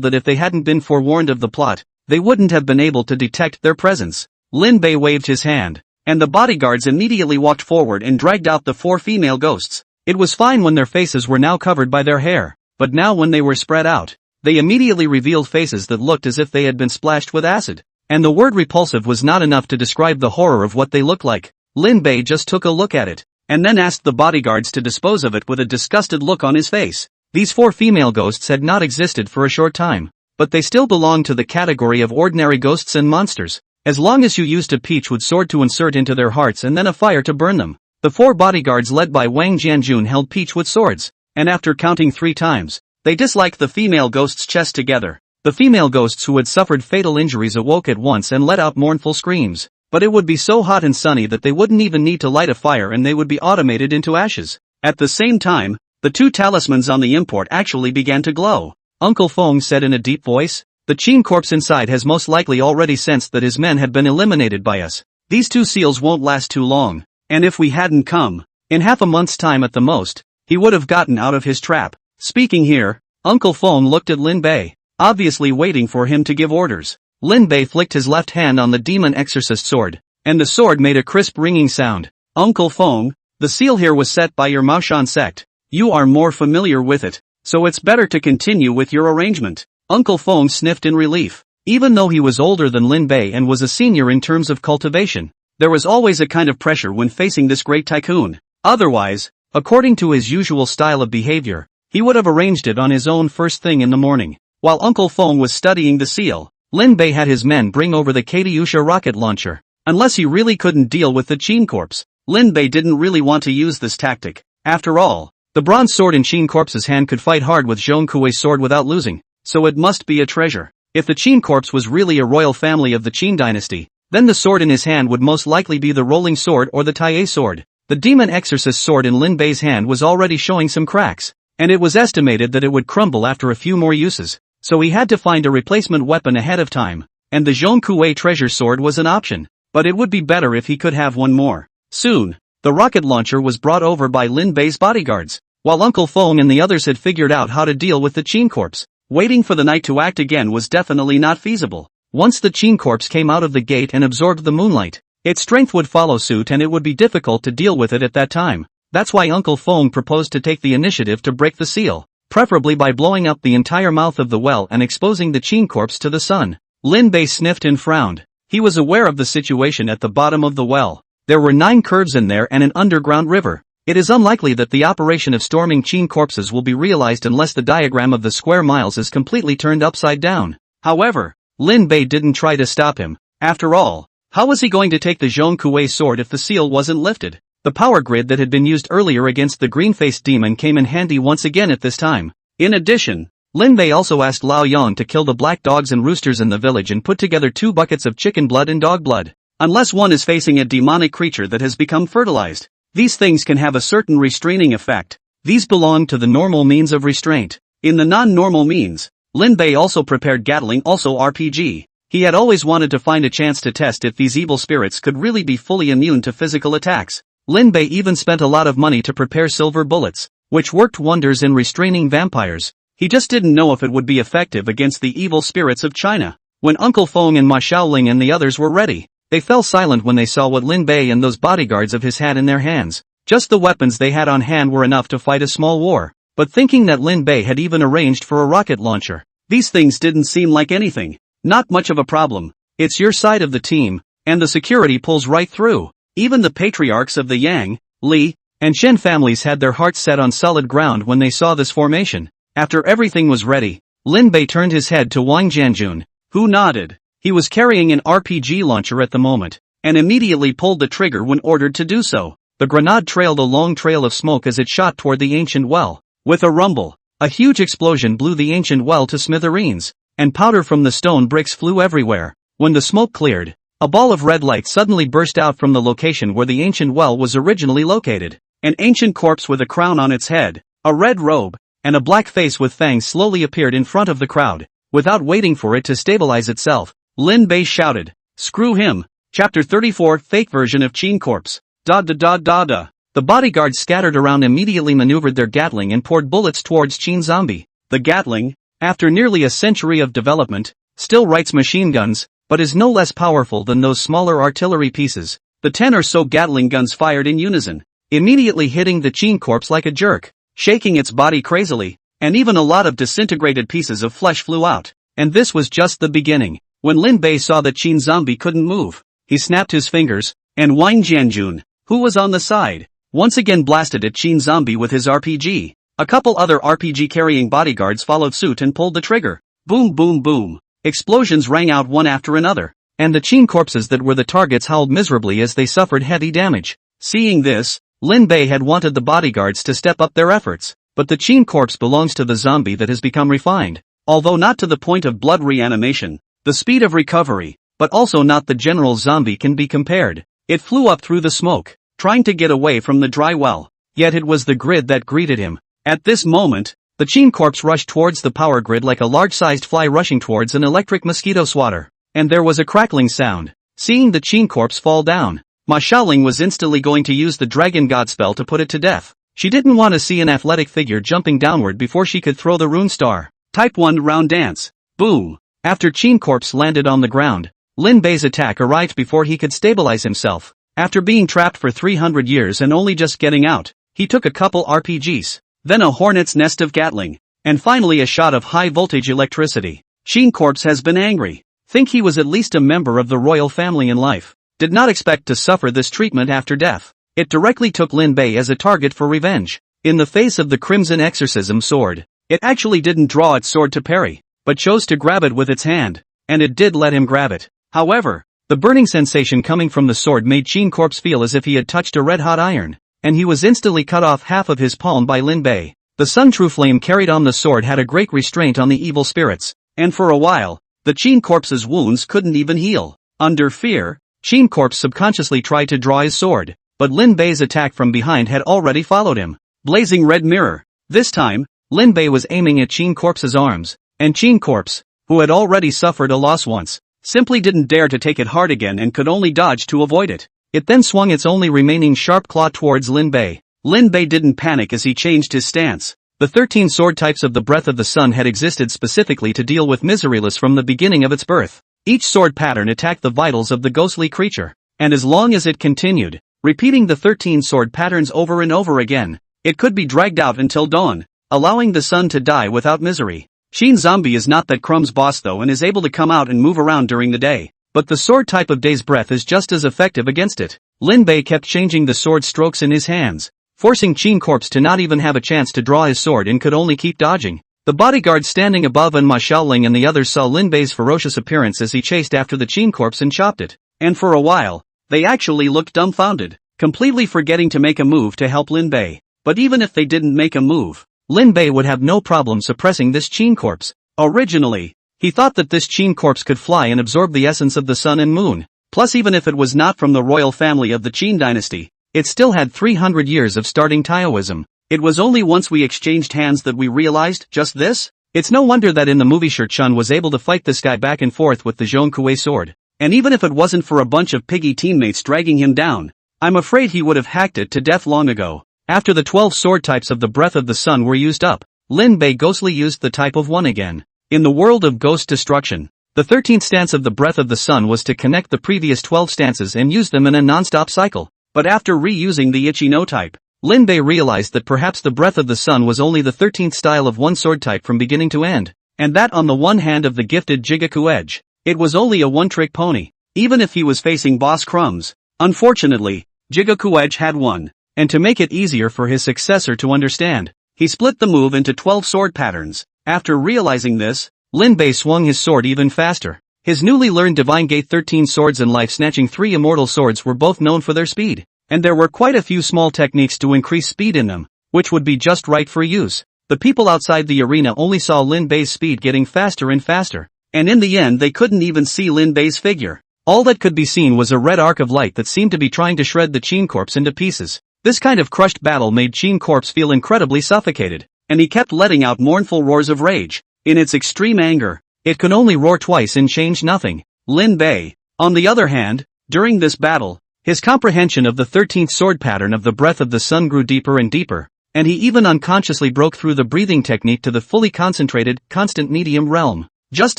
that if they hadn't been forewarned of the plot, they wouldn't have been able to detect their presence. Lin Bei waved his hand, and the bodyguards immediately walked forward and dragged out the 4 female ghosts. It was fine when their faces were now covered by their hair, but now when they were spread out, they immediately revealed faces that looked as if they had been splashed with acid. And the word repulsive was not enough to describe the horror of what they looked like. Lin Bei just took a look at it, and then asked the bodyguards to dispose of it with a disgusted look on his face. These 4 female ghosts had not existed for a short time, but they still belonged to the category of ordinary ghosts and monsters, as long as you used a peach-wood sword to insert into their hearts and then a fire to burn them. The 4 bodyguards led by Wang Jianjun held peach-wood swords, and after counting 3 times, they disliked the female ghosts' chests together. The female ghosts who had suffered fatal injuries awoke at once and let out mournful screams, but it would be so hot and sunny that they wouldn't even need to light a fire and they would be automated into ashes. At the same time, the 2 talismans on the import actually began to glow. Uncle Feng said in a deep voice, "The Qin corpse inside has most likely already sensed that his men have been eliminated by us. These 2 seals won't last too long, and if we hadn't come, in half a month's time at the most, he would have gotten out of his trap." Speaking here, Uncle Feng looked at Lin Bei, obviously waiting for him to give orders. Lin Bei flicked his left hand on the demon exorcist sword, and the sword made a crisp ringing sound. "Uncle Feng, the seal here was set by your Maoshan sect. You are more familiar with it, so it's better to continue with your arrangement." Uncle Feng sniffed in relief. Even though he was older than Lin Bei and was a senior in terms of cultivation, there was always a kind of pressure when facing this great tycoon. Otherwise, according to his usual style of behavior, he would have arranged it on his own first thing in the morning. While Uncle Feng was studying the seal, Lin Bei had his men bring over the Katyusha rocket launcher. Unless he really couldn't deal with the Qin corpse, Lin Bei didn't really want to use this tactic. After all, the bronze sword in Qin corpse's hand could fight hard with Zhong Kuei's sword without losing, so it must be a treasure. If the Qin corpse was really a royal family of the Qin dynasty, then the sword in his hand would most likely be the rolling sword or the Taie sword. The demon exorcist sword in Lin Bei's hand was already showing some cracks, and it was estimated that it would crumble after a few more uses. So he had to find a replacement weapon ahead of time, and the Zhong Kuei treasure sword was an option, but it would be better if he could have one more. Soon, the rocket launcher was brought over by Lin Bei's bodyguards, while Uncle Feng and the others had figured out how to deal with the Qin corpse. Waiting for the night to act again was definitely not feasible. Once the Qin corpse came out of the gate and absorbed the moonlight, its strength would follow suit and it would be difficult to deal with it at that time. That's why Uncle Feng proposed to take the initiative to break the seal, preferably by blowing up the entire mouth of the well and exposing the Qin corpse to the sun. Lin Bei sniffed and frowned. He was aware of the situation at the bottom of the well. There were 9 curves in there and an underground river. It is unlikely that the operation of storming Qin corpses will be realized unless the diagram of the square miles is completely turned upside down. However, Lin Bei didn't try to stop him. After all, how was he going to take the Zhong Kuei sword if the seal wasn't lifted? The power grid that had been used earlier against the green-faced demon came in handy once again at this time. In addition, Lin Bei also asked Lao Yang to kill the black dogs and roosters in the village and put together 2 buckets of chicken blood and dog blood. Unless one is facing a demonic creature that has become fertilized, these things can have a certain restraining effect. These belong to the normal means of restraint. In the non-normal means, Lin Bei also prepared Gatling, also RPG. He had always wanted to find a chance to test if these evil spirits could really be fully immune to physical attacks. Lin Bei even spent a lot of money to prepare silver bullets, which worked wonders in restraining vampires. He just didn't know if it would be effective against the evil spirits of China. When Uncle Feng and Ma Xiaoling and the others were ready, they fell silent when they saw what Lin Bei and those bodyguards of his had in their hands. Just the weapons they had on hand were enough to fight a small war. But thinking that Lin Bei had even arranged for a rocket launcher, these things didn't seem like anything. Not much of a problem. It's your side of the team, and the security pulls right through. Even the patriarchs of the Yang, Li, and Shen families had their hearts set on solid ground when they saw this formation. After everything was ready, Lin Bei turned his head to Wang Jianjun, who nodded. He was carrying an RPG launcher at the moment, and immediately pulled the trigger when ordered to do so. The grenade trailed a long trail of smoke as it shot toward the ancient well. With a rumble, a huge explosion blew the ancient well to smithereens, and powder from the stone bricks flew everywhere. When the smoke cleared, a ball of red light suddenly burst out from the location where the ancient well was originally located. An ancient corpse with a crown on its head, a red robe, and a black face with fangs slowly appeared in front of the crowd. Without waiting for it to stabilize itself, Lin Bei shouted, "Screw him! Chapter 34 Fake Version of Qin Corpse. Da da da da da. The bodyguards scattered around immediately maneuvered their Gatling and poured bullets towards Qin Zombie. The Gatling, after nearly a century of development, still writes machine guns, but is no less powerful than those smaller artillery pieces. The 10 or so Gatling guns fired in unison, immediately hitting the Qin corpse like a jerk, shaking its body crazily, and even a lot of disintegrated pieces of flesh flew out. And this was just the beginning. When Lin Bei saw that Qin Zombie couldn't move, he snapped his fingers, and Wang Jianjun, who was on the side, once again blasted at Qin Zombie with his RPG. A couple other RPG-carrying bodyguards followed suit and pulled the trigger. Boom boom boom. Explosions rang out one after another, and the Qin corpses that were the targets howled miserably as they suffered heavy damage. Seeing this, Lin Bei had wanted the bodyguards to step up their efforts, but the Qin corpse belongs to the zombie that has become refined, although not to the point of blood reanimation, the speed of recovery, but also not the general zombie can be compared. It flew up through the smoke, trying to get away from the dry well, yet it was the grid that greeted him. At this moment, the Qin corpse rushed towards the power grid like a large-sized fly rushing towards an electric mosquito swatter, and there was a crackling sound. Seeing the Qin corpse fall down, Ma Xiaoling was instantly going to use the Dragon God spell to put it to death. She didn't want to see an athletic figure jumping downward before she could throw the rune star. Type 1 round dance. Boom! After Qin corpse landed on the ground, Lin Bei's attack arrived before he could stabilize himself. After being trapped for 300 years and only just getting out, he took a couple RPGs, then a hornet's nest of Gatling, and finally a shot of high-voltage electricity. Qin corpse has been angry. Think he was at least a member of the royal family in life. Did not expect to suffer this treatment after death. It directly took Lin Bei as a target for revenge. In the face of the Crimson Exorcism sword, it actually didn't draw its sword to parry, but chose to grab it with its hand, and it did let him grab it. However, the burning sensation coming from the sword made Qin corpse feel as if he had touched a red-hot iron, and he was instantly cut off half of his palm by Lin Bei. The Sun True Flame carried on the sword had a great restraint on the evil spirits, and for a while, the Qin corpse's wounds couldn't even heal. Under fear, Qin corpse subconsciously tried to draw his sword, but Lin Bei's attack from behind had already followed him. Blazing red mirror. This time, Lin Bei was aiming at Qin corpse's arms, and Qin corpse, who had already suffered a loss once, simply didn't dare to take it hard again and could only dodge to avoid it. It then swung its only remaining sharp claw towards Lin Bei. Lin Bei didn't panic as he changed his stance. The 13 sword types of the Breath of the Sun had existed specifically to deal with miseryless from the beginning of its birth. Each sword pattern attacked the vitals of the ghostly creature, and as long as it continued, repeating the 13 sword patterns over and over again, it could be dragged out until dawn, allowing the sun to die without misery. Qin Zombie is not that Crumb's boss though and is able to come out and move around during the day, but the sword type of Day's Breath is just as effective against it. Lin Bei kept changing the sword strokes in his hands, forcing Qin corpse to not even have a chance to draw his sword and could only keep dodging. The bodyguards standing above and Ma Xiaoling and the others saw Lin Bei's ferocious appearance as he chased after the Qin corpse and chopped it, and for a while, they actually looked dumbfounded, completely forgetting to make a move to help Lin Bei. But even if they didn't make a move, Lin Bei would have no problem suppressing this Qin corpse. Originally, he thought that this Qin corpse could fly and absorb the essence of the sun and moon. Plus, even if it was not from the royal family of the Qin dynasty, it still had 300 years of starting Taoism. It was only once we exchanged hands that we realized just this. It's no wonder that in the movie Shi Chun was able to fight this guy back and forth with the Zhongkue sword. And even if it wasn't for a bunch of piggy teammates dragging him down, I'm afraid he would have hacked it to death long ago. After the 12 sword types of the Breath of the Sun were used up, Lin Bei ghostly used the type of 1 again. In the world of ghost destruction, the 13th stance of the Breath of the Sun was to connect the previous 12 stances and use them in a non-stop cycle. But after reusing the Ichi-no type, Lin Bei realized that perhaps the Breath of the Sun was only the 13th style of 1 sword type from beginning to end, and that on the one hand of the gifted Jigaku Edge, it was only a one-trick pony, even if he was facing Boss Crumbs. Unfortunately, Jigaku Edge had won. And to make it easier for his successor to understand, he split the move into 12 sword patterns. After realizing this, Lin Bei swung his sword even faster. His newly learned Divine Gate 13 swords and life-snatching 3 immortal swords were both known for their speed, and there were quite a few small techniques to increase speed in them, which would be just right for use. The people outside the arena only saw Lin Bei's speed getting faster and faster, and in the end they couldn't even see Lin Bei's figure. All that could be seen was a red arc of light that seemed to be trying to shred the Qin corpse into pieces. This kind of crushed battle made Qin corpse feel incredibly suffocated, and he kept letting out mournful roars of rage. In its extreme anger, it could only roar twice and change nothing. Lin Bei, on the other hand, During this battle, his comprehension of the 13th sword pattern of the breath of the sun grew deeper and deeper, and he even unconsciously broke through the breathing technique to the fully concentrated, constant medium realm, just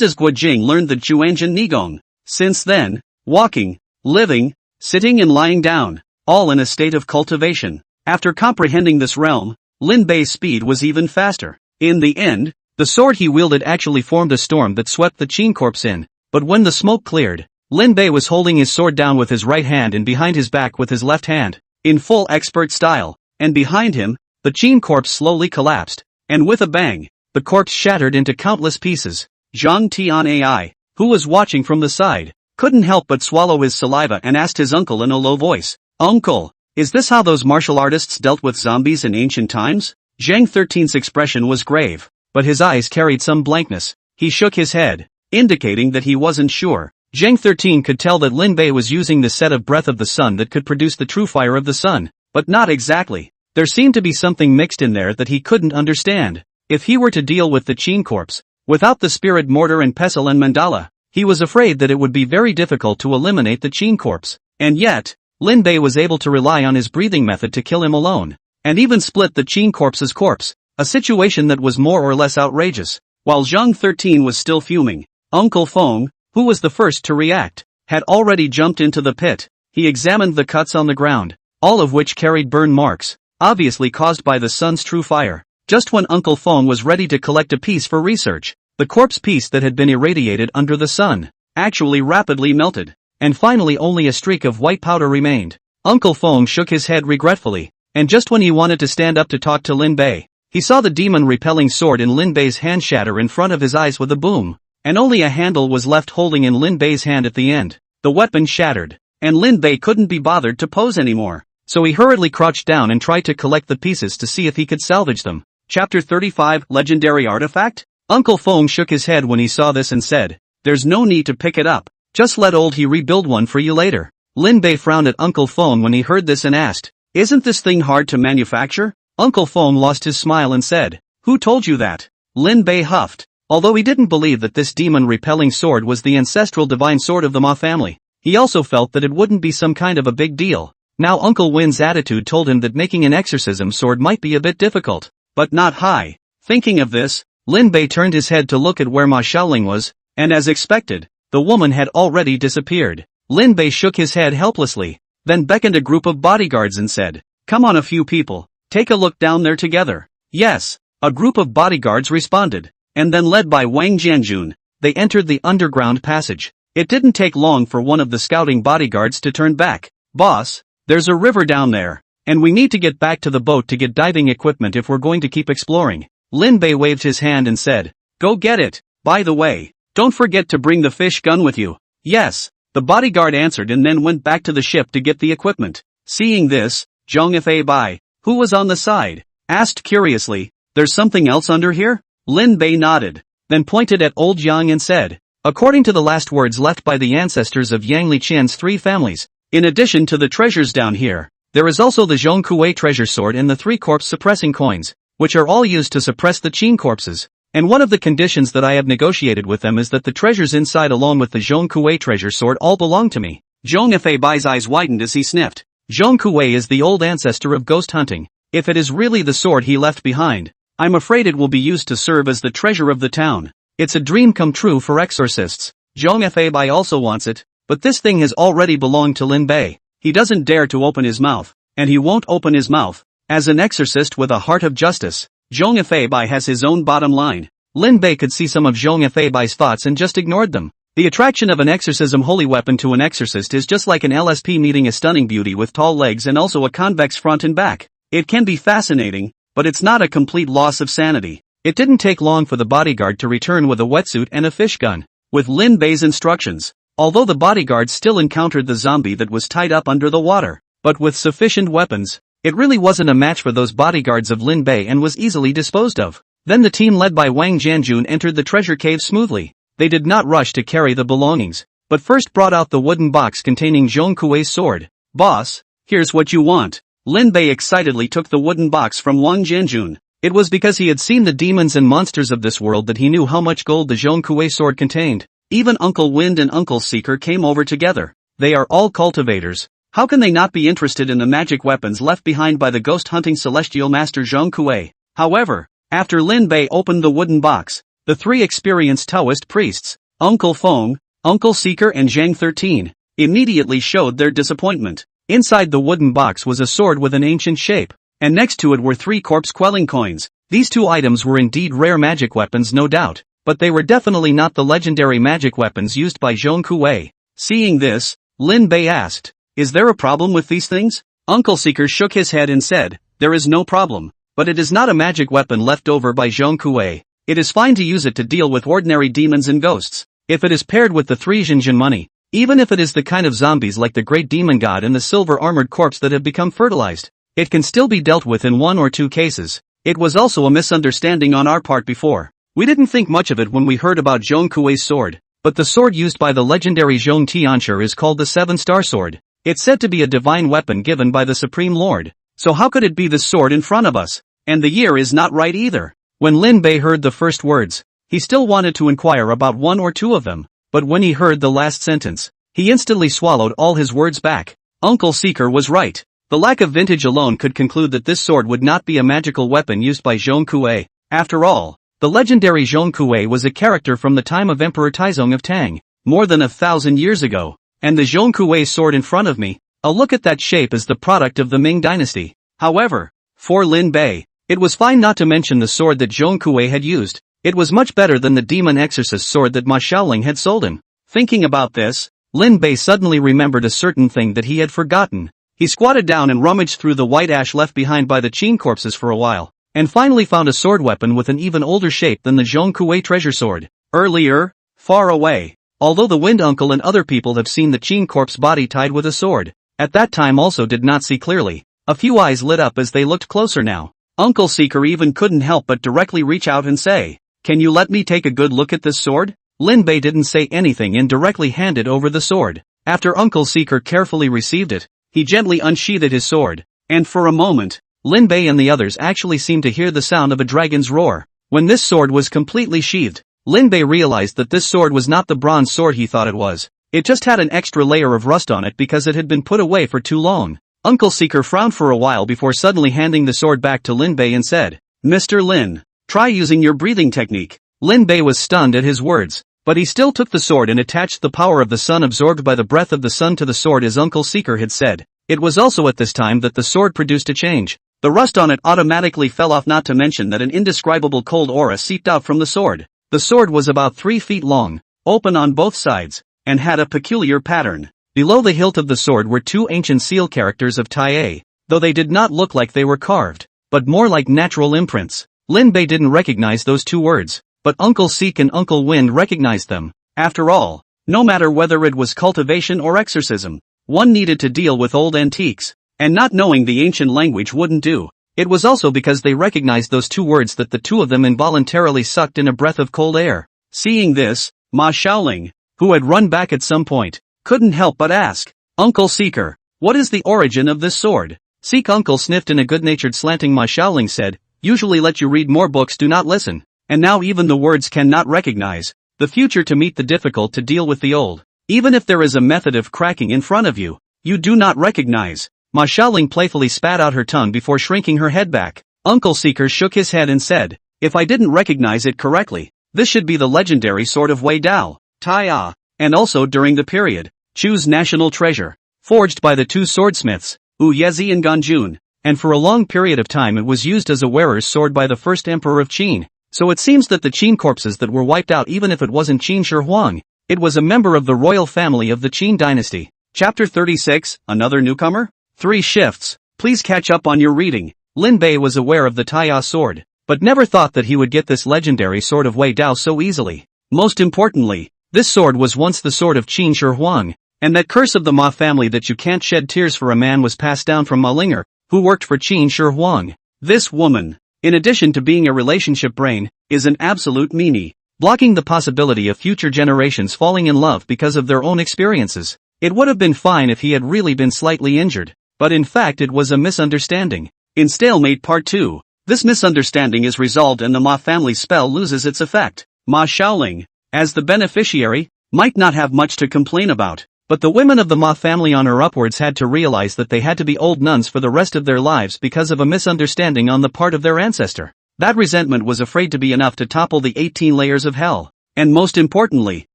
as Guojing learned the Juanjin Nigong. Since then, walking, living, sitting and lying down, all in a state of cultivation. After comprehending this realm, Lin Bei's speed was even faster. In the end, the sword he wielded actually formed a storm that swept the Qin corpse in, but when the smoke cleared, Lin Bei was holding his sword down with his right hand and behind his back with his left hand, in full expert style, and behind him, the Qin corpse slowly collapsed, and with a bang, the corpse shattered into countless pieces. Zhang Tianai, who was watching from the side, couldn't help but swallow his saliva and asked his uncle in a low voice, "Uncle, is this how those martial artists dealt with zombies in ancient times?" Zhang 13's expression was grave, but his eyes carried some blankness. He shook his head, indicating that he wasn't sure. Zhang 13 could tell that Lin Bei was using the set of breath of the sun that could produce the true fire of the sun, but not exactly. There seemed to be something mixed in there that he couldn't understand. If he were to deal with the Qin corpse, without the spirit mortar and pestle and mandala, he was afraid that it would be very difficult to eliminate the Qin corpse. And yet, Lin Bei was able to rely on his breathing method to kill him alone, and even split the Qin corpse's corpse, a situation that was more or less outrageous. While Zhang 13 was still fuming, Uncle Feng, who was the first to react, had already jumped into the pit. He examined the cuts on the ground, all of which carried burn marks, obviously caused by the sun's true fire. Just when Uncle Feng was ready to collect a piece for research, the corpse piece that had been irradiated under the sun actually rapidly melted, and finally only a streak of white powder remained. Uncle Feng shook his head regretfully, and just when he wanted to stand up to talk to Lin Bei, he saw the demon-repelling sword in Lin Bei's hand shatter in front of his eyes with a boom, and only a handle was left holding in Lin Bei's hand at the end. The weapon shattered, and Lin Bei couldn't be bothered to pose anymore, so he hurriedly crouched down and tried to collect the pieces to see if he could salvage them. Chapter 35 Legendary Artifact? Uncle Feng shook his head when he saw this and said, "There's no need to pick it up, just let old he rebuild one for you later." Lin Bei frowned at Uncle Feng when he heard this and asked, "Isn't this thing hard to manufacture?" Uncle Feng lost his smile and said, "Who told you that?" Lin Bei huffed. Although he didn't believe that this demon-repelling sword was the ancestral divine sword of the Ma family, he also felt that it wouldn't be some kind of a big deal. Now Uncle Win's attitude told him that making an exorcism sword might be a bit difficult, but not high. Thinking of this, Lin Bei turned his head to look at where Ma Xiaoling was, and as expected, the woman had already disappeared. Lin Bei shook his head helplessly, then beckoned a group of bodyguards and said, "Come on a few people, take a look down there together." Yes, a group of bodyguards responded, and then led by Wang Jianjun, they entered the underground passage. It didn't take long for one of the scouting bodyguards to turn back. "Boss, there's a river down there, and we need to get back to the boat to get diving equipment if we're going to keep exploring." Lin Bei waved his hand and said, "Go get it. By the way, don't forget to bring the fish gun with you." "Yes," the bodyguard answered and then went back to the ship to get the equipment. Seeing this, Zhong Bai, who was on the side, asked curiously, "There's something else under here?" Lin Bei nodded, then pointed at old Yang and said, "According to the last words left by the ancestors of Yang Liqian's 3 families, in addition to the treasures down here, there is also the Zhongkuei treasure sword and the 3 corpse suppressing coins, which are all used to suppress the Qin corpses. And one of the conditions that I have negotiated with them is that the treasures inside along with the Zhongkuei treasure sword all belong to me." Zhong Bai's eyes widened as he sniffed. Zhongkuei is the old ancestor of ghost hunting. If it is really the sword he left behind, I'm afraid it will be used to serve as the treasure of the town. It's a dream come true for exorcists. Zhong Bai also wants it, but this thing has already belonged to Lin Bei. He doesn't dare to open his mouth, and he won't open his mouth. As an exorcist with a heart of justice, Zhong Bai has his own bottom line. Lin Bei could see some of Zhong Bai's thoughts and just ignored them. The attraction of an exorcism holy weapon to an exorcist is just like an LSP meeting a stunning beauty with tall legs and also a convex front and back. It can be fascinating, but it's not a complete loss of sanity. It didn't take long for the bodyguard to return with a wetsuit and a fish gun, with Lin Bei's instructions. Although the bodyguard still encountered the zombie that was tied up under the water, but with sufficient weapons, it really wasn't a match for those bodyguards of Lin Bei and was easily disposed of. Then the team led by Wang Jianjun entered the treasure cave smoothly. They did not rush to carry the belongings, but first brought out the wooden box containing Zhongkuei's sword. "Boss, here's what you want." Lin Bei excitedly took the wooden box from Wang Jianjun. It was because he had seen the demons and monsters of this world that he knew how much gold the Zhongkuei sword contained. Even Uncle Wind and Uncle Seeker came over together. They are all cultivators. How can they not be interested in the magic weapons left behind by the ghost-hunting celestial master Zong Wu? However, after Lin Bei opened the wooden box, the three experienced Taoist priests, Uncle Feng, Uncle Seeker and Zhang 13, immediately showed their disappointment. Inside the wooden box was a sword with an ancient shape, and next to it were 3 corpse-quelling coins. These 2 items were indeed rare magic weapons, no doubt, but they were definitely not the legendary magic weapons used by Zhong Wu. Seeing this, Lin Bei asked, "Is there a problem with these things?" Uncle Seeker shook his head and said, "There is no problem, but it is not a magic weapon left over by Zhong Wu. It is fine to use it to deal with ordinary demons and ghosts. If it is paired with the 3 Xinjian money, even if it is the kind of zombies like the great demon god and the silver-armored corpse that have become fertilized, it can still be dealt with in 1 or 2 cases. It was also a misunderstanding on our part before. We didn't think much of it when we heard about Zhong Wu's sword, but the sword used by the legendary Zhong Tianshi is called the 7-star sword. It's said to be a divine weapon given by the Supreme Lord. So how could it be this sword in front of us? And the year is not right either." When Lin Bei heard the first words, he still wanted to inquire about 1 or 2 of them, but when he heard the last sentence, he instantly swallowed all his words back. Uncle Seeker was right. The lack of vintage alone could conclude that this sword would not be a magical weapon used by Zhong Wu. After all, the legendary Zhong Wu was a character from the time of Emperor Taizong of Tang, more than 1,000 years ago, and the Zhong Wu sword in front of me, a look at that shape, is the product of the Ming dynasty. However, for Lin Bei, it was fine not to mention the sword that Zhong Wu had used. It was much better than the demon exorcist sword that Ma Shaoling had sold him. Thinking about this, Lin Bei suddenly remembered a certain thing that he had forgotten. He squatted down and rummaged through the white ash left behind by the Qin corpses for a while, and finally found a sword weapon with an even older shape than the Zhong Wu treasure sword. Earlier, far away, although the Wind Uncle and other people have seen the Qin corpse body tied with a sword, at that time also did not see clearly. A few eyes lit up as they looked closer now. Uncle Seeker even couldn't help but directly reach out and say, "Can you let me take a good look at this sword?" Lin Bei didn't say anything and directly handed over the sword. After Uncle Seeker carefully received it, he gently unsheathed his sword, and for a moment, Lin Bei and the others actually seemed to hear the sound of a dragon's roar. When this sword was completely sheathed, Lin Bei realized that this sword was not the bronze sword he thought it was. It just had an extra layer of rust on it because it had been put away for too long. Uncle Seeker frowned for a while before suddenly handing the sword back to Lin Bei and said, "Mr. Lin, try using your breathing technique." Lin Bei was stunned at his words, but he still took the sword and attached the power of the sun absorbed by the breath of the sun to the sword as Uncle Seeker had said. It was also at this time that the sword produced a change. The rust on it automatically fell off, not to mention that an indescribable cold aura seeped out from the sword. The sword was about 3 feet long, open on both sides, and had a peculiar pattern. Below the hilt of the sword were 2 ancient seal characters of Tai, though they did not look like they were carved, but more like natural imprints. Lin Bei didn't recognize those 2 words, but Uncle Seek and Uncle Wind recognized them. After all, no matter whether it was cultivation or exorcism, one needed to deal with old antiques, and not knowing the ancient language wouldn't do. It was also because they recognized those 2 words that the 2 of them involuntarily sucked in a breath of cold air. Seeing this, Ma Shaoling, who had run back at some point, couldn't help but ask, "Uncle Seeker, what is the origin of this sword?" Seek Uncle sniffed in a good-natured slanting. Ma Shaoling said, "Usually let you read more books, do not listen, and now even the words cannot recognize the future to meet the difficult to deal with the old. Even if there is a method of cracking in front of you, you do not recognize." Ma Shaoling playfully spat out her tongue before shrinking her head back. Uncle Seeker shook his head and said, "If I didn't recognize it correctly, this should be the legendary sword of Wei Dao, Tai, and also during the period, Chu's national treasure, forged by the 2 swordsmiths, Wu Yezi and Ganjun, and for a long period of time it was used as a wearer's sword by the first emperor of Qin. So it seems that the Qin corpses that were wiped out, even if it wasn't Qin Shi Huang, it was a member of the royal family of the Qin dynasty." Chapter 36, Another Newcomer? 3 shifts. Please catch up on your reading. Lin Bei was aware of the Taiya sword, but never thought that he would get this legendary sword of Wei Dao so easily. Most importantly, this sword was once the sword of Qin Shi Huang, and that curse of the Ma family that you can't shed tears for a man was passed down from Ma Linger, who worked for Qin Shi Huang. This woman, in addition to being a relationship brain, is an absolute meanie, blocking the possibility of future generations falling in love because of their own experiences. It would have been fine if he had really been slightly injured, but in fact it was a misunderstanding. In Stalemate Part 2, this misunderstanding is resolved and the Ma family spell loses its effect. Ma Shaoling, as the beneficiary, might not have much to complain about, But the women of the Ma family on her upwards had to realize that they had to be old nuns for the rest of their lives because of a misunderstanding on the part of their ancestor. That resentment was afraid to be enough to topple the 18 layers of hell. And most importantly,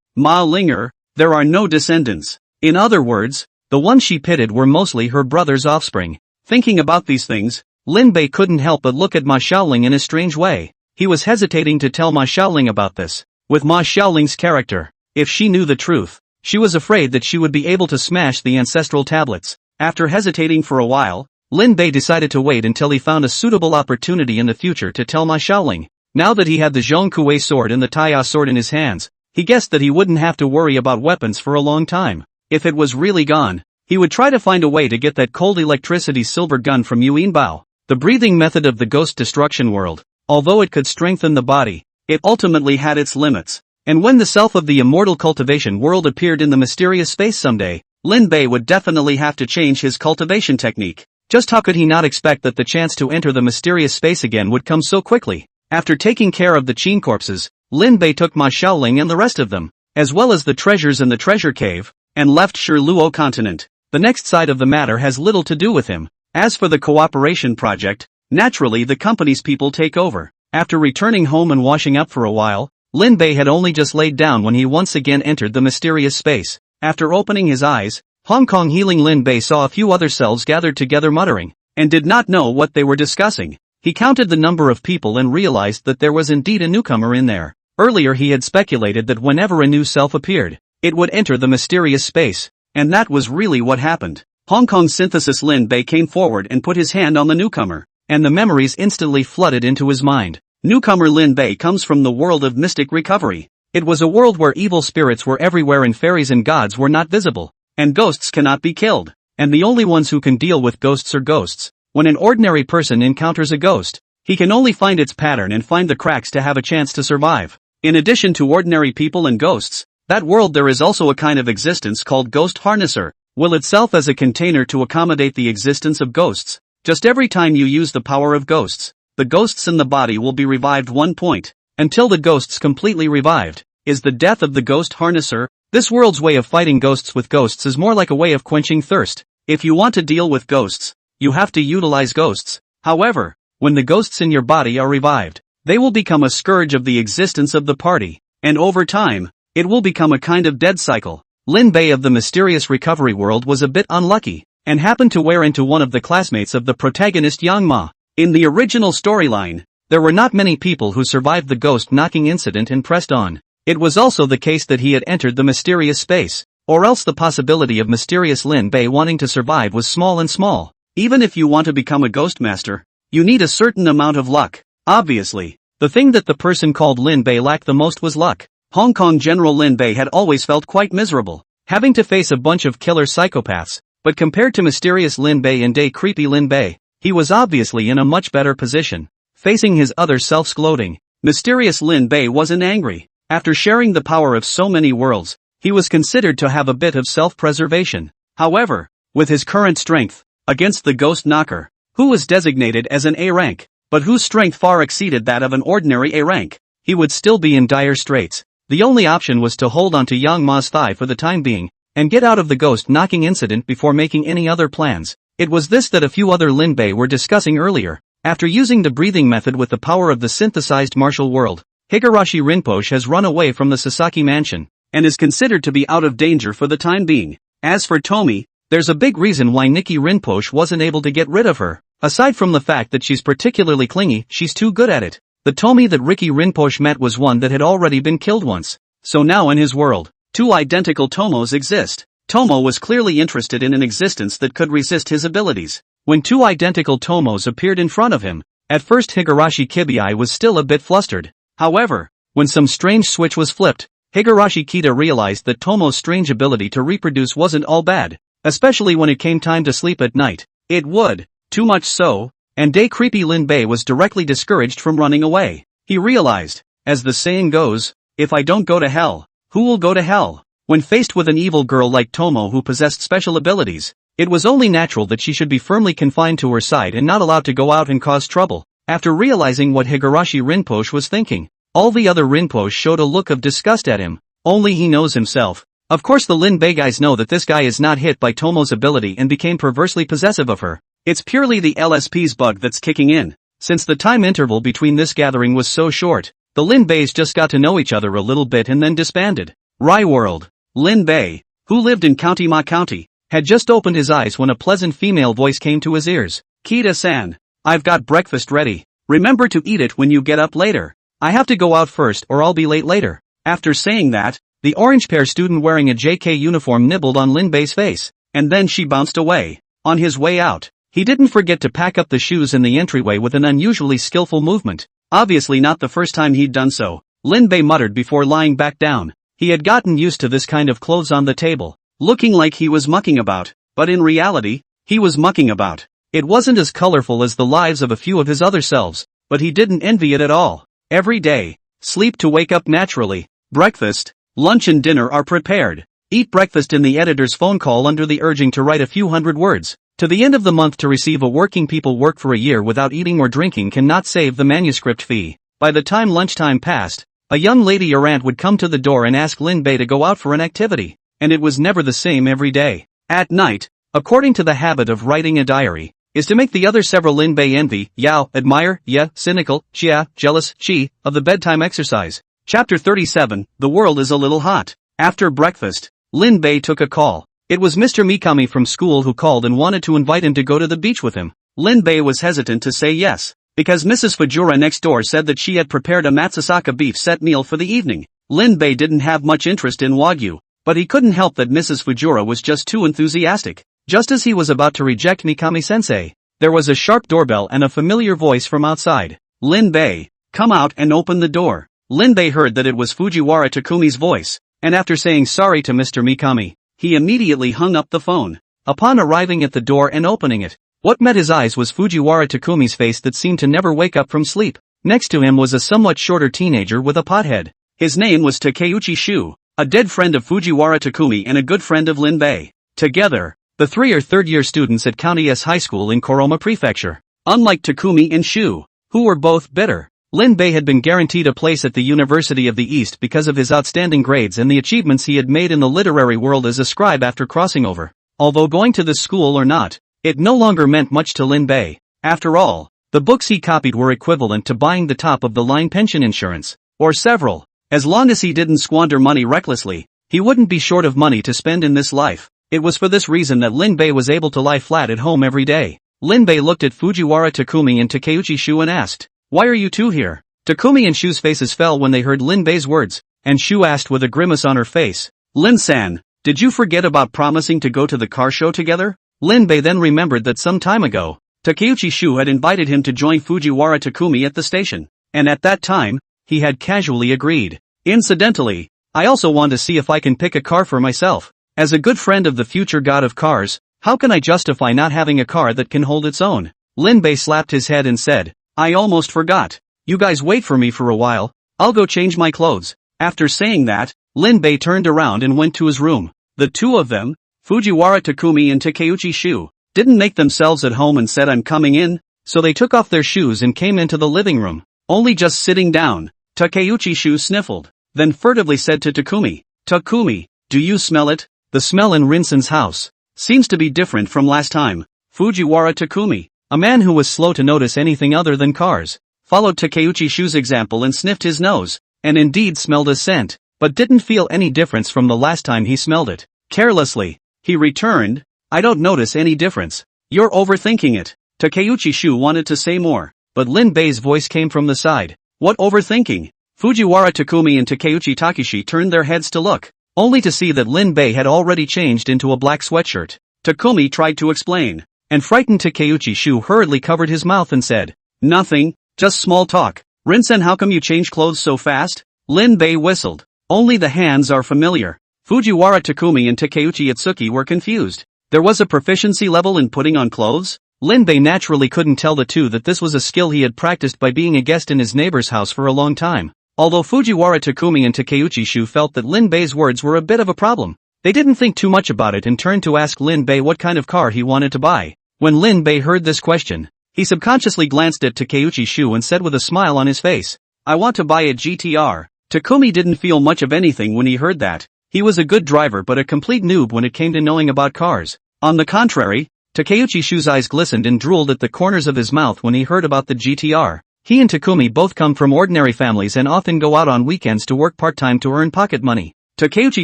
Ma Linger, there are no descendants. In other words, the ones she pitted were mostly her brother's offspring. Thinking about these things, Lin Bei couldn't help but look at Ma Xiaoling in a strange way. He was hesitating to tell Ma Xiaoling about this. With Ma Xiaoling's character, if she knew the truth, she was afraid that she would be able to smash the ancestral tablets. After hesitating for a while, Lin Bei decided to wait until he found a suitable opportunity in the future to tell Ma Xiaoling. Now that he had the Zhongkue sword and the Taiya sword in his hands, he guessed that he wouldn't have to worry about weapons for a long time. If it was really gone, he would try to find a way to get that cold electricity silver gun from Lin Bei. The breathing method of the ghost destruction world, although it could strengthen the body, it ultimately had its limits. And when the self of the immortal cultivation world appeared in the mysterious space someday, Lin Bei would definitely have to change his cultivation technique. Just how could he not expect that the chance to enter the mysterious space again would come so quickly? After taking care of the Qin corpses, Lin Bei took Ma Xiaoling and the rest of them, as well as the treasures in the treasure cave, and left Shirluo continent. The next side of the matter has little to do with him. As for the cooperation project, naturally the company's people take over. After returning home and washing up for a while, Lin Bei had only just laid down when he once again entered the mysterious space. After opening his eyes, Hong Kong healing Lin Bei saw a few other selves gathered together muttering, and did not know what they were discussing. He counted the number of people and realized that there was indeed a newcomer in there. Earlier he had speculated that whenever a new self appeared, it would enter the mysterious space, and that was really what happened. Hong Kong synthesis Lin Bei came forward and put his hand on the newcomer, and the memories instantly flooded into his mind. Newcomer Lin Bei comes from the world of mystic recovery. It was a world where evil spirits were everywhere and fairies and gods were not visible, and ghosts cannot be killed, and the only ones who can deal with ghosts are ghosts. When an ordinary person encounters a ghost, he can only find its pattern and find the cracks to have a chance to survive. In addition to ordinary people and ghosts, that world there is also a kind of existence called ghost harnesser, will itself as a container to accommodate the existence of ghosts. Just every time you use the power of ghosts, the ghosts in the body will be revived 1 point, until the ghosts completely revived. Is the death of the ghost harnesser? This world's way of fighting ghosts with ghosts is more like a way of quenching thirst. If you want to deal with ghosts, you have to utilize ghosts. However, when the ghosts in your body are revived, they will become a scourge of the existence of the party, and over time, it will become a kind of dead cycle. Lin Bei of the mysterious recovery world was a bit unlucky, and happened to wear into one of the classmates of the protagonist Yang Ma. In the original storyline, there were not many people who survived the ghost knocking incident and pressed on. It was also the case that he had entered the mysterious space, or else the possibility of mysterious Lin Bei wanting to survive was small and small. Even if you want to become a ghost master, you need a certain amount of luck. Obviously, the thing that the person called Lin Bei lacked the most was luck. Hong Kong General Lin Bei had always felt quite miserable, having to face a bunch of killer psychopaths, but compared to mysterious Lin Bei and creepy Lin Bei, he was obviously in a much better position. Facing his other selves gloating, mysterious Lin Bei wasn't angry. After sharing the power of so many worlds, he was considered to have a bit of self-preservation. However, with his current strength, against the ghost knocker, who was designated as an A rank, but whose strength far exceeded that of an ordinary A rank, he would still be in dire straits. The only option was to hold on to Yang Ma's thigh for the time being, and get out of the ghost knocking incident before making any other plans. It was this that a few other Lin Bei were discussing earlier. After using the breathing method with the power of the synthesized martial world, Higurashi Rinpoche has run away from the Sasaki mansion, and is considered to be out of danger for the time being. As for Tomi, there's a big reason why Nikki Rinpoche wasn't able to get rid of her. Aside from the fact that she's particularly clingy, she's too good at it. The Tomi that Ricky Rinpoche met was one that had already been killed once. So now in his world, two identical Tomos exist. Tomo was clearly interested in an existence that could resist his abilities. When two identical Tomos appeared in front of him, at first Higurashi Kibai was still a bit flustered. However, when some strange switch was flipped, Higurashi Kita realized that Tomo's strange ability to reproduce wasn't all bad, especially when it came time to sleep at night. It would, too much so, and creepy Lin Bei was directly discouraged from running away. He realized, as the saying goes, if I don't go to hell, who will go to hell? When faced with an evil girl like Tomo who possessed special abilities, it was only natural that she should be firmly confined to her side and not allowed to go out and cause trouble. After realizing what Higurashi Rinpoche was thinking, all the other Rinpoche showed a look of disgust at him. Only he knows himself, Of course the Lin Bei guys know that this guy is not hit by Tomo's ability and became perversely possessive of her. It's purely the LSP's bug that's kicking in. Since the time interval between this gathering was so short, the Lin Beis just got to know each other a little bit and then disbanded. Rai World. Lin Bei, who lived in County Ma County, had just opened his eyes when a pleasant female voice came to his ears. Kita-san, I've got breakfast ready. Remember to eat it when you get up later. I have to go out first or I'll be late later. After saying that, the orange-pair student wearing a JK uniform nibbled on Lin Bei's face, and then she bounced away. On his way out, he didn't forget to pack up the shoes in the entryway with an unusually skillful movement. Obviously not the first time he'd done so, Lin Bei muttered before lying back down. He had gotten used to this kind of clothes on the table, looking like he was mucking about, but in reality, he was mucking about. It wasn't as colorful as the lives of a few of his other selves, but he didn't envy it at all. Every day, sleep to wake up naturally. Breakfast, lunch and dinner are prepared. Eat breakfast in the editor's phone call under the urging to write a few hundred words. To the end of the month to receive a working people work for a year without eating or drinking cannot save the manuscript fee. By the time lunchtime passed, a young lady errant would come to the door and ask Lin Bei to go out for an activity, and it was never the same every day. At night, according to the habit of writing a diary, is to make the other several Lin Bei envy, yao, admire, cynical, chia, jealous, chi, of the bedtime exercise. Chapter 37, The World is a Little Hot. After breakfast, Lin Bei took a call. It was Mr. Mikami from school who called and wanted to invite him to go to the beach with him. Lin Bei was hesitant to say yes, because Mrs. Fujura next door said that she had prepared a Matsusaka beef set meal for the evening. Lin Bei didn't have much interest in Wagyu, but he couldn't help that Mrs. Fujura was just too enthusiastic. Just as he was about to reject Mikami-sensei, there was a sharp doorbell and a familiar voice from outside. Lin Bei, come out and open the door. Lin Bei heard that it was Fujiwara Takumi's voice, and after saying sorry to Mr. Mikami, he immediately hung up the phone. Upon arriving at the door and opening it, what met his eyes was Fujiwara Takumi's face that seemed to never wake up from sleep. Next to him was a somewhat shorter teenager with a pothead. His name was Takeuchi Shu, a dead friend of Fujiwara Takumi and a good friend of Lin Bei. Together, the three are third-year students at County S High School in Koroma Prefecture. Unlike Takumi and Shu, who were both bitter, Lin Bei had been guaranteed a place at the University of the East because of his outstanding grades and the achievements he had made in the literary world as a scribe after crossing over. Although going to this school or not, it no longer meant much to Lin Bei. After all, the books he copied were equivalent to buying the top-of-the-line pension insurance, or several. As long as he didn't squander money recklessly, he wouldn't be short of money to spend in this life. It was for this reason that Lin Bei was able to lie flat at home every day. Lin Bei looked at Fujiwara Takumi and Takeuchi Shu and asked, "Why are you two here?" Takumi and Shu's faces fell when they heard Lin Bei's words, and Shu asked with a grimace on her face, "Lin-san, did you forget about promising to go to the car show together?" Lin Bei then remembered that some time ago, Takeuchi Shu had invited him to join Fujiwara Takumi at the station, and at that time, he had casually agreed. "Incidentally, I also want to see if I can pick a car for myself. As a good friend of the future god of cars, how can I justify not having a car that can hold its own?" Lin Bei slapped his head and said, "I almost forgot. You guys wait for me for a while, I'll go change my clothes." After saying that, Lin Bei turned around and went to his room. The two of them, Fujiwara Takumi and Takeuchi Shu, didn't make themselves at home and said, "I'm coming in," so they took off their shoes and came into the living room. Only just sitting down, Takeuchi Shu sniffled, then furtively said to Takumi, "Takumi, do you smell it? The smell in Rinsen's house seems to be different from last time." Fujiwara Takumi, a man who was slow to notice anything other than cars, followed Takeuchi Shu's example and sniffed his nose, and indeed smelled a scent, but didn't feel any difference from the last time he smelled it. Carelessly, he returned, "I don't notice any difference. You're overthinking it." Takeuchi Shu wanted to say more, but Lin Bei's voice came from the side. "What overthinking?" Fujiwara Takumi and Takeuchi Takeshi turned their heads to look, only to see that Lin Bei had already changed into a black sweatshirt. Takumi tried to explain, and frightened Takeuchi Shu hurriedly covered his mouth and said, "Nothing, just small talk." "Rinsen, how come you change clothes so fast?" Lin Bei whistled. "Only the hands are familiar." Fujiwara Takumi and Takeuchi Itsuki were confused. There was a proficiency level in putting on clothes? Lin Bei naturally couldn't tell the two that this was a skill he had practiced by being a guest in his neighbor's house for a long time. Although Fujiwara Takumi and Takeuchi Shu felt that Lin Bei's words were a bit of a problem, they didn't think too much about it and turned to ask Lin Bei what kind of car he wanted to buy. When Lin Bei heard this question, he subconsciously glanced at Takeuchi Shu and said with a smile on his face, "I want to buy a GTR." Takumi didn't feel much of anything when he heard that. He was a good driver but a complete noob when it came to knowing about cars. On the contrary, Takeuchi Shu's eyes glistened and drooled at the corners of his mouth when he heard about the GTR. He and Takumi both come from ordinary families and often go out on weekends to work part-time to earn pocket money. Takeuchi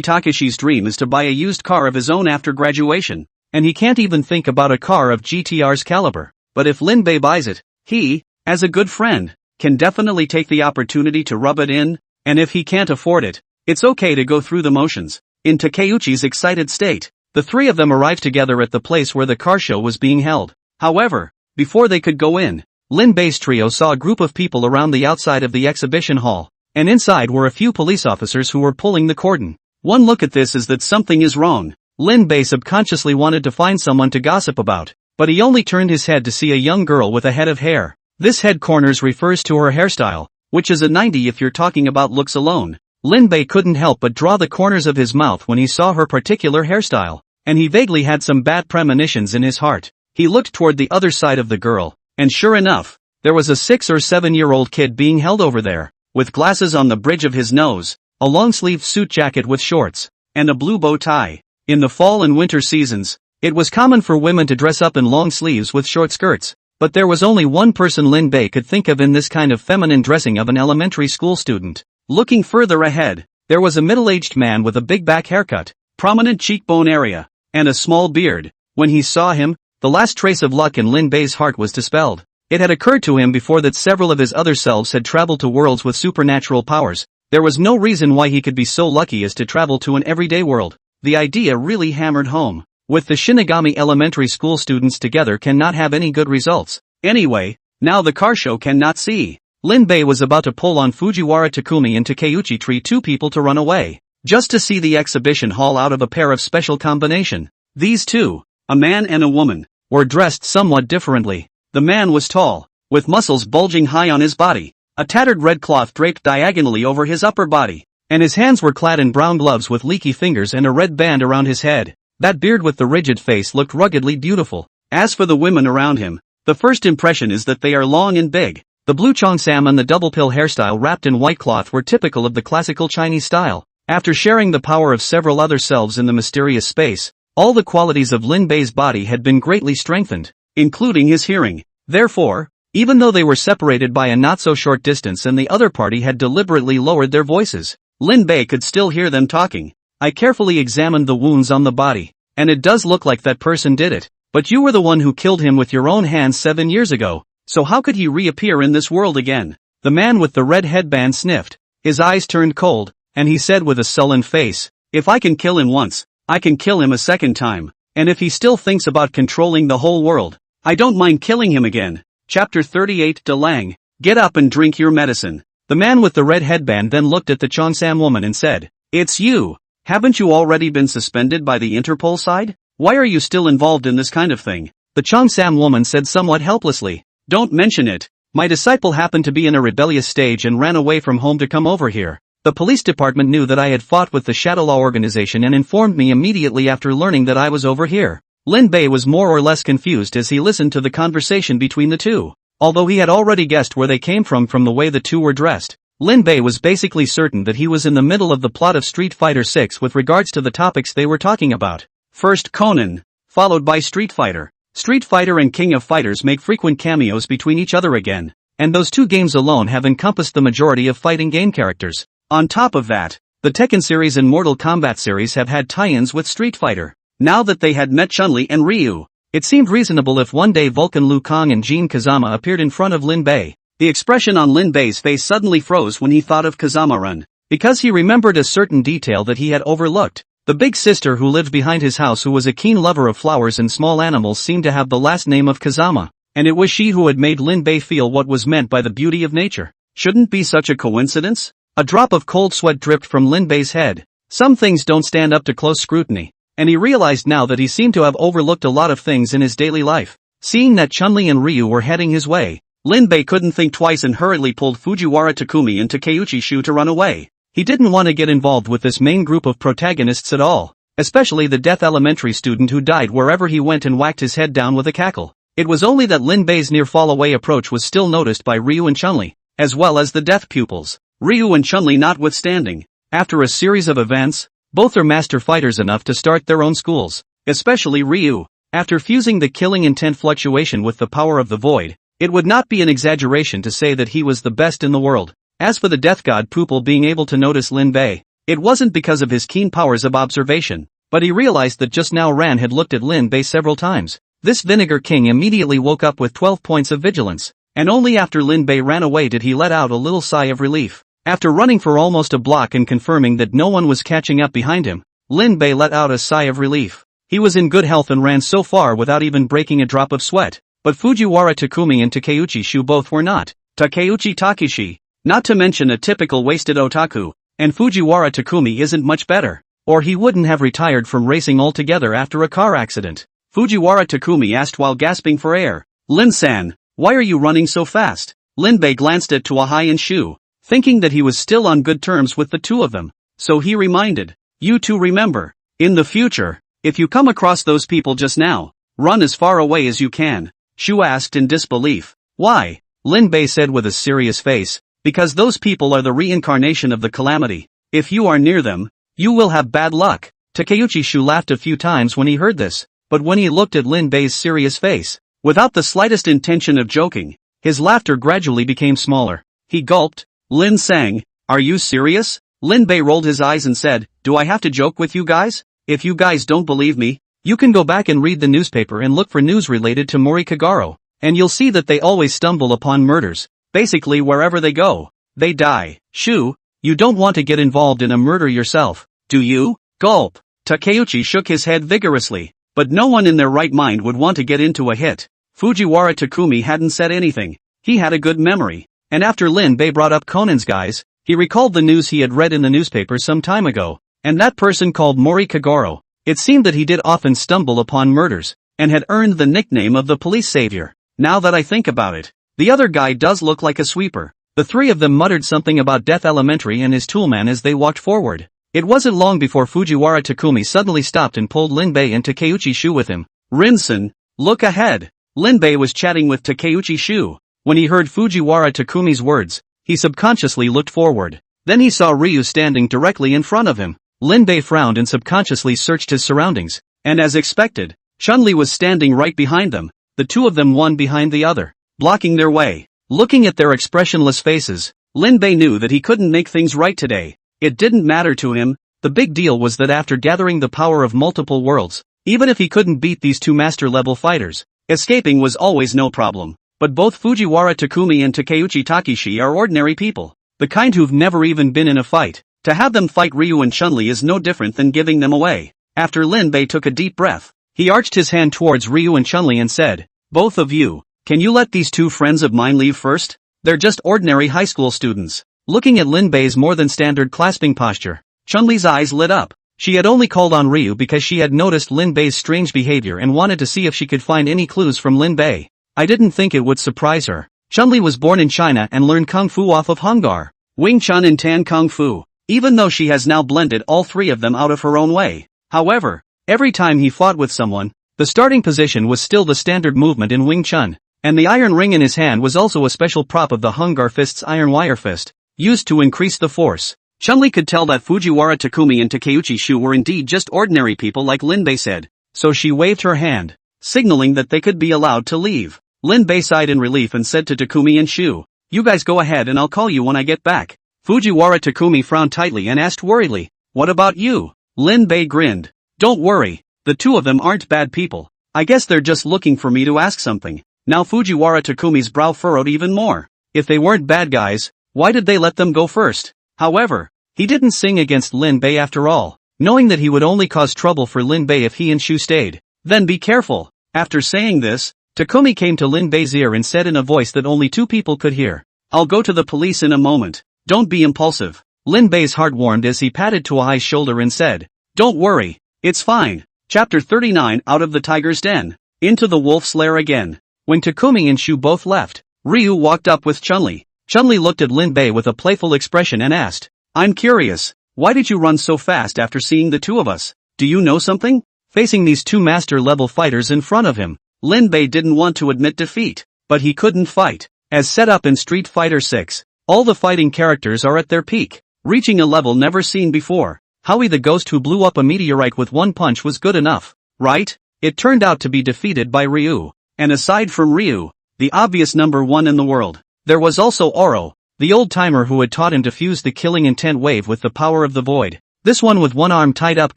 Takeshi's dream is to buy a used car of his own after graduation, and he can't even think about a car of GTR's caliber. But if Lin Bei buys it, he, as a good friend, can definitely take the opportunity to rub it in, and if he can't afford it, it's okay to go through the motions. In Takeuchi's excited state, the three of them arrived together at the place where the car show was being held. However, before they could go in, Lin Bei's trio saw a group of people around the outside of the exhibition hall, and inside were a few police officers who were pulling the cordon. One look at this is that something is wrong. Lin Bei subconsciously wanted to find someone to gossip about, but he only turned his head to see a young girl with a head of hair. This head corners refers to her hairstyle, which is a 90 if you're talking about looks alone. Lin Bei couldn't help but draw the corners of his mouth when he saw her particular hairstyle, and he vaguely had some bad premonitions in his heart. He looked toward the other side of the girl, and sure enough, there was a 6 or 7-year-old kid being held over there, with glasses on the bridge of his nose, a long-sleeved suit jacket with shorts, and a blue bow tie. In the fall and winter seasons, it was common for women to dress up in long sleeves with short skirts, but there was only one person Lin Bei could think of in this kind of feminine dressing of an elementary school student. Looking further ahead, there was a middle-aged man with a big back haircut, prominent cheekbone area, and a small beard. When he saw him, the last trace of luck in Lin Bei's heart was dispelled. It had occurred to him before that several of his other selves had traveled to worlds with supernatural powers. There was no reason why he could be so lucky as to travel to an everyday world. The idea really hammered home. With the Shinigami elementary school students together cannot have any good results. Anyway, now the car show cannot see. Lin Bei was about to pull on Fujiwara Takumi and Takeuchi Tree, two people to run away, just to see the exhibition hall out of a pair of special combination. These two, a man and a woman, were dressed somewhat differently. The man was tall, with muscles bulging high on his body, a tattered red cloth draped diagonally over his upper body, and his hands were clad in brown gloves with leaky fingers and a red band around his head. That beard with the rigid face looked ruggedly beautiful. As for the women around him, the first impression is that they are long and big. The blue cheongsam and the double pill hairstyle wrapped in white cloth were typical of the classical Chinese style. After sharing the power of several other selves in the mysterious space, all the qualities of Lin Bei's body had been greatly strengthened, including his hearing. Therefore, even though they were separated by a not-so-short distance and the other party had deliberately lowered their voices, Lin Bei could still hear them talking. I carefully examined the wounds on the body, and it does look like that person did it. But you were the one who killed him with your own hands 7 years ago, so how could he reappear in this world again? The man with the red headband sniffed. His eyes turned cold, and he said with a sullen face, "If I can kill him once, I can kill him a second time, and if he still thinks about controlling the whole world, I don't mind killing him again." Chapter 38 De Lang, get up and drink your medicine. The man with the red headband then looked at the Cheongsam woman and said, "It's you. Haven't you already been suspended by the Interpol side? Why are you still involved in this kind of thing?" The Cheongsam woman said somewhat helplessly, "Don't mention it. My disciple happened to be in a rebellious stage and ran away from home to come over here. The police department knew that I had fought with the Shadow Law organization and informed me immediately after learning that I was over here." Lin Bei was more or less confused as he listened to the conversation between the two. Although he had already guessed where they came from the way the two were dressed, Lin Bei was basically certain that he was in the middle of the plot of Street Fighter 6 with regards to the topics they were talking about. First Conan, followed by Street Fighter. Street Fighter and King of Fighters make frequent cameos between each other again, and those two games alone have encompassed the majority of fighting game characters. On top of that, the Tekken series and Mortal Kombat series have had tie-ins with Street Fighter. Now that they had met Chun-Li and Ryu, it seemed reasonable if one day Vulcan Liu Kang and Jin Kazama appeared in front of Lin Bei. The expression on Lin Bei's face suddenly froze when he thought of Kazama-run, because he remembered a certain detail that he had overlooked. The big sister who lived behind his house, who was a keen lover of flowers and small animals, seemed to have the last name of Kazama, and it was she who had made Lin Bei feel what was meant by the beauty of nature. Shouldn't be such a coincidence? A drop of cold sweat dripped from Lin Bei's head. Some things don't stand up to close scrutiny, and he realized now that he seemed to have overlooked a lot of things in his daily life. Seeing that Chun-Li and Ryu were heading his way, Lin Bei couldn't think twice and hurriedly pulled Fujiwara Takumi and Takeuchi Shu to run away. He didn't want to get involved with this main group of protagonists at all, especially the deaf elementary student who died wherever he went and whacked his head down with a cackle. It was only that Lin Bei's near fall-away approach was still noticed by Ryu and Chun-Li, as well as the deaf pupils. Ryu and Chun-Li notwithstanding, after a series of events, Both are master fighters enough to start their own schools. Especially Ryu. After fusing the killing intent fluctuation with the power of the void, it would not be an exaggeration to say that he was the best in the world. As for the death god Pupil being able to notice Lin Bei, it wasn't because of his keen powers of observation, but he realized that just now Ran had looked at Lin Bei several times. This Vinegar King immediately woke up with 12 points of vigilance, and only after Lin Bei ran away did he let out a little sigh of relief. After running for almost a block and confirming that no one was catching up behind him, Lin Bei let out a sigh of relief. He was in good health and ran so far without even breaking a drop of sweat, but Fujiwara Takumi and Takeuchi Shu both were not. Takeuchi Takeshi, not to mention a typical wasted otaku, and Fujiwara Takumi isn't much better, or he wouldn't have retired from racing altogether after a car accident. Fujiwara Takumi asked while gasping for air, "Lin-san, why are you running so fast?" Lin Bei glanced at Tuahai and Shu, thinking that he was still on good terms with the two of them, so he reminded, "You two remember, in the future, if you come across those people just now, run as far away as you can." Shu asked in disbelief. "Why?" Lin Bei said with a serious face, "Because those people are the reincarnation of the calamity. If you are near them, you will have bad luck." Takeuchi Shu laughed a few times when he heard this, but when he looked at Lin Bei's serious face, without the slightest intention of joking, his laughter gradually became smaller. He gulped. "Lin-sang, are you serious?" Lin Bei rolled his eyes and said, "Do I have to joke with you guys? If you guys don't believe me, you can go back and read the newspaper and look for news related to Mori Kagaro, and you'll see that they always stumble upon murders. Basically wherever they go, they die." "Shu, you don't want to get involved in a murder yourself, do you?" Gulp. Takeuchi shook his head vigorously, but no one in their right mind would want to get into a hit. Fujiwara Takumi hadn't said anything. He had a good memory, and after Lin Bei brought up Conan's guys, he recalled the news he had read in the newspaper some time ago, and that person called Mori Kagaro. It seemed that he did often stumble upon murders, and had earned the nickname of the police savior. Now that I think about it, the other guy does look like a sweeper. The three of them muttered something about Death Elementary and his toolman as they walked forward. It wasn't long before Fujiwara Takumi suddenly stopped and pulled Lin Bei and Takeuchi Shu with him. "Rinsen, look ahead." Lin Bei was chatting with Takeuchi Shu. When he heard Fujiwara Takumi's words, he subconsciously looked forward. Then he saw Ryu standing directly in front of him. Lin Bei frowned and subconsciously searched his surroundings, and as expected, Chun-Li was standing right behind them, the two of them one behind the other, blocking their way. Looking at their expressionless faces, Lin Bei knew that he couldn't make things right today. It didn't matter to him. The big deal was that after gathering the power of multiple worlds, even if he couldn't beat these two master-level fighters, escaping was always no problem. But both Fujiwara Takumi and Takeuchi Takeshi are ordinary people, the kind who've never even been in a fight. To have them fight Ryu and Chun-Li is no different than giving them away. After Lin Bei took a deep breath, he arched his hand towards Ryu and Chun-Li and said, "Both of you, can you let these two friends of mine leave first? They're just ordinary high school students." Looking at Lin Bei's more than standard clasping posture, Chun-Li's eyes lit up. She had only called on Ryu because she had noticed Lin Bei's strange behavior and wanted to see if she could find any clues from Lin Bei. I didn't think it would surprise her. Chun-Li was born in China and learned Kung Fu off of Hungar, Wing Chun and Tan Kung Fu, even though she has now blended all three of them out of her own way. However, every time he fought with someone, the starting position was still the standard movement in Wing Chun, and the iron ring in his hand was also a special prop of the Hungar fist's iron wire fist, used to increase the force. Chun-Li could tell that Fujiwara Takumi and Takeuchi Shu were indeed just ordinary people like Lin Bei said, so she waved her hand, signaling that they could be allowed to leave. Lin Bei sighed in relief and said to Takumi and Shu, "You guys go ahead and I'll call you when I get back." Fujiwara Takumi frowned tightly and asked worriedly, "What about you?" Lin Bei grinned. "Don't worry, the two of them aren't bad people. I guess they're just looking for me to ask something." Now Fujiwara Takumi's brow furrowed even more. If they weren't bad guys, why did they let them go first? However, he didn't sing against Lin Bei after all, knowing that he would only cause trouble for Lin Bei if he and Shu stayed. "Then be careful." After saying this, Takumi came to Lin Bei's ear and said in a voice that only two people could hear, "I'll go to the police in a moment. Don't be impulsive." Lin Bei's heart warmed as he patted Tuahai's shoulder and said, "Don't worry, it's fine." Chapter 39 Out of the Tiger's Den. Into the wolf's lair again. When Takumi and Shu both left, Ryu walked up with Chun-Li. Chun-Li looked at Lin Bei with a playful expression and asked, "I'm curious, why did you run so fast after seeing the two of us? Do you know something?" Facing these two master-level fighters in front of him, Lin Bei didn't want to admit defeat, but he couldn't fight. As set up in Street Fighter 6, all the fighting characters are at their peak, reaching a level never seen before. Howie the ghost who blew up a meteorite with one punch was good enough, right? It turned out to be defeated by Ryu. And aside from Ryu, the obvious number one in the world, there was also Oro, the old-timer who had taught him to fuse the killing intent wave with the power of the void. This one with one arm tied up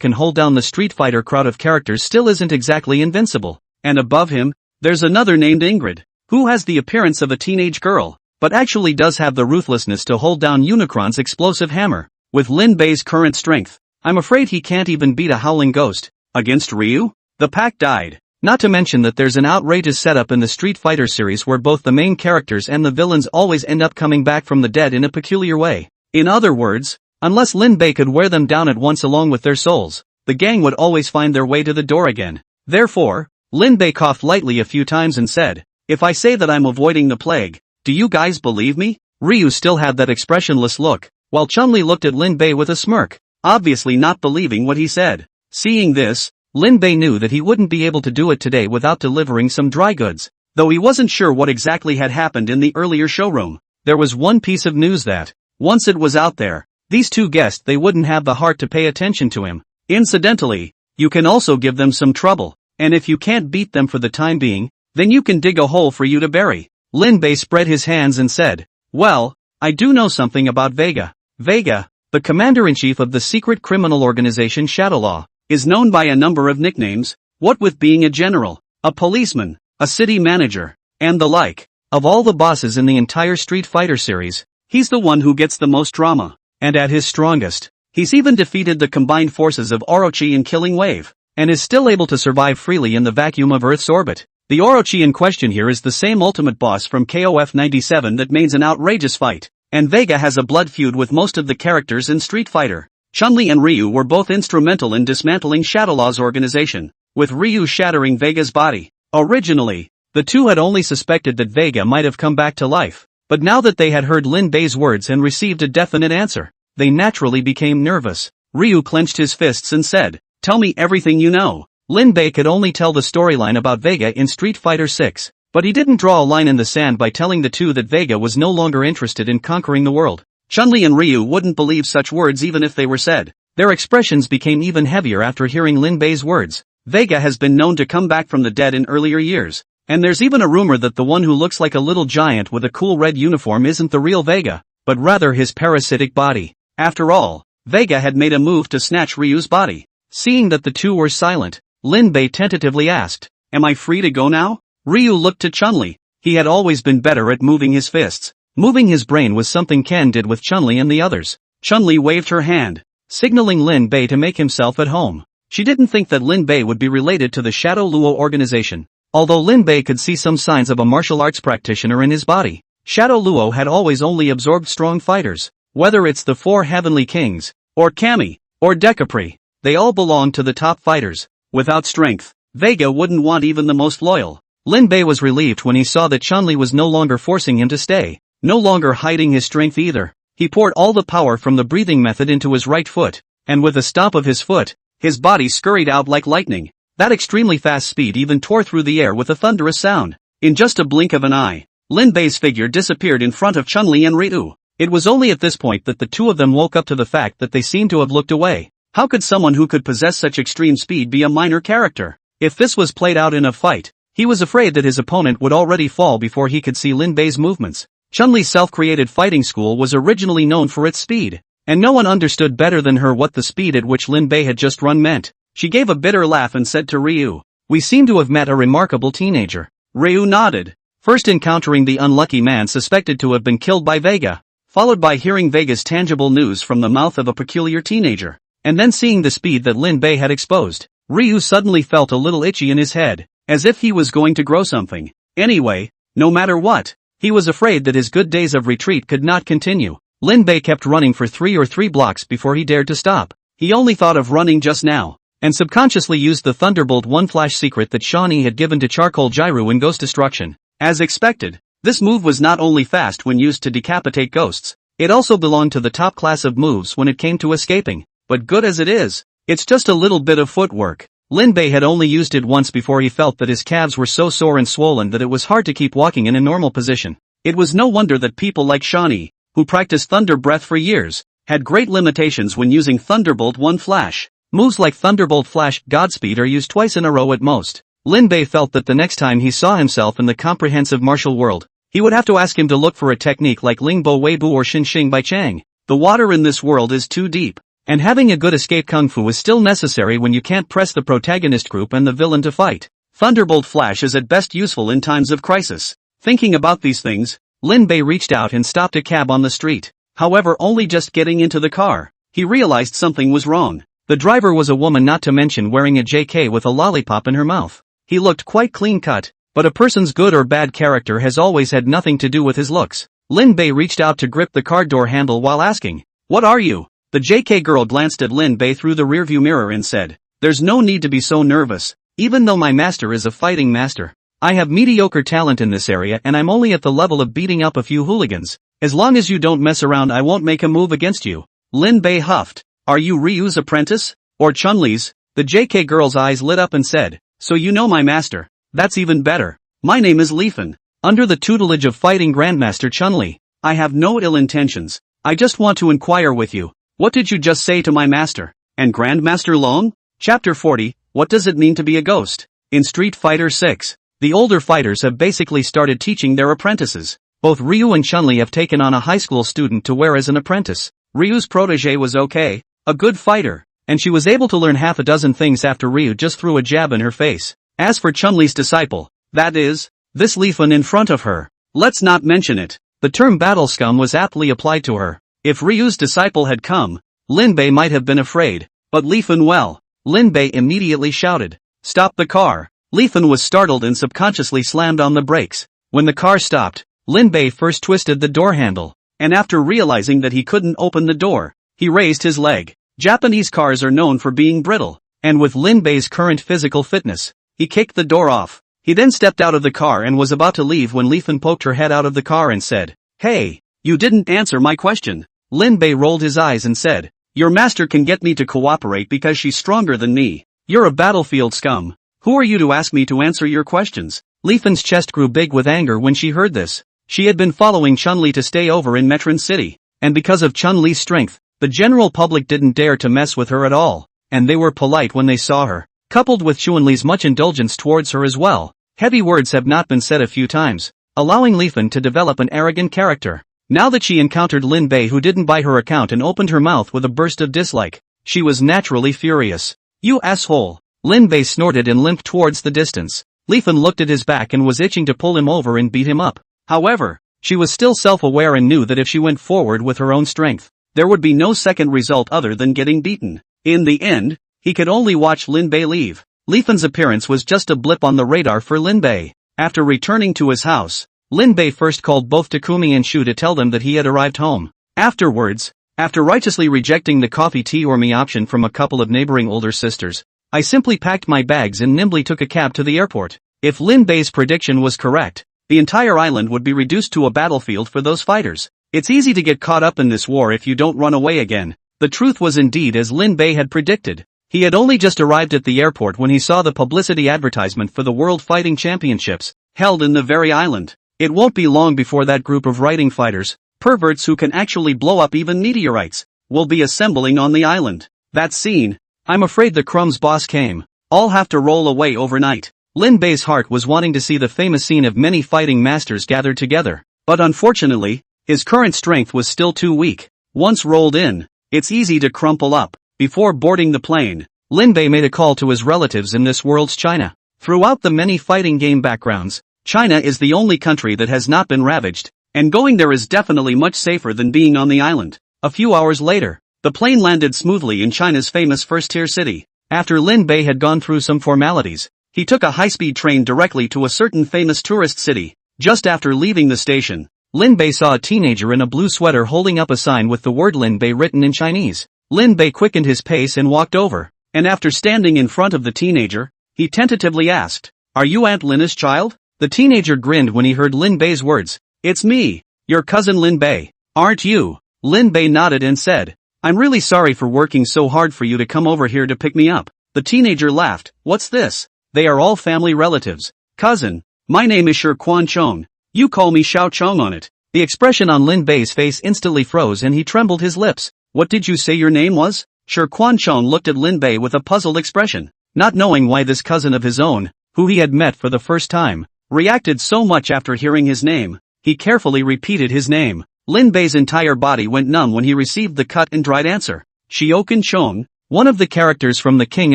can hold down the Street Fighter crowd of characters still isn't exactly invincible. And above him, there's another named Ingrid, who has the appearance of a teenage girl, but actually does have the ruthlessness to hold down Unicron's explosive hammer. With Lin Bei's current strength, I'm afraid he can't even beat a howling ghost. Against Ryu? The pack died. Not to mention that there's an outrageous setup in the Street Fighter series where both the main characters and the villains always end up coming back from the dead in a peculiar way. In other words, unless Lin Bei could wear them down at once along with their souls, the gang would always find their way to the door again. Therefore, Lin Bei coughed lightly a few times and said, "If I say that I'm avoiding the plague, do you guys believe me?" Ryu still had that expressionless look, while Chun-Li looked at Lin Bei with a smirk, obviously not believing what he said. Seeing this, Lin Bei knew that he wouldn't be able to do it today without delivering some dry goods. Though he wasn't sure what exactly had happened in the earlier showroom, there was one piece of news that, once it was out there, these two guessed they wouldn't have the heart to pay attention to him. Incidentally, you can also give them some trouble, and if you can't beat them for the time being, then you can dig a hole for you to bury. Lin Bei spread his hands and said, "Well, I do know something about Vega." Vega, the commander-in-chief of the secret criminal organization Shadowlaw, is known by a number of nicknames, what with being a general, a policeman, a city manager, and the like. Of all the bosses in the entire Street Fighter series, he's the one who gets the most drama, and at his strongest, he's even defeated the combined forces of Orochi and Killing Wave, and is still able to survive freely in the vacuum of Earth's orbit. The Orochi in question here is the same ultimate boss from KOF 97 that made an outrageous fight, and Vega has a blood feud with most of the characters in Street Fighter. Chun-Li and Ryu were both instrumental in dismantling Shadowlaw's organization, with Ryu shattering Vega's body. Originally, the two had only suspected that Vega might have come back to life, but now that they had heard Lin Bei's words and received a definite answer, they naturally became nervous. Ryu clenched his fists and said, "Tell me everything you know." Lin Bei could only tell the storyline about Vega in Street Fighter 6, but he didn't draw a line in the sand by telling the two that Vega was no longer interested in conquering the world. Chun-Li and Ryu wouldn't believe such words even if they were said. Their expressions became even heavier after hearing Lin Bei's words. Vega has been known to come back from the dead in earlier years, and there's even a rumor that the one who looks like a little giant with a cool red uniform isn't the real Vega, but rather his parasitic body. After all, Vega had made a move to snatch Ryu's body. Seeing that the two were silent, Lin Bei tentatively asked, "Am I free to go now?" Ryu looked to Chun-Li. He had always been better at moving his fists. Moving his brain was something Ken did with Chun-Li and the others. Chun-Li waved her hand, signaling Lin Bei to make himself at home. She didn't think that Lin Bei would be related to the Shadow Luo organization, although Lin Bei could see some signs of a martial arts practitioner in his body. Shadow Luo had always only absorbed strong fighters, whether it's the four Heavenly Kings, or Kami, or Decapre, they all belonged to the top fighters. Without strength, Vega wouldn't want even the most loyal. Lin Bei was relieved when he saw that Chun-Li was no longer forcing him to stay. No longer hiding his strength either. He poured all the power from the breathing method into his right foot, and with a stomp of his foot, his body scurried out like lightning. That extremely fast speed even tore through the air with a thunderous sound. In just a blink of an eye, Lin Bei's figure disappeared in front of Chun-Li and Ryu. It was only at this point that the two of them woke up to the fact that they seemed to have looked away. How could someone who could possess such extreme speed be a minor character? If this was played out in a fight, he was afraid that his opponent would already fall before he could see Lin Bei's movements. Chun-Li's self-created fighting school was originally known for its speed, and no one understood better than her what the speed at which Lin Bei had just run meant. She gave a bitter laugh and said to Ryu, "We seem to have met a remarkable teenager." Ryu nodded, first encountering the unlucky man suspected to have been killed by Vega, followed by hearing Vega's tangible news from the mouth of a peculiar teenager, and then seeing the speed that Lin Bei had exposed. Ryu suddenly felt a little itchy in his head, as if he was going to grow something. Anyway, no matter what, he was afraid that his good days of retreat could not continue. Lin Bei kept running for 3 blocks before he dared to stop. He only thought of running just now, and subconsciously used the Thunderbolt One Flash secret that Shawnee had given to Charcoal Gyru in Ghost Destruction. As expected, this move was not only fast when used to decapitate ghosts, it also belonged to the top class of moves when it came to escaping. But good as it is, it's just a little bit of footwork. Lin Bei had only used it once before he felt that his calves were so sore and swollen that it was hard to keep walking in a normal position. It was no wonder that people like Shawnee, who practiced thunder breath for years, had great limitations when using Thunderbolt 1 Flash. Moves like Thunderbolt Flash, Godspeed are used twice in a row at most. Lin Bei felt that the next time he saw himself in the comprehensive martial world, he would have to ask him to look for a technique like Ling Bo Wei Bu or Xin Xing Bai Chang. The water in this world is too deep, and having a good escape kung fu is still necessary when you can't press the protagonist group and the villain to fight. Thunderbolt Flash is at best useful in times of crisis. Thinking about these things, Lin Bei reached out and stopped a cab on the street. However, only just getting into the car, he realized something was wrong. The driver was a woman, not to mention wearing a JK with a lollipop in her mouth. He looked quite clean-cut, but a person's good or bad character has always had nothing to do with his looks. Lin Bei reached out to grip the car door handle while asking, "What are you?" The JK girl glanced at Lin Bei through the rearview mirror and said, "There's no need to be so nervous. Even though my master is a fighting master, I have mediocre talent in this area and I'm only at the level of beating up a few hooligans. As long as you don't mess around, I won't make a move against you." Lin Bei huffed. "Are you Ryu's apprentice? Or Chun-Li's?" The JK girl's eyes lit up and said, "So you know my master. That's even better. My name is Li Fan, under the tutelage of fighting Grandmaster Chun-Li. I have no ill intentions. I just want to inquire with you. What did you just say to my master? And Grandmaster Long?" Chapter 40, What Does It Mean to Be a Ghost? In Street Fighter 6, the older fighters have basically started teaching their apprentices. Both Ryu and Chun-Li have taken on a high school student to wear as an apprentice. Ryu's protege was okay, a good fighter, and she was able to learn half a dozen things after Ryu just threw a jab in her face. As for Chun-Li's disciple, that is, this Li Fan in front of her, let's not mention it. The term battle scum was aptly applied to her. If Ryu's disciple had come, Lin Bei might have been afraid, but Li Fan, well. Lin Bei immediately shouted, "Stop the car." Li Fan was startled and subconsciously slammed on the brakes. When the car stopped, Lin Bei first twisted the door handle, and after realizing that he couldn't open the door, he raised his leg. Japanese cars are known for being brittle, and with Lin Bei's current physical fitness, he kicked the door off. He then stepped out of the car and was about to leave when Li Fan poked her head out of the car and said, "Hey, you didn't answer my question." Lin Bei rolled his eyes and said, "Your master can get me to cooperate because she's stronger than me. You're a battlefield scum. Who are you to ask me to answer your questions?" Li Fan's chest grew big with anger when she heard this. She had been following Chun-Li to stay over in Metron City, and because of Chun-Li's strength, the general public didn't dare to mess with her at all, and they were polite when they saw her. Coupled with Chun-Li's much indulgence towards her as well, heavy words have not been said a few times, allowing Li Fan to develop an arrogant character. Now that she encountered Lin Bei, who didn't buy her account and opened her mouth with a burst of dislike, she was naturally furious. "You asshole!" Lin Bei snorted and limped towards the distance. Li Fan looked at his back and was itching to pull him over and beat him up. However, she was still self-aware and knew that if she went forward with her own strength, there would be no second result other than getting beaten. In the end, he could only watch Lin Bei leave. Li Fan's appearance was just a blip on the radar for Lin Bei. After returning to his house, Lin Bei first called both Takumi and Shu to tell them that he had arrived home. Afterwards, after righteously rejecting the coffee tea or me option from a couple of neighboring older sisters, I simply packed my bags and nimbly took a cab to the airport. If Lin Bei's prediction was correct, the entire island would be reduced to a battlefield for those fighters. It's easy to get caught up in this war if you don't run away again. The truth was indeed as Lin Bei had predicted. He had only just arrived at the airport when he saw the publicity advertisement for the World Fighting Championships, held in the very island. It won't be long before that group of writing fighters, perverts who can actually blow up even meteorites, will be assembling on the island. That scene, I'm afraid the Crumb's boss came. I'll have to roll away overnight. Lin Bei's heart was wanting to see the famous scene of many fighting masters gathered together, but unfortunately, his current strength was still too weak. Once rolled in, it's easy to crumple up. Before boarding the plane, Lin Bei made a call to his relatives in this world's China. Throughout the many fighting game backgrounds, China is the only country that has not been ravaged, and going there is definitely much safer than being on the island. A few hours later, the plane landed smoothly in China's famous first-tier city. After Lin Bei had gone through some formalities, he took a high-speed train directly to a certain famous tourist city. Just after leaving the station, Lin Bei saw a teenager in a blue sweater holding up a sign with the word Lin Bei written in Chinese. Lin Bei quickened his pace and walked over, and after standing in front of the teenager, he tentatively asked, "Are you Aunt Lina's child?" The teenager grinned when he heard Lin Bei's words. "It's me, your cousin Lin Bei. Aren't you?" Lin Bei nodded and said, "I'm really sorry for working so hard for you to come over here to pick me up." The teenager laughed. "What's this? They are all family relatives. Cousin, my name is Shi Quan Chong. You call me Xiao Chong on it." The expression on Lin Bei's face instantly froze and he trembled his lips. What did you say your name was? Shi Quanchong looked at Lin Bei with a puzzled expression, not knowing why this cousin of his own, who he had met for the first time, reacted so much after hearing his name. He carefully repeated his name. Lin Bei's entire body went numb when he received the cut and dried answer. Shiokan Chong, one of the characters from the King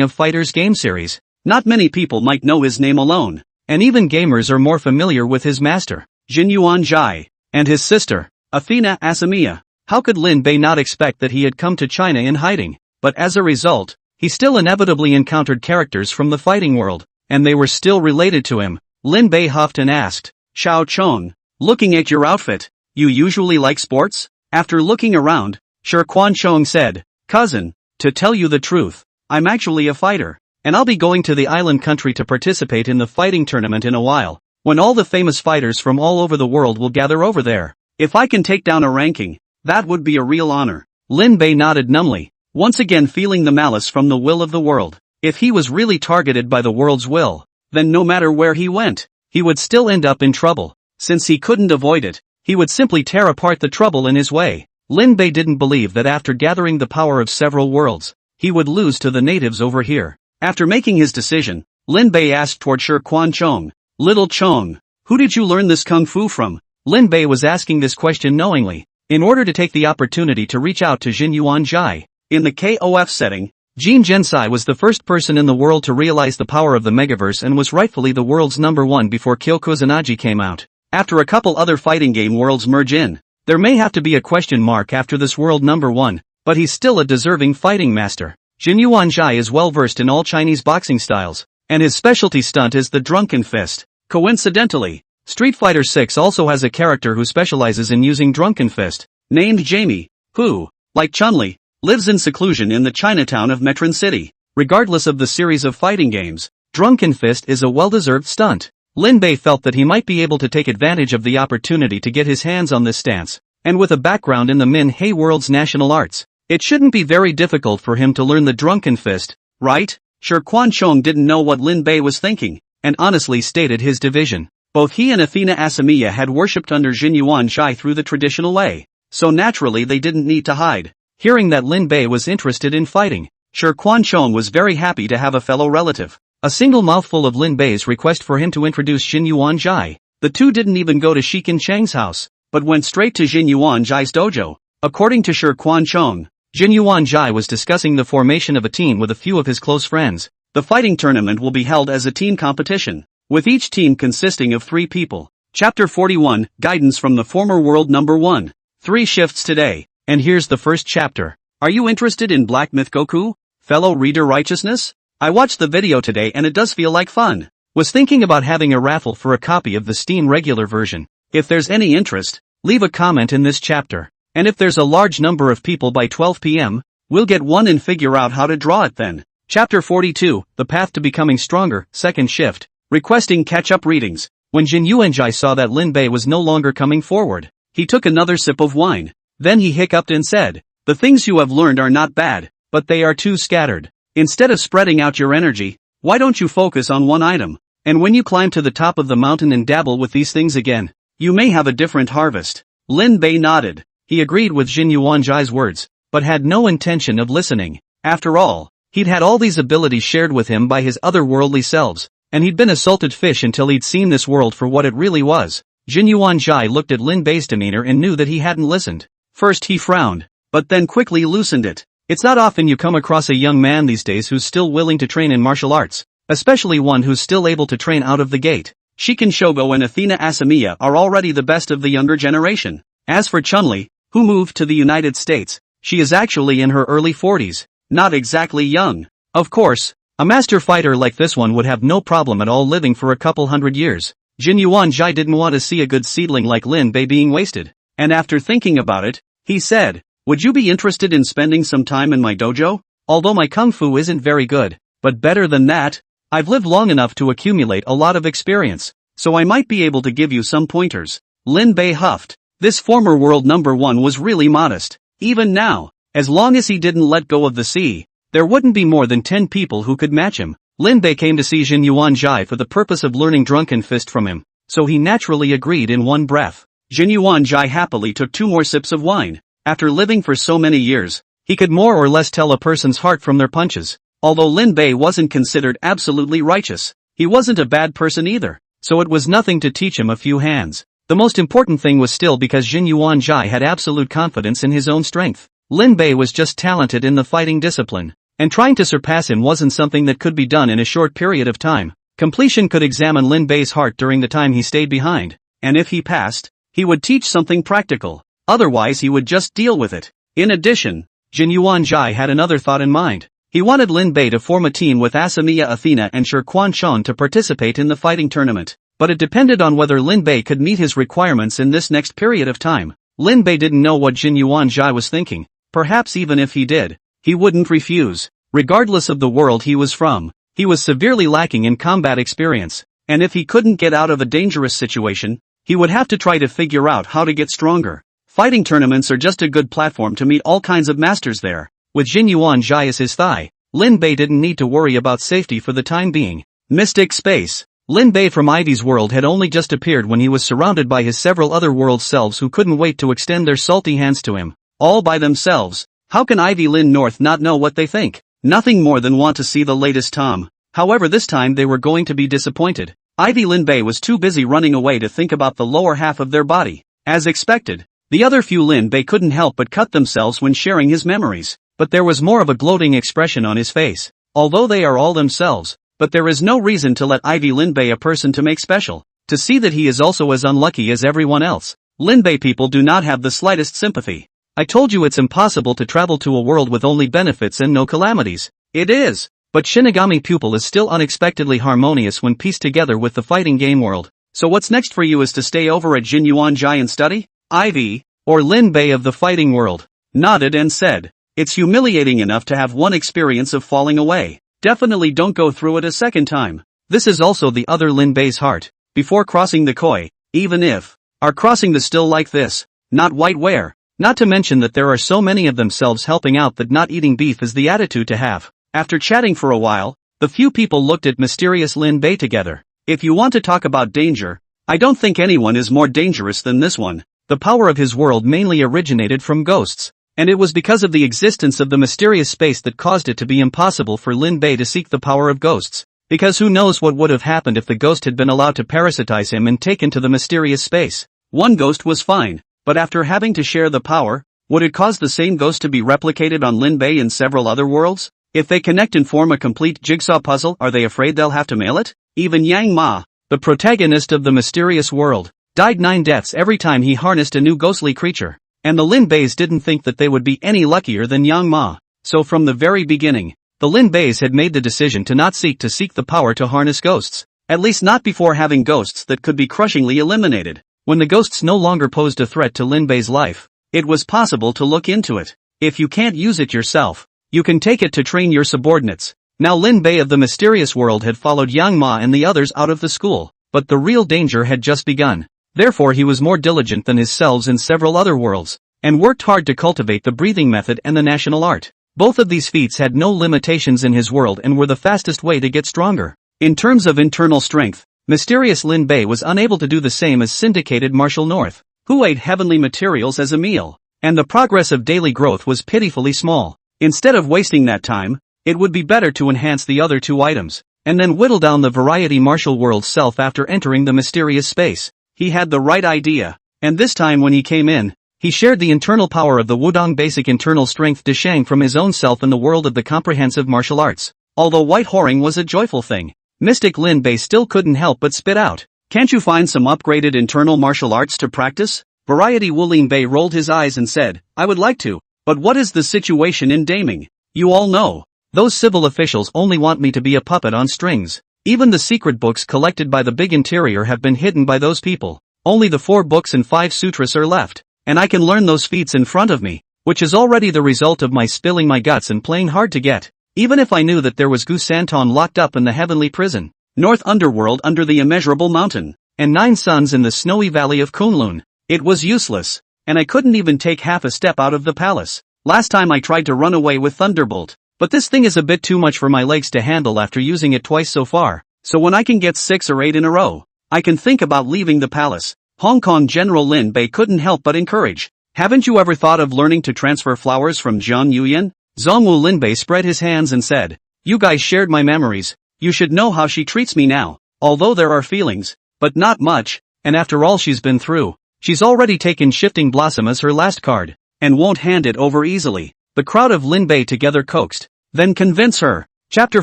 of Fighters game series. Not many people might know his name alone, and even gamers are more familiar with his master, Jinyuan Jai, and his sister, Athena Asamiya. How could Lin Bei not expect that he had come to China in hiding? But as a result, he still inevitably encountered characters from the fighting world, and they were still related to him. Lin Bei huffed and asked, Xiao Chong, looking at your outfit, you usually like sports? After looking around, Shi Quanchong said, cousin, to tell you the truth, I'm actually a fighter, and I'll be going to the island country to participate in the fighting tournament in a while, when all the famous fighters from all over the world will gather over there. If I can take down a ranking, that would be a real honor. Lin Bei nodded numbly, once again feeling the malice from the will of the world. If he was really targeted by the world's will, then no matter where he went, he would still end up in trouble. Since he couldn't avoid it, he would simply tear apart the trouble in his way. Lin Bei didn't believe that after gathering the power of several worlds, he would lose to the natives over here. After making his decision, Lin Bei asked toward Shi Quanchong, Little Chong, who did you learn this kung fu from? Lin Bei was asking this question knowingly, in order to take the opportunity to reach out to Jinyuan Jai. In the KOF setting, Jin Gensai was the first person in the world to realize the power of the Megaverse and was rightfully the world's #1 before Kyokusanagi came out. After a couple other fighting game worlds merge in, there may have to be a question mark after this world #1, but he's still a deserving fighting master. Jinyuan Jai is well versed in all Chinese boxing styles, and his specialty stunt is the drunken fist. Coincidentally, Street Fighter 6 also has a character who specializes in using drunken fist, named Jamie, who, like Chun-Li, lives in seclusion in the Chinatown of Metron City. Regardless of the series of fighting games, drunken fist is a well-deserved stunt. Lin Bei felt that he might be able to take advantage of the opportunity to get his hands on this stance, and with a background in the Min Hei world's national arts, it shouldn't be very difficult for him to learn the drunken fist, right? Shi Quanchong didn't know what Lin Bei was thinking, and honestly stated his division. Both he and Athena Asamiya had worshipped under Jinyuan Jai through the traditional way, so naturally they didn't need to hide. Hearing that Lin Bei was interested in fighting, Shi Quanchong was very happy to have a fellow relative. A single mouthful of Lin Bei's request for him to introduce Jinyuan Jai. The two didn't even go to Shiken Chang's house, but went straight to Jinyuan Jai's dojo. According to Shi Quanchong, Jinyuan Jai was discussing the formation of a team with a few of his close friends. The fighting tournament will be held as a team competition, with each team consisting of 3 people. Chapter 41, Guidance from the Former World #1. 3 shifts today, and here's the first chapter. Are you interested in Black Myth Goku? Fellow reader righteousness? I watched the video today and it does feel like fun. Was thinking about having a raffle for a copy of the Steam regular version. If there's any interest, leave a comment in this chapter. And if there's a large number of people by 12 p.m., we'll get one and figure out how to draw it then. Chapter 42, The Path to Becoming Stronger, Second Shift. Requesting catch-up readings. When Jin Yuanjai saw that Lin Bei was no longer coming forward, he took another sip of wine. Then he hiccuped and said, The things you have learned are not bad, but they are too scattered. Instead of spreading out your energy, why don't you focus on one item? And when you climb to the top of the mountain and dabble with these things again, you may have a different harvest. Lin Bei nodded. He agreed with Jin Yuanjai's words, but had no intention of listening. After all, he'd had all these abilities shared with him by his otherworldly selves, and he'd been a salted fish until he'd seen this world for what it really was. Jin Yuanjai looked at Lin Bei's demeanor and knew that he hadn't listened. First he frowned, but then quickly loosened it. It's not often you come across a young man these days who's still willing to train in martial arts, especially one who's still able to train out of the gate. Shiken Shogo and Athena Asamiya are already the best of the younger generation. As for Chun-Li, who moved to the United States, she is actually in her early 40s, not exactly young. Of course, a master fighter like this one would have no problem at all living for a couple hundred years. Jin Yuanjai didn't want to see a good seedling like Lin Bei being wasted, and after thinking about it, he said, Would you be interested in spending some time in my dojo? Although my kung fu isn't very good, but better than that, I've lived long enough to accumulate a lot of experience, so I might be able to give you some pointers. Lin Bei huffed. This former world #1 was really modest. Even now, as long as he didn't let go of the sea, there wouldn't be more than 10 people who could match him. Lin Bei came to see Jin Yuanjai for the purpose of learning Drunken Fist from him, so he naturally agreed in one breath. Jin Yuanjai happily took 2 more sips of wine. After living for so many years, He could more or less tell a person's heart from their punches. Although Lin Bei wasn't considered absolutely righteous, he wasn't a bad person either, so it was nothing to teach him a few hands. The most important thing was still because Jin Yuanzhai had absolute confidence in his own strength. Lin Bei was just talented in the fighting discipline, and trying to surpass him wasn't something that could be done in a short period of time. Completion could examine Lin Bei's heart during the time he stayed behind, and if he passed, he would teach something practical. Otherwise he would just deal with it. In addition, Jin Yuanzhai had another thought in mind. He wanted Lin Bei to form a team with Asamiya Athena and Shi Quan Shan to participate in the fighting tournament, but it depended on whether Lin Bei could meet his requirements in this next period of time. Lin Bei didn't know what Jin Yuanzhai was thinking. Perhaps even if he did, he wouldn't refuse. Regardless of the world he was from, he was severely lacking in combat experience, and if he couldn't get out of a dangerous situation, he would have to try to figure out how to get stronger. Fighting tournaments are just a good platform to meet all kinds of masters there. With Jin Yuanzhai as his thigh, Lin Bei didn't need to worry about safety for the time being. Mystic space. Lin Bei from Ivy's world had only just appeared when he was surrounded by his several other world selves who couldn't wait to extend their salty hands to him. All by themselves. How can Ivy Lin North not know what they think? Nothing more than want to see the latest Tom. However, this time they were going to be disappointed. Ivy Lin Bei was too busy running away to think about the lower half of their body. As expected, the other few Lin Bei couldn't help but cut themselves when sharing his memories. But there was more of a gloating expression on his face. Although they are all themselves, but there is no reason to let Ivy Lin Bei a person to make special, to see that he is also as unlucky as everyone else. Lin Bei people do not have the slightest sympathy. I told you it's impossible to travel to a world with only benefits and no calamities. It is. But Shinigami pupil is still unexpectedly harmonious when pieced together with the fighting game world. So what's next for you is to stay over at Jin Yuanzhai and study? Ivy, or Lin Bei of the fighting world, nodded and said, "It's humiliating enough to have one experience of falling away. Definitely don't go through it a second time." This is also the other Lin Bei's heart. Before crossing the koi, even if are crossing the still like this, not whiteware. Not to mention that there are so many of themselves helping out that not eating beef is the attitude to have. After chatting for a while, the few people looked at mysterious Lin Bei together. If you want to talk about danger, I don't think anyone is more dangerous than this one. The power of his world mainly originated from ghosts, and it was because of the existence of the mysterious space that caused it to be impossible for Lin Bei to seek the power of ghosts. Because who knows what would have happened if the ghost had been allowed to parasitize him and taken to the mysterious space. One ghost was fine, but after having to share the power, would it cause the same ghost to be replicated on Lin Bei in several other worlds? If they connect and form a complete jigsaw puzzle, are they afraid they'll have to mail it? Even Yang Ma, the protagonist of the mysterious world, died 9 deaths every time he harnessed a new ghostly creature. And the Lin Beis didn't think that they would be any luckier than Yang Ma. So from the very beginning, the Lin Beis had made the decision to not seek the power to harness ghosts. At least not before having ghosts that could be crushingly eliminated. When the ghosts no longer posed a threat to Lin Bei's life, it was possible to look into it. If you can't use it yourself, you can take it to train your subordinates. Now Lin Bei of the mysterious world had followed Yang Ma and the others out of the school, but the real danger had just begun. Therefore he was more diligent than his selves in several other worlds, and worked hard to cultivate the breathing method and the national art. Both of these feats had no limitations in his world and were the fastest way to get stronger. In terms of internal strength, mysterious Lin Bei was unable to do the same as syndicated Martial North, who ate heavenly materials as a meal, and the progress of daily growth was pitifully small. Instead of wasting that time, it would be better to enhance the other 2 items, and then whittle down the variety martial world self after entering the mysterious space. He had the right idea, and this time when he came in, he shared the internal power of the Wudong basic internal strength Deshang from his own self in the world of the comprehensive martial arts. Although white whoring was a joyful thing, Mystic Lin Bei still couldn't help but spit out, "Can't you find some upgraded internal martial arts to practice?" Variety Wu Lin Bei rolled his eyes and said, "I would like to, but what is the situation in Daming? You all know. Those civil officials only want me to be a puppet on strings. Even the secret books collected by the big interior have been hidden by those people. Only the 4 books and 5 sutras are left, and I can learn those feats in front of me, which is already the result of my spilling my guts and playing hard to get. Even if I knew that there was Gu Santon locked up in the heavenly prison, North Underworld under the immeasurable mountain, and 9 suns in the snowy valley of Kunlun, it was useless, and I couldn't even take half a step out of the palace. Last time I tried to run away with Thunderbolt, but this thing is a bit too much for my legs to handle after using it twice so far, so when I can get 6 or 8 in a row, I can think about leaving the palace." Hong Kong General Lin Bei couldn't help but encourage. Haven't you ever thought of learning to transfer flowers from Zhang Yuyan? Zong Wu Lin Bei spread his hands and said, "You guys shared my memories. You should know how she treats me now. Although there are feelings, but not much, and after all she's been through, she's already taken Shifting Blossom as her last card, and won't hand it over easily." The crowd of Lin Bei together coaxed, "Then convince her." Chapter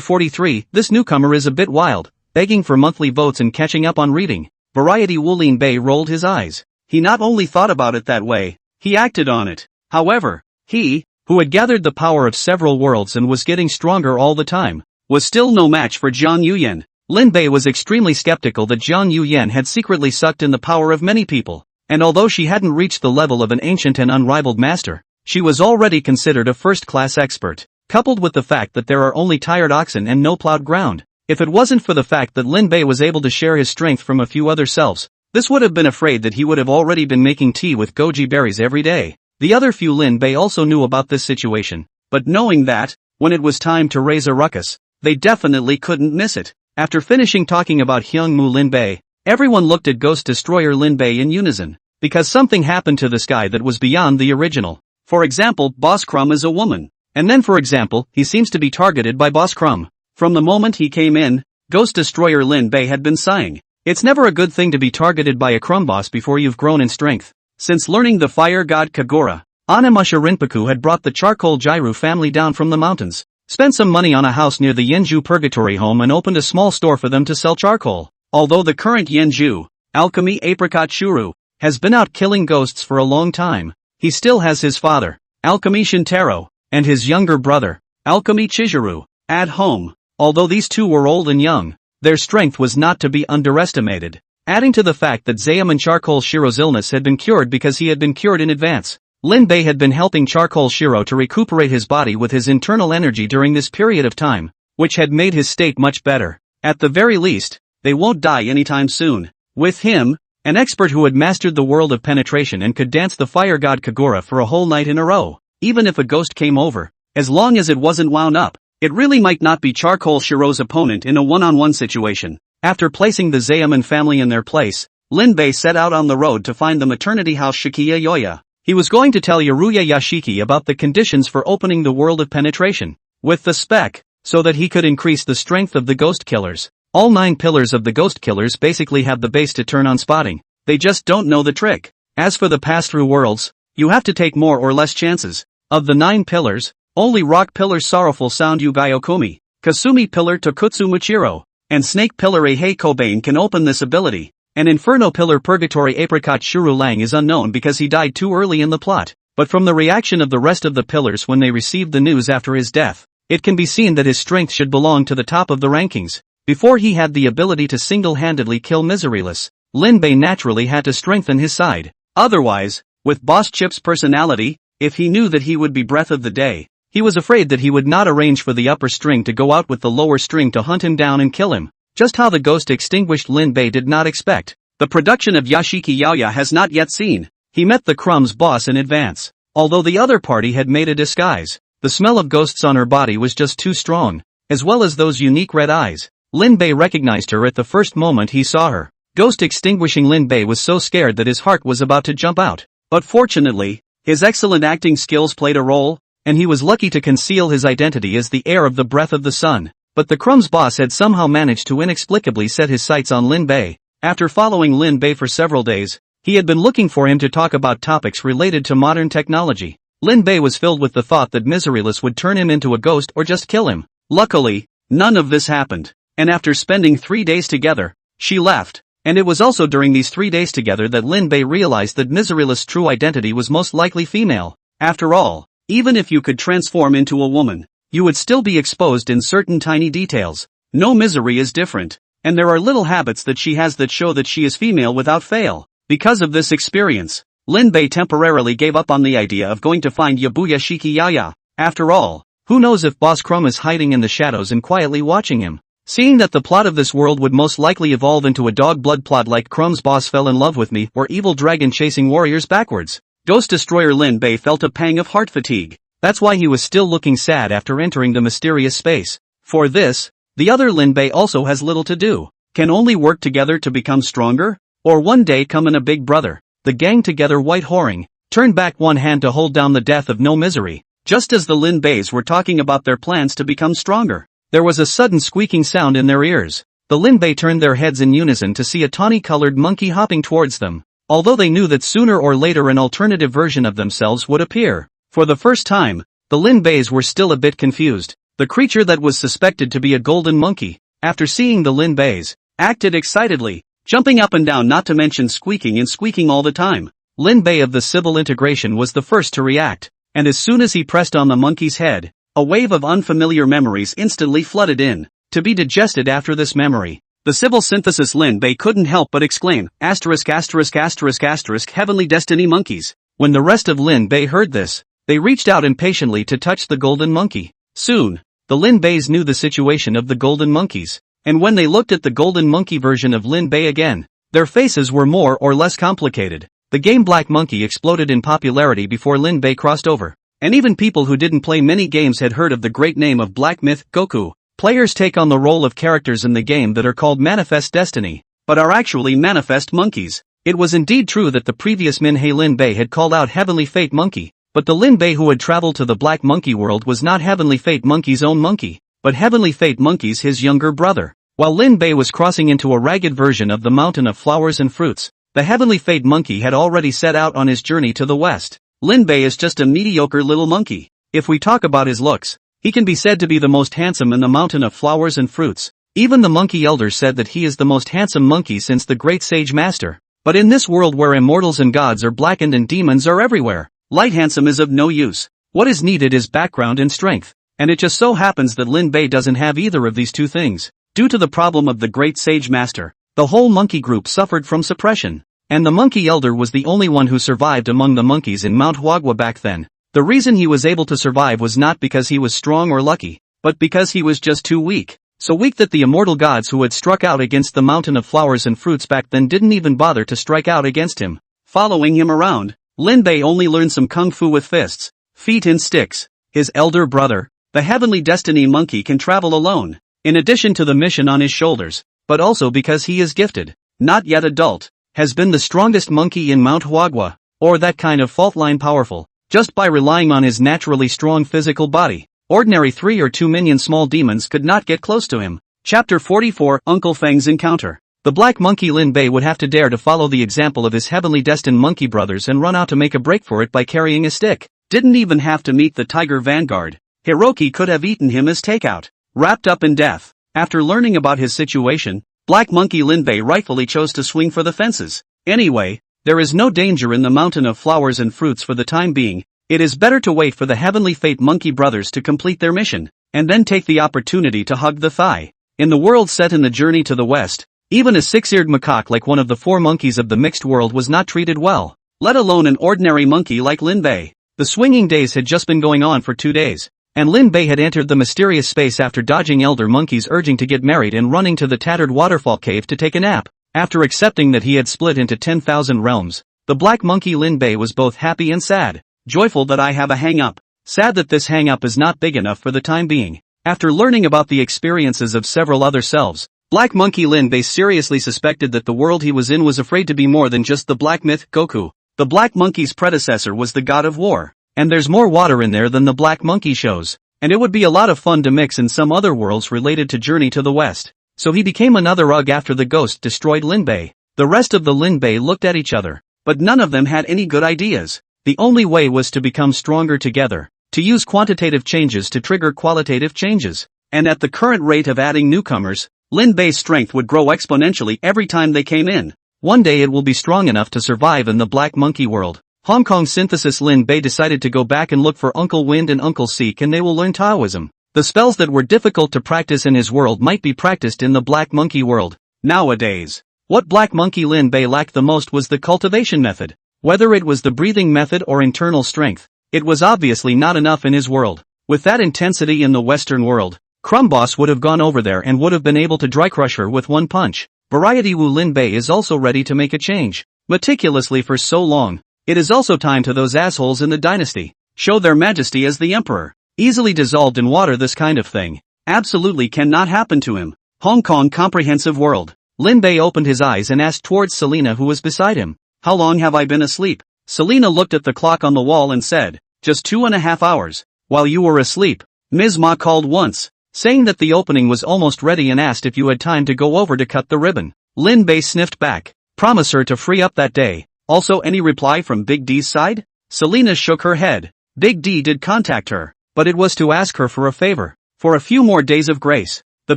43, this newcomer is a bit wild, begging for monthly votes and catching up on reading. Variety. Wu Lin Bei rolled his eyes. He not only thought about it that way, he acted on it. However, he, who had gathered the power of several worlds and was getting stronger all the time, was still no match for Zhang Yuyan. Lin Bei was extremely skeptical that Zhang Yuyan had secretly sucked in the power of many people, and although she hadn't reached the level of an ancient and unrivaled master, she was already considered a first-class expert. Coupled with the fact that there are only tired oxen and no plowed ground, if it wasn't for the fact that Lin Bei was able to share his strength from a few other selves, this would have been afraid that he would have already been making tea with goji berries every day. The other few Lin Bei also knew about this situation, but knowing that, when it was time to raise a ruckus, they definitely couldn't miss it. After finishing talking about Hyungmu Lin Bei, everyone looked at Ghost Destroyer Lin Bei in unison, because something happened to this guy that was beyond the original. For example, Boss Crumb is a woman. And then for example, he seems to be targeted by Boss Crumb. From the moment he came in, Ghost Destroyer Lin Bei had been sighing. It's never a good thing to be targeted by a crumb boss before you've grown in strength. Since learning the fire god Kagura, Onimusha Rinpoku had brought the charcoal Jairu family down from the mountains, spent some money on a house near the Yenju Purgatory home and opened a small store for them to sell charcoal. Although the current Yenju, Alchemy Apricot Shuru, has been out killing ghosts for a long time, he still has his father, Alchemy Shintaro, and his younger brother, Alchemy Chizuru, at home. Although these two were old and young, their strength was not to be underestimated. Adding to the fact that Zayaman Charcoal Shiro's illness had been cured because he had been cured in advance, Lin Bei had been helping Charcoal Shiro to recuperate his body with his internal energy during this period of time, which had made his state much better. At the very least, they won't die anytime soon. With him, an expert who had mastered the world of penetration and could dance the fire god Kagura for a whole night in a row, even if a ghost came over, as long as it wasn't wound up, it really might not be Charcoal Shiro's opponent in a one-on-one situation. After placing the Zayaman family in their place, Lin Bei set out on the road to find the maternity house Shikiya Yoya. He was going to tell Yaruya Yashiki about the conditions for opening the world of penetration, with the spec, so that he could increase the strength of the ghost killers. All 9 pillars of the ghost killers basically have the base to turn on spotting, they just don't know the trick. As for the pass-through worlds, you have to take more or less chances. Of the 9 pillars, only Rock Pillar's Sorrowful Sound Yugai Okumi, Kasumi Pillar Tokutsu Muchiro, and Snake Pillar Eihei Kobain can open this ability, and Inferno Pillar Purgatory Apricot Shuru Lang is unknown because he died too early in the plot, but from the reaction of the rest of the pillars when they received the news after his death, it can be seen that his strength should belong to the top of the rankings. Before he had the ability to single-handedly kill Miseryless, Lin Bei naturally had to strengthen his side. Otherwise, with Boss Chip's personality, if he knew that he would be breath of the day, he was afraid that he would not arrange for the upper string to go out with the lower string to hunt him down and kill him. Just how the ghost extinguished Lin Bei did not expect. The production of Yashiki Yaoya has not yet seen. He met the Crumb's boss in advance. Although the other party had made a disguise, the smell of ghosts on her body was just too strong, as well as those unique red eyes. Lin Bei recognized her at the first moment he saw her. Ghost extinguishing Lin Bei was so scared that his heart was about to jump out. But fortunately, his excellent acting skills played a role, and he was lucky to conceal his identity as the heir of the Breath of the Sun. But the Crumb's boss had somehow managed to inexplicably set his sights on Lin Bei. After following Lin Bei for several days, he had been looking for him to talk about topics related to modern technology. Lin Bei was filled with the thought that Miseryless would turn him into a ghost or just kill him. Luckily, none of this happened, and after spending 3 days together, she left. And it was also during these 3 days together that Lin Bei realized that Miseryless' true identity was most likely female. After all, even if you could transform into a woman, you would still be exposed in certain tiny details. No Misery is different, and there are little habits that she has that show that she is female without fail. Because of this experience, Lin Bei temporarily gave up on the idea of going to find Yabuya Shikiyaya. After all, who knows if Boss Crumb is hiding in the shadows and quietly watching him? Seeing that the plot of this world would most likely evolve into a dog blood plot like Crumb's boss fell in love with me or evil dragon chasing warriors backwards, Ghost Destroyer Lin Bei felt a pang of heart fatigue. That's why he was still looking sad after entering the mysterious space. For this, the other Lin Bei also has little to do. Can only work together to become stronger? Or one day come in a big brother, the gang together white whoring. turned back one hand to hold down the death of no misery. Just as the Lin Beis were talking about their plans to become stronger, there was a sudden squeaking sound in their ears. The Lin Bei turned their heads in unison to see a tawny-colored monkey hopping towards them. Although they knew that sooner or later an alternative version of themselves would appear, for the first time, the Lin Beis were still a bit confused. The creature that was suspected to be a golden monkey, after seeing the Lin Beis, acted excitedly, jumping up and down, not to mention squeaking all the time. Lin Bei of the civil integration was the first to react, and as soon as he pressed on the monkey's head, a wave of unfamiliar memories instantly flooded in, to be digested after this memory. The civil synthesis Lin Bei couldn't help but exclaim, ********* heavenly destiny monkeys. When the rest of Lin Bei heard this, they reached out impatiently to touch the golden monkey. Soon, the Lin Beis knew the situation of the golden monkeys, and when they looked at the golden monkey version of Lin Bei again, their faces were more or less complicated. The game Black Monkey exploded in popularity before Lin Bei crossed over, and even people who didn't play many games had heard of the great name of Black Myth, Goku. Players take on the role of characters in the game that are called Manifest Destiny, but are actually Manifest Monkeys. It was indeed true that the previous Minhei Lin Bei had called out Heavenly Fate Monkey, but the Lin Bei who had traveled to the Black Monkey world was not Heavenly Fate Monkey's own monkey, but Heavenly Fate Monkey's his younger brother. While Lin Bei was crossing into a ragged version of the Mountain of Flowers and Fruits, the Heavenly Fate Monkey had already set out on his journey to the west. Lin Bei is just a mediocre little monkey. If we talk about his looks, he can be said to be the most handsome in the Mountain of Flowers and Fruits. Even the monkey elders said that he is the most handsome monkey since the great sage master. But in this world where immortals and gods are blackened and demons are everywhere, light handsome is of no use. What is needed is background and strength. And it just so happens that Lin Bei doesn't have either of these two things. Due to the problem of the great sage master, the whole monkey group suffered from suppression. And the monkey elder was the only one who survived among the monkeys in Mount Huagua back then. The reason he was able to survive was not because he was strong or lucky, but because he was just too weak. So weak that the immortal gods who had struck out against the Mountain of Flowers and Fruits back then didn't even bother to strike out against him. Following him around, Lin Bei only learned some kung fu with fists, feet and sticks. His elder brother, the Heavenly Destiny Monkey, can travel alone, in addition to the mission on his shoulders, but also because he is gifted, not yet adult, has been the strongest monkey in Mount Huagua, or that kind of fault line powerful, just by relying on his naturally strong physical body. Ordinary 3 or 2 minion small demons could not get close to him. Chapter 44, Uncle Feng's Encounter. The black monkey Lin Bei would have to dare to follow the example of his heavenly destined monkey brothers and run out to make a break for it by carrying a stick. Didn't even have to meet the tiger vanguard. Hiroki could have eaten him as takeout. Wrapped up in death. After learning about his situation, Black Monkey Lin Bei rightfully chose to swing for the fences. Anyway, there is no danger in the Mountain of Flowers and Fruits for the time being. It is better to wait for the Heavenly Fate Monkey brothers to complete their mission, and then take the opportunity to hug the thigh. In the world set in the journey to the west, even a 6-eared macaque like one of the 4 monkeys of the mixed world was not treated well, let alone an ordinary monkey like Lin Bei. The swinging days had just been going on for 2 days, and Lin Bei had entered the mysterious space after dodging elder monkeys urging to get married and running to the tattered waterfall cave to take a nap. After accepting that he had split into 10,000 realms, the black monkey Lin Bei was both happy and sad. Joyful that I have a hang-up. Sad that this hang-up is not big enough for the time being. After learning about the experiences of several other selves, Black Monkey Lin Bei seriously suspected that the world he was in was afraid to be more than just the black myth, Goku. The black monkey's predecessor was the god of war. And there's more water in there than the black monkey shows. And it would be a lot of fun to mix in some other worlds related to Journey to the West. So he became another Ugg after the ghost destroyed Lin Bei. The rest of the Lin Bei looked at each other, but none of them had any good ideas. The only way was to become stronger together, to use quantitative changes to trigger qualitative changes. And at the current rate of adding newcomers, Lin Bei's strength would grow exponentially every time they came in. One day it will be strong enough to survive in the black monkey world. Hong Kong synthesis Lin Bei decided to go back and look for Uncle Wind and Uncle Seek, and they will learn Taoism. The spells that were difficult to practice in his world might be practiced in the black monkey world. Nowadays, what black monkey Lin Bei lacked the most was the cultivation method. Whether it was the breathing method or internal strength, it was obviously not enough in his world. With that intensity in the Western world, Crumboss would have gone over there and would have been able to dry crush her with one punch. Variety Wu Lin Bei is also ready to make a change. Meticulously for so long. It is also time to those assholes in the dynasty. Show their majesty as the emperor. Easily dissolved in water, this kind of thing absolutely cannot happen to him. Hong Kong comprehensive world. Lin Bei opened his eyes and asked towards Selena, who was beside him. How long have I been asleep? Selina looked at the clock on the wall and said, "Just 2.5 hours. While you were asleep." Ms. Ma called once, saying that the opening was almost ready and asked if you had time to go over to cut the ribbon. Lin Bei sniffed back. Promise her to free up that day. Also, any reply from Big D's side? Selina shook her head. Big D did contact her, but it was to ask her for a favor. For a few more days of grace. The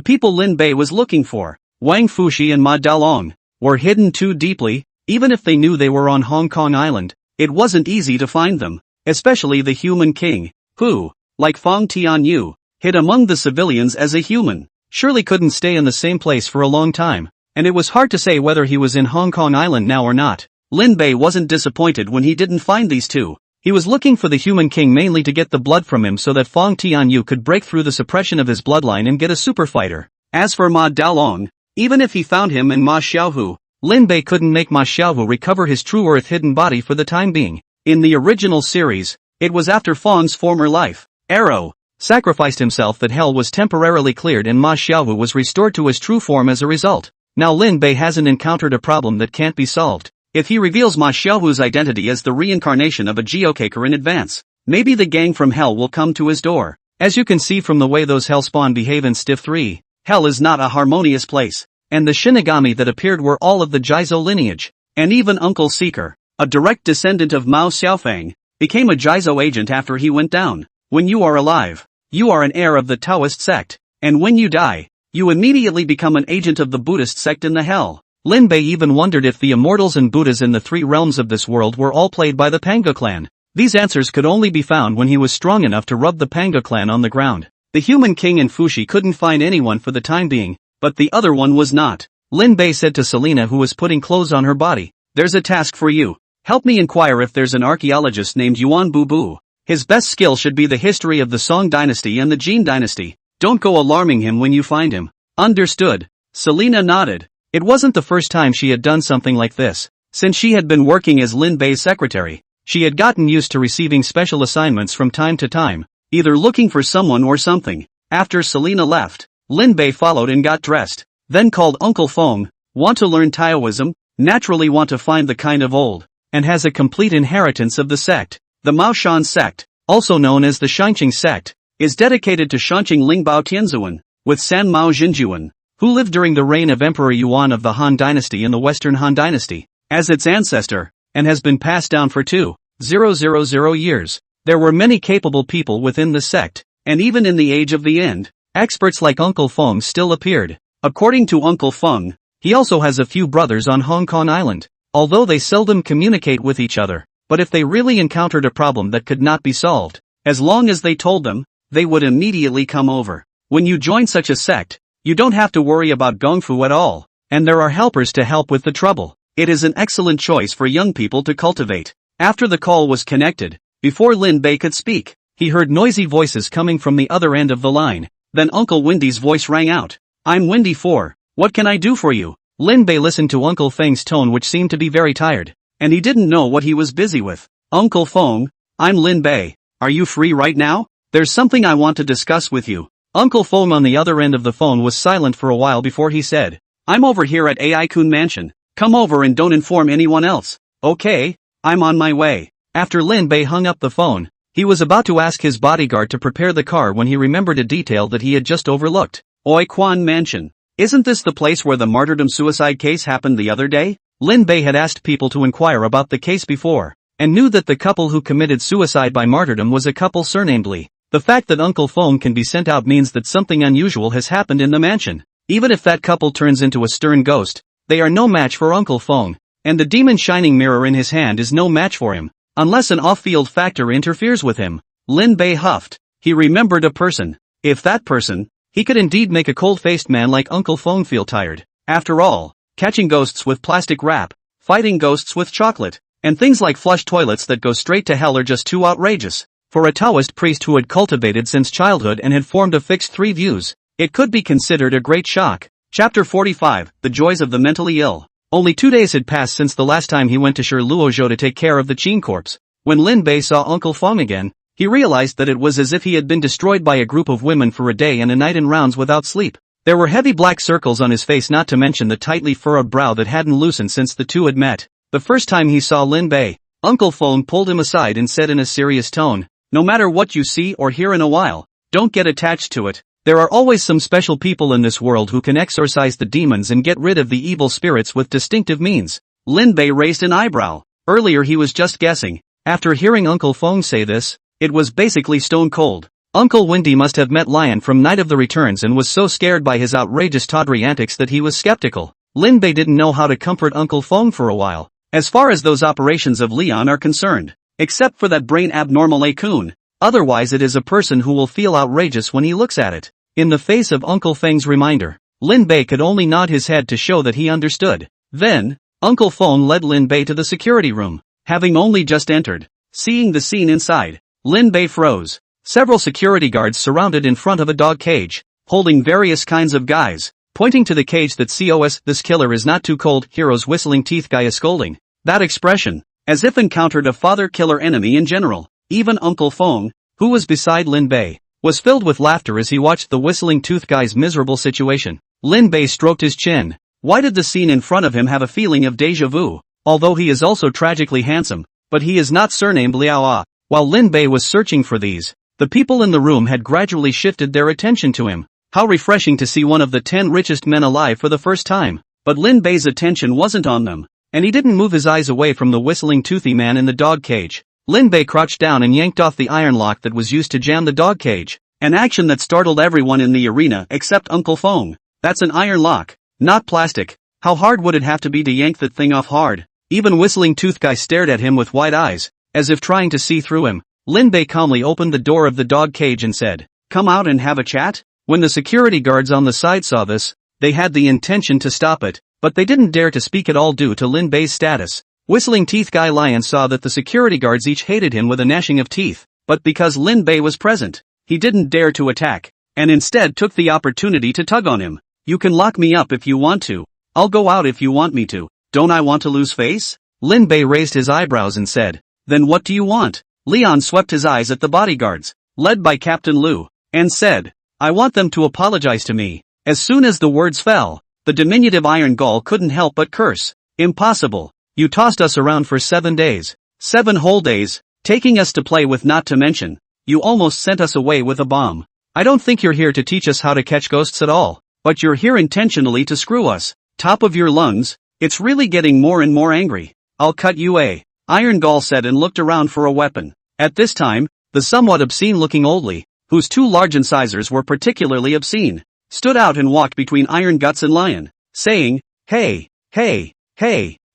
people Lin Bei was looking for, Wang Fuxi and Ma Dalong, were hidden too deeply. Even if they knew they were on Hong Kong Island, it wasn't easy to find them, especially the human king, who, like Fang Tianyu, hid among the civilians as a human, surely couldn't stay in the same place for a long time, and it was hard to say whether he was in Hong Kong Island now or not. Lin Bei wasn't disappointed when he didn't find these two. He was looking for the human king mainly to get the blood from him so that Fang Tianyu could break through the suppression of his bloodline and get a super fighter. As for Ma Dalong, even if he found him in Ma Xiaohu, Lin Bei couldn't make Ma Xiaohu recover his true earth hidden body for the time being. In the original series, it was after Fang's former life, Arrow, sacrificed himself that hell was temporarily cleared and Ma Xiaohu was restored to his true form as a result. Now Lin Bei hasn't encountered a problem that can't be solved. If he reveals Ma Xiaohu's identity as the reincarnation of a geocaker in advance, maybe the gang from hell will come to his door. As you can see from the way those hellspawn behave in Stiff 3, hell is not a harmonious place, and the Shinigami that appeared were all of the Jizo lineage, and even Uncle Seeker, a direct descendant of Mao Xiaofang, became a Jizo agent after he went down. When you are alive, you are an heir of the Taoist sect, and when you die, you immediately become an agent of the Buddhist sect in the hell. Lin Bei even wondered if the immortals and Buddhas in the three realms of this world were all played by the Panga clan. These answers could only be found when he was strong enough to rub the Panga clan on the ground. The human king and Fuxi couldn't find anyone for the time being, but the other one was not. Lin Bei said to Selina, who was putting clothes on her body, "There's a task for you. Help me inquire if there's an archaeologist named Yuan Bubu. His best skill should be the history of the Song dynasty and the Jin dynasty. Don't go alarming him when you find him." Understood. Selina nodded. It wasn't the first time she had done something like this. Since she had been working as Lin Bei's secretary, she had gotten used to receiving special assignments from time to time, either looking for someone or something. After Selina left, Lin Bei followed and got dressed, then called Uncle Feng. "Want to learn Taoism? Naturally want to find the kind of old, and has a complete inheritance of the sect. The Maoshan sect, also known as the Shanqing sect, is dedicated to Shanqing Lingbao Tianzuan, with San Mao Jinjuan, who lived during the reign of Emperor Yuan of the Han Dynasty in the Western Han Dynasty, as its ancestor, and has been passed down for 2,000 years. There were many capable people within the sect, and even in the age of the end, experts like Uncle Feng still appeared. According to Uncle Feng, he also has a few brothers on Hong Kong Island, although they seldom communicate with each other. But if they really encountered a problem that could not be solved, as long as they told them, they would immediately come over. When you join such a sect, you don't have to worry about gongfu at all, and there are helpers to help with the trouble. It is an excellent choice for young people to cultivate. After the call was connected, before Lin Bei could speak, he heard noisy voices coming from the other end of the line. Then Uncle Wendy's voice rang out. "I'm Wendy 4. What can I do for you?" Lin Bei listened to Uncle Feng's tone, which seemed to be very tired, and he didn't know what he was busy with. "Uncle Feng, I'm Lin Bei. Are you free right now? There's something I want to discuss with you." Uncle Feng on the other end of the phone was silent for a while before he said, "I'm over here at Ai-kun Mansion. Come over and don't inform anyone else." "Okay, I'm on my way." After Lin Bei hung up the phone, he was about to ask his bodyguard to prepare the car when he remembered a detail that he had just overlooked. Oi Quan Mansion. Isn't this the place where the martyrdom suicide case happened the other day? Lin Bei had asked people to inquire about the case before, and knew that the couple who committed suicide by martyrdom was a couple surnamed Li. The fact that Uncle Feng can be sent out means that something unusual has happened in the mansion. Even if that couple turns into a stern ghost, they are no match for Uncle Feng, and the demon shining mirror in his hand is no match for him, unless an off-field factor interferes with him. Lin Bei huffed. He remembered a person. If that person, he could indeed make a cold-faced man like Uncle Feng feel tired. After all, catching ghosts with plastic wrap, fighting ghosts with chocolate, and things like flush toilets that go straight to hell are just too outrageous. For a Taoist priest who had cultivated since childhood and had formed a fixed 3 views, it could be considered a great shock. Chapter 45, The Joys of the Mentally Ill. Only 2 days had passed since the last time he went to Luozhou to take care of the Qin corpse. When Lin Bei saw Uncle Feng again, he realized that it was as if he had been destroyed by a group of women for a day and a night in rounds without sleep. There were heavy black circles on his face, not to mention the tightly furrowed brow that hadn't loosened since the two had met. The first time he saw Lin Bei, Uncle Feng pulled him aside and said in a serious tone, "No matter what you see or hear in a while, don't get attached to it. There are always some special people in this world who can exorcise the demons and get rid of the evil spirits with distinctive means." Lin Bei raised an eyebrow. Earlier he was just guessing. After hearing Uncle Feng say this, it was basically stone cold. Uncle Wendy must have met Lion from Night of the Returns and was so scared by his outrageous tawdry antics that he was skeptical. Lin Bei didn't know how to comfort Uncle Feng for a while, as far as those operations of Leon are concerned. Except for that brain abnormal Akun. Otherwise it is a person who will feel outrageous when he looks at it. In the face of Uncle Feng's reminder, Lin Bei could only nod his head to show that he understood. Then, Uncle Feng led Lin Bei to the security room, having only just entered. Seeing the scene inside, Lin Bei froze. Several security guards surrounded in front of a dog cage, holding various kinds of guys, pointing to the cage that COS, "This killer is not too cold," Hero's whistling teeth guy is scolding. That expression, as if encountered a father-killer enemy in general. Even Uncle Feng, who was beside Lin Bei, was filled with laughter as he watched the whistling tooth guy's miserable situation. Lin Bei stroked his chin. Why did the scene in front of him have a feeling of déjà vu? Although he is also tragically handsome, but he is not surnamed Liao. While Lin Bei was searching for these, the people in the room had gradually shifted their attention to him. How refreshing to see one of the 10 richest men alive for the first time. But Lin Bei's attention wasn't on them, and he didn't move his eyes away from the whistling toothy man in the dog cage. Lin Bei crouched down and yanked off the iron lock that was used to jam the dog cage, an action that startled everyone in the arena except Uncle Feng. That's an iron lock, not plastic. How hard would it have to be to yank that thing off hard? Even Whistling Tooth Guy stared at him with wide eyes, as if trying to see through him. Lin Bei calmly opened the door of the dog cage and said, "Come out and have a chat?" When the security guards on the side saw this, they had the intention to stop it, but they didn't dare to speak at all due to Lin Bei's status. Whistling Teeth Guy Lion saw that the security guards each hated him with a gnashing of teeth, but because Lin Bei was present, he didn't dare to attack, and instead took the opportunity to tug on him. "You can lock me up if you want to. I'll go out if you want me to. Don't I want to lose face?" Lin Bei raised his eyebrows and said, "Then what do you want?" Leon swept his eyes at the bodyguards, led by Captain Lu, and said, "I want them to apologize to me." As soon as the words fell, the diminutive Iron Gull couldn't help but curse. "Impossible. You tossed us around for 7 days. 7 whole days, taking us to play with, not to mention, you almost sent us away with a bomb. I don't think you're here to teach us how to catch ghosts at all, but you're here intentionally to screw us. Top of your lungs." It's really getting more and more angry. "I'll cut you a," Iron Gull said and looked around for a weapon. At this time, the somewhat obscene-looking oldly, whose 2 large incisors were particularly obscene, stood out and walked between Iron Guts and Lion, saying, "Hey,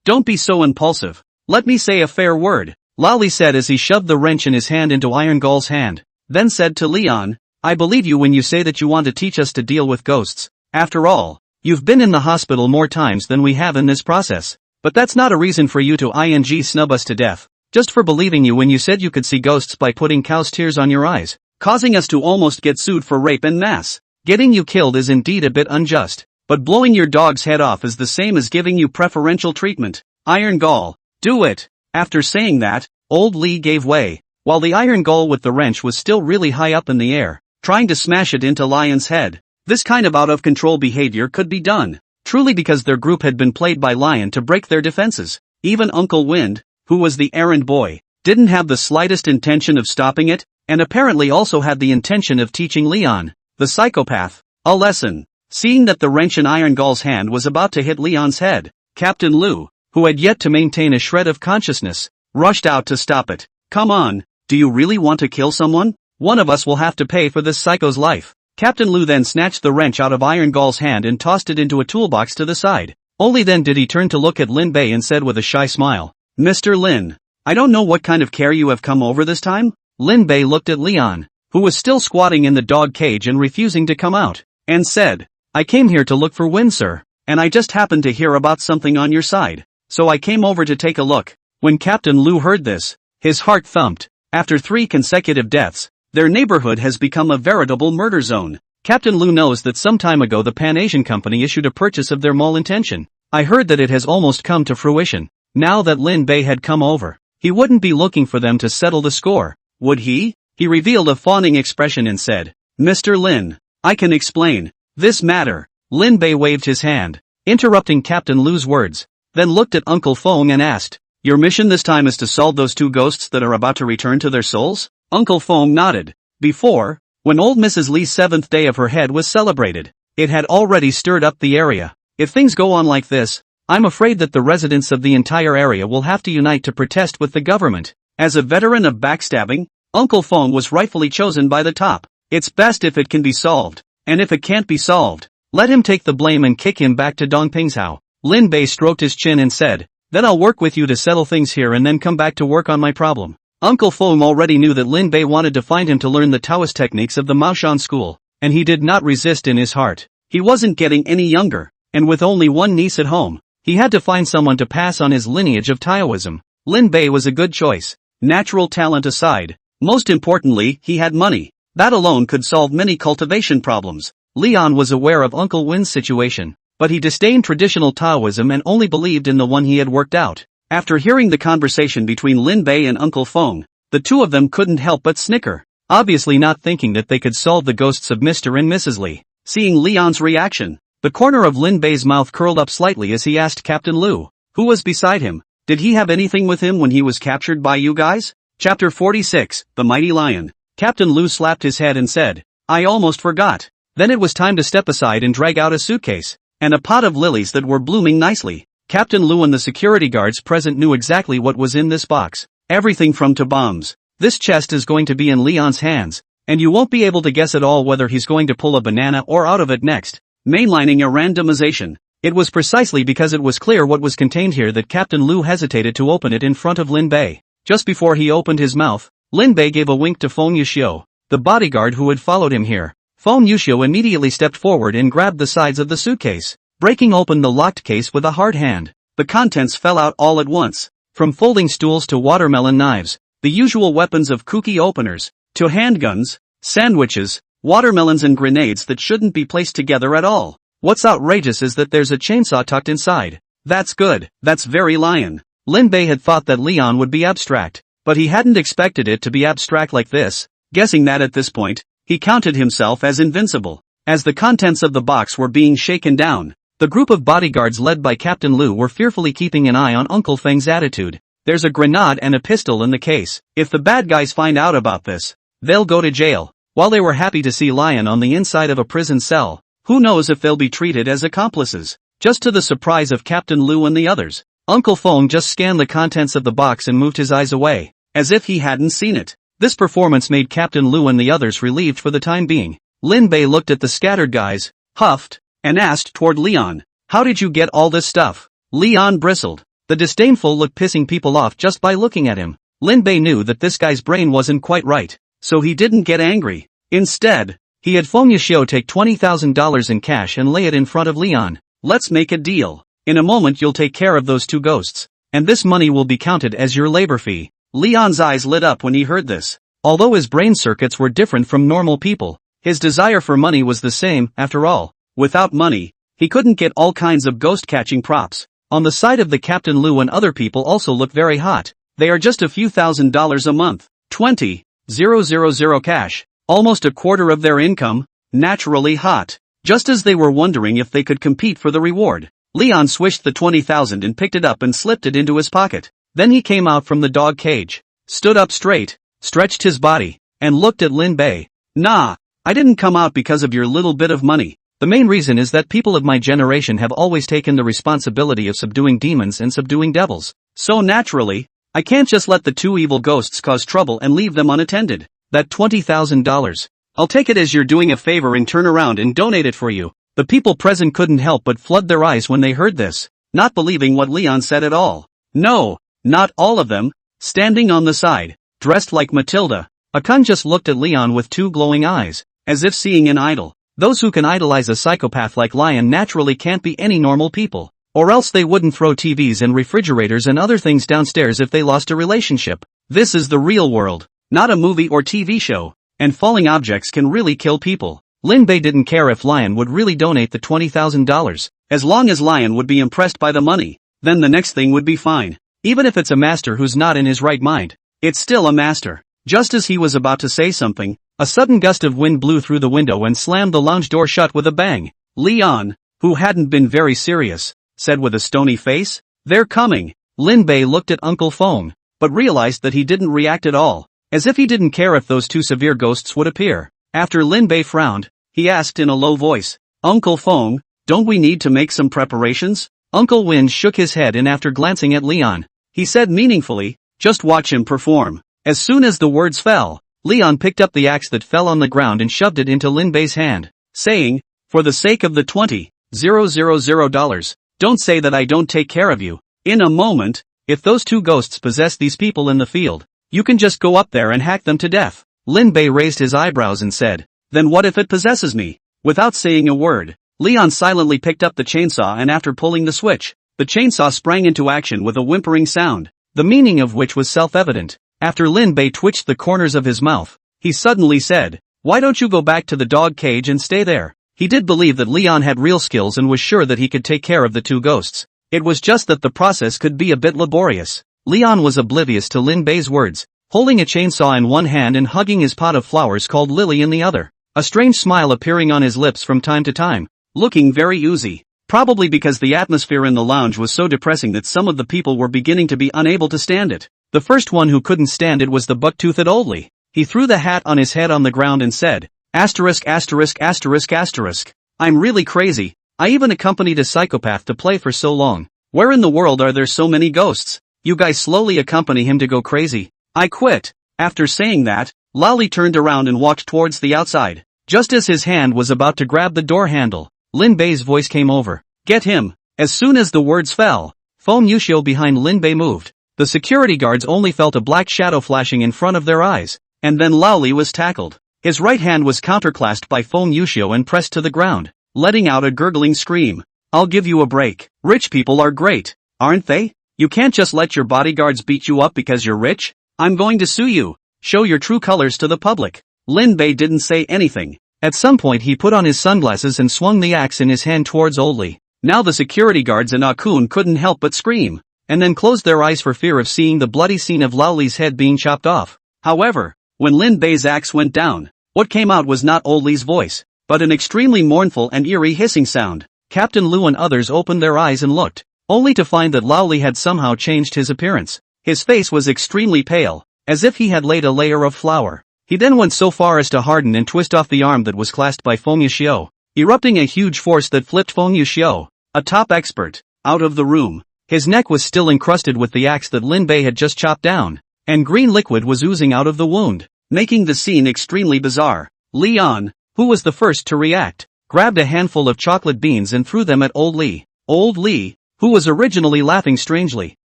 don't be so impulsive. Let me say a fair word," Lally said as he shoved the wrench in his hand into Iron Gull's hand, then said to Leon, "I believe you when you say that you want to teach us to deal with ghosts. After all, you've been in the hospital more times than we have in this process. But that's not a reason for you to snub us to death, just for believing you when you said you could see ghosts by putting cow's tears on your eyes, causing us to almost get sued for rape en masse. Getting you killed is indeed a bit unjust, but blowing your dog's head off is the same as giving you preferential treatment. Iron Gull, do it." After saying that, Old Lee gave way, while the Iron Gull with the wrench was still really high up in the air, trying to smash it into Lion's head. This kind of out-of-control behavior could be done, truly because their group had been played by Lion to break their defenses. Even Uncle Wind, who was the errand boy, didn't have the slightest intention of stopping it, and apparently also had the intention of teaching Leon, the psychopath, a lesson. Seeing that the wrench in Iron Gull's hand was about to hit Leon's head, Captain Lu, who had yet to maintain a shred of consciousness, rushed out to stop it. "Come on, do you really want to kill someone? One of us will have to pay for this psycho's life." Captain Lu then snatched the wrench out of Iron Gull's hand and tossed it into a toolbox to the side. Only then did he turn to look at Lin Bei and said with a shy smile, "Mr. Lin, I don't know what kind of care you have come over this time?" Lin Bei looked at Leon, who was still squatting in the dog cage and refusing to come out, and said, "I came here to look for Win, sir, and I just happened to hear about something on your side, so I came over to take a look." When Captain Lu heard this, his heart thumped. After 3 consecutive deaths, their neighborhood has become a veritable murder zone. Captain Lu knows that some time ago the Pan-Asian company issued a purchase of their mall intention. I heard that it has almost come to fruition. Now that Lin Bei had come over, he wouldn't be looking for them to settle the score, would he? He revealed a fawning expression and said, "Mr. Lin, I can explain this matter." Lin Bei waved his hand, interrupting Captain Lu's words, then looked at Uncle Feng and asked, Your mission this time is to solve those two ghosts that are about to return to their souls? Uncle Fong nodded. Before, when old Mrs. Lee's 7th day of her head was celebrated, it had already stirred up the area. If things go on like this, I'm afraid that the residents of the entire area will have to unite to protest with the government. As a veteran of backstabbing, Uncle Fong was rightfully chosen by the top. It's best if it can be solved, and if it can't be solved, let him take the blame and kick him back to Dongping's house. Lin Bei stroked his chin and said, then I'll work with you to settle things here and then come back to work on my problem. Uncle Fong already knew that Lin Bei wanted to find him to learn the Taoist techniques of the Maoshan school, and he did not resist in his heart. He wasn't getting any younger, and with only one niece at home, he had to find someone to pass on his lineage of Taoism. Lin Bei was a good choice, natural talent aside. Most importantly, he had money. That alone could solve many cultivation problems. Leon was aware of Uncle Win's situation, but he disdained traditional Taoism and only believed in the one he had worked out. After hearing the conversation between Lin Bei and Uncle Fong, the two of them couldn't help but snicker, obviously not thinking that they could solve the ghosts of Mr. and Mrs. Lee. Seeing Leon's reaction, the corner of Lin Bei's mouth curled up slightly as he asked Captain Lu, who was beside him, did he have anything with him when he was captured by you guys? Chapter 46, The Mighty Lion. Captain Lu slapped his head and said, I almost forgot. Then it was time to step aside and drag out a suitcase, and a pot of lilies that were blooming nicely. Captain Lu and the security guards present knew exactly what was in this box. Everything from to bombs. This chest is going to be in Leon's hands, and you won't be able to guess at all whether he's going to pull a banana or out of it next. Mainlining a randomization. It was precisely because it was clear what was contained here that Captain Lu hesitated to open it in front of Lin Bei. Just before he opened his mouth, Lin Bei gave a wink to Feng Yuxiu, the bodyguard who had followed him here. Feng Yuxiu immediately stepped forward and grabbed the sides of the suitcase, breaking open the locked case with a hard hand. The contents fell out all at once. From folding stools to watermelon knives, the usual weapons of cookie openers, to handguns, sandwiches, watermelons and grenades that shouldn't be placed together at all. What's outrageous is that there's a chainsaw tucked inside. That's good, that's very Lion. Lin Bei had thought that Leon would be abstract, but he hadn't expected it to be abstract like this, guessing that at this point, he counted himself as invincible. As the contents of the box were being shaken down, the group of bodyguards led by Captain Lu were fearfully keeping an eye on Uncle Feng's attitude. There's a grenade and a pistol in the case. If the bad guys find out about this, they'll go to jail. While they were happy to see Lion on the inside of a prison cell, who knows if they'll be treated as accomplices. Just to the surprise of Captain Lu and the others, Uncle Feng just scanned the contents of the box and moved his eyes away, as if he hadn't seen it. This performance made Captain Lu and the others relieved for the time being. Lin Bei looked at the scattered guys, huffed, and asked toward Leon, how did you get all this stuff? Leon bristled. The disdainful look pissing people off just by looking at him. Lin Bei knew that this guy's brain wasn't quite right, so he didn't get angry. Instead, he had Feng Yuxiu take $20,000 in cash and lay it in front of Leon. Let's make a deal. In a moment you'll take care of those two ghosts, and this money will be counted as your labor fee. Leon's eyes lit up when he heard this. Although his brain circuits were different from normal people, his desire for money was the same. After all, without money, he couldn't get all kinds of ghost-catching props. On the side of the Captain Lu and other people also look very hot. They are just a few $1,000s a month. 20,000 cash. Almost a quarter of their income. Naturally hot. Just as they were wondering if they could compete for the reward, Leon swished the 20,000 and picked it up and slipped it into his pocket. Then he came out from the dog cage, stood up straight, stretched his body, and looked at Lin Bei. Nah, I didn't come out because of your little bit of money. The main reason is that people of my generation have always taken the responsibility of subduing demons and subduing devils. So naturally, I can't just let the two evil ghosts cause trouble and leave them unattended. That $20,000. I'll take it as you're doing a favor and turn around and donate it for you. The people present couldn't help but flood their eyes when they heard this, not believing what Leon said at all. No, not all of them. Standing on the side, dressed like Matilda, Akun just looked at Leon with two glowing eyes, as if seeing an idol. Those who can idolize a psychopath like Lion naturally can't be any normal people, or else they wouldn't throw TVs and refrigerators and other things downstairs if they lost a relationship. This is the real world, not a movie or TV show, and falling objects can really kill people. Lin Bei didn't care if Lion would really donate the $20,000, as long as Lion would be impressed by the money, then the next thing would be fine. Even if it's a master who's not in his right mind, it's still a master. Just as he was about to say something, a sudden gust of wind blew through the window and slammed the lounge door shut with a bang. Leon, who hadn't been very serious, said with a stony face, "They're coming." Lin Bei looked at Uncle Feng, but realized that he didn't react at all, as if he didn't care if those two severe ghosts would appear. After Lin Bei frowned, he asked in a low voice, "Uncle Feng, don't we need to make some preparations?" Uncle Win shook his head, and after glancing at Leon, he said meaningfully, "Just watch him perform." As soon as the words fell, Leon picked up the axe that fell on the ground and shoved it into Lin Bei's hand, saying, "For the sake of the $20,000, don't say that I don't take care of you. In a moment, if those two ghosts possess these people in the field, you can just go up there and hack them to death." Lin Bei raised his eyebrows and said, "Then what if it possesses me?" Without saying a word, Leon silently picked up the chainsaw, and after pulling the switch, the chainsaw sprang into action with a whimpering sound, the meaning of which was self-evident. After Lin Bei twitched the corners of his mouth, he suddenly said, "Why don't you go back to the dog cage and stay there?" He did believe that Leon had real skills and was sure that he could take care of the two ghosts. It was just that the process could be a bit laborious. Leon was oblivious to Lin Bei's words, holding a chainsaw in one hand and hugging his pot of flowers called Lily in the other, a strange smile appearing on his lips from time to time, looking very oozy, probably because the atmosphere in the lounge was so depressing that some of the people were beginning to be unable to stand it. The first one who couldn't stand it was the buck-toothed old Lee. He threw the hat on his head on the ground and said, "Asterisk asterisk asterisk asterisk. I'm really crazy. I even accompanied a psychopath to play for so long. Where in the world are there so many ghosts? You guys slowly accompany him to go crazy. I quit." After saying that, Lally turned around and walked towards the outside. Just as his hand was about to grab the door handle, Lin Bei's voice came over. "Get him." As soon as the words fell, Feng Yuxiu behind Lin Bei moved. The security guards only felt a black shadow flashing in front of their eyes, and then Laoli was tackled. His right hand was counterclasped by Feng Yuxiu and pressed to the ground, letting out a gurgling scream. "I'll give you a break. Rich people are great, aren't they? You can't just let your bodyguards beat you up because you're rich. I'm going to sue you. Show your true colors to the public." Lin Bei didn't say anything. At some point he put on his sunglasses and swung the axe in his hand towards Old Lee. Now the security guards and Akun couldn't help but scream, and then closed their eyes for fear of seeing the bloody scene of Lao Li's head being chopped off. However, when Lin Bei's axe went down, what came out was not Old Li's voice, but an extremely mournful and eerie hissing sound. Captain Lu and others opened their eyes and looked, only to find that Lao Li had somehow changed his appearance. His face was extremely pale, as if he had laid a layer of flour. He then went so far as to harden and twist off the arm that was clasped by Feng Yuxiu, erupting a huge force that flipped Feng Yuxiu, a top expert, out of the room. His neck was still encrusted with the axe that Lin Bei had just chopped down, and green liquid was oozing out of the wound, making the scene extremely bizarre. Leon, who was the first to react, grabbed a handful of chocolate beans and threw them at Old Lee. Old Lee, who was originally laughing strangely,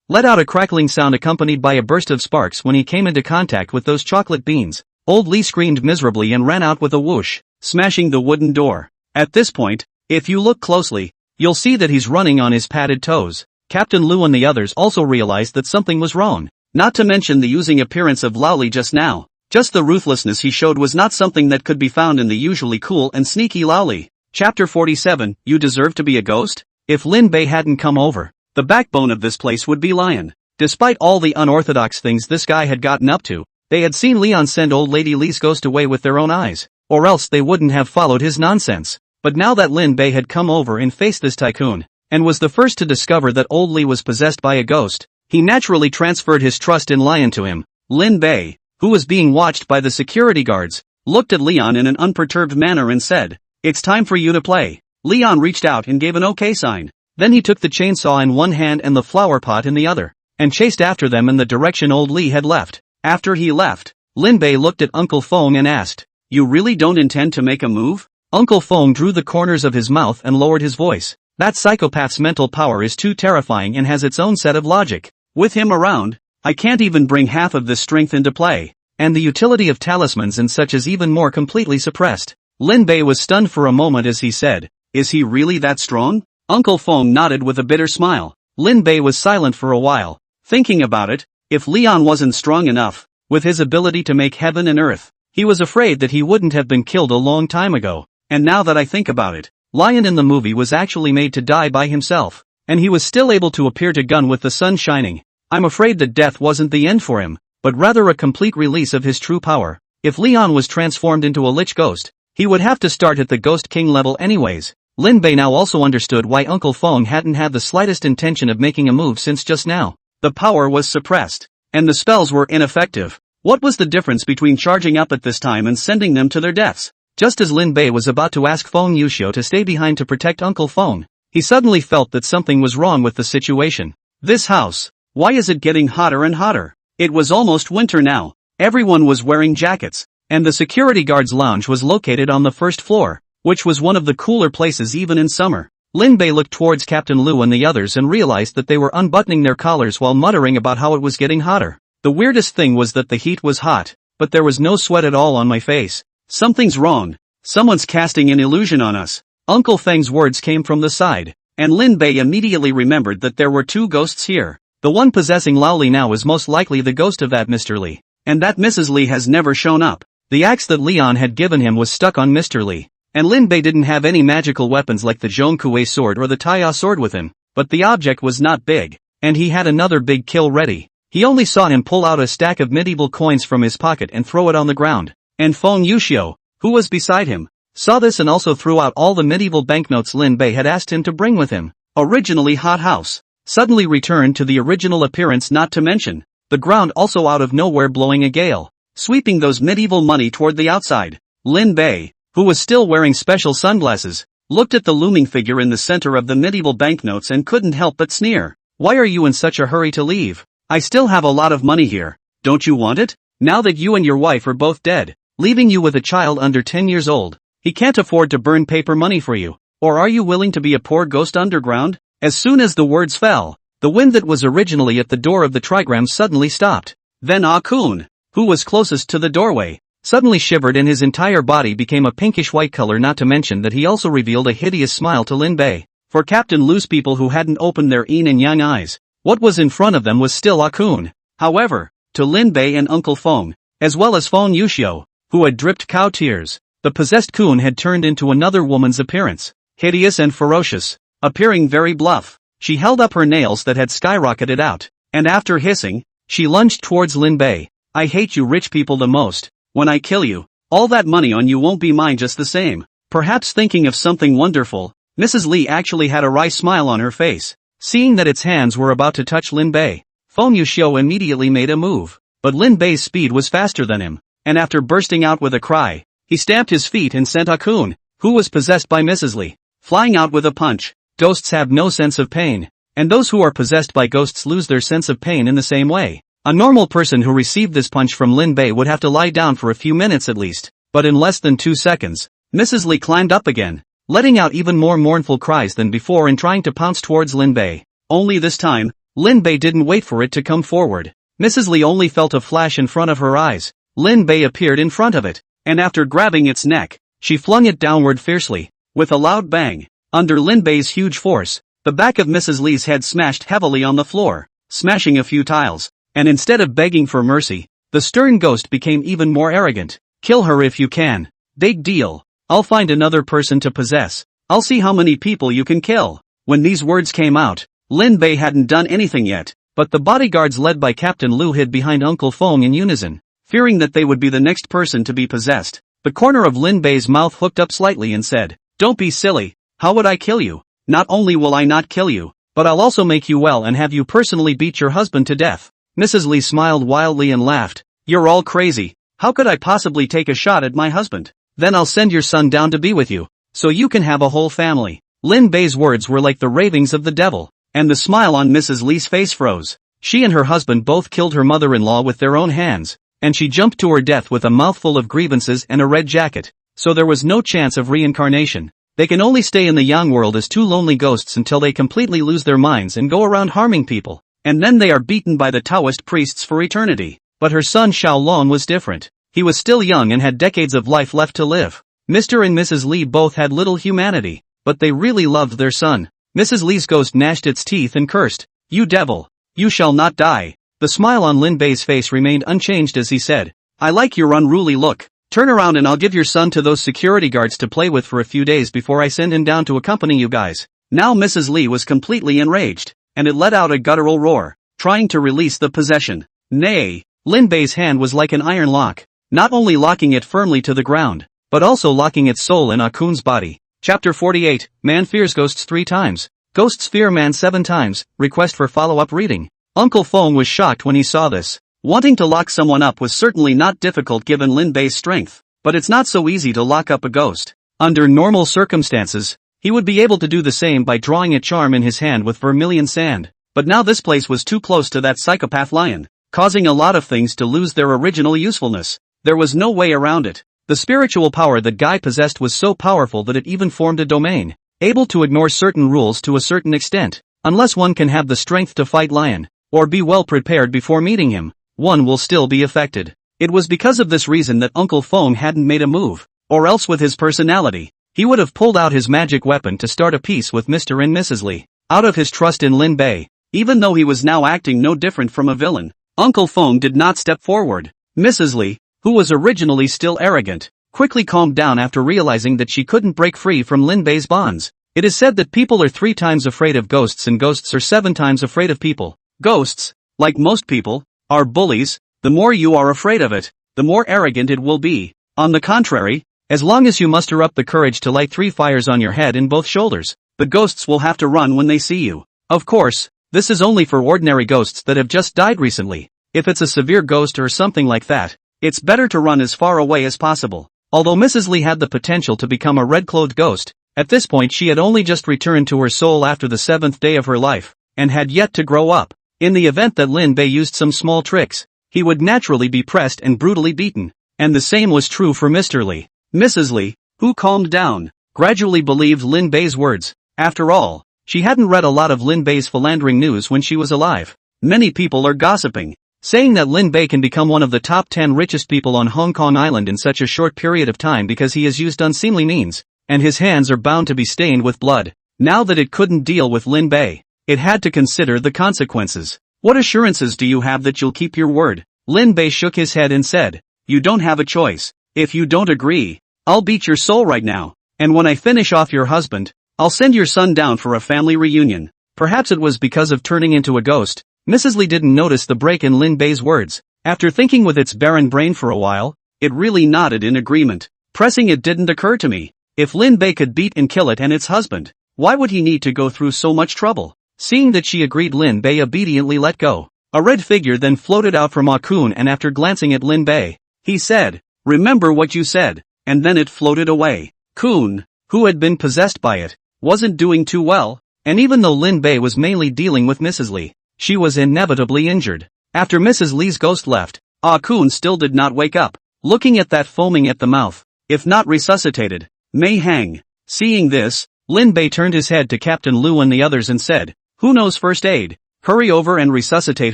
let out a crackling sound accompanied by a burst of sparks when he came into contact with those chocolate beans. Old Lee screamed miserably and ran out with a whoosh, smashing the wooden door. At this point, if you look closely, you'll see that he's running on his padded toes. Captain Lu and the others also realized that something was wrong, not to mention the oozing appearance of Lao Li just now. Just the ruthlessness he showed was not something that could be found in the usually cool and sneaky Lao Li. Chapter 47, You Deserve to be a Ghost? If Lin Bei hadn't come over, the backbone of this place would be Lion. Despite all the unorthodox things this guy had gotten up to, they had seen Leon send old lady Li's ghost away with their own eyes, or else they wouldn't have followed his nonsense. But now that Lin Bei had come over and faced this tycoon, and was the first to discover that old Li was possessed by a ghost, he naturally transferred his trust in Lion to him. Lin Bei, who was being watched by the security guards, looked at Leon in an unperturbed manner and said, "It's time for you to play." Leon reached out and gave an okay sign. Then he took the chainsaw in one hand and the flower pot in the other, and chased after them in the direction old Li had left. After he left, Lin Bei looked at Uncle Feng and asked, "You really don't intend to make a move?" Uncle Feng drew the corners of his mouth and lowered his voice. "That psychopath's mental power is too terrifying and has its own set of logic. With him around, I can't even bring half of this strength into play, and the utility of talismans and such is even more completely suppressed." Lin Bei was stunned for a moment as he said, "Is he really that strong?" Uncle Feng nodded with a bitter smile. Lin Bei was silent for a while, thinking about it. If Leon wasn't strong enough, with his ability to make heaven and earth, he was afraid that he wouldn't have been killed a long time ago. And now that I think about it, Lion in the movie was actually made to die by himself, and he was still able to appear to gun with the sun shining. I'm afraid that death wasn't the end for him, but rather a complete release of his true power. If Leon was transformed into a lich ghost, he would have to start at the Ghost King level anyways. Lin Bei now also understood why Uncle Feng hadn't had the slightest intention of making a move since just now. The power was suppressed. And the spells were ineffective. What was the difference between charging up at this time and sending them to their deaths? Just as Lin Bei was about to ask Feng Yuxiu to stay behind to protect Uncle Feng, he suddenly felt that something was wrong with the situation. This house. Why is it getting hotter and hotter? It was almost winter now. Everyone was wearing jackets. And the security guard's lounge was located on the first floor, which was one of the cooler places even in summer. Lin Bei looked towards Captain Lu and the others and realized that they were unbuttoning their collars while muttering about how it was getting hotter. The weirdest thing was that the heat was hot, but there was no sweat at all on my face. Something's wrong. Someone's casting an illusion on us. Uncle Feng's words came from the side, and Lin Bei immediately remembered that there were two ghosts here. The one possessing Lao Li now is most likely the ghost of that Mr. Li, and that Mrs. Li has never shown up. The axe that Leon had given him was stuck on Mr. Li, and Lin Bei didn't have any magical weapons like the Zhongkue sword or the Taya sword with him, but the object was not big, and he had another big kill ready. He only saw him pull out a stack of medieval coins from his pocket and throw it on the ground, and Feng Yuxiu, who was beside him, saw this and also threw out all the medieval banknotes Lin Bei had asked him to bring with him. Originally hot house, suddenly returned to the original appearance, not to mention, the ground also out of nowhere blowing a gale, sweeping those medieval money toward the outside. Lin Bei, who was still wearing special sunglasses, looked at the looming figure in the center of the medieval banknotes and couldn't help but sneer. Why are you in such a hurry to leave? I still have a lot of money here. Don't you want it? Now that you and your wife are both dead, leaving you with a child under 10 years old, he can't afford to burn paper money for you. Or are you willing to be a poor ghost underground? As soon as the words fell, the wind that was originally at the door of the trigram suddenly stopped. Then Ah Kun, who was closest to the doorway, suddenly shivered and his entire body became a pinkish-white color, not to mention that he also revealed a hideous smile to Lin Bei. For Captain Lu's people who hadn't opened their yin and yang eyes, what was in front of them was still Ah Kun. However, to Lin Bei and Uncle Feng, as well as Feng Yuxiu, who had dripped cow tears, the possessed Kun had turned into another woman's appearance, hideous and ferocious, appearing very bluff. She held up her nails that had skyrocketed out, and after hissing, she lunged towards Lin Bei. I hate you rich people the most. When I kill you, all that money on you won't be mine just the same. Perhaps thinking of something wonderful, Mrs. Li actually had a wry smile on her face. Seeing that its hands were about to touch Lin Bei, Feng Yuxiu immediately made a move, but Lin Bei's speed was faster than him, and after bursting out with a cry, he stamped his feet and sent Ah Kun, who was possessed by Mrs. Li, flying out with a punch. Ghosts have no sense of pain, and those who are possessed by ghosts lose their sense of pain in the same way. A normal person who received this punch from Lin Bei would have to lie down for a few minutes at least, but in less than 2 seconds, Mrs. Li climbed up again, letting out even more mournful cries than before and trying to pounce towards Lin Bei. Only this time, Lin Bei didn't wait for it to come forward. Mrs. Li only felt a flash in front of her eyes. Lin Bei appeared in front of it, and after grabbing its neck, she flung it downward fiercely. With a loud bang, under Lin Bei's huge force, the back of Mrs. Li's head smashed heavily on the floor, smashing a few tiles, and instead of begging for mercy, the stern ghost became even more arrogant. Kill her if you can. Big deal. I'll find another person to possess. I'll see how many people you can kill. When these words came out, Lin Bei hadn't done anything yet, but the bodyguards led by Captain Lu hid behind Uncle Feng in unison, fearing that they would be the next person to be possessed. The corner of Lin Bei's mouth hooked up slightly and said, "Don't be silly. How would I kill you? Not only will I not kill you, but I'll also make you well and have you personally beat your husband to death." Mrs. Li smiled wildly and laughed. "You're all crazy. How could I possibly take a shot at my husband? Then I'll send your son down to be with you, so you can have a whole family." Lin Bei's words were like the ravings of the devil, and the smile on Mrs. Li's face froze. She and her husband both killed her mother-in-law with their own hands, and she jumped to her death with a mouthful of grievances and a red jacket, so there was no chance of reincarnation. They can only stay in the yang world as two lonely ghosts until they completely lose their minds and go around harming people, and then they are beaten by the Taoist priests for eternity. But her son Xiaolong was different. He was still young and had decades of life left to live. Mr. and Mrs. Li both had little humanity, but they really loved their son. Mrs. Li's ghost gnashed its teeth and cursed, "You devil! You shall not die." The smile on Lin Bei's face remained unchanged as he said, "I like your unruly look. Turn around and I'll give your son to those security guards to play with for a few days before I send him down to accompany you guys." Now Mrs. Li was completely enraged, and it let out a guttural roar, trying to release the possession. Nay, Lin Bei's hand was like an iron lock, not only locking it firmly to the ground, but also locking its soul in Ah Kun's body. Chapter 48, Man fears ghosts 3 times. Ghosts fear man 7 times. Request for follow-up reading. Uncle Fong was shocked when he saw this. Wanting to lock someone up was certainly not difficult given Lin Bei's strength, but it's not so easy to lock up a ghost. Under normal circumstances, he would be able to do the same by drawing a charm in his hand with vermilion sand, but now this place was too close to that psychopath lion, causing a lot of things to lose their original usefulness. There was no way around it. The spiritual power that Guy possessed was so powerful that it even formed a domain, able to ignore certain rules to a certain extent. Unless one can have the strength to fight lion, or be well prepared before meeting him, one will still be affected. It was because of this reason that Uncle Fong hadn't made a move, or else with his personality, he would have pulled out his magic weapon to start a peace with Mr. and Mrs. Li. Out of his trust in Lin Bei, even though he was now acting no different from a villain, Uncle Fong did not step forward. Mrs. Li, who was originally still arrogant, quickly calmed down after realizing that she couldn't break free from Lin Bei's bonds. It is said that people are 3 times afraid of ghosts and ghosts are 7 times afraid of people. Ghosts, like most people, are bullies. The more you are afraid of it, the more arrogant it will be. On the contrary, as long as you muster up the courage to light 3 fires on your head and both shoulders, the ghosts will have to run when they see you. Of course, this is only for ordinary ghosts that have just died recently. If it's a severe ghost or something like that, it's better to run as far away as possible. Although Mrs. Li had the potential to become a red-clothed ghost, at this point she had only just returned to her soul after the 7th day of her life, and had yet to grow up. In the event that Lin Bei used some small tricks, he would naturally be pressed and brutally beaten, and the same was true for Mr. Li. Mrs. Li, who calmed down, gradually believed Lin Bei's words. After all, she hadn't read a lot of Lin Bei's philandering news when she was alive. Many people are gossiping, saying that Lin Bei can become one of the top 10 richest people on Hong Kong Island in such a short period of time because he has used unseemly means, and his hands are bound to be stained with blood. Now that it couldn't deal with Lin Bei, it had to consider the consequences. What assurances do you have that you'll keep your word? Lin Bei shook his head and said, you don't have a choice. If you don't agree, I'll beat your soul right now, and when I finish off your husband, I'll send your son down for a family reunion. Perhaps it was because of turning into a ghost, Mrs. Li didn't notice the break in Lin Bei's words. After thinking with its barren brain for a while, it really nodded in agreement. Pressing it didn't occur to me. If Lin Bei could beat and kill it and its husband, why would he need to go through so much trouble? Seeing that she agreed, Lin Bei obediently let go. A red figure then floated out from Akun, and after glancing at Lin Bei, he said, remember what you said, and then it floated away. Kun, who had been possessed by it, wasn't doing too well, and even though Lin Bei was mainly dealing with Mrs. Li, she was inevitably injured. After Mrs. Li's ghost left, Akun still did not wake up, looking at that foaming at the mouth, if not resuscitated, may hang. Seeing this, Lin Bei turned his head to Captain Lu and the others and said, who knows first aid? Hurry over and resuscitate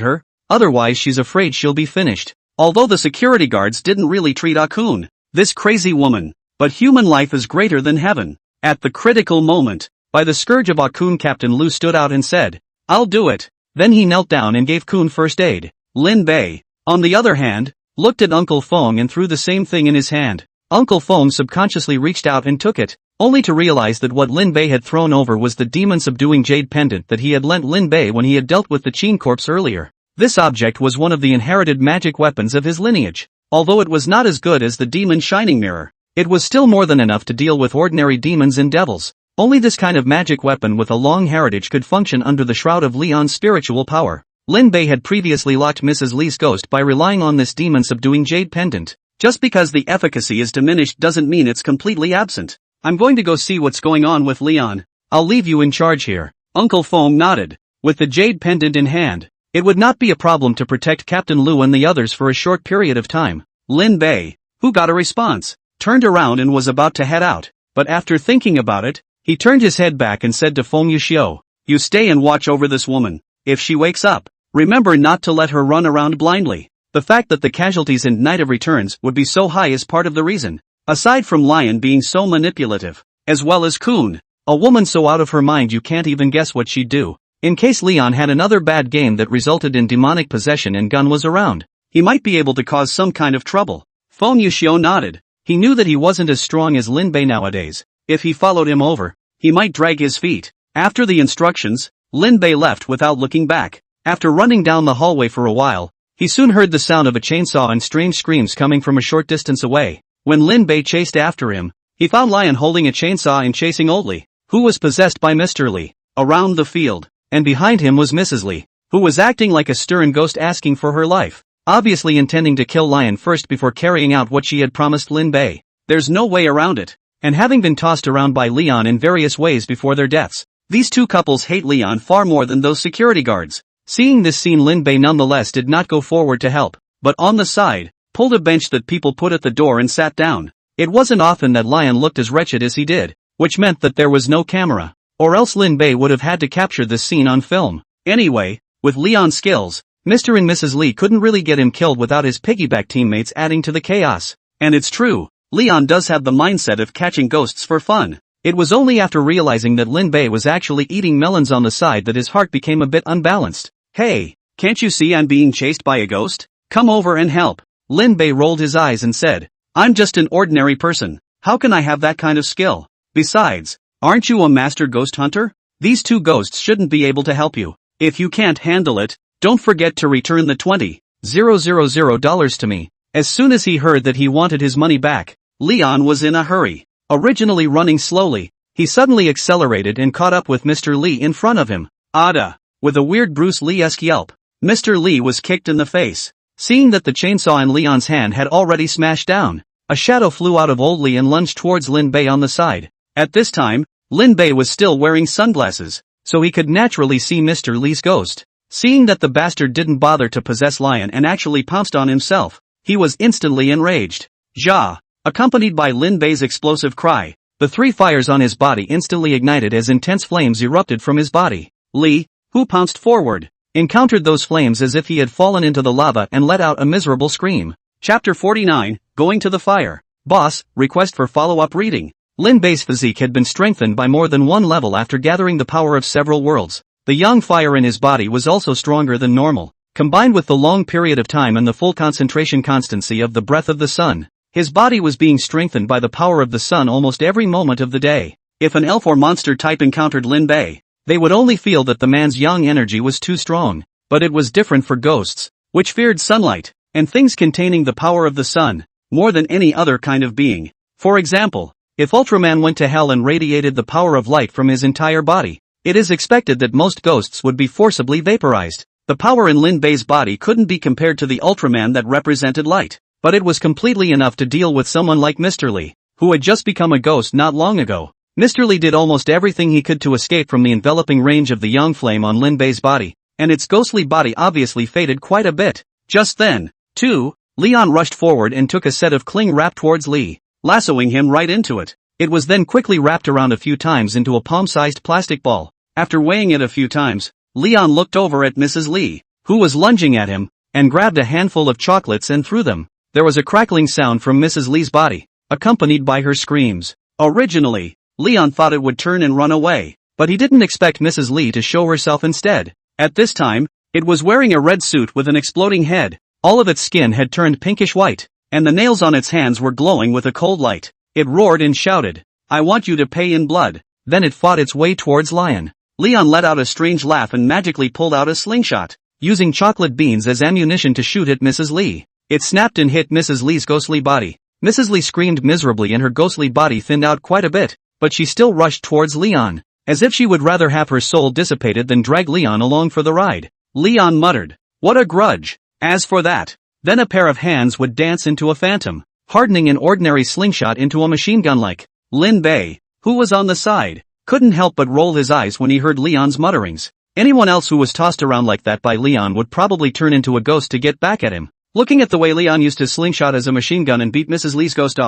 her, otherwise she's afraid she'll be finished. Although the security guards didn't really treat Akun, this crazy woman, but human life is greater than heaven. At the critical moment, by the scourge of Akun, Captain Lu stood out and said, I'll do it. Then he knelt down and gave Kun first aid. Lin Bei, on the other hand, looked at Uncle Fong and threw the same thing in his hand. Uncle Fong subconsciously reached out and took it, only to realize that what Lin Bei had thrown over was the demon-subduing jade pendant that he had lent Lin Bei when he had dealt with the Qin corpse earlier. This object was one of the inherited magic weapons of his lineage. Although it was not as good as the demon shining mirror, it was still more than enough to deal with ordinary demons and devils. Only this kind of magic weapon with a long heritage could function under the shroud of Leon's spiritual power. Lin Bei had previously locked Mrs. Li's ghost by relying on this demon-subduing jade pendant. Just because the efficacy is diminished doesn't mean it's completely absent. I'm going to go see what's going on with Leon. I'll leave you in charge here. Uncle Fong nodded. With the jade pendant in hand, it would not be a problem to protect Captain Lu and the others for a short period of time. Lin Bei, who got a response, turned around and was about to head out, but after thinking about it, he turned his head back and said to Feng Yuxiu, you stay and watch over this woman. If she wakes up, remember not to let her run around blindly. The fact that the casualties and night of returns would be so high is part of the reason. Aside from Lion being so manipulative, as well as Kun, a woman so out of her mind you can't even guess what she'd do. In case Leon had another bad game that resulted in demonic possession and Gun was around, he might be able to cause some kind of trouble. Feng Yuxiu nodded. He knew that he wasn't as strong as Lin Bei nowadays. If he followed him over, he might drag his feet. After the instructions, Lin Bei left without looking back. After running down the hallway for a while, he soon heard the sound of a chainsaw and strange screams coming from a short distance away. When Lin Bei chased after him, he found Lion holding a chainsaw and chasing Old Li, who was possessed by Mr. Li, around the field, and behind him was Mrs. Li. who was acting like a stern ghost asking for her life, obviously intending to kill Lion first before carrying out what she had promised Lin Bei. There's no way around it. And having been tossed around by Leon in various ways before their deaths, these two couples hate Leon far more than those security guards. Seeing this scene, Lin Bei nonetheless did not go forward to help, but on the side, pulled a bench that people put at the door and sat down. It wasn't often that Lion looked as wretched as he did, which meant that there was no camera, or else Lin Bei would have had to capture this scene on film. Anyway, with Leon's skills, Mr. and Mrs. Lee couldn't really get him killed without his piggyback teammates adding to the chaos. And it's true, Leon does have the mindset of catching ghosts for fun. It was only after realizing that Lin Bei was actually eating melons on the side that his heart became a bit unbalanced. Hey, can't you see I'm being chased by a ghost? Come over and help. Lin Bei rolled his eyes and said, I'm just an ordinary person. How can I have that kind of skill? Besides, aren't you a master ghost hunter? These two ghosts shouldn't be able to help you. If you can't handle it, don't forget to return the $20,000 to me. As soon as he heard that he wanted his money back, Leon was in a hurry. Originally running slowly, he suddenly accelerated and caught up with Mr. Lee in front of him. Ada! With a weird Bruce Lee-esque yelp, Mr. Lee was kicked in the face. Seeing that the chainsaw in Leon's hand had already smashed down, a shadow flew out of old Lee and lunged towards Lin Bei on the side. At this time, Lin Bei was still wearing sunglasses, so he could naturally see Mr. Lee's ghost. Seeing that the bastard didn't bother to possess Lion and actually pounced on himself, he was instantly enraged. Ja! Accompanied by Lin Bei's explosive cry, the three fires on his body instantly ignited as intense flames erupted from his body. Lee, who pounced forward, encountered those flames as if he had fallen into the lava and let out a miserable scream. Chapter 49, Going to the Fire. Boss, request for follow-up reading. Lin Bei's physique had been strengthened by more than one level after gathering the power of several worlds. The young fire in his body was also stronger than normal, combined with the long period of time and the full concentration constancy of the breath of the sun. His body was being strengthened by the power of the sun almost every moment of the day. If an elf or monster type encountered Lin Bei, they would only feel that the man's yang energy was too strong. But it was different for ghosts, which feared sunlight, and things containing the power of the sun, more than any other kind of being. For example, if Ultraman went to hell and radiated the power of light from his entire body, it is expected that most ghosts would be forcibly vaporized. The power in Lin Bei's body couldn't be compared to the Ultraman that represented light, but it was completely enough to deal with someone like Mr. Lee, who had just become a ghost not long ago. Mr. Lee did almost everything he could to escape from the enveloping range of the yang flame on Lin Bei's body, and its ghostly body obviously faded quite a bit. Just then, too, Leon rushed forward and took a set of cling wrap towards Lee, lassoing him right into it. It was then quickly wrapped around a few times into a palm-sized plastic ball. After weighing it a few times, Leon looked over at Mrs. Lee, who was lunging at him, and grabbed a handful of chocolates and threw them. There was a crackling sound from Mrs. Lee's body, accompanied by her screams. Originally, Leon thought it would turn and run away, but he didn't expect Mrs. Lee to show herself instead. At this time, it was wearing a red suit with an exploding head. All of its skin had turned pinkish white, and the nails on its hands were glowing with a cold light. It roared and shouted, "I want you to pay in blood." Then it fought its way towards Lion. Leon let out a strange laugh and magically pulled out a slingshot, using chocolate beans as ammunition to shoot at Mrs. Lee. It snapped and hit Mrs. Lee's ghostly body. Mrs. Lee screamed miserably and her ghostly body thinned out quite a bit, but she still rushed towards Leon, as if she would rather have her soul dissipated than drag Leon along for the ride. Leon muttered, "What a grudge." As for that, then a pair of hands would dance into a phantom, hardening an ordinary slingshot into a machine gun like. Lin Bei, who was on the side, couldn't help but roll his eyes when he heard Leon's mutterings. Anyone else who was tossed around like that by Leon would probably turn into a ghost to get back at him. Looking at the way Leon used his slingshot as a machine gun and beat Mrs. Lee's ghost,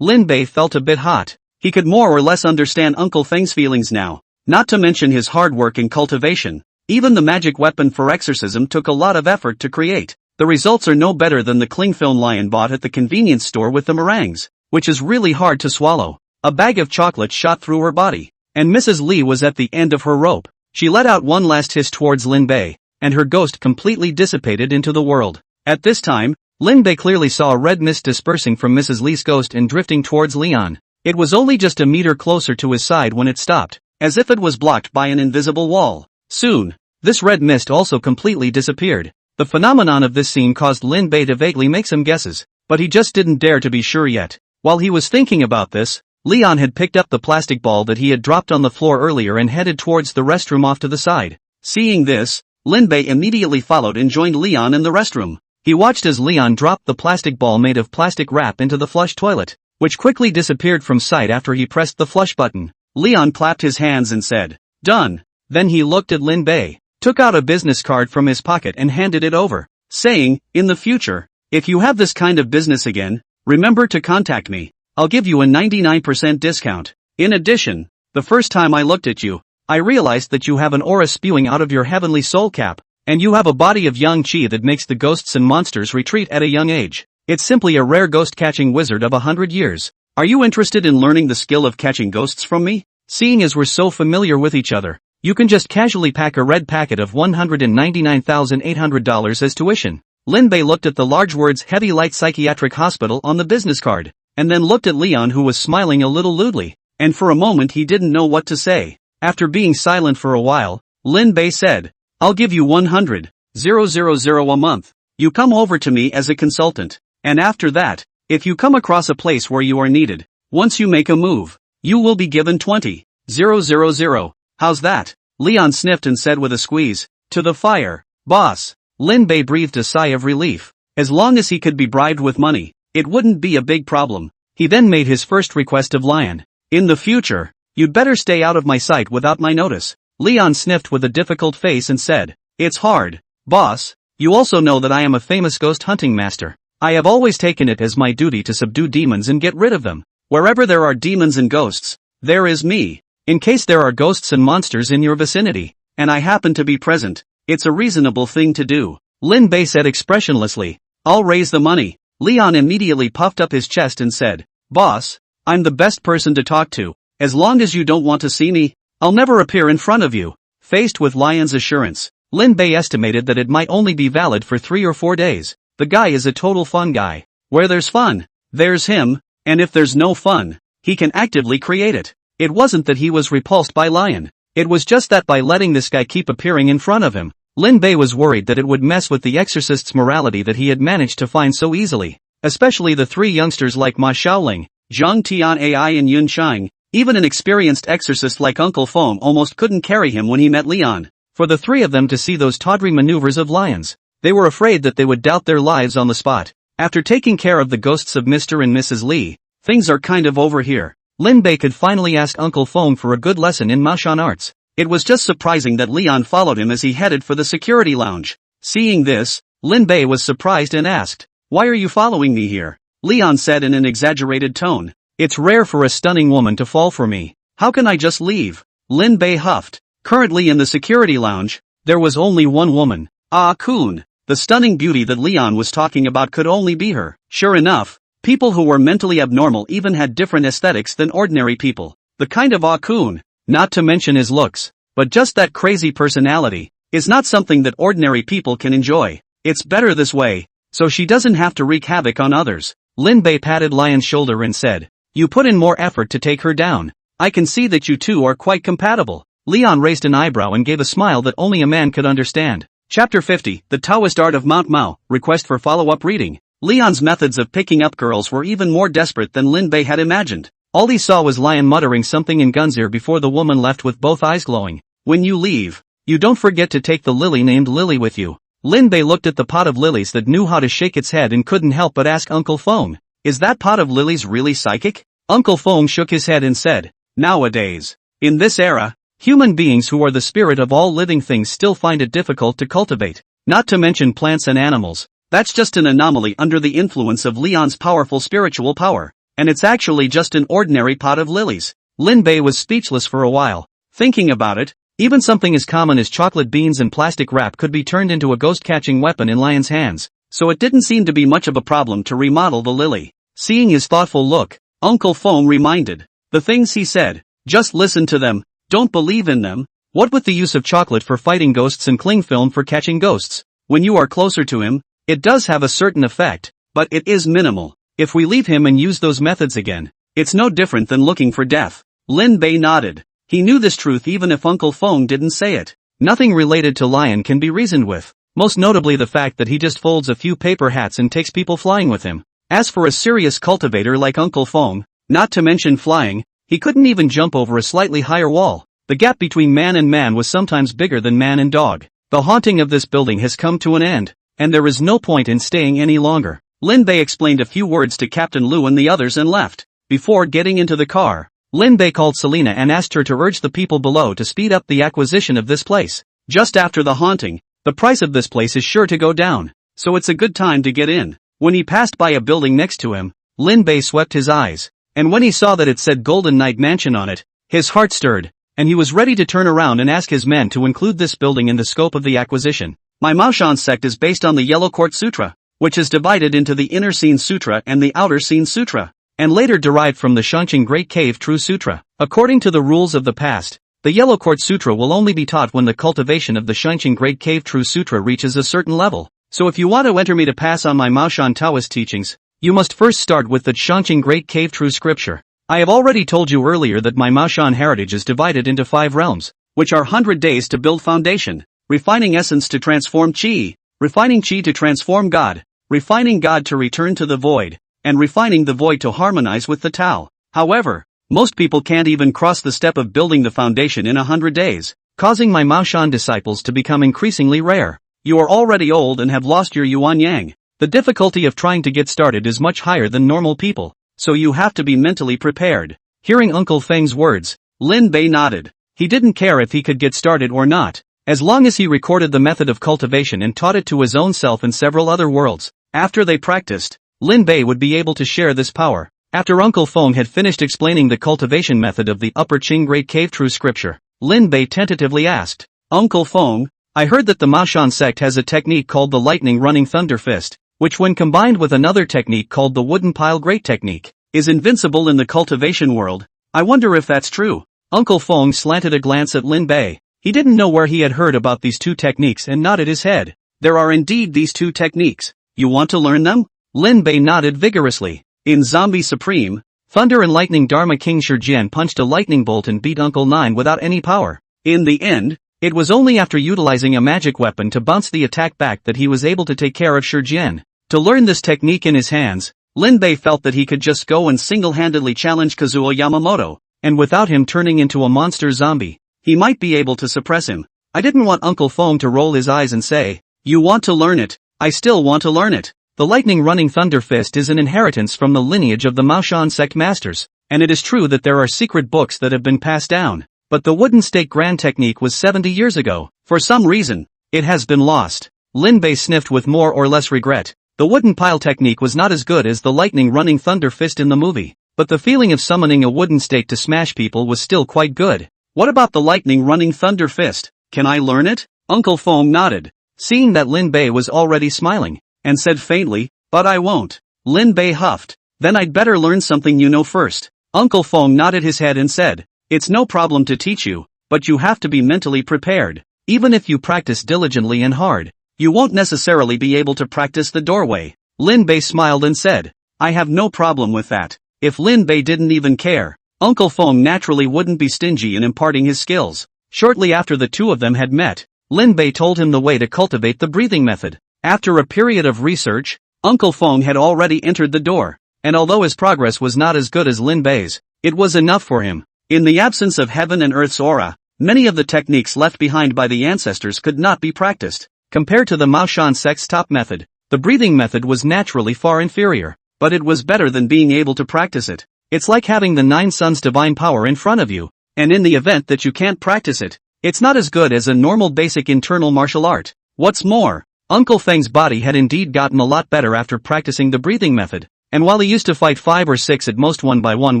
Lin Bei felt a bit hot. He could more or less understand Uncle Feng's feelings now, not to mention his hard work in cultivation. Even the magic weapon for exorcism took a lot of effort to create. The results are no better than the cling film Lion bought at the convenience store with the meringues, which is really hard to swallow. A bag of chocolate shot through her body, and Mrs. Lee was at the end of her rope. She let out one last hiss towards Lin Bei, and her ghost completely dissipated into the world. At this time, Lin Bei clearly saw a red mist dispersing from Mrs. Lee's ghost and drifting towards Leon. It was only just a meter closer to his side when it stopped, as if it was blocked by an invisible wall. Soon, this red mist also completely disappeared. The phenomenon of this scene caused Lin Bei to vaguely make some guesses, but he just didn't dare to be sure yet. While he was thinking about this, Leon had picked up the plastic ball that he had dropped on the floor earlier and headed towards the restroom off to the side. Seeing this, Lin Bei immediately followed and joined Leon in the restroom. He watched as Leon dropped the plastic ball made of plastic wrap into the flush toilet, which quickly disappeared from sight after he pressed the flush button. Leon clapped his hands and said, "Done." Then he looked at Lin Bei, took out a business card from his pocket and handed it over, saying, "In the future, if you have this kind of business again, remember to contact me. I'll give you a 99% discount. In addition, the first time I looked at you, I realized that you have an aura spewing out of your heavenly soul cap, and you have a body of young chi that makes the ghosts and monsters retreat at a young age. It's simply a rare ghost-catching wizard of 100 years. Are you interested in learning the skill of catching ghosts from me? Seeing as we're so familiar with each other, you can just casually pack a red packet of $199,800 as tuition." Lin Bei looked at the large words Heavy Light Psychiatric Hospital on the business card, and then looked at Leon, who was smiling a little lewdly, and for a moment he didn't know what to say. After being silent for a while, Lin Bei said, "I'll give you 100,000 a month. You come over to me as a consultant, and after that, if you come across a place where you are needed, once you make a move, you will be given 20,000. How's that?" Leon sniffed and said with a squeeze, "To the fire, boss." Lin Bei breathed a sigh of relief. As long as he could be bribed with money, it wouldn't be a big problem. He then made his first request of Lion. "In the future, you'd better stay out of my sight without my notice." Leon sniffed with a difficult face and said, "It's hard, boss. You also know that I am a famous ghost hunting master. I have always taken it as my duty to subdue demons and get rid of them. Wherever there are demons and ghosts, there is me. In case there are ghosts and monsters in your vicinity, and I happen to be present, it's a reasonable thing to do." Lin Bei said expressionlessly, "I'll raise the money." Leon immediately puffed up his chest and said, "Boss, I'm the best person to talk to. As long as you don't want to see me, I'll never appear in front of you." Faced with Lion's assurance, Lin Bei estimated that it might only be valid for 3 or 4 days. The guy is a total fun guy. Where there's fun, there's him, and if there's no fun, he can actively create it. It wasn't that he was repulsed by Lion. It was just that by letting this guy keep appearing in front of him, Lin Bei was worried that it would mess with the exorcist's morality that he had managed to find so easily, especially the 3 youngsters like Ma Xiaoling, Zhang Tianai and Yun Shang. Even an experienced exorcist like Uncle Feng almost couldn't carry him when he met Leon. For the 3 of them to see those tawdry maneuvers of Lion's, they were afraid that they would doubt their lives on the spot. After taking care of the ghosts of Mr. and Mrs. Li, things are kind of over here. Lin Bei could finally ask Uncle Feng for a good lesson in Maoshan arts. It was just surprising that Leon followed him as he headed for the security lounge. Seeing this, Lin Bei was surprised and asked, "Why are you following me here?" Leon said in an exaggerated tone, "It's rare for a stunning woman to fall for me. How can I just leave?" Lin Bei huffed. Currently in the security lounge, there was only one woman, Ah Kun. The stunning beauty that Leon was talking about could only be her. Sure enough, people who were mentally abnormal even had different aesthetics than ordinary people. The kind of Ah Kun, not to mention his looks, but just that crazy personality, is not something that ordinary people can enjoy. It's better this way, so she doesn't have to wreak havoc on others. Lin Bei patted Lion's shoulder and said, "You put in more effort to take her down. I can see that you two are quite compatible." Leon raised an eyebrow and gave a smile that only a man could understand. Chapter 50, The Taoist Art of Mount Mao, request for follow-up reading. Leon's methods of picking up girls were even more desperate than Lin Bei had imagined. All he saw was Lion muttering something in Gun's ear before the woman left with both eyes glowing. "When you leave, you don't forget to take the lily named Lily with you." Lin Bei looked at the pot of lilies that knew how to shake its head and couldn't help but ask Uncle Feng, "Is that pot of lilies really psychic?" Uncle Feng shook his head and said, "Nowadays, in this era, human beings who are the spirit of all living things still find it difficult to cultivate, not to mention plants and animals. That's just an anomaly under the influence of Leon's powerful spiritual power, and it's actually just an ordinary pot of lilies." Lin Bei was speechless for a while. Thinking about it, even something as common as chocolate beans and plastic wrap could be turned into a ghost-catching weapon in Lion's hands, so it didn't seem to be much of a problem to remodel the lily. Seeing his thoughtful look, Uncle Feng reminded, "The things he said, just listen to them, don't believe in them. What with the use of chocolate for fighting ghosts and cling film for catching ghosts, when you are closer to him, it does have a certain effect, but it is minimal. If we leave him and use those methods again, it's no different than looking for death." Lin Bei nodded. He knew this truth even if Uncle Feng didn't say it. Nothing related to Lion can be reasoned with, most notably the fact that he just folds a few paper hats and takes people flying with him. As for a serious cultivator like Uncle Feng, not to mention flying, he couldn't even jump over a slightly higher wall. The gap between man and man was sometimes bigger than man and dog. The haunting of this building has come to an end, and there is no point in staying any longer. Lin Bei explained a few words to Captain Lu and the others and left. Before getting into the car, Lin Bei called Selena and asked her to urge the people below to speed up the acquisition of this place. Just after the haunting, the price of this place is sure to go down, so it's a good time to get in. When he passed by a building next to him, Lin Bei swept his eyes, and when he saw that it said Golden Knight Mansion on it, his heart stirred, and he was ready to turn around and ask his men to include this building in the scope of the acquisition. My Maoshan sect is based on the Yellow Court Sutra, which is divided into the Inner Scene Sutra and the Outer Scene Sutra, and later derived from the Shangqing Great Cave True Sutra. According to the rules of the past, the Yellow Court Sutra will only be taught when the cultivation of the Shangqing Great Cave True Sutra reaches a certain level. So if you want to enter me to pass on my Maoshan Taoist teachings, you must first start with the Shangqing Great Cave True Scripture. I have already told you earlier that my Maoshan heritage is divided into 5 realms, which are 100 days to build foundation, refining essence to transform Qi, refining Qi to transform God, refining God to return to the void, and refining the void to harmonize with the Tao. However, most people can't even cross the step of building the foundation in 100 days, causing my Maoshan disciples to become increasingly rare. You are already old and have lost your Yuan Yang. The difficulty of trying to get started is much higher than normal people, so you have to be mentally prepared. Hearing Uncle Feng's words, Lin Bei nodded. He didn't care if he could get started or not, as long as he recorded the method of cultivation and taught it to his own self and several other worlds. After they practiced, Lin Bei would be able to share this power. After Uncle Feng had finished explaining the cultivation method of the Upper Qing Great Cave True Scripture, Lin Bei tentatively asked, Uncle Feng, I heard that the Maoshan sect has a technique called the Lightning Running Thunder Fist, which when combined with another technique called the Wooden Pile Great Technique, is invincible in the cultivation world. I wonder if that's true. Uncle Feng slanted a glance at Lin Bei. He didn't know where he had heard about these 2 techniques and nodded his head. There are indeed these 2 techniques. You want to learn them? Lin Bei nodded vigorously. In Zombie Supreme, Thunder and Lightning Dharma King Shijian punched a lightning bolt and beat Uncle Nine without any power. In the end, it was only after utilizing a magic weapon to bounce the attack back that he was able to take care of Shijian. To learn this technique in his hands, Lin Bei felt that he could just go and single-handedly challenge Kazuo Yamamoto, and without him turning into a monster zombie, he might be able to suppress him. I didn't want Uncle Feng to roll his eyes and say, "You want to learn it? I still want to learn it." The lightning running thunder fist is an inheritance from the lineage of the Maoshan sect masters, and it is true that there are secret books that have been passed down, but the wooden stake grand technique was 70 years ago. For some reason, it has been lost. Lin Bei sniffed with more or less regret. The wooden pile technique was not as good as the lightning running thunder fist in the movie, but the feeling of summoning a wooden stake to smash people was still quite good. What about the lightning running thunder fist? Can I learn it? Uncle Feng nodded, seeing that Lin Bei was already smiling, and said faintly, "But I won't." Lin Bei huffed. "Then I'd better learn something you know first." Uncle Feng nodded his head and said, "It's no problem to teach you, but you have to be mentally prepared. Even if you practice diligently and hard, you won't necessarily be able to practice the doorway." Lin Bei smiled and said, "I have no problem with that." If Lin Bei didn't even care, Uncle Feng naturally wouldn't be stingy in imparting his skills. Shortly after the two of them had met, Lin Bei told him the way to cultivate the breathing method. After a period of research, Uncle Feng had already entered the door, and although his progress was not as good as Lin Bei's, it was enough for him. In the absence of heaven and earth's aura, many of the techniques left behind by the ancestors could not be practiced. Compared to the Maoshan sect's top method, the breathing method was naturally far inferior, but it was better than being able to practice it. It's like having the Nine Suns' divine power in front of you, and in the event that you can't practice it, it's not as good as a normal basic internal martial art. What's more, Uncle Feng's body had indeed gotten a lot better after practicing the breathing method, and while he used to fight 5 or 6 at most one by one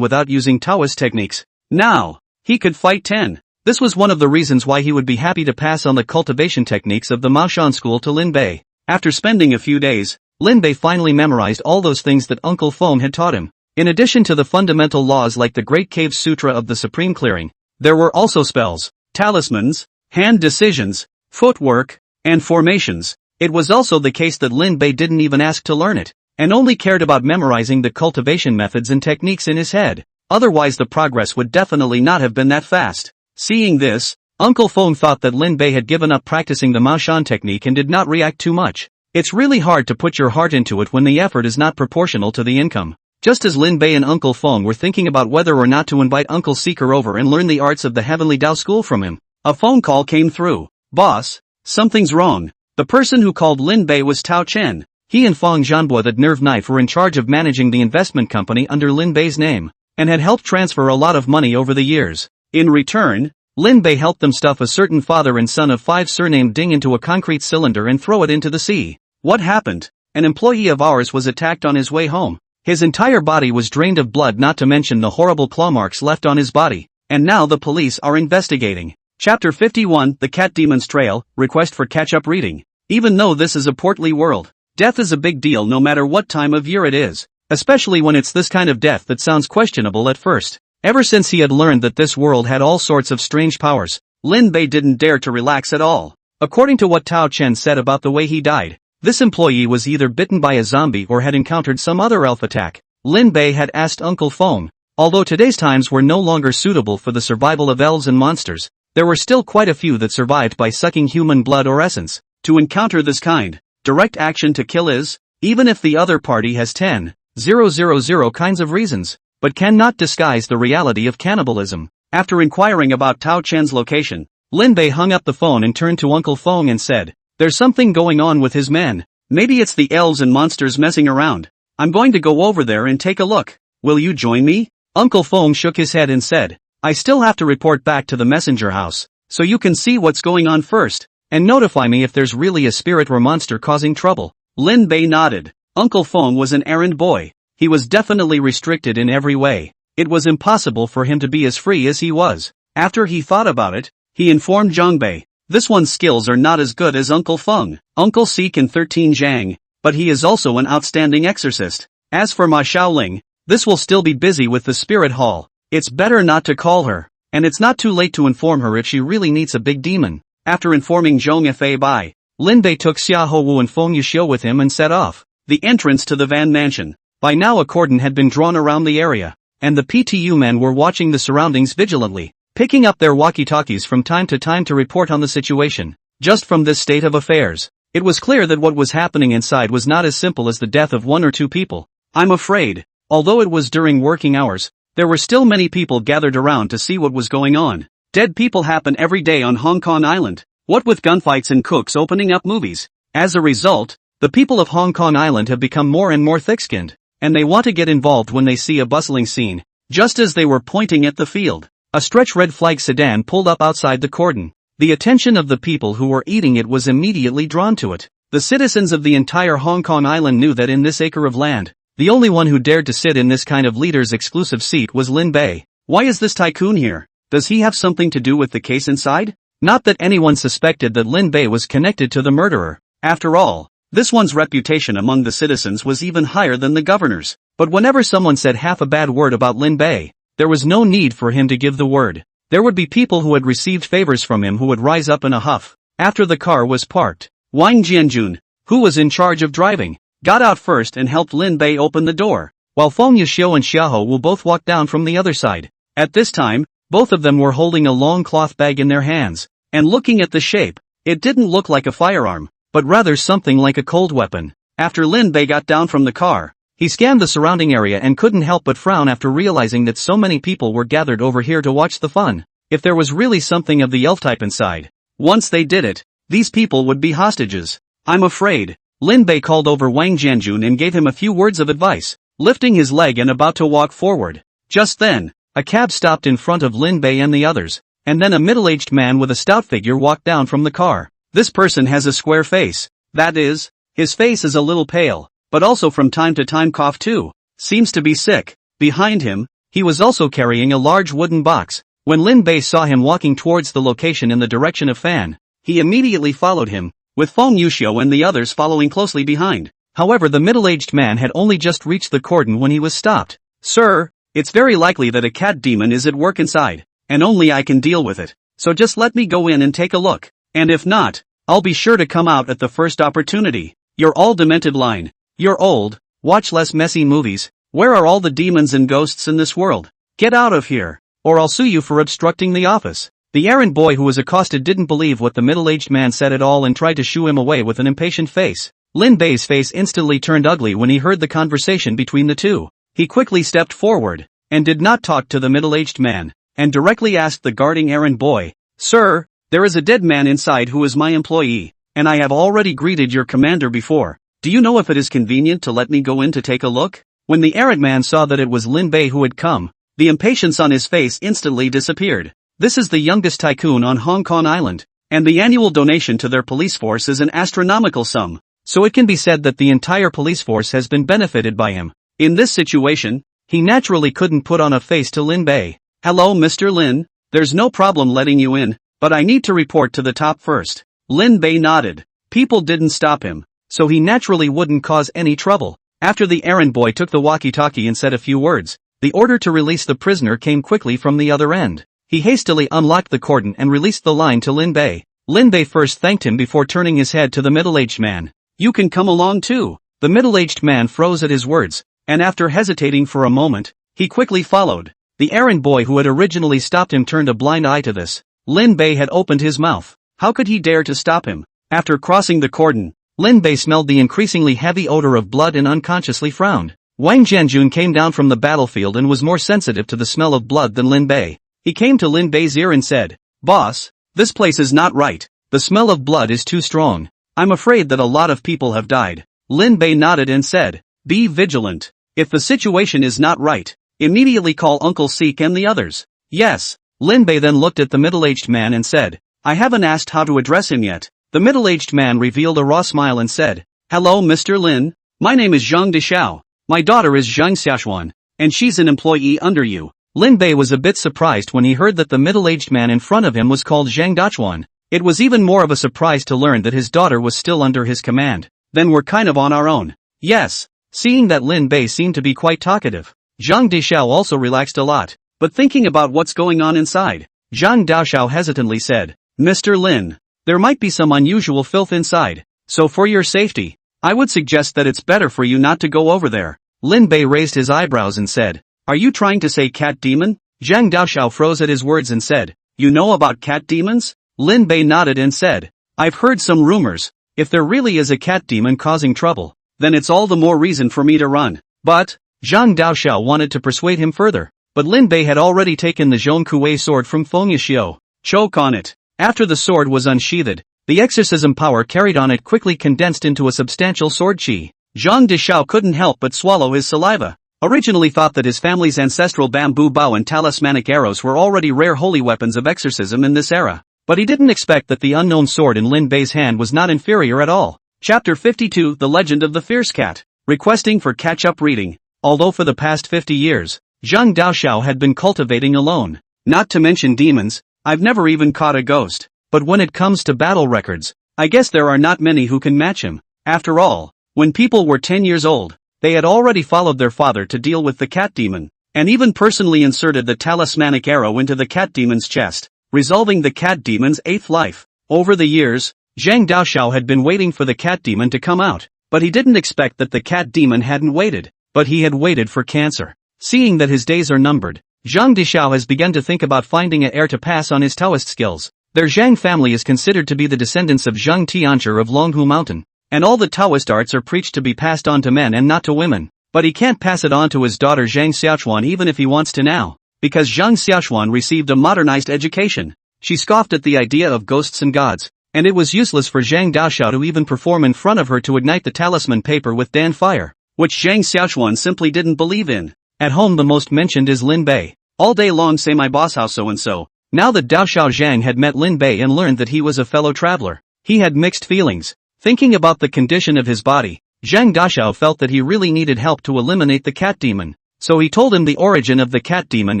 without using Taoist techniques, now, he could fight 10. This was one of the reasons why he would be happy to pass on the cultivation techniques of the Maoshan school to Lin Bei. After spending a few days, Lin Bei finally memorized all those things that Uncle Feng had taught him. In addition to the fundamental laws like the Great Cave Sutra of the Supreme Clearing, there were also spells, talismans, hand decisions, footwork, and formations. It was also the case that Lin Bei didn't even ask to learn it, and only cared about memorizing the cultivation methods and techniques in his head. Otherwise the progress would definitely not have been that fast. Seeing this, Uncle Feng thought that Lin Bei had given up practicing the Maoshan technique and did not react too much. It's really hard to put your heart into it when the effort is not proportional to the income. Just as Lin Bei and Uncle Feng were thinking about whether or not to invite Uncle Seeker over and learn the arts of the Heavenly Tao School from him, a phone call came through. "Boss, something's wrong." The person who called Lin Bei was Tao Chen. He and Feng Zhanbo, the nerve knife, were in charge of managing the investment company under Lin Bei's name, and had helped transfer a lot of money over the years. In return, Lin Bei helped them stuff a certain father and son of 5 surnamed Ding into a concrete cylinder and throw it into the sea. What happened? An employee of ours was attacked on his way home. His entire body was drained of blood, not to mention the horrible claw marks left on his body, and now the police are investigating. Chapter 51, The Cat Demon's Trail, Request for Catch-Up Reading. Even though this is a portly world, death is a big deal no matter what time of year it is, especially when it's this kind of death that sounds questionable at first. Ever since he had learned that this world had all sorts of strange powers, Lin Bei didn't dare to relax at all. According to what Tao Chen said about the way he died, this employee was either bitten by a zombie or had encountered some other elf attack. Lin Bei had asked Uncle Feng. Although today's times were no longer suitable for the survival of elves and monsters, there were still quite a few that survived by sucking human blood or essence. To encounter this kind, direct action to kill is, even if the other party has 10,000 kinds of reasons, but cannot disguise the reality of cannibalism. After inquiring about Tao Chen's location, Lin Bei hung up the phone and turned to Uncle Feng and said, "There's something going on with his men. Maybe it's the elves and monsters messing around. I'm going to go over there and take a look. Will you join me?" Uncle Feng shook his head and said, "I still have to report back to the messenger house, so you can see what's going on first, and notify me if there's really a spirit or monster causing trouble." Lin Bei nodded. Uncle Feng was an errand boy. He was definitely restricted in every way. It was impossible for him to be as free as he was. After he thought about it, he informed Zhang Bei, "This one's skills are not as good as Uncle Feng. Uncle Si can 13 Zhang, but he is also an outstanding exorcist. As for Ma Xiaoling, this will still be busy with the spirit hall. It's better not to call her, and it's not too late to inform her if she really needs a big demon." After informing Zhong Bai, Lin Bei took Xia Houwu and Feng Yuxiu with him and set off. The entrance to the Van Mansion. By now a cordon had been drawn around the area, and the PTU men were watching the surroundings vigilantly, picking up their walkie-talkies from time to time to report on the situation. Just from this state of affairs, it was clear that what was happening inside was not as simple as the death of 1 or 2 people. I'm afraid, although it was during working hours, there were still many people gathered around to see what was going on. Dead people happen every day on Hong Kong Island, what with gunfights and cooks opening up movies. As a result, the people of Hong Kong Island have become more and more thick-skinned, and they want to get involved when they see a bustling scene. Just as they were pointing at the field, a stretch red flag sedan pulled up outside the cordon. The attention of the people who were eating it was immediately drawn to it. The citizens of the entire Hong Kong Island knew that in this acre of land, the only one who dared to sit in this kind of leader's exclusive seat was Lin Bei. Why is this tycoon here? Does he have something to do with the case inside? Not that anyone suspected that Lin Bei was connected to the murderer. After all, this one's reputation among the citizens was even higher than the governor's. But whenever someone said half a bad word about Lin Bei, there was no need for him to give the word. There would be people who had received favors from him who would rise up in a huff. After the car was parked, Wang Jianjun, who was in charge of driving, got out first and helped Lin Bei open the door, while Feng Yuxiu and Xiaohou will both walk down from the other side. At this time, both of them were holding a long cloth bag in their hands, and looking at the shape, it didn't look like a firearm, but rather something like a cold weapon. After Lin Bei got down from the car, he scanned the surrounding area and couldn't help but frown after realizing that so many people were gathered over here to watch the fun. If there was really something of the elf type inside, once they did it, these people would be hostages. I'm afraid. Lin Bei called over Wang Jianjun and gave him a few words of advice, lifting his leg and about to walk forward. Just then, a cab stopped in front of Lin Bei and the others, and then a middle-aged man with a stout figure walked down from the car. This person has a square face. That is, his face is a little pale, but also from time to time cough too. Seems to be sick. Behind him, he was also carrying a large wooden box. When Lin Bei saw him walking towards the location in the direction of Fan, he immediately followed him, with Feng Yuxiu and the others following closely behind. However, the middle-aged man had only just reached the cordon when he was stopped. "Sir, it's very likely that a cat demon is at work inside, and only I can deal with it. So just let me go in and take a look. And if not, I'll be sure to come out at the first opportunity." "You're all demented line. You're old, watch less messy movies. Where are all the demons and ghosts in this world? Get out of here, or I'll sue you for obstructing the office." The errand boy who was accosted didn't believe what the middle-aged man said at all and tried to shoo him away with an impatient face. Lin Bei's face instantly turned ugly when he heard the conversation between the two. He quickly stepped forward, and did not talk to the middle-aged man, and directly asked the guarding errand boy, "Sir, there is a dead man inside who is my employee, and I have already greeted your commander before. Do you know if it is convenient to let me go in to take a look?" When the errand man saw that it was Lin Bei who had come, the impatience on his face instantly disappeared. This is the youngest tycoon on Hong Kong Island, and the annual donation to their police force is an astronomical sum, so it can be said that the entire police force has been benefited by him. In this situation, he naturally couldn't put on a face to Lin Bei. "Hello Mr. Lin, there's no problem letting you in, but I need to report to the top first." Lin Bei nodded. People didn't stop him, so he naturally wouldn't cause any trouble. After the errand boy took the walkie-talkie and said a few words, the order to release the prisoner came quickly from the other end. He hastily unlocked the cordon and released the line to Lin Bei. Lin Bei first thanked him before turning his head to the middle-aged man. "You can come along too." The middle-aged man froze at his words, and after hesitating for a moment, he quickly followed. The errand boy who had originally stopped him turned a blind eye to this. Lin Bei had opened his mouth. How could he dare to stop him? After crossing the cordon, Lin Bei smelled the increasingly heavy odor of blood and unconsciously frowned. Wang Jianjun came down from the battlefield and was more sensitive to the smell of blood than Lin Bei. He came to Lin Bei's ear and said, "Boss, this place is not right. The smell of blood is too strong. I'm afraid that a lot of people have died." Lin Bei nodded and said, "Be vigilant. If the situation is not right, immediately call Uncle Seek and the others." "Yes." Lin Bei then looked at the middle-aged man and said, "I haven't asked how to address him yet." The middle-aged man revealed a raw smile and said, "Hello Mr. Lin, my name is Zhang Dishao. My daughter is Zhang Xiaoxuan, and she's an employee under you." Lin Bei was a bit surprised when he heard that the middle-aged man in front of him was called Zhang Dachuan. It was even more of a surprise to learn that his daughter was still under his command. "Then we're kind of on our own." "Yes." Seeing that Lin Bei seemed to be quite talkative, Zhang Dishao also relaxed a lot, but thinking about what's going on inside, Zhang Daoshao hesitantly said, "Mr. Lin, there might be some unusual filth inside, so for your safety, I would suggest that it's better for you not to go over there." Lin Bei raised his eyebrows and said, "Are you trying to say cat demon?" Zhang Daoshao froze at his words and said, "You know about cat demons?" Lin Bei nodded and said, "I've heard some rumors. If there really is a cat demon causing trouble, then it's all the more reason for me to run." But Zhang Daoshao wanted to persuade him further, but Lin Bei had already taken the Zhongkuei sword from Feng Yishio. "Choke on it." After the sword was unsheathed, the exorcism power carried on it quickly condensed into a substantial sword chi. Zhang Dishao couldn't help but swallow his saliva. Originally thought that his family's ancestral bamboo bow and talismanic arrows were already rare holy weapons of exorcism in this era, but he didn't expect that the unknown sword in Lin Bei's hand was not inferior at all. Chapter 52: The Legend of the Fierce Cat. Requesting for catch-up reading. Although for the past 50 years, Zhang Daoshao had been cultivating alone. Not to mention demons, I've never even caught a ghost. But when it comes to battle records, I guess there are not many who can match him. After all, when people were 10 years old, they had already followed their father to deal with the cat demon, and even personally inserted the talismanic arrow into the cat demon's chest, resolving the cat demon's 8th life. Over the years, Zhang Daoshao had been waiting for the cat demon to come out, but he didn't expect that the cat demon hadn't waited, but he had waited for cancer. Seeing that his days are numbered, Zhang Dishao has begun to think about finding an heir to pass on his Taoist skills. Their Zhang family is considered to be the descendants of Zhang Tianzhi of Longhu Mountain, and all the Taoist arts are preached to be passed on to men and not to women. But he can't pass it on to his daughter Zhang Xiaoxuan even if he wants to now, because Zhang Xiaoxuan received a modernized education. She scoffed at the idea of ghosts and gods, and it was useless for Zhang Daoshao to even perform in front of her to ignite the talisman paper with Dan fire, which Zhang Xiaoxuan simply didn't believe in. At home the most mentioned is Lin Bei. All day long say my boss how so and so. Now that Daoshao Zhang had met Lin Bei and learned that he was a fellow traveler, he had mixed feelings. Thinking about the condition of his body, Zhang Daoshao felt that he really needed help to eliminate the cat demon, so he told him the origin of the cat demon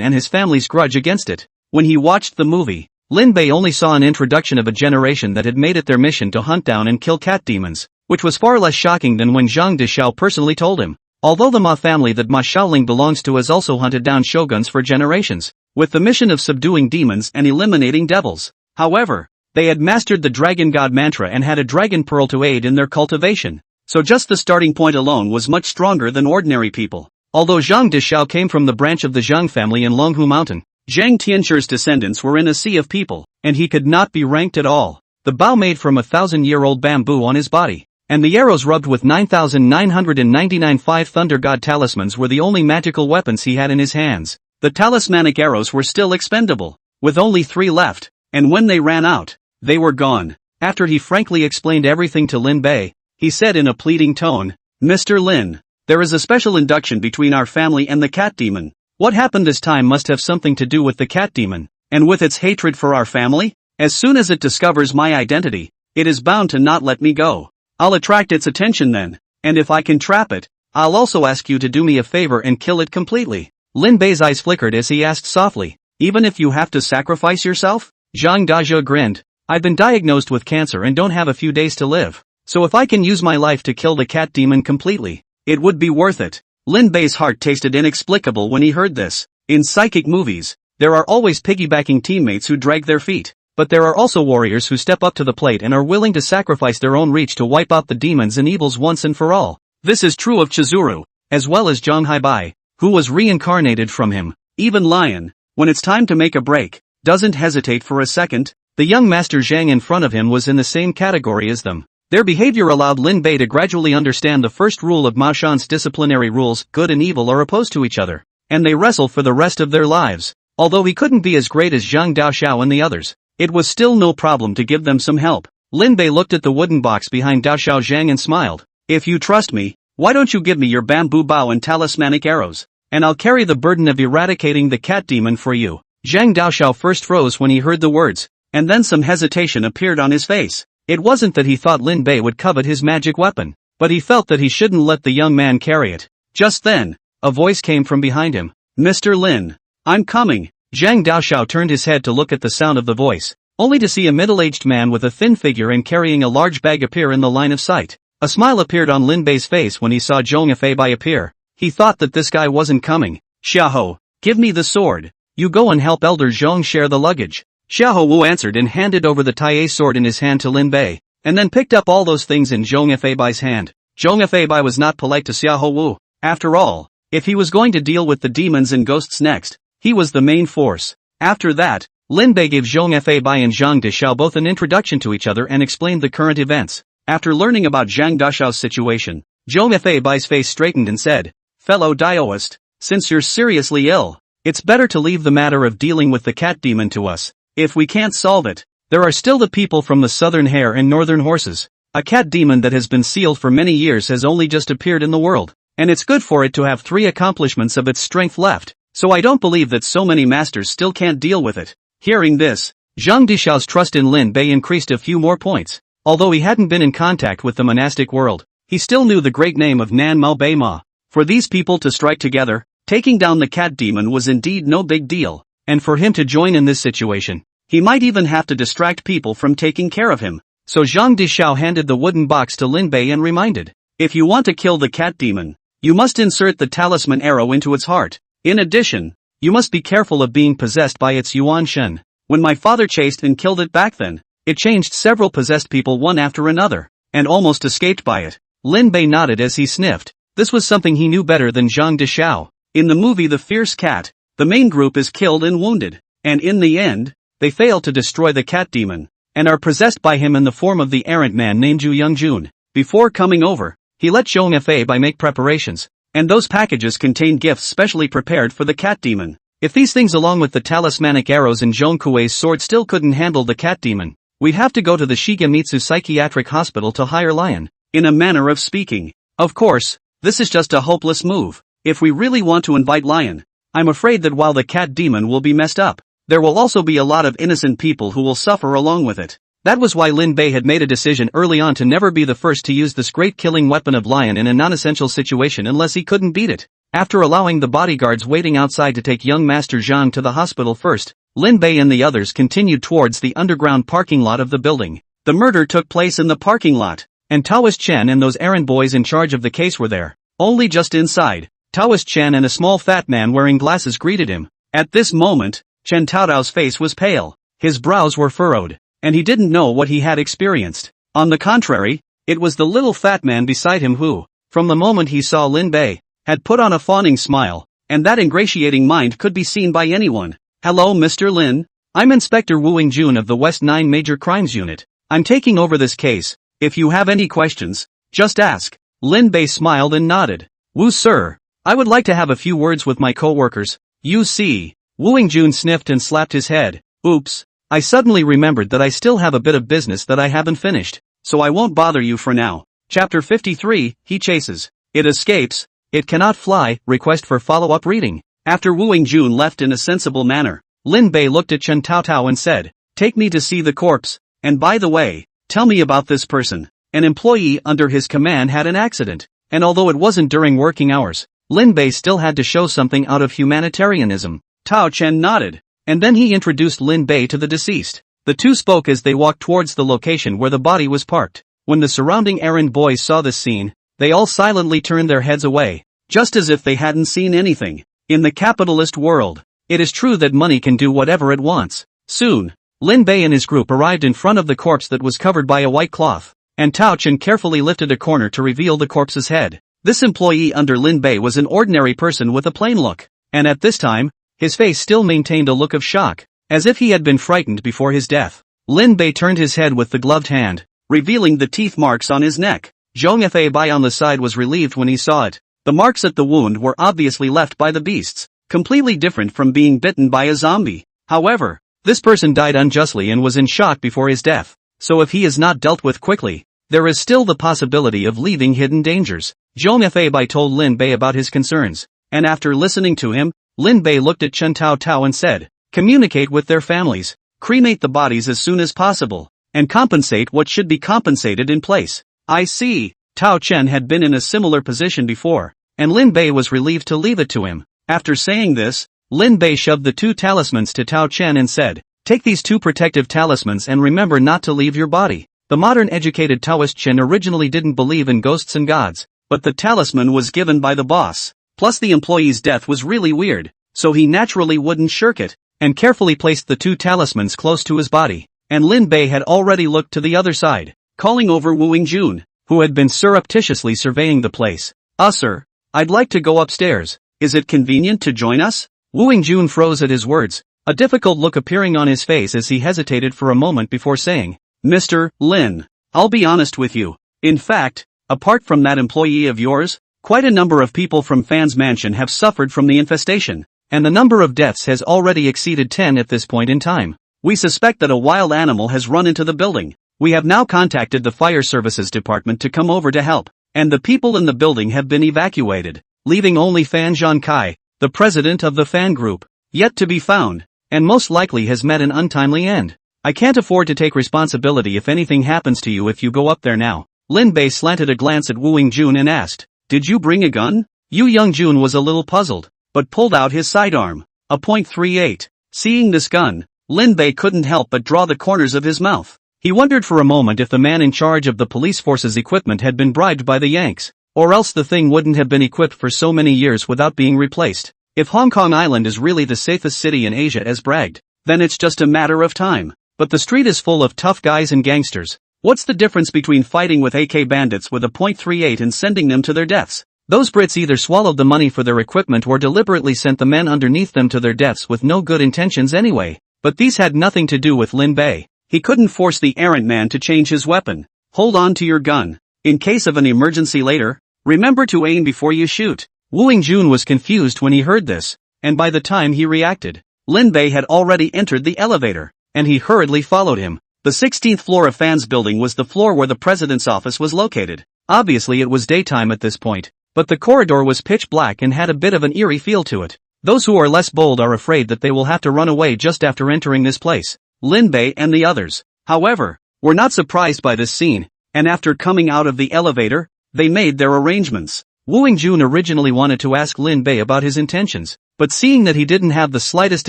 and his family's grudge against it. When he watched the movie, Lin Bei only saw an introduction of a generation that had made it their mission to hunt down and kill cat demons, which was far less shocking than when Zhang Dishao personally told him. Although the Ma family that Ma Shaoling belongs to has also hunted down shoguns for generations, with the mission of subduing demons and eliminating devils. However, they had mastered the dragon god mantra and had a dragon pearl to aid in their cultivation, so just the starting point alone was much stronger than ordinary people. Although Zhang Dishao came from the branch of the Zhang family in Longhu Mountain, Zhang Tianzhi's descendants were in a sea of people, and he could not be ranked at all. The bow made from 1,000-year-old bamboo on his body, and the arrows rubbed with 9,999 five Thunder God talismans were the only magical weapons he had in his hands. The talismanic arrows were still expendable, with only 3 left, and when they ran out, they were gone. After he frankly explained everything to Lin Bei, he said in a pleading tone, "Mr. Lin, there is a special induction between our family and the cat demon. What happened this time must have something to do with the cat demon, and with its hatred for our family. As soon as it discovers my identity, it is bound to not let me go. I'll attract its attention then, and if I can trap it, I'll also ask you to do me a favor and kill it completely." Lin Bei's eyes flickered as he asked softly, "Even if you have to sacrifice yourself?" Zhang Dazhe grinned. "I've been diagnosed with cancer and don't have a few days to live, so if I can use my life to kill the cat demon completely, it would be worth it." Lin Bei's heart tasted inexplicable when he heard this. In psychic movies, there are always piggybacking teammates who drag their feet, but there are also warriors who step up to the plate and are willing to sacrifice their own reach to wipe out the demons and evils once and for all. This is true of Chizuru, as well as Zhang Bai, who was reincarnated from him. Even Lion, when it's time to make a break, doesn't hesitate for a second. The young Master Zhang in front of him was in the same category as them. Their behavior allowed Lin Bei to gradually understand the first rule of Mao Shan's disciplinary rules: good and evil are opposed to each other, and they wrestle for the rest of their lives. Although he couldn't be as great as Zhang Daoxiao and the others, it was still no problem to give them some help. Lin Bei looked at the wooden box behind Daoxiao Zhang and smiled. "If you trust me, why don't you give me your bamboo bow and talismanic arrows, and I'll carry the burden of eradicating the cat demon for you." Zhang Daoxiao first froze when he heard the words, and then some hesitation appeared on his face. It wasn't that he thought Lin Bei would covet his magic weapon, but he felt that he shouldn't let the young man carry it. Just then, a voice came from behind him. "Mr. Lin, I'm coming." Zhang Daoxiao turned his head to look at the sound of the voice, only to see a middle-aged man with a thin figure and carrying a large bag appear in the line of sight. A smile appeared on Lin Bei's face when he saw Zhong Bai appear. He thought that this guy wasn't coming. "Xiahou, give me the sword. You go and help Elder Zhong share the luggage." Xiahou Wu answered and handed over the Tai sword in his hand to Lin Bei, and then picked up all those things in Zhong Bai's hand. Zhong Bai was not polite to Xiahou Wu. After all, if he was going to deal with the demons and ghosts next, he was the main force. After that, Lin Bei gave Zhong Bai and Zhang Daxiao both an introduction to each other and explained the current events. After learning about Zhang Daxiao's situation, Zhong Bai's face straightened and said, "Fellow Taoist, since you're seriously ill, it's better to leave the matter of dealing with the cat demon to us. If we can't solve it, there are still the people from the Southern Hare and Northern Horses. A cat demon that has been sealed for many years has only just appeared in the world, and it's good for it to have 3 accomplishments of its strength left, so I don't believe that so many masters still can't deal with it." Hearing this, Zhang Daxiao's trust in Lin Bei increased a few more points. Although he hadn't been in contact with the monastic world, he still knew the great name of Nan Mao Bei Ma. For these people to strike together, taking down the cat demon was indeed no big deal, and for him to join in this situation, he might even have to distract people from taking care of him. So Zhang Daxiao handed the wooden box to Lin Bei and reminded, "If you want to kill the cat demon, you must insert the talisman arrow into its heart. In addition, you must be careful of being possessed by its Yuan Shen. When my father chased and killed it back then, it changed several possessed people one after another, and almost escaped by it." Lin Bei nodded as he sniffed. This was something he knew better than Zhang Daxiao. In the movie The Fierce Cat, the main group is killed and wounded, and in the end, they fail to destroy the cat demon, and are possessed by him in the form of the errant man named Zhu Yongjun. Before coming over, he let Zhong Bai make preparations, and those packages contained gifts specially prepared for the cat demon. If these things along with the talismanic arrows and Zhong Kuei's sword still couldn't handle the cat demon, we'd have to go to the Shigemitsu Psychiatric Hospital to hire Lion. In a manner of speaking. Of course, this is just a hopeless move. If we really want to invite Lion, I'm afraid that while the cat demon will be messed up, there will also be a lot of innocent people who will suffer along with it. That was why Lin Bei had made a decision early on to never be the first to use this great killing weapon of Lion in a non-essential situation unless he couldn't beat it. After allowing the bodyguards waiting outside to take young Master Zhang to the hospital first, Lin Bei and the others continued towards the underground parking lot of the building. The murder took place in the parking lot, and Taoist Chen and those errand boys in charge of the case were there. Only just inside, Taoist Chen and a small fat man wearing glasses greeted him. At this moment, Chen Taodao's face was pale, his brows were furrowed, and he didn't know what he had experienced. On the contrary, it was the little fat man beside him who, from the moment he saw Lin Bei, had put on a fawning smile, and that ingratiating mind could be seen by anyone. "Hello Mr. Lin, I'm Inspector Wu Yingjun of the West 9 Major Crimes Unit. I'm taking over this case. If you have any questions, Just ask. Lin Bei smiled and nodded. Wu sir. I would like to have a few words with my co-workers. You see. Wu Jun sniffed and slapped his head. Oops. I suddenly remembered that I still have a bit of business that I haven't finished, so I won't bother you for now. Chapter 53, He Chases. It escapes. It cannot fly. Request for follow-up reading. After Wu Jun left in a sensible manner, Lin Bei looked at Chen Taotao and said, take me to see the corpse, and by the way, tell me about this person. An employee under his command had an accident, and although it wasn't during working hours, Lin Bei still had to show something out of humanitarianism. Tao Chen nodded, and then he introduced Lin Bei to the deceased. The two spoke as they walked towards the location where the body was parked. When the surrounding errand boys saw this scene, they all silently turned their heads away, just as if they hadn't seen anything. In the capitalist world, it is true that money can do whatever it wants. Soon, Lin Bei and his group arrived in front of the corpse that was covered by a white cloth, and Tao Chen carefully lifted a corner to reveal the corpse's head. This employee under Lin Bei was an ordinary person with a plain look, and at this time, his face still maintained a look of shock, as if he had been frightened before his death. Lin Bei turned his head with the gloved hand, revealing the teeth marks on his neck. Zong Bai on the side was relieved when he saw it. The marks at the wound were obviously left by the beasts, completely different from being bitten by a zombie. However, this person died unjustly and was in shock before his death, so if he is not dealt with quickly, there is still the possibility of leaving hidden dangers. Zong Bai told Lin Bei about his concerns, and after listening to him, Lin Bei looked at Chen Taotao and said, communicate with their families, cremate the bodies as soon as possible, and compensate what should be compensated in place. I see. Tao Chen had been in a similar position before, and Lin Bei was relieved to leave it to him. After saying this, Lin Bei shoved the two talismans to Tao Chen and said, take these two protective talismans and remember not to leave your body. The modern educated Taoist Chen originally didn't believe in ghosts and gods, but the talisman was given by the boss. Plus the employee's death was really weird, so he naturally wouldn't shirk it, and carefully placed the two talismans close to his body. And Lin Bei had already looked to the other side, calling over Wu Jun, who had been surreptitiously surveying the place. Sir, I'd like to go upstairs. Is it convenient to join us? Wu Jun froze at his words, a difficult look appearing on his face as he hesitated for a moment before saying, Mr. Lin, I'll be honest with you. In fact, apart from that employee of yours, quite a number of people from Fan's mansion have suffered from the infestation, and the number of deaths has already exceeded 10 at this point in time. We suspect that a wild animal has run into the building. We have now contacted the fire services department to come over to help, and the people in the building have been evacuated, leaving only Fan Zhangkai, the president of the Fan group, yet to be found, and most likely has met an untimely end. I can't afford to take responsibility if anything happens to you if you go up there now. Lin Bei slanted a glance at Wu Jun and asked, did you bring a gun? Yu Youngjun was a little puzzled, but pulled out his sidearm, a .38. Seeing this gun, Lin Bei couldn't help but draw the corners of his mouth. He wondered for a moment if the man in charge of the police force's equipment had been bribed by the Yanks, or else the thing wouldn't have been equipped for so many years without being replaced. If Hong Kong Island is really the safest city in Asia as bragged, then it's just a matter of time. But the street is full of tough guys and gangsters. What's the difference between fighting with AK bandits with a .38 and sending them to their deaths? Those Brits either swallowed the money for their equipment or deliberately sent the men underneath them to their deaths with no good intentions anyway. But these had nothing to do with Lin Bei. He couldn't force the errant man to change his weapon. Hold on to your gun. In case of an emergency later, remember to aim before you shoot. Wu Jun was confused when he heard this, and by the time he reacted, Lin Bei had already entered the elevator, and he hurriedly followed him. The 16th floor of Fan's building was the floor where the president's office was located. Obviously it was daytime at this point, but the corridor was pitch black and had a bit of an eerie feel to it. Those who are less bold are afraid that they will have to run away just after entering this place. Lin Bei and the others, however, were not surprised by this scene, and after coming out of the elevator, they made their arrangements. Wu Jun originally wanted to ask Lin Bei about his intentions, but seeing that he didn't have the slightest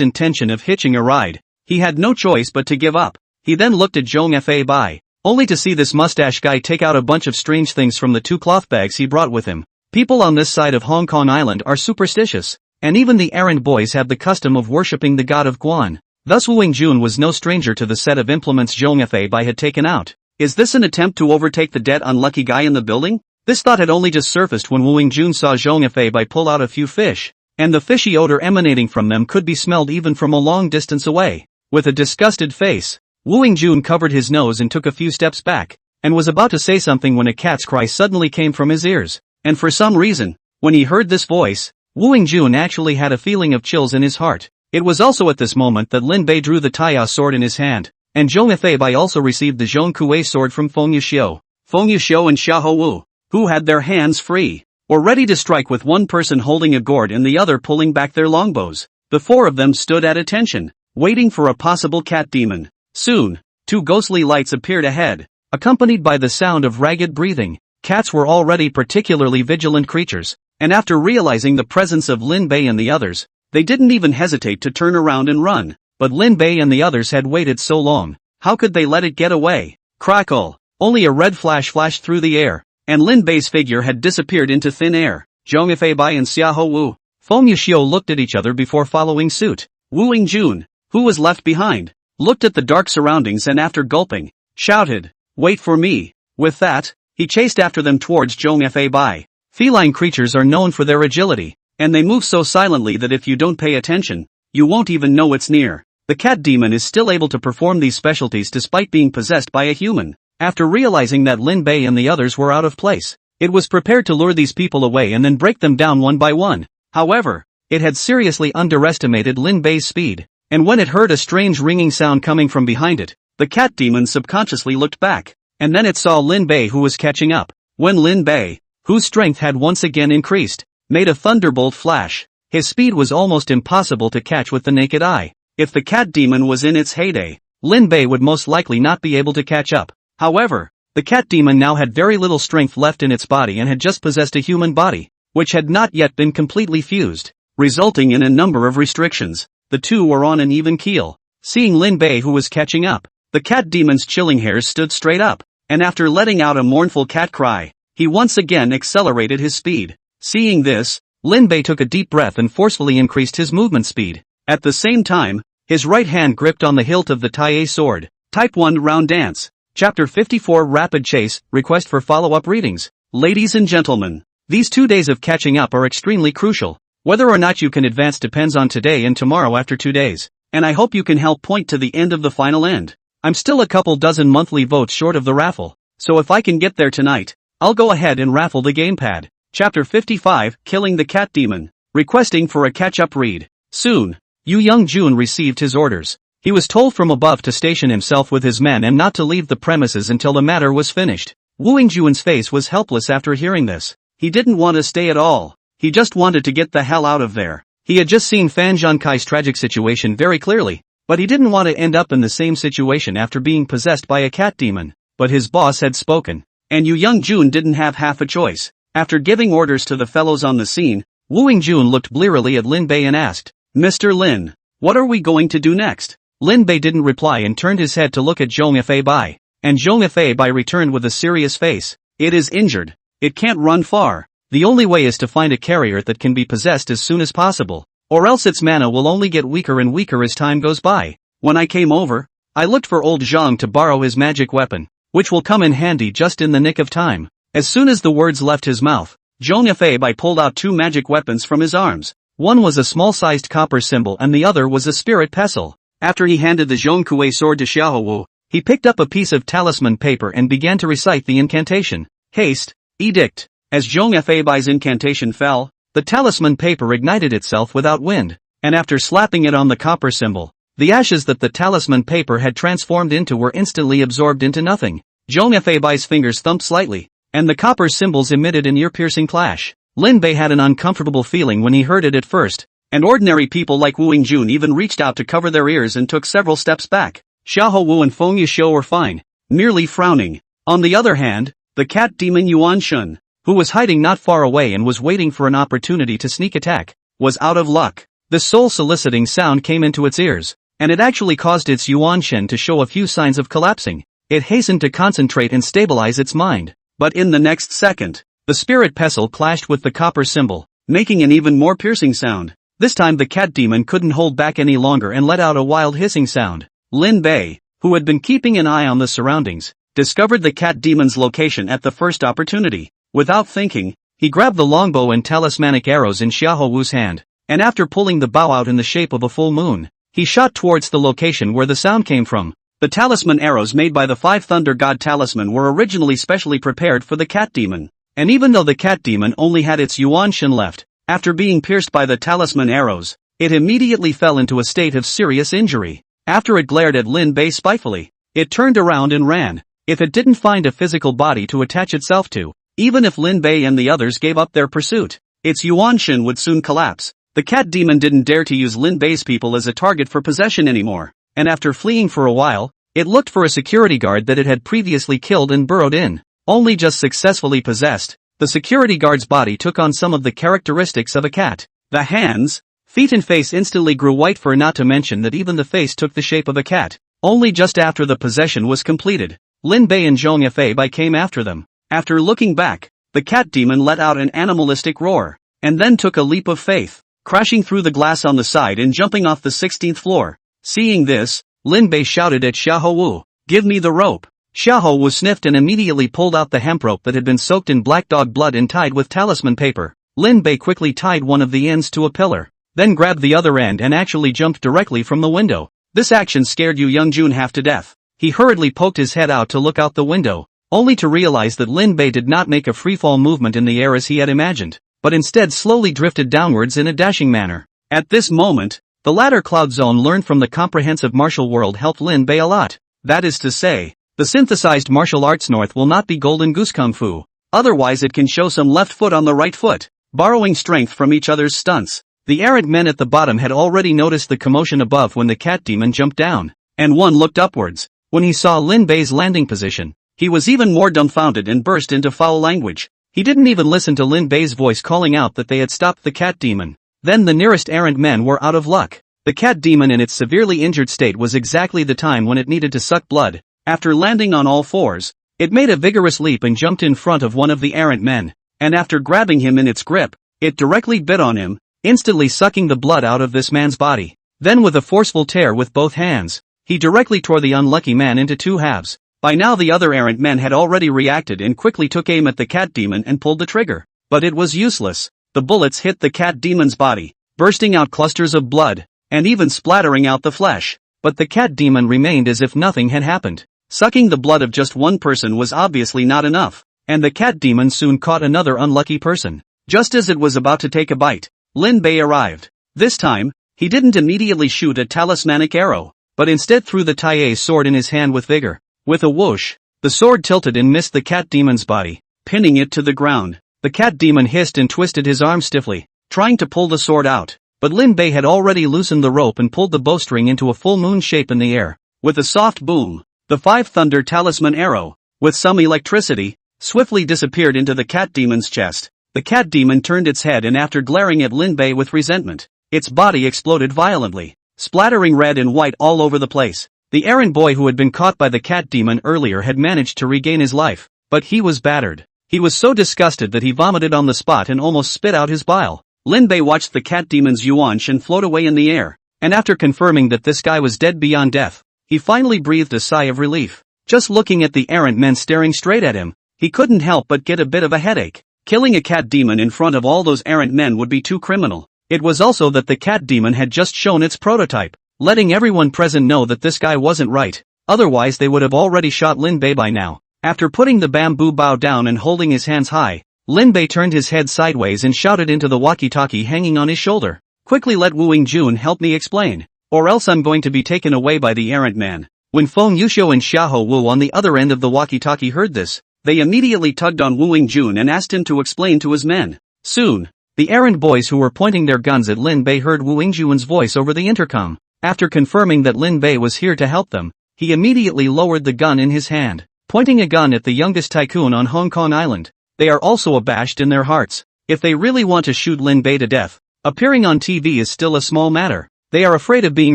intention of hitching a ride, he had no choice but to give up. He then looked at Zong Bai, only to see this mustache guy take out a bunch of strange things from the two cloth bags he brought with him. People on this side of Hong Kong Island are superstitious, and even the errand boys have the custom of worshipping the god of Guan. Thus Wu Jun was no stranger to the set of implements Zong Bai had taken out. Is this an attempt to overtake the dead unlucky guy in the building? This thought had only just surfaced when Wu Jun saw Zong Bai pull out a few fish, and the fishy odor emanating from them could be smelled even from a long distance away. With a disgusted face, Wu Jun covered his nose and took a few steps back, and was about to say something when a cat's cry suddenly came from his ears. And for some reason, when he heard this voice, Wu Jun actually had a feeling of chills in his heart. It was also at this moment that Lin Bei drew the Taya sword in his hand, and Zhong Bai also received the Zhong Kuei sword from Feng Yuxiu. Feng Yuxiu and Xiahou Wu, who had their hands free, were ready to strike with one person holding a gourd and the other pulling back their longbows. The four of them stood at attention, waiting for a possible cat demon. Soon, two ghostly lights appeared ahead, accompanied by the sound of ragged breathing. Cats were already particularly vigilant creatures, and after realizing the presence of Lin Bei and the others, they didn't even hesitate to turn around and run. But Lin Bei and the others had waited so long, how could they let it get away? Crackle! Only a red flash flashed through the air, and Lin Bei's figure had disappeared into thin air. Zhong Bai and Xiahou Wu, Feng Yuxiu looked at each other before following suit. Wu Jun, who was left behind, looked at the dark surroundings and after gulping, shouted, "Wait for me." With that, he chased after them towards Zhong Bai. Feline creatures are known for their agility, and they move so silently that if you don't pay attention, you won't even know it's near. The cat demon is still able to perform these specialties despite being possessed by a human. After realizing that Lin Bei and the others were out of place, it was prepared to lure these people away and then break them down one by one. However, it had seriously underestimated Lin Bei's speed, and when it heard a strange ringing sound coming from behind it, the cat demon subconsciously looked back, and then it saw Lin Bei who was catching up. When Lin Bei, whose strength had once again increased, made a thunderbolt flash, his speed was almost impossible to catch with the naked eye. If the cat demon was in its heyday, Lin Bei would most likely not be able to catch up. However, the cat demon now had very little strength left in its body and had just possessed a human body, which had not yet been completely fused, resulting in a number of restrictions. The two were on an even keel. Seeing Lin Bei who was catching up, the cat demon's chilling hairs stood straight up, and after letting out a mournful cat cry, he once again accelerated his speed. Seeing this, Lin Bei took a deep breath and forcefully increased his movement speed. At the same time, his right hand gripped on the hilt of the Taoist sword. Type 1 Round Dance. Chapter 54 Rapid Chase, Request for Follow-Up Readings. Ladies and gentlemen, these 2 days of catching up are extremely crucial. Whether or not you can advance depends on today and tomorrow after 2 days, and I hope you can help point to the end of the final end. I'm still a couple dozen monthly votes short of the raffle, so if I can get there tonight, I'll go ahead and raffle the gamepad. Chapter 55 Killing the Cat Demon. Requesting for a catch-up read. Soon, Yu Jun received his orders. He was told from above to station himself with his men and not to leave the premises until the matter was finished. Wu Jun's face was helpless after hearing this. He didn't want to stay at all. He just wanted to get the hell out of there. He had just seen Fan Zhonkai's tragic situation very clearly, but he didn't want to end up in the same situation after being possessed by a cat demon. But his boss had spoken, and Yu Jun didn't have half a choice. After giving orders to the fellows on the scene, Wu Jun looked blearily at Lin Bei and asked, "Mr. Lin, what are we going to do next?" Lin Bei didn't reply and turned his head to look at Zhong Bai, and Zhong Bai returned with a serious face. "It is injured. It can't run far. The only way is to find a carrier that can be possessed as soon as possible, or else its mana will only get weaker and weaker as time goes by. When I came over, I looked for old Zhang to borrow his magic weapon, which will come in handy just in the nick of time." As soon as the words left his mouth, Zhong Bai pulled out 2 magic weapons from his arms. One was a small-sized copper symbol and the other was a spirit pestle. After he handed the Zhong Kuei sword to Xiahou Wu, he picked up a piece of talisman paper and began to recite the incantation. Haste, edict. As Zhong Bai's incantation fell, the talisman paper ignited itself without wind, and after slapping it on the copper symbol, the ashes that the talisman paper had transformed into were instantly absorbed into nothing. Zhong Bai's fingers thumped slightly, and the copper symbols emitted an ear-piercing clash. Lin Bei had an uncomfortable feeling when he heard it at first, and ordinary people like Wu Jun even reached out to cover their ears and took several steps back. Xiahou Wu and Feng Yuxiu were fine, merely frowning. On the other hand, the cat demon Yuan Shun, who was hiding not far away and was waiting for an opportunity to sneak attack, was out of luck. The soul-soliciting sound came into its ears, and it actually caused its Yuan Shen to show a few signs of collapsing. It hastened to concentrate and stabilize its mind. But in the next second, the spirit pestle clashed with the copper symbol, making an even more piercing sound. This time the cat demon couldn't hold back any longer and let out a wild hissing sound. Lin Bei, who had been keeping an eye on the surroundings, discovered the cat demon's location at the first opportunity. Without thinking, he grabbed the longbow and talismanic arrows in Xiahou Wu's hand, and after pulling the bow out in the shape of a full moon, he shot towards the location where the sound came from. The talisman arrows made by the 5 Thunder God talisman were originally specially prepared for the cat demon. And even though the cat demon only had its yuan shin left, after being pierced by the talisman arrows, it immediately fell into a state of serious injury. After it glared at Lin Bei spitefully, it turned around and ran. If it didn't find a physical body to attach itself to, even if Lin Bei and the others gave up their pursuit, its yuan shin would soon collapse. The cat demon didn't dare to use Lin Bei's people as a target for possession anymore, and after fleeing for a while, it looked for a security guard that it had previously killed and burrowed in. Only just successfully possessed, the security guard's body took on some of the characteristics of a cat. The hands, feet and face instantly grew white, for not to mention that even the face took the shape of a cat. Only just after the possession was completed, Lin Bei and Zong Wu came after them. After looking back, the cat demon let out an animalistic roar, and then took a leap of faith, crashing through the glass on the side and jumping off the 16th floor. Seeing this, Lin Bei shouted at Xiahou Wu, "Give me the rope." Xiahou Wu sniffed and immediately pulled out the hemp rope that had been soaked in black dog blood and tied with talisman paper. Lin Bei quickly tied one of the ends to a pillar, then grabbed the other end and actually jumped directly from the window. This action scared Yu Youngjun half to death. He hurriedly poked his head out to look out the window, only to realize that Lin Bei did not make a freefall movement in the air as he had imagined, but instead slowly drifted downwards in a dashing manner. At this moment, the latter Cloud Zone learned from the comprehensive martial world helped Lin Bei a lot. That is to say, the synthesized martial arts north will not be Golden Goose Kung Fu, otherwise it can show some left foot on the right foot, borrowing strength from each other's stunts. The errant men at the bottom had already noticed the commotion above when the cat demon jumped down, and one looked upwards. When he saw Lin Bei's landing position, he was even more dumbfounded and burst into foul language. He didn't even listen to Lin Bei's voice calling out that they had stopped the cat demon. Then the nearest errant men were out of luck. The cat demon in its severely injured state was exactly the time when it needed to suck blood. After landing on all fours, it made a vigorous leap and jumped in front of one of the errant men, and after grabbing him in its grip, it directly bit on him, instantly sucking the blood out of this man's body. Then with a forceful tear with both hands, he directly tore the unlucky man into 2 halves. By now the other errant men had already reacted and quickly took aim at the cat demon and pulled the trigger. But it was useless. The bullets hit the cat demon's body, bursting out clusters of blood, and even splattering out the flesh. But the cat demon remained as if nothing had happened. Sucking the blood of just one person was obviously not enough, and the cat demon soon caught another unlucky person. Just as it was about to take a bite, Lin Bei arrived. This time, he didn't immediately shoot a talismanic arrow, but instead threw the Tai's sword in his hand with vigor. With a whoosh, the sword tilted and missed the cat demon's body, pinning it to the ground. The cat demon hissed and twisted his arm stiffly, trying to pull the sword out, but Lin Bei had already loosened the rope and pulled the bowstring into a full moon shape in the air. With a soft boom, the 5 Thunder talisman arrow, with some electricity, swiftly disappeared into the cat demon's chest. The cat demon turned its head and after glaring at Lin Bei with resentment, its body exploded violently, splattering red and white all over the place. The errant boy who had been caught by the cat demon earlier had managed to regain his life, but he was battered. He was so disgusted that he vomited on the spot and almost spit out his bile. Lin Bei watched the cat demon's yuan shin float away in the air, and after confirming that this guy was dead beyond death, he finally breathed a sigh of relief. Just looking at the errant men staring straight at him, he couldn't help but get a bit of a headache. Killing a cat demon in front of all those errant men would be too criminal. It was also that the cat demon had just shown its prototype, letting everyone present know that this guy wasn't right, otherwise they would have already shot Lin Bei by now. After putting the bamboo bow down and holding his hands high, Lin Bei turned his head sideways and shouted into the walkie-talkie hanging on his shoulder, "Quickly let Wu Yingjun help me explain, or else I'm going to be taken away by the errant man." When Feng Yuxiu and Xiahou Wu on the other end of the walkie-talkie heard this, they immediately tugged on Wu Yingjun and asked him to explain to his men. Soon, the errant boys who were pointing their guns at Lin Bei heard Wu Yingjun's voice over the intercom. After confirming that Lin Bei was here to help them, he immediately lowered the gun in his hand, pointing a gun at the youngest tycoon on Hong Kong Island. They are also abashed in their hearts. If they really want to shoot Lin Bei to death, appearing on TV is still a small matter. They are afraid of being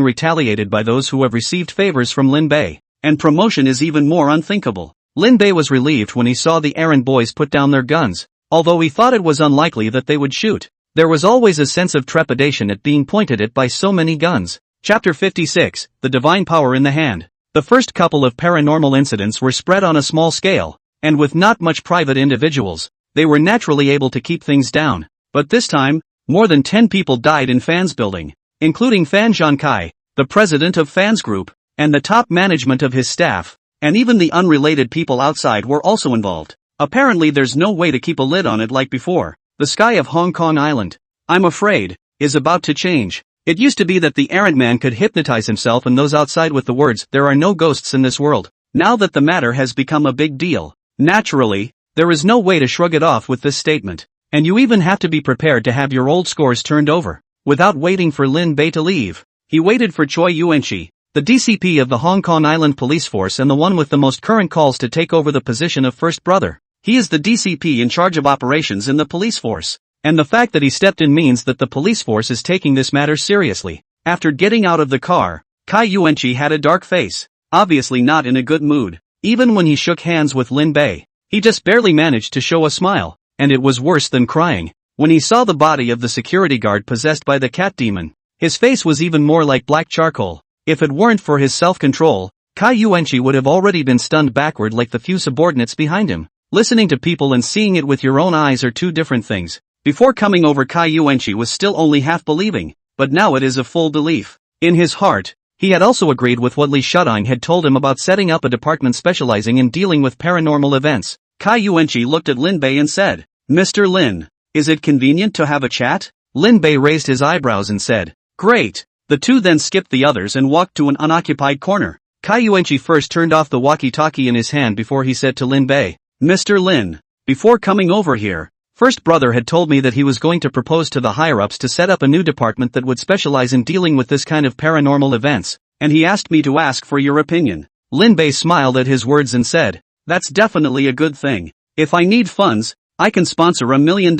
retaliated by those who have received favors from Lin Bei, and promotion is even more unthinkable. Lin Bei was relieved when he saw the errant boys put down their guns, although he thought it was unlikely that they would shoot. There was always a sense of trepidation at being pointed at by so many guns. Chapter 56, The Divine Power in the Hand. The first couple of paranormal incidents were spread on a small scale, and with not much private individuals, they were naturally able to keep things down. But this time, more than 10 people died in Fans building, including Fan Zhankai, the president of Fans Group, and the top management of his staff, and even the unrelated people outside were also involved. Apparently there's no way to keep a lid on it like before. The sky of Hong Kong Island, I'm afraid, is about to change. It used to be that the errant man could hypnotize himself and those outside with the words, "There are no ghosts in this world." Now that the matter has become a big deal, naturally, there is no way to shrug it off with this statement. And you even have to be prepared to have your old scores turned over. Without waiting for Lin Bei to leave, he waited for Choi Yuanqi, the DCP of the Hong Kong Island Police Force and the one with the most current calls to take over the position of first brother. He is the DCP in charge of operations in the police force. And the fact that he stepped in means that the police force is taking this matter seriously. After getting out of the car, Kai Yuanqi had a dark face, obviously not in a good mood. Even when he shook hands with Lin Bei, he just barely managed to show a smile, and it was worse than crying. When he saw the body of the security guard possessed by the cat demon, his face was even more like black charcoal. If it weren't for his self-control, Kai Yuanqi would have already been stunned backward like the few subordinates behind him. Listening to people and seeing it with your own eyes are two different things. Before coming over, Kai Yuanqi was still only half believing, but now it is a full belief. In his heart, he had also agreed with what Li Shudang had told him about setting up a department specializing in dealing with paranormal events. Kai Yuanqi looked at Lin Bei and said, "Mr. Lin, is it convenient to have a chat?" Lin Bei raised his eyebrows and said, "Great." The two then skipped the others and walked to an unoccupied corner. Kai Yuanqi first turned off the walkie-talkie in his hand before he said to Lin Bei, "Mr. Lin, before coming over here, first brother had told me that he was going to propose to the higher-ups to set up a new department that would specialize in dealing with this kind of paranormal events, and he asked me to ask for your opinion." Lin Bei smiled at his words and said, "That's definitely a good thing. If I need funds, I can sponsor $1 million.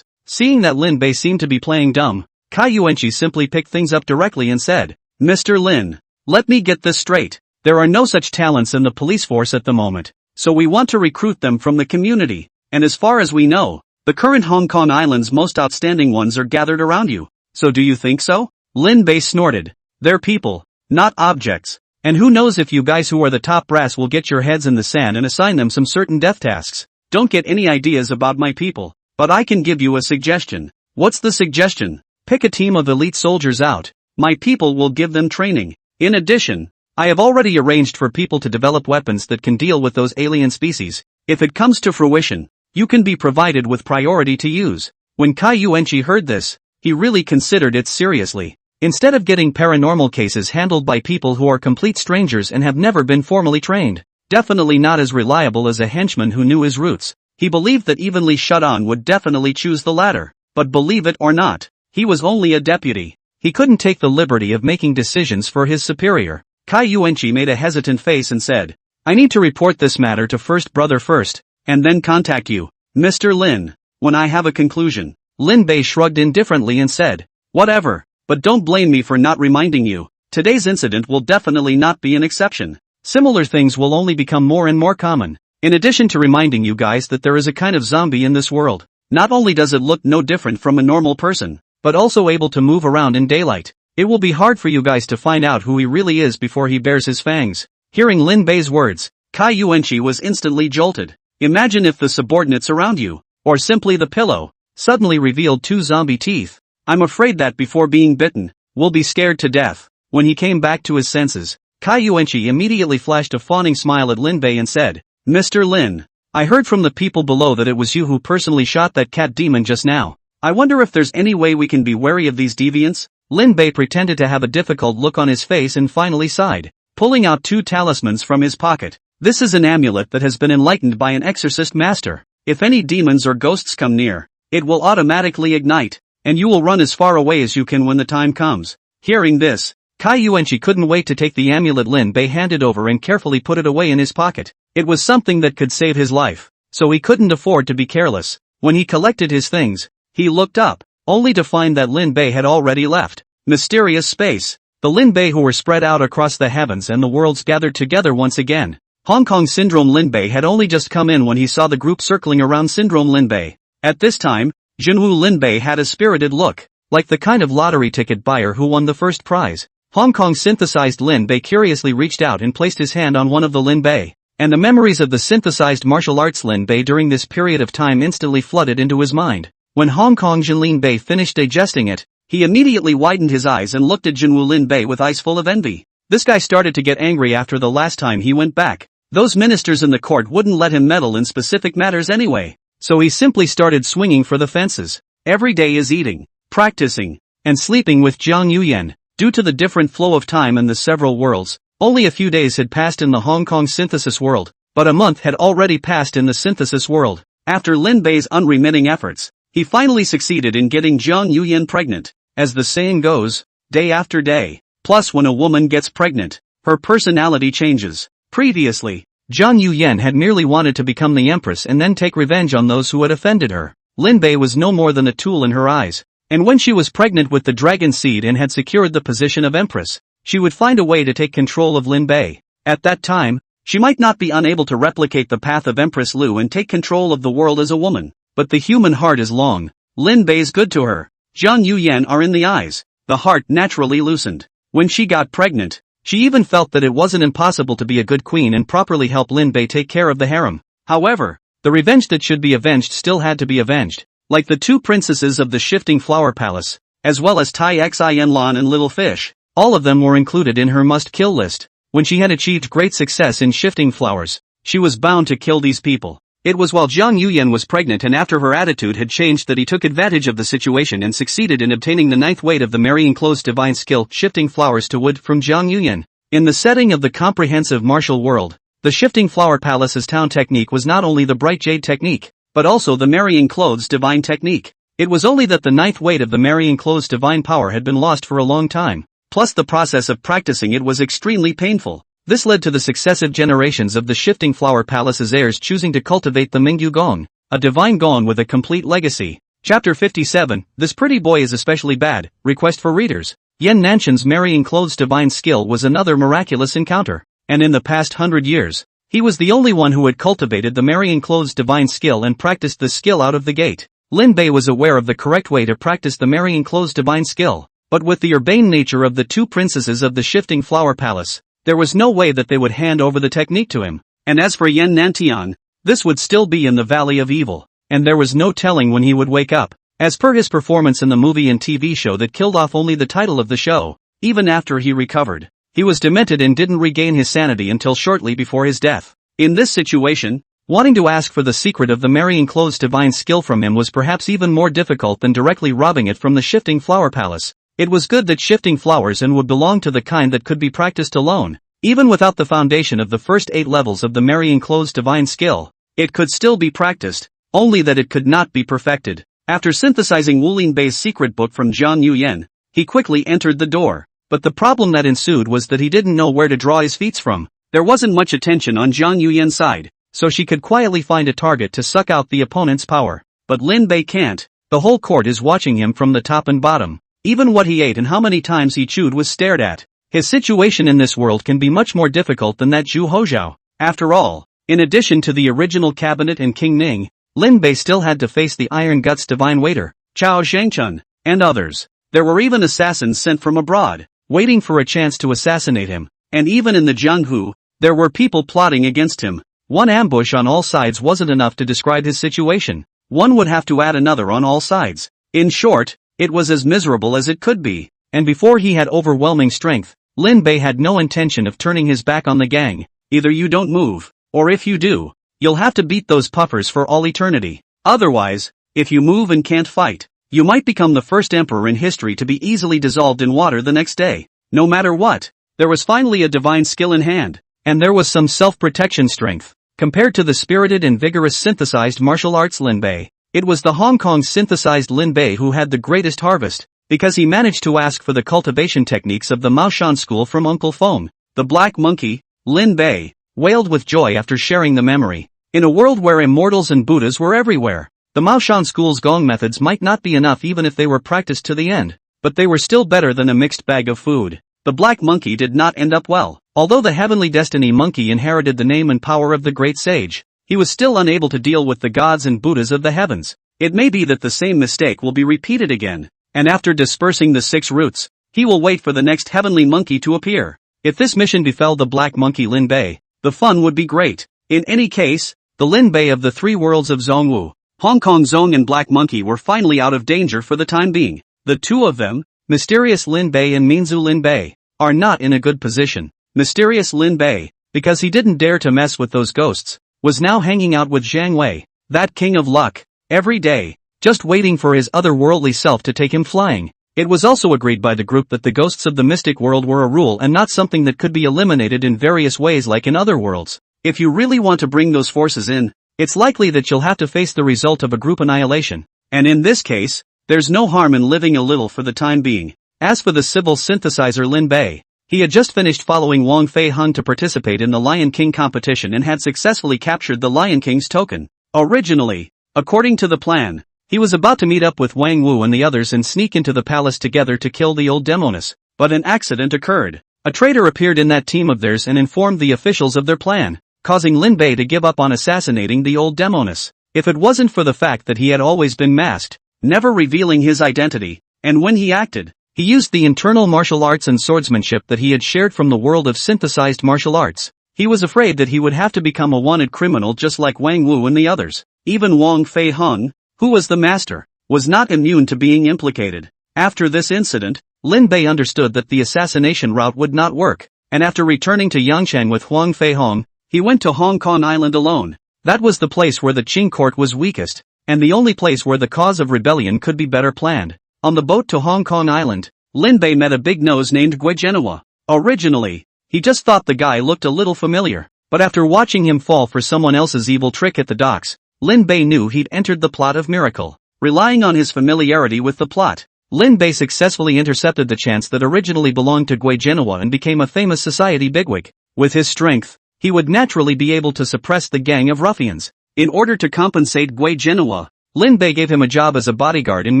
Seeing that Lin Bei seemed to be playing dumb, Kai Yuanqi simply picked things up directly and said, "Mr. Lin, let me get this straight. There are no such talents in the police force at the moment, so we want to recruit them from the community, and as far as we know, the current Hong Kong Island's most outstanding ones are gathered around you. So do you think so?" Lin Bei snorted. "They're people, not objects. And who knows if you guys who are the top brass will get your heads in the sand and assign them some certain death tasks. Don't get any ideas about my people, but I can give you a suggestion." "What's the suggestion?" "Pick a team of elite soldiers out. My people will give them training. In addition, I have already arranged for people to develop weapons that can deal with those alien species. If it comes to fruition, you can be provided with priority to use." When Kai Yuanqi heard this, he really considered it seriously. Instead of getting paranormal cases handled by people who are complete strangers and have never been formally trained, definitely not as reliable as a henchman who knew his roots, he believed that even Li Shudang would definitely choose the latter. But believe it or not, he was only a deputy. He couldn't take the liberty of making decisions for his superior. Kai Yuanqi made a hesitant face and said, "I need to report this matter to first brother first, and then contact you, Mr. Lin, when I have a conclusion." Lin Bei shrugged indifferently and said, "Whatever, but don't blame me for not reminding you. Today's incident will definitely not be an exception. Similar things will only become more and more common. In addition to reminding you guys that there is a kind of zombie in this world, not only does it look no different from a normal person, but also able to move around in daylight. It will be hard for you guys to find out who he really is before he bares his fangs." Hearing Lin Bei's words, Kai Yuanqi was instantly jolted. Imagine if the subordinates around you, or simply the pillow, suddenly revealed two zombie teeth. "I'm afraid that before being bitten, we'll be scared to death." When he came back to his senses, Kai Yuanqi immediately flashed a fawning smile at Lin Bei and said, "Mr. Lin, I heard from the people below that it was you who personally shot that cat demon just now. I wonder if there's any way we can be wary of these deviants?" Lin Bei pretended to have a difficult look on his face and finally sighed, pulling out two talismans from his pocket. "This is an amulet that has been enlightened by an exorcist master. If any demons or ghosts come near, it will automatically ignite, and you will run as far away as you can when the time comes." Hearing this, Kai Yuanqi couldn't wait to take the amulet Lin Bei handed over and carefully put it away in his pocket. It was something that could save his life, so he couldn't afford to be careless. When he collected his things, he looked up, only to find that Lin Bei had already left. Mysterious space. The Lin Bei who were spread out across the heavens and the worlds gathered together once again. Hong Kong Syndrome Lin Bei had only just come in when he saw the group circling around Syndrome Lin Bei. At this time, Junwoo Lin Bei had a spirited look, like the kind of lottery ticket buyer who won the first prize. Hong Kong synthesized Lin Bei curiously reached out and placed his hand on one of the Lin Bei, and the memories of the synthesized martial arts Lin Bei during this period of time instantly flooded into his mind. When Hong Kong Jin Lin Bei finished digesting it, he immediately widened his eyes and looked at Junwoo Lin Bei with eyes full of envy. This guy started to get angry after the last time he went back. Those ministers in the court wouldn't let him meddle in specific matters anyway. So he simply started swinging for the fences. Every day is eating, practicing, and sleeping with Zhang Yuyan. Due to the different flow of time in the several worlds, only a few days had passed in the Hong Kong synthesis world, but a month had already passed in the synthesis world. After Lin Bei's unremitting efforts, he finally succeeded in getting Zhang Yuyan pregnant. As the saying goes, day after day. Plus, when a woman gets pregnant, her personality changes. Previously, Zhang Yuyan had merely wanted to become the Empress and then take revenge on those who had offended her. Lin Bei was no more than a tool in her eyes. And when she was pregnant with the dragon seed and had secured the position of Empress, she would find a way to take control of Lin Bei. At that time, she might not be unable to replicate the path of Empress Lu and take control of the world as a woman. But the human heart is long. Lin Bei's good to her. Zhang Yuyan are in the eyes. The heart naturally loosened. When she got pregnant, she even felt that it wasn't impossible to be a good queen and properly help Lin Bei take care of the harem. However, the revenge that should be avenged still had to be avenged. Like the two princesses of the Shifting Flower Palace, as well as Tai Xin Lan and Little Fish, all of them were included in her must-kill list. When she had achieved great success in shifting flowers, she was bound to kill these people. It was while Zhang Yuyan was pregnant and after her attitude had changed that he took advantage of the situation and succeeded in obtaining the 9th weight of the Marrying Clothes divine skill, shifting flowers to wood, from Zhang Yuyan. In the setting of the comprehensive martial world, the Shifting Flower Palace's town technique was not only the Bright Jade technique, but also the Marrying Clothes divine technique. It was only that the 9th weight of the Marrying Clothes divine power had been lost for a long time. Plus the process of practicing it was extremely painful. This led to the successive generations of the Shifting Flower Palace's heirs choosing to cultivate the Mingyu Gong, a divine gong with a complete legacy. Chapter 57, This Pretty Boy is Especially Bad, Request for Readers. Yan Nanshan's Marrying Clothes divine skill was another miraculous encounter, and in the past 100 years, he was the only one who had cultivated the Marrying Clothes divine skill and practiced the skill out of the gate. Lin Bei was aware of the correct way to practice the Marrying Clothes divine skill, but with the urbane nature of the two princesses of the Shifting Flower Palace, there was no way that they would hand over the technique to him. And as for Yan Nantian, this would still be in the Valley of Evil, and there was no telling when he would wake up. As per his performance in the movie and TV show that killed off only the title of the show, even after he recovered, he was demented and didn't regain his sanity until shortly before his death. In this situation, wanting to ask for the secret of the Marrying Clothes divine skill from him was perhaps even more difficult than directly robbing it from the Shifting Flower Palace. It was good that shifting flowers and would belong to the kind that could be practiced alone. Even without the foundation of the first 8 levels of the Marrying Clothes divine skill, it could still be practiced, only that it could not be perfected. After synthesizing Lin Bei's secret book from Zhang Yuyan, he quickly entered the door. But the problem that ensued was that he didn't know where to draw his feet from. There wasn't much attention on Zhang Yuyan's side, so she could quietly find a target to suck out the opponent's power. But Lin Bei can't. The whole court is watching him from the top and bottom. Even what he ate and how many times he chewed was stared at. His situation in this world can be much more difficult than that Zhu Hozhao. After all, in addition to the original cabinet and King Ning, Lin Bei still had to face the Iron Guts divine waiter, Chao Zhangchun, and others. There were even assassins sent from abroad, waiting for a chance to assassinate him, and even in the Jianghu, there were people plotting against him. One ambush on all sides wasn't enough to describe his situation. One would have to add another on all sides. In short, it was as miserable as it could be, and before he had overwhelming strength, Lin Bei had no intention of turning his back on the gang. Either you don't move, or if you do, you'll have to beat those puffers for all eternity. Otherwise, if you move and can't fight, you might become the first emperor in history to be easily dissolved in water the next day. No matter what, there was finally a divine skill in hand, and there was some self-protection strength. Compared to the spirited and vigorous synthesized martial arts Lin Bei, it was the Hong Kong synthesized Lin Bei who had the greatest harvest, because he managed to ask for the cultivation techniques of the Maoshan school from Uncle Feng. The Black Monkey, Lin Bei, wailed with joy after sharing the memory. In a world where immortals and Buddhas were everywhere, the Maoshan school's gong methods might not be enough even if they were practiced to the end, but they were still better than a mixed bag of food. The Black Monkey did not end up well. Although the Heavenly Destiny Monkey inherited the name and power of the great sage, he was still unable to deal with the gods and Buddhas of the heavens. It may be that the same mistake will be repeated again, and after dispersing the 6 roots, he will wait for the next Heavenly Monkey to appear. If this mission befell the Black Monkey Lin Bei, the fun would be great. In any case, the Lin Bei of the 3 worlds of Zong Wu, Hong Kong Zong and Black Monkey were finally out of danger for the time being. The two of them, mysterious Lin Bei and Minzu Lin Bei, are not in a good position. Mysterious Lin Bei, because he didn't dare to mess with those ghosts, was now hanging out with Zhang Wei, that king of luck, every day, just waiting for his otherworldly self to take him flying. It was also agreed by the group that the ghosts of the mystic world were a rule and not something that could be eliminated in various ways like in other worlds. If you really want to bring those forces in, it's likely that you'll have to face the result of a group annihilation. And in this case, there's no harm in living a little for the time being. As for the civil synthesizer Lin Bei, he had just finished following Wang Fei Hung to participate in the Lion King competition and had successfully captured the Lion King's token. Originally, according to the plan, he was about to meet up with Wang Wu and the others and sneak into the palace together to kill the old demoness, but an accident occurred. A traitor appeared in that team of theirs and informed the officials of their plan, causing Lin Bei to give up on assassinating the old demoness. If it wasn't for the fact that he had always been masked, never revealing his identity, and when he acted, he used the internal martial arts and swordsmanship that he had shared from the world of synthesized martial arts. He was afraid that he would have to become a wanted criminal just like Wang Wu and the others. Even Wang Fei Hung, who was the master, was not immune to being implicated. After this incident, Lin Bei understood that the assassination route would not work, and after returning to Yangchang with Wang Fei Hong, he went to Hong Kong Island alone. That was the place where the Qing court was weakest, and the only place where the cause of rebellion could be better planned. On the boat to Hong Kong Island, Lin Bei met a big nose named Gui Genoa. Originally, he just thought the guy looked a little familiar, but after watching him fall for someone else's evil trick at the docks, Lin Bei knew he'd entered the plot of Miracle. Relying on his familiarity with the plot, Lin Bei successfully intercepted the chance that originally belonged to Gui Genoa and became a famous society bigwig. With his strength, he would naturally be able to suppress the gang of ruffians. In order to compensate Gui Genoa, Lin Bei gave him a job as a bodyguard and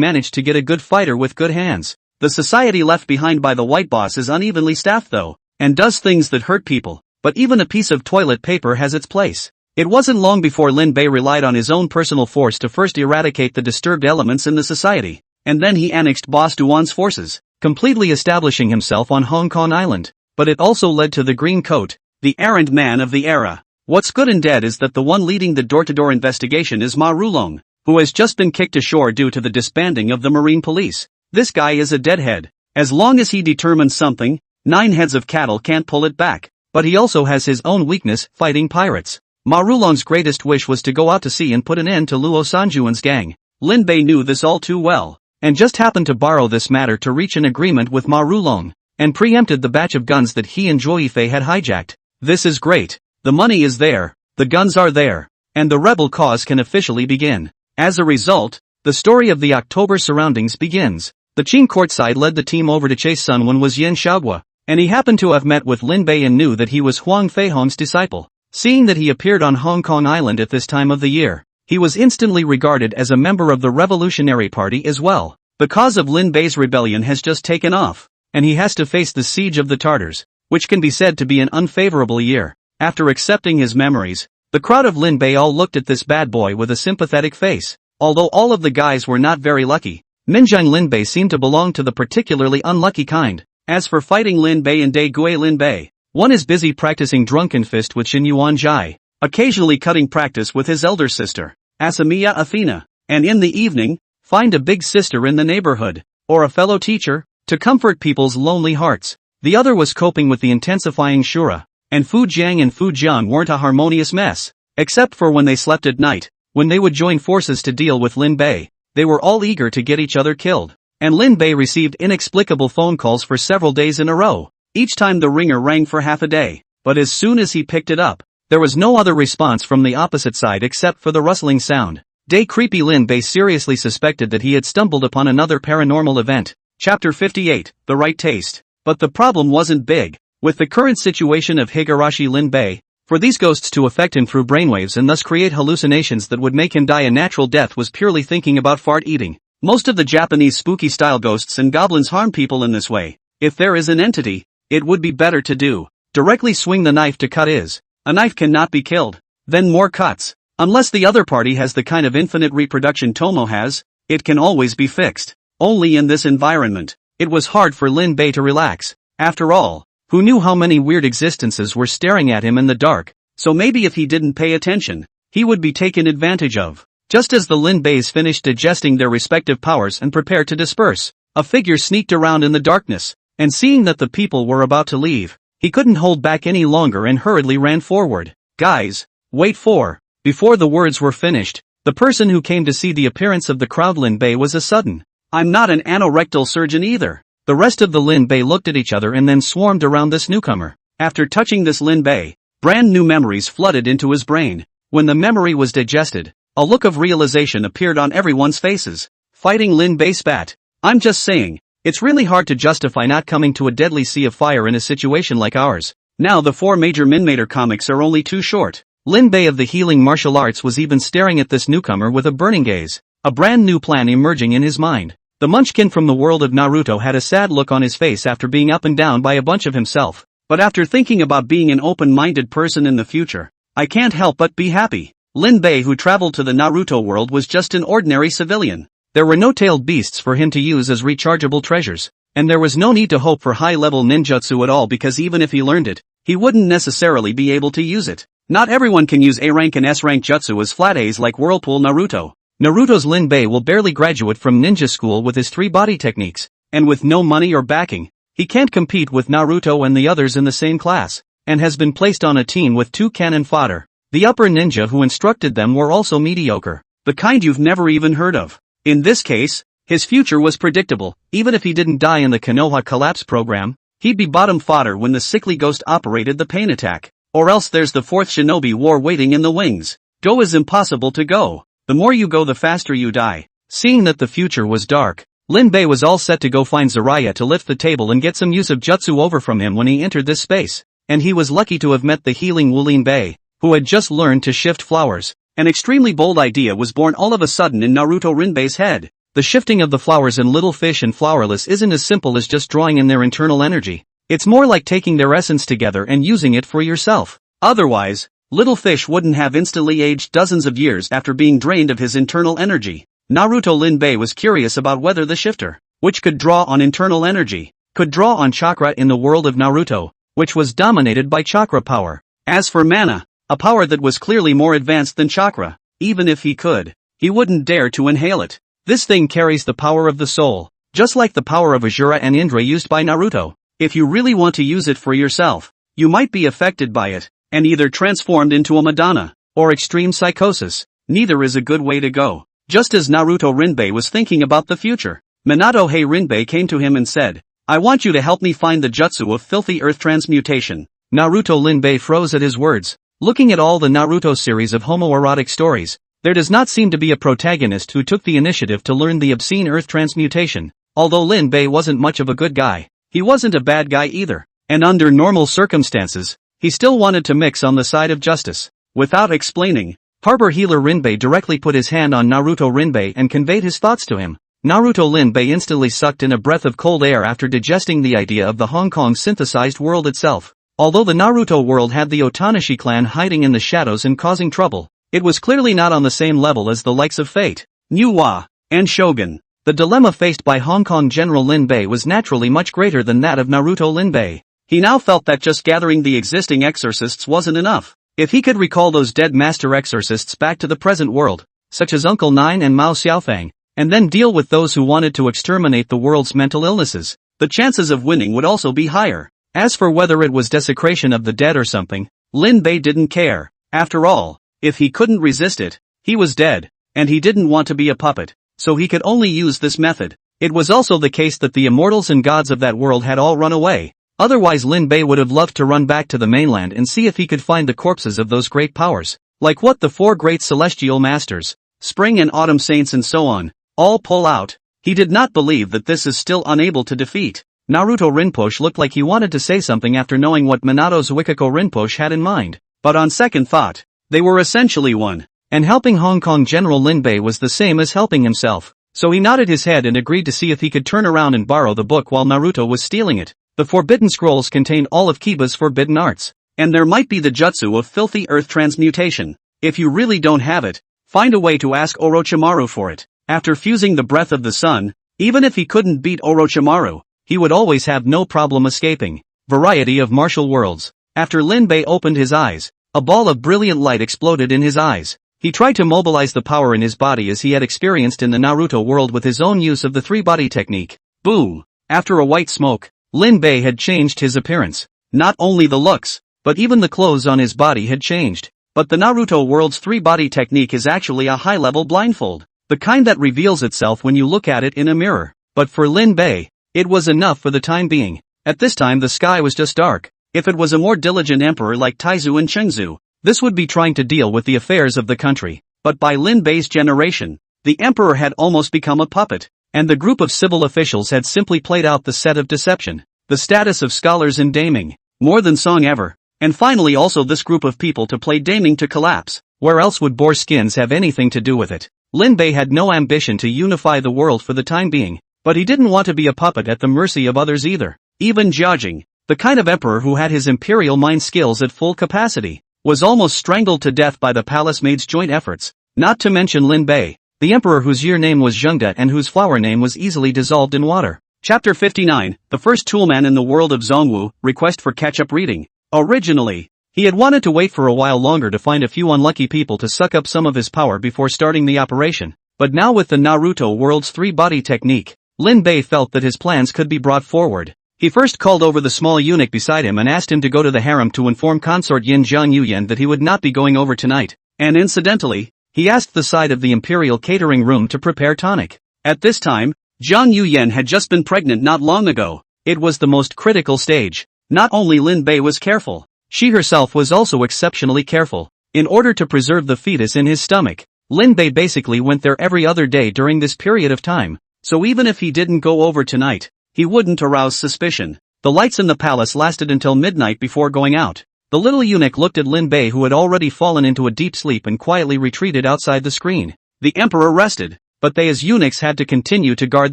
managed to get a good fighter with good hands. The society left behind by the white boss is unevenly staffed though, and does things that hurt people, but even a piece of toilet paper has its place. It wasn't long before Lin Bei relied on his own personal force to first eradicate the disturbed elements in the society, and then he annexed Boss Duan's forces, completely establishing himself on Hong Kong Island. But it also led to the Green Coat, the errand man of the era. What's good and dead is that the one leading the door-to-door investigation is Ma Rulong, who has just been kicked ashore due to the disbanding of the Marine Police. This guy is a deadhead. As long as he determines something, 9 heads of cattle can't pull it back. But he also has his own weakness, fighting pirates. Ma Rulong's greatest wish was to go out to sea and put an end to Luo Sanjuan's gang. Lin Bei knew this all too well, and just happened to borrow this matter to reach an agreement with Ma Rulong, and preempted the batch of guns that he and Zhou Yifei had hijacked. This is great. The money is there, the guns are there, and the rebel cause can officially begin. As a result, the story of the October surroundings begins. The Qing courtside led the team over to chase Sun was Yin Xiaogua, and he happened to have met with Lin Bei and knew that he was Huang Fei Hong's disciple. Seeing that he appeared on Hong Kong Island at this time of the year, he was instantly regarded as a member of the Revolutionary Party as well. The cause of Lin Bei's rebellion has just taken off, and he has to face the siege of the Tartars, which can be said to be an unfavorable year. After accepting his memories, the crowd of Lin Bei all looked at this bad boy with a sympathetic face. Although all of the guys were not very lucky, Minjiang Lin Bei seemed to belong to the particularly unlucky kind. As for fighting Lin Bei and Dai Gui Lin Bei, one is busy practicing drunken fist with Xin Yuan Jai, occasionally cutting practice with his elder sister, Asamiya Athena, and in the evening, find a big sister in the neighborhood, or a fellow teacher, to comfort people's lonely hearts. The other was coping with the intensifying Shura, and Fu Jiang and Fu Jian weren't a harmonious mess, except for when they slept at night. When they would join forces to deal with Lin Bei, they were all eager to get each other killed, and Lin Bei received inexplicable phone calls for several days in a row. Each time the ringer rang for half a day, but as soon as he picked it up, there was no other response from the opposite side except for the rustling sound. Creepy Lin Bei seriously suspected that he had stumbled upon another paranormal event. Chapter 58, The Right Taste. But the problem wasn't big. With the current situation of Higurashi Lin Bei, for these ghosts to affect him through brainwaves and thus create hallucinations that would make him die a natural death was purely thinking about fart eating. Most of the Japanese spooky-style ghosts and goblins harm people in this way. If there is an entity, it would be better to do. Directly swing the knife to cut is. A knife cannot be killed. Then more cuts. Unless the other party has the kind of infinite reproduction Tomo has, it can always be fixed. Only in this environment, it was hard for Lin Bei to relax. After all, who knew how many weird existences were staring at him in the dark? So maybe if he didn't pay attention, he would be taken advantage of. Just as the Lin Beis finished digesting their respective powers and prepared to disperse, a figure sneaked around in the darkness, and seeing that the people were about to leave, he couldn't hold back any longer and hurriedly ran forward. Guys, wait for. Before the words were finished, the person who came to see the appearance of the crowd Lin Bei was a sudden. I'm not an anorectal surgeon either. The rest of the Lin Bei looked at each other and then swarmed around this newcomer. After touching this Lin Bei, brand new memories flooded into his brain. When the memory was digested, a look of realization appeared on everyone's faces. Fighting Lin Bei spat. I'm just saying, it's really hard to justify not coming to a deadly sea of fire in a situation like ours. Now the 4 major Minmater comics are only too short. Lin Bei of the healing martial arts was even staring at this newcomer with a burning gaze, a brand new plan emerging in his mind. The munchkin from the world of Naruto had a sad look on his face after being up and down by a bunch of himself. But after thinking about being an open-minded person in the future, I can't help but be happy. Lin Bei, who traveled to the Naruto world, was just an ordinary civilian. There were no tailed beasts for him to use as rechargeable treasures, and there was no need to hope for high-level ninjutsu at all because even if he learned it, he wouldn't necessarily be able to use it. Not everyone can use A-rank and S-rank jutsu as flat A's like Whirlpool Naruto. Naruto's Lin Bei will barely graduate from ninja school with his 3 body techniques, and with no money or backing, he can't compete with Naruto and the others in the same class, and has been placed on a team with 2 cannon fodder. The upper ninja who instructed them were also mediocre, the kind you've never even heard of. In this case, his future was predictable. Even if he didn't die in the Konoha collapse program, he'd be bottom fodder when the sickly ghost operated the pain attack. Or else there's the 4th Shinobi War waiting in the wings. Go is impossible to go. The more you go the faster you die. Seeing that the future was dark, Lin Bei was all set to go find Zaraya to lift the table and get some use of jutsu over from him when he entered this space. And he was lucky to have met the healing Wu Lin Bei, who had just learned to shift flowers. An extremely bold idea was born all of a sudden in Naruto Rinbei's head. The shifting of the flowers in Little Fish and Flowerless isn't as simple as just drawing in their internal energy. It's more like taking their essence together and using it for yourself. Otherwise, Little Fish wouldn't have instantly aged dozens of years after being drained of his internal energy. Naruto Lin Bei was curious about whether the shifter, which could draw on internal energy, could draw on chakra in the world of Naruto, which was dominated by chakra power. As for mana, a power that was clearly more advanced than chakra, even if he could, he wouldn't dare to inhale it. This thing carries the power of the soul, just like the power of Asura and Indra used by Naruto. If you really want to use it for yourself, you might be affected by it, and either transformed into a Madonna, or extreme psychosis. Neither is a good way to go. Just as Naruto Rinbei was thinking about the future, Minato Hei Rinbei came to him and said, I want you to help me find the jutsu of filthy earth transmutation. Naruto Lin Bei froze at his words. Looking at all the Naruto series of homoerotic stories, there does not seem to be a protagonist who took the initiative to learn the obscene earth transmutation. Although Lin Bei wasn't much of a good guy, he wasn't a bad guy either, and under normal circumstances, he still wanted to mix on the side of justice. Without explaining, Harbor Healer Rinbei directly put his hand on Naruto Rinbei and conveyed his thoughts to him. Naruto Lin Bei instantly sucked in a breath of cold air after digesting the idea of the Hong Kong synthesized world itself. Although the Naruto world had the Otanashi clan hiding in the shadows and causing trouble, it was clearly not on the same level as the likes of Fate, Newwa, and Shogun. The dilemma faced by Hong Kong General Lin Bei was naturally much greater than that of Naruto Lin Bei. He now felt that just gathering the existing exorcists wasn't enough. If he could recall those dead master exorcists back to the present world, such as Uncle Nine and Mao Xiaofang, and then deal with those who wanted to exterminate the world's mental illnesses, the chances of winning would also be higher. As for whether it was desecration of the dead or something, Lin Bei didn't care. After all, if he couldn't resist it, he was dead, and he didn't want to be a puppet, so he could only use this method. It was also the case that the immortals and gods of that world had all run away. Otherwise Lin Bei would have loved to run back to the mainland and see if he could find the corpses of those great powers, like what the 4 great celestial masters, spring and autumn saints and so on, all pull out. He did not believe that this is still unable to defeat. Naruto Rinpoche looked like he wanted to say something after knowing what Minato's Wikiko Rinpoche had in mind, but on second thought, they were essentially one, and helping Hong Kong General Lin Bei was the same as helping himself, so he nodded his head and agreed to see if he could turn around and borrow the book while Naruto was stealing it. The Forbidden Scrolls contained all of Kiba's forbidden arts, and there might be the jutsu of filthy earth transmutation. If you really don't have it, find a way to ask Orochimaru for it. After fusing the breath of the sun, even if he couldn't beat Orochimaru, he would always have no problem escaping. Variety of martial worlds. After Lin Bei opened his eyes, a ball of brilliant light exploded in his eyes. He tried to mobilize the power in his body as he had experienced in the Naruto world with his own use of the 3-body technique. Boom! After a white smoke, Lin Bei had changed his appearance. Not only the looks, but even the clothes on his body had changed. But the Naruto world's three-body technique is actually a high-level blindfold, the kind that reveals itself when you look at it in a mirror. But for Lin Bei, it was enough for the time being. At this time the sky was just dark. If it was a more diligent emperor like Taizu and Chengzu, this would be trying to deal with the affairs of the country. But by Lin Bei's generation, the emperor had almost become a puppet, and the group of civil officials had simply played out the set of deception, the status of scholars in daming, more than song ever, and finally also this group of people to play daming to collapse. Where else would boar skins have anything to do with it? Lin Bei had no ambition to unify the world for the time being, but he didn't want to be a puppet at the mercy of others either. Even Jiajing, the kind of emperor who had his imperial mind skills at full capacity, was almost strangled to death by the palace maid's joint efforts, not to mention Lin Bei, the emperor whose year name was Zhengde and whose flower name was easily dissolved in water. Chapter 59, The First Toolman in the World of Zong Wu, Request for Catch-Up Reading. Originally, he had wanted to wait for a while longer to find a few unlucky people to suck up some of his power before starting the operation, but now with the Naruto world's three-body technique, Lin Bei felt that his plans could be brought forward. He first called over the small eunuch beside him and asked him to go to the harem to inform consort Yin Jiang Yuyan that he would not be going over tonight, and incidentally, he asked the side of the imperial catering room to prepare tonic. At this time, Jiang Yuyan had just been pregnant not long ago. It was the most critical stage. Not only Lin Bei was careful, she herself was also exceptionally careful. In order to preserve the fetus in his stomach, Lin Bei basically went there every other day during this period of time, so even if he didn't go over tonight, he wouldn't arouse suspicion. The lights in the palace lasted until midnight before going out. The little eunuch looked at Lin Bei, who had already fallen into a deep sleep, and quietly retreated outside the screen. The emperor rested, but they as eunuchs had to continue to guard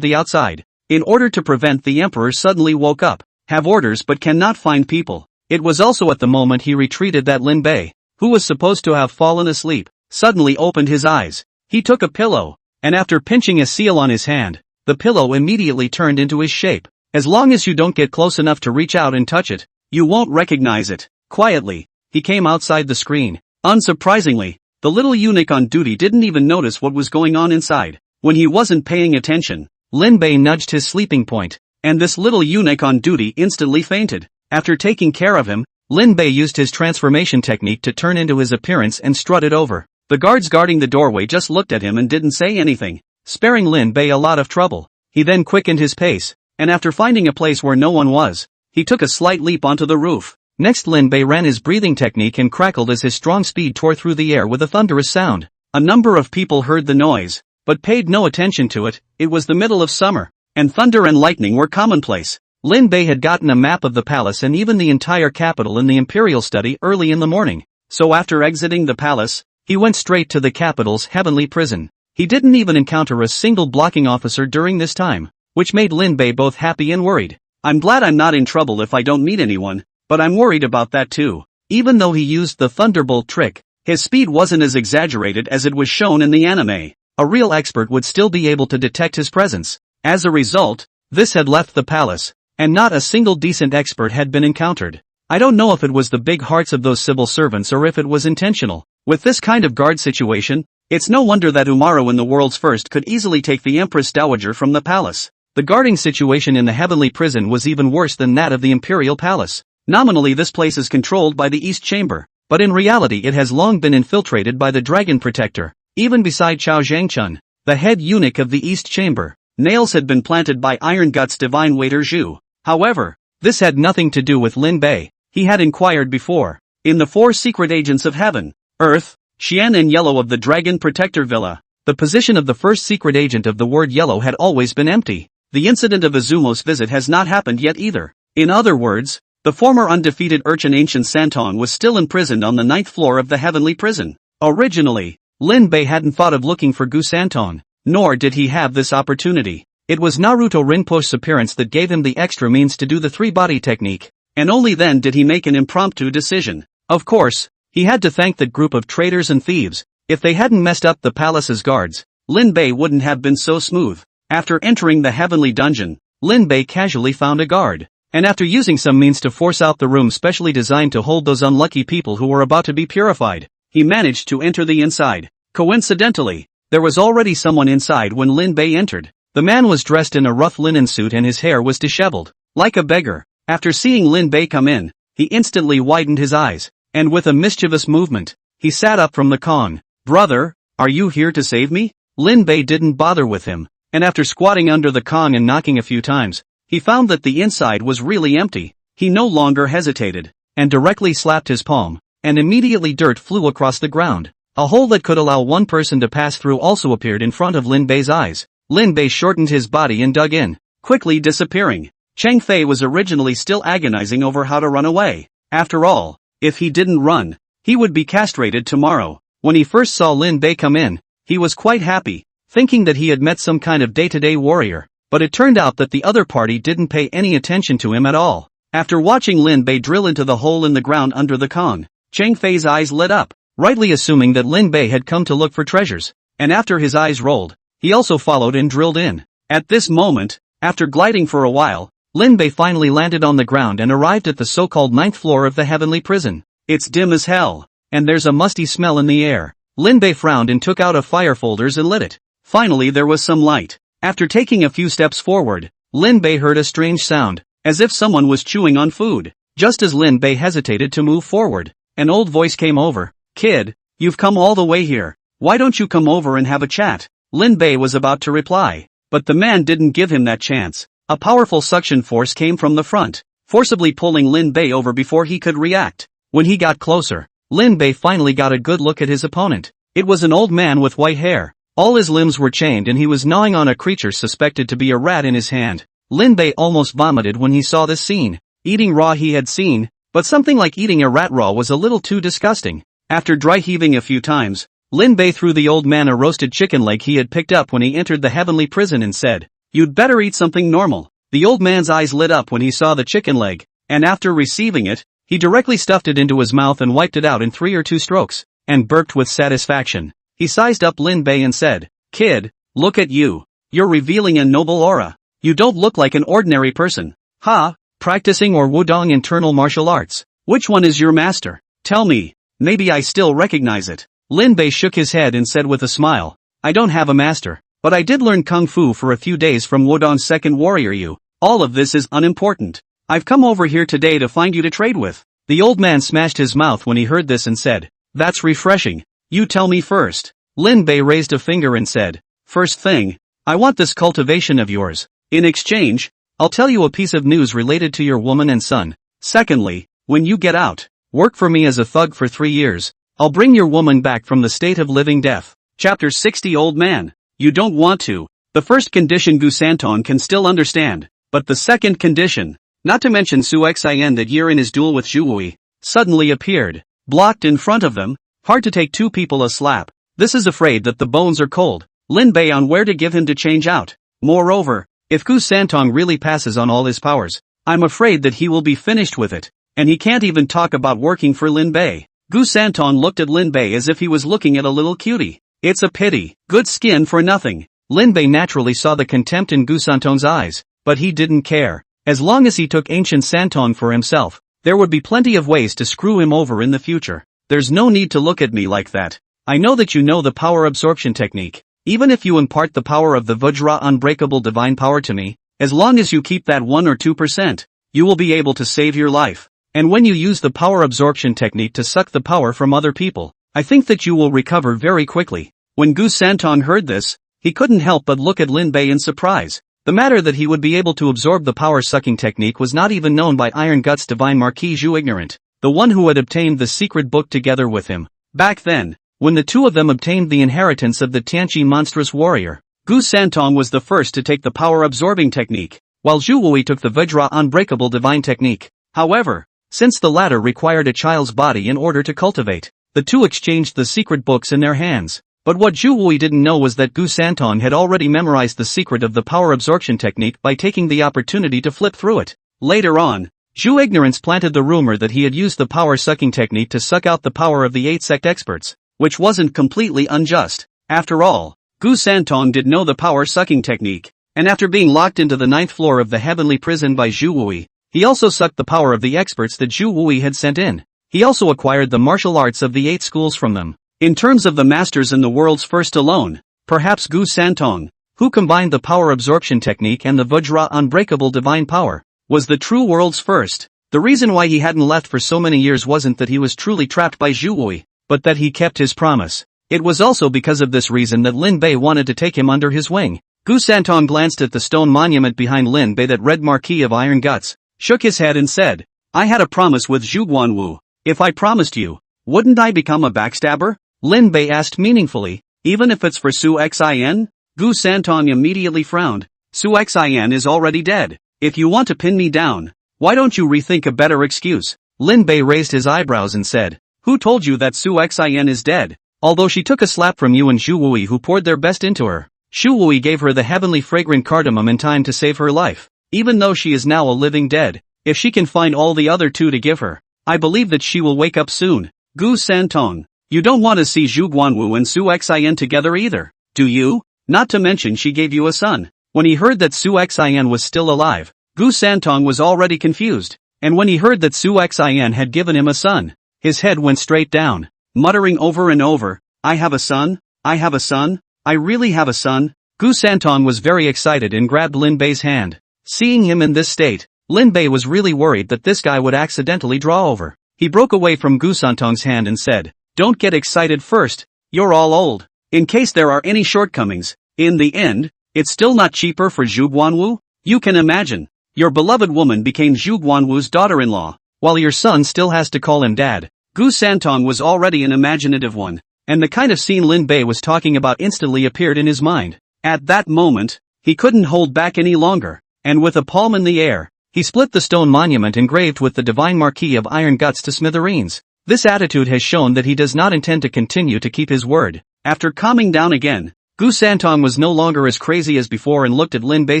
the outside. In order to prevent the emperor suddenly woke up, have orders but cannot find people. It was also at the moment he retreated that Lin Bei, who was supposed to have fallen asleep, suddenly opened his eyes. He took a pillow, and after pinching a seal on his hand, the pillow immediately turned into his shape. As long as you don't get close enough to reach out and touch it, you won't recognize it. Quietly, he came outside the screen. Unsurprisingly, the little eunuch on duty didn't even notice what was going on inside. When he wasn't paying attention, Lin Bei nudged his sleeping point, and this little eunuch on duty instantly fainted. After taking care of him, Lin Bei used his transformation technique to turn into his appearance and strutted over. The guards guarding the doorway just looked at him and didn't say anything, sparing Lin Bei a lot of trouble. He then quickened his pace, and after finding a place where no one was, he took a slight leap onto the roof. Next, Lin Bei ran his breathing technique and crackled as his strong speed tore through the air with a thunderous sound. A number of people heard the noise, but paid no attention to it. It was the middle of summer, and thunder and lightning were commonplace. Lin Bei had gotten a map of the palace and even the entire capital in the imperial study early in the morning, so after exiting the palace, he went straight to the capital's heavenly prison. He didn't even encounter a single blocking officer during this time, which made Lin Bei both happy and worried. I'm glad I'm not in trouble if I don't meet anyone, but I'm worried about that too. Even though he used the thunderbolt trick, his speed wasn't as exaggerated as it was shown in the anime. A real expert would still be able to detect his presence. As a result, this had left the palace, and not a single decent expert had been encountered. I don't know if it was the big hearts of those civil servants or if it was intentional. With this kind of guard situation, it's no wonder that Umaru in the world's first could easily take the Empress Dowager from the palace. The guarding situation in the heavenly prison was even worse than that of the imperial palace. Nominally this place is controlled by the East Chamber, but in reality it has long been infiltrated by the Dragon Protector. Even beside Chao Zhangchun, the head eunuch of the East Chamber, nails had been planted by Iron Gut's divine waiter Zhu. However, this had nothing to do with Lin Bei. He had inquired before. In the 4 secret agents of heaven, Earth, Xian and Yellow of the Dragon Protector Villa, the position of the first secret agent of the word Yellow had always been empty. The incident of Izumo's visit has not happened yet either. In other words, the former undefeated urchin Ancient Santon was still imprisoned on the 9th floor of the heavenly prison. Originally, Lin Bei hadn't thought of looking for Gu Santon, nor did he have this opportunity. It was Naruto Rinpoche's appearance that gave him the extra means to do the 3-body technique, and only then did he make an impromptu decision. Of course, he had to thank that group of traitors and thieves. If they hadn't messed up the palace's guards, Lin Bei wouldn't have been so smooth. After entering the heavenly dungeon, Lin Bei casually found a guard, and after using some means to force out the room specially designed to hold those unlucky people who were about to be purified, he managed to enter the inside. Coincidentally, there was already someone inside when Lin Bei entered. The man was dressed in a rough linen suit and his hair was disheveled. like a beggar. After seeing Lin Bei come in, he instantly widened his eyes, and with a mischievous movement, he sat up from the Kong. "Brother, are you here to save me?" Lin Bei didn't bother with him, and after squatting under the Kong and knocking a few times, he found that the inside was really empty. He no longer hesitated, and directly slapped his palm, and immediately dirt flew across the ground. A hole that could allow one person to pass through also appeared in front of Lin Bei's eyes. Lin Bei shortened his body and dug in, quickly disappearing. Chang Fei was originally still agonizing over how to run away. After all, if he didn't run, he would be castrated tomorrow. When he first saw Lin Bei come in, he was quite happy, thinking that he had met some kind of day-to-day warrior, but it turned out that the other party didn't pay any attention to him at all. After watching Lin Bei drill into the hole in the ground under the Kong, Chang Fei's eyes lit up, rightly assuming that Lin Bei had come to look for treasures, and after his eyes rolled, he also followed and drilled in. At this moment, after gliding for a while, Lin Bei finally landed on the ground and arrived at the so-called 9th floor of the heavenly prison. It's dim as hell, and there's a musty smell in the air. Lin Bei frowned and took out a fire folders and lit it. Finally there was some light. After taking a few steps forward, Lin Bei heard a strange sound, as if someone was chewing on food. Just as Lin Bei hesitated to move forward, an old voice came over. "Kid, you've come all the way here. Why don't you come over and have a chat?" Lin Bei was about to reply, but the man didn't give him that chance. A powerful suction force came from the front, forcibly pulling Lin Bei over before he could react. When he got closer, Lin Bei finally got a good look at his opponent. It was an old man with white hair. All his limbs were chained and he was gnawing on a creature suspected to be a rat in his hand. Lin Bei almost vomited when he saw this scene. Eating raw he had seen, but something like eating a rat raw was a little too disgusting. After dry heaving a few times, Lin Bei threw the old man a roasted chicken leg he had picked up when he entered the heavenly prison and said, "You'd better eat something normal." The old man's eyes lit up when he saw the chicken leg, and after receiving it, he directly stuffed it into his mouth and wiped it out in 3 or 2 strokes, and burped with satisfaction. He sized up Lin Bei and said, "Kid, look at you. You're revealing a noble aura. You don't look like an ordinary person. Ha, practicing or wudong internal martial arts? Which one is your master? Tell me, maybe I still recognize it." Lin Bei shook his head and said with a smile, "I don't have a master, but I did learn Kung Fu for a few days from Wudong's second warrior Yu. All of this is unimportant. I've come over here today to find you to trade with." The old man smashed his mouth when he heard this and said, "That's refreshing. You tell me first." Lin Bei raised a finger and said, "First thing, I want this cultivation of yours. In exchange, I'll tell you a piece of news related to your woman and son. Secondly, when you get out, work for me as a thug for 3 years. I'll bring your woman back from the state of living death." Chapter 60. Old man, you don't want to. The first condition Gu Santon can still understand, but the second condition, not to mention Su Xian that year in his duel with Zhu Wei, suddenly appeared, blocked in front of them. Hard to take 2 people a slap. This is afraid that the bones are cold. Lin Bei on where to give him to change out. Moreover, if Gu Santong really passes on all his powers, I'm afraid that he will be finished with it, and he can't even talk about working for Lin Bei. Gu Santon looked at Lin Bei as if he was looking at a little cutie. It's a pity. Good skin for nothing. Lin Bei naturally saw the contempt in Gu Santon's eyes, but he didn't care. As long as he took ancient Santon for himself, there would be plenty of ways to screw him over in the future. There's no need to look at me like that. I know that you know the power absorption technique. Even if you impart the power of the Vajra unbreakable divine power to me, as long as you keep that 1 or 2%, you will be able to save your life. And when you use the power absorption technique to suck the power from other people, I think that you will recover very quickly. When Gu Santon heard this, he couldn't help but look at Lin Bei in surprise. The matter that he would be able to absorb the power-sucking technique was not even known by Iron Guts Divine Marquis Zhu Ignorant, the one who had obtained the secret book together with him. Back then, when the two of them obtained the inheritance of the Tianqi monstrous warrior, Gu Santong was the first to take the power-absorbing technique, while Zhu Wei took the Vajra unbreakable divine technique. However, since the latter required a child's body in order to cultivate, the two exchanged the secret books in their hands. But what Zhu Wei didn't know was that Gu Santong had already memorized the secret of the power absorption technique by taking the opportunity to flip through it. Later on, Zhu Ignorance planted the rumor that he had used the power-sucking technique to suck out the power of the 8 sect experts, which wasn't completely unjust. After all, Gu Santong did know the power-sucking technique, and after being locked into the 9th floor of the heavenly prison by Zhu Wei, he also sucked the power of the experts that Zhu Wei had sent in. He also acquired the martial arts of the 8 schools from them. In terms of the masters in the world's first alone, perhaps Gu Santong, who combined the power absorption technique and the Vajra unbreakable divine power, was the true world's first. The reason why he hadn't left for so many years wasn't that he was truly trapped by Zhu Wei, but that he kept his promise. It was also because of this reason that Lin Bei wanted to take him under his wing. Gu Santong glanced at the stone monument behind Lin Bei that read Marquis of Iron Guts, shook his head and said, I had a promise with Zhu Guanwu. If I promised you, wouldn't I become a backstabber? Lin Bei asked meaningfully, even if it's for Su Xin? Gu Santong immediately frowned. Su Xin is already dead. If you want to pin me down, why don't you rethink a better excuse? Lin Bei raised his eyebrows and said, who told you that Su Xin is dead? Although she took a slap from you and Zhu Wei who poured their best into her, Zhu Wei gave her the heavenly fragrant cardamom in time to save her life. Even though she is now a living dead, if she can find all the other two to give her, I believe that she will wake up soon. Gu Santong, you don't want to see Zhu Guanwu and Su Xin together either, do you? Not to mention she gave you a son. When he heard that Su Xin was still alive, Gu Santong was already confused, and when he heard that Su Xin had given him a son, his head went straight down, muttering over and over, I have a son, I have a son, I really have a son. Gu Santong was very excited and grabbed Lin Bei's hand. Seeing him in this state, Lin Bei was really worried that this guy would accidentally draw over. He broke away from Gu Santong's hand and said, don't get excited first, you're all old. In case there are any shortcomings, in the end, it's still not cheaper for Zhu Guanwu? You can imagine, your beloved woman became Zhu Guanwu's daughter-in-law, while your son still has to call him dad. Gu Santong was already an imaginative one, and the kind of scene Lin Bei was talking about instantly appeared in his mind. At that moment, he couldn't hold back any longer, and with a palm in the air, he split the stone monument engraved with the divine Marquis of Iron Guts to smithereens. This attitude has shown that he does not intend to continue to keep his word. After calming down again, Gu Santong was no longer as crazy as before and looked at Lin Bei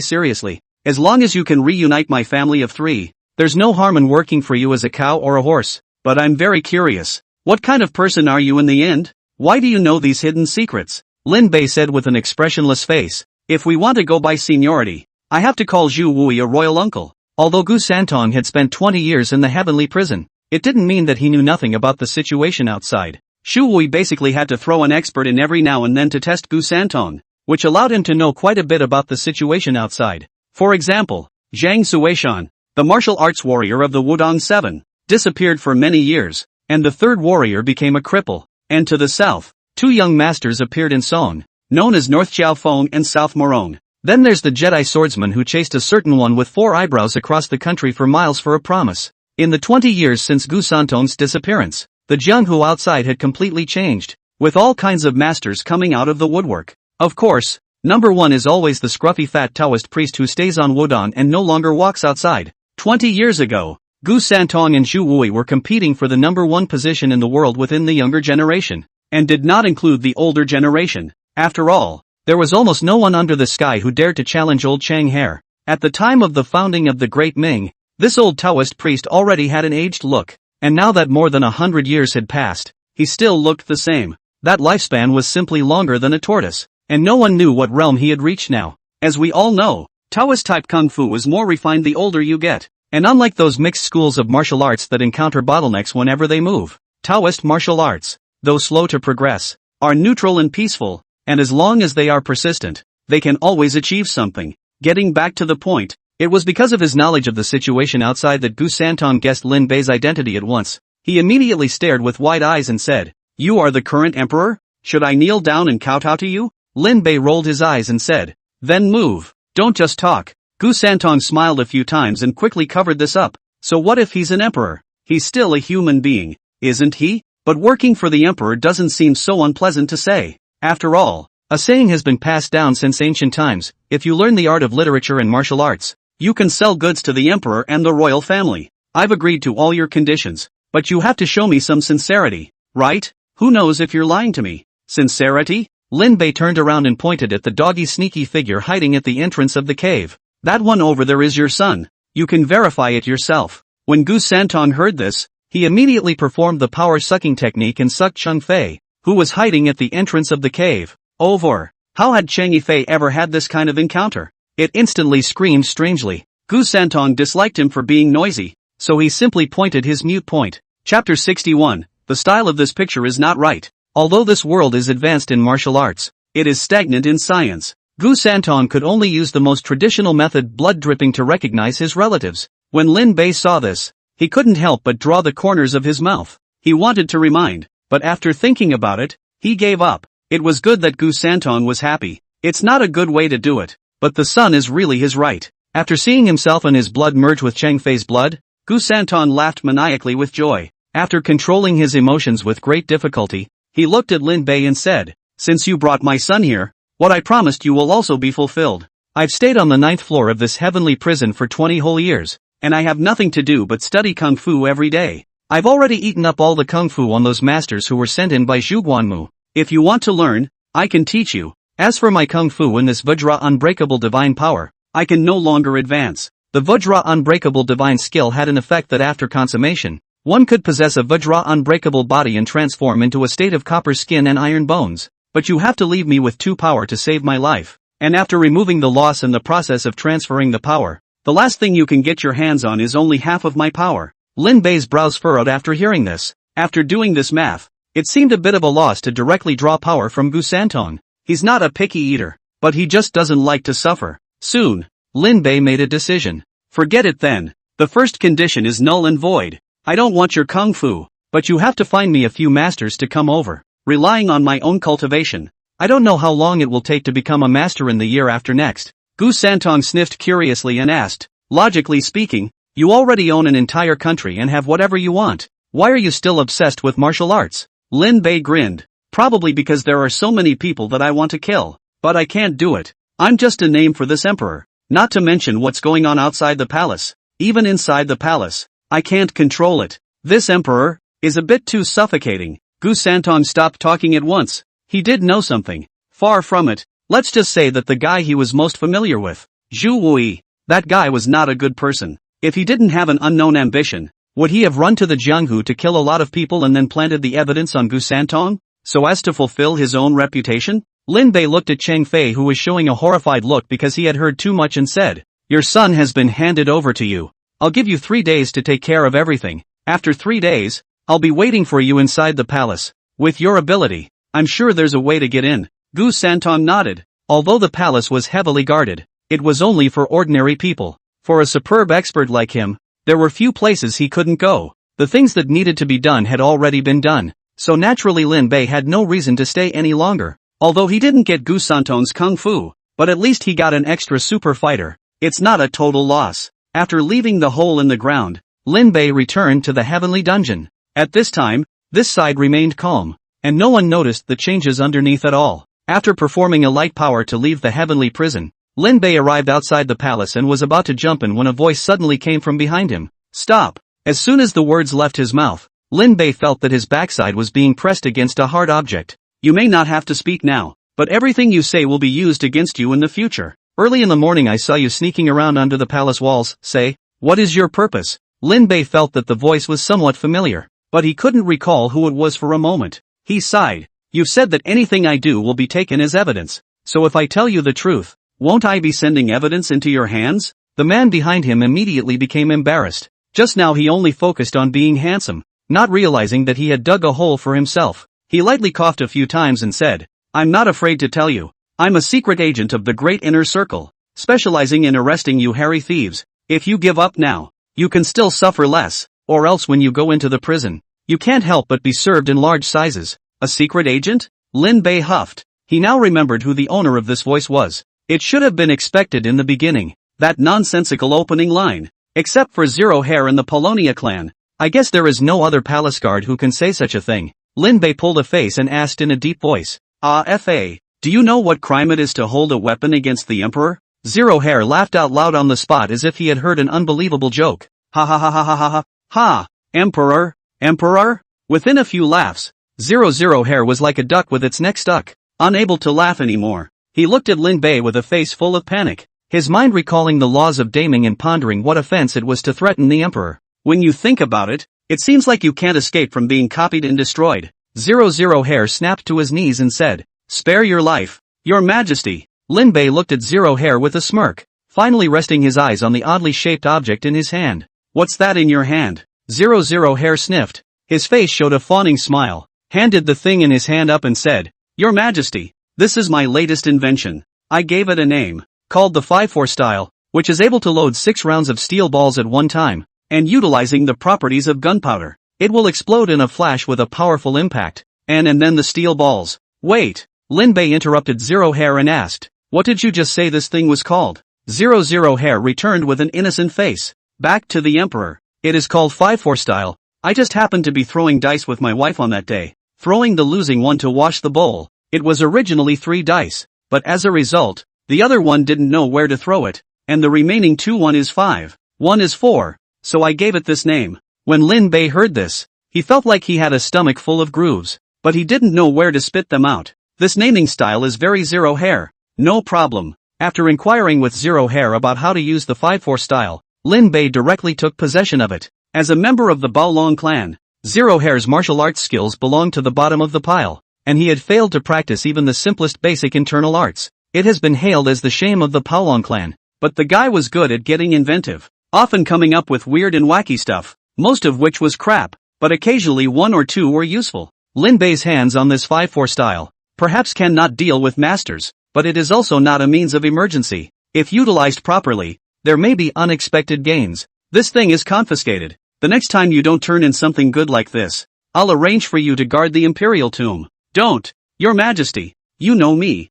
seriously. As long as you can reunite my family of three, there's no harm in working for you as a cow or a horse. But I'm very curious. What kind of person are you in the end? Why do you know these hidden secrets? Lin Bei said with an expressionless face. If we want to go by seniority, I have to call Zhu Wei a royal uncle. Although Gu Santong had spent 20 years in the heavenly prison, it didn't mean that he knew nothing about the situation outside. Zhu Wei basically had to throw an expert in every now and then to test Gu Santong, which allowed him to know quite a bit about the situation outside. For example, Zhang Suishan, the martial arts warrior of the Wudong Seven, disappeared for many years, and the third warrior became a cripple. And to the south, two young masters appeared in Song, known as North Xiaofeng and South Morong. Then there's the Jedi swordsman who chased a certain one with 4 eyebrows across the country for miles for a promise. In the 20 years since Gu Santong's disappearance, the Jianghu outside had completely changed, with all kinds of masters coming out of the woodwork. Of course, number 1 is always the scruffy fat Taoist priest who stays on Wudong and no longer walks outside. 20 years ago, Gu Santong and Zhu Wei were competing for the number 1 position in the world within the younger generation, and did not include the older generation. After all, there was almost no one under the sky who dared to challenge old Chang He. At the time of the founding of the Great Ming, this old Taoist priest already had an aged look, and now that more than 100 years had passed, he still looked the same. That lifespan was simply longer than a tortoise, and no one knew what realm he had reached now. As we all know, Taoist-type kung fu is more refined the older you get, and unlike those mixed schools of martial arts that encounter bottlenecks whenever they move, Taoist martial arts, though slow to progress, are neutral and peaceful, and as long as they are persistent, they can always achieve something. Getting back to the point, it was because of his knowledge of the situation outside that Gu Santong guessed Lin Bei's identity at once. He immediately stared with wide eyes and said, "You are the current emperor? Should I kneel down and kowtow to you?" Lin Bei rolled his eyes and said, "Then move. Don't just talk." Gu Santong smiled a few times and quickly covered this up. So what if he's an emperor? He's still a human being, isn't he? But working for the emperor doesn't seem so unpleasant to say. After all, a saying has been passed down since ancient times: if you learn the art of literature and martial arts, you can sell goods to the emperor and the royal family. I've agreed to all your conditions, but you have to show me some sincerity, right? Who knows if you're lying to me? Sincerity? Lin Bei turned around and pointed at the doggy sneaky figure hiding at the entrance of the cave. "That one over there is your son. You can verify it yourself." When Gu Santong heard this, he immediately performed the power-sucking technique and sucked Cheng Fei, who was hiding at the entrance of the cave. Over. How had Cheng Yifei ever had this kind of encounter? It instantly screamed strangely. Gu Santong disliked him for being noisy, so he simply pointed his mute point. Chapter 61. The style of this picture is not right. Although this world is advanced in martial arts, it is stagnant in science. Gu Santong could only use the most traditional method, blood dripping, to recognize his relatives. When Lin Bei saw this, he couldn't help but draw the corners of his mouth. He wanted to remind, but after thinking about it, he gave up. It was good that Gu Santong was happy. It's not a good way to do it, but the sun is really his right. After seeing himself and his blood merge with Cheng Fei's blood, Gu Santong laughed maniacally with joy. After controlling his emotions with great difficulty, he looked at Lin Bei and said, "Since you brought my son here, what I promised you will also be fulfilled. I've stayed on the 9th floor of this heavenly prison for 20 whole years, and I have nothing to do but study Kung Fu every day. I've already eaten up all the Kung Fu on those masters who were sent in by Zhu Guanmu. If you want to learn, I can teach you. As for my Kung Fu and this Vajra unbreakable divine power, I can no longer advance." The Vajra unbreakable divine skill had an effect that after consummation, one could possess a Vajra unbreakable body and transform into a state of copper skin and iron bones. But you have to leave me with 2 power to save my life. And after removing the loss and the process of transferring the power, the last thing you can get your hands on is only half of my power. Lin Bei's brows furrowed after hearing this. After doing this math, it seemed a bit of a loss to directly draw power from Gu Santong. He's not a picky eater, but he just doesn't like to suffer. Soon, Lin Bei made a decision. Forget it then. The first condition is null and void. I don't want your Kung Fu, but you have to find me a few masters to come over. Relying on my own cultivation, I don't know how long it will take to become a master in the year after next. Gu Santong sniffed curiously and asked, logically speaking, you already own an entire country and have whatever you want. Why are you still obsessed with martial arts? Lin Bei grinned. Probably because there are so many people that I want to kill. But I can't do it. I'm just a name for this emperor. Not to mention what's going on outside the palace. Even inside the palace, I can't control it. This emperor is a bit too suffocating. Gu Santong stopped talking at once. He did know something. Far from it. Let's just say that the guy he was most familiar with, Zhu Wui, that guy was not a good person. If he didn't have an unknown ambition, would he have run to the Jianghu to kill a lot of people and then planted the evidence on Gu Santong, so as to fulfill his own reputation? Lin Bei looked at Cheng Fei, who was showing a horrified look because he had heard too much, and said, "Your son has been handed over to you. I'll give you 3 days to take care of everything. After 3 days, I'll be waiting for you inside the palace. With your ability, I'm sure there's a way to get in." Gu Santong nodded. Although the palace was heavily guarded, it was only for ordinary people. For a superb expert like him, there were few places he couldn't go. The things that needed to be done had already been done, so naturally Lin Bei had no reason to stay any longer. Although he didn't get Gu Santong's Kung Fu, but at least he got an extra super fighter. It's not a total loss. After leaving the hole in the ground, Lin Bei returned to the heavenly dungeon. At this time, this side remained calm, and no one noticed the changes underneath at all. After performing a light power to leave the heavenly prison, Lin Bei arrived outside the palace and was about to jump in when a voice suddenly came from behind him. "Stop!" As soon as the words left his mouth, Lin Bei felt that his backside was being pressed against a hard object. "You may not have to speak now, but everything you say will be used against you in the future. Early in the morning I saw you sneaking around under the palace walls. Say, what is your purpose?" Lin Bei felt that the voice was somewhat familiar, but he couldn't recall who it was for a moment. He sighed. "You've said that anything I do will be taken as evidence. So if I tell you the truth, won't I be sending evidence into your hands?" The man behind him immediately became embarrassed. Just now he only focused on being handsome, not realizing that he had dug a hole for himself. He lightly coughed a few times and said, "I'm not afraid to tell you. I'm a secret agent of the Great Inner Circle, specializing in arresting you hairy thieves. If you give up now, you can still suffer less, or else when you go into the prison, you can't help but be served in large sizes." A secret agent? Lin Bei huffed. He now remembered who the owner of this voice was. It should have been expected in the beginning. That nonsensical opening line. "Except for Zero Hair and the Polonia clan, I guess there is no other palace guard who can say such a thing." Lin Bei pulled a face and asked in a deep voice, "Fa, do you know what crime it is to hold a weapon against the emperor?" Zero Hair laughed out loud on the spot as if he had heard an unbelievable joke. "Ha ha ha ha ha ha ha, ha, emperor, emperor?" Within a few laughs, Zero Hair was like a duck with its neck stuck, unable to laugh anymore. He looked at Lin Bei with a face full of panic, his mind recalling the laws of damning and pondering what offense it was to threaten the emperor. "When you think about it, it seems like you can't escape from being copied and destroyed." Zero Hair snapped to his knees and said, "Spare your life, your majesty." Lin Bei looked at Zero Hair with a smirk, finally resting his eyes on the oddly shaped object in his hand. "What's that in your hand?" Zero Hair sniffed. His face showed a fawning smile, handed the thing in his hand up and said, "Your Majesty, this is my latest invention. I gave it a name, called the 5-4 style, which is able to load 6 rounds of steel balls at one time, and utilizing the properties of gunpowder. It will explode in a flash with a powerful impact, and then the steel balls. Wait, Lin Bei interrupted Zero Hair and asked, what did you just say this thing was called? Zero Hair returned with an innocent face. Back to the Emperor. It is called 5-4 style. I just happened to be throwing dice with my wife on that day, throwing the losing one to wash the bowl. It was originally 3 dice, but as a result, the other one didn't know where to throw it, and the remaining 2 1 is 5, 1 is 4, so I gave it this name. When Lin Bei heard this, he felt like he had a stomach full of grooves, but he didn't know where to spit them out. This naming style is very Zero Hair. No problem. After inquiring with Zero Hair about how to use the 5-4 style, Lin Bei directly took possession of it. As a member of the Baolong clan, Zero Hair's martial arts skills belonged to the bottom of the pile, and he had failed to practice even the simplest basic internal arts. It has been hailed as the shame of the Baolong clan, but the guy was good at getting inventive, often coming up with weird and wacky stuff, most of which was crap, but occasionally 1 or 2 were useful. Lin Bei's hands on this 5-4 style perhaps cannot deal with masters, but it is also not a means of emergency. If utilized properly, there may be unexpected gains. This thing is confiscated. The next time you don't turn in something good like this, I'll arrange for you to guard the imperial tomb. Don't, Your Majesty. You know me.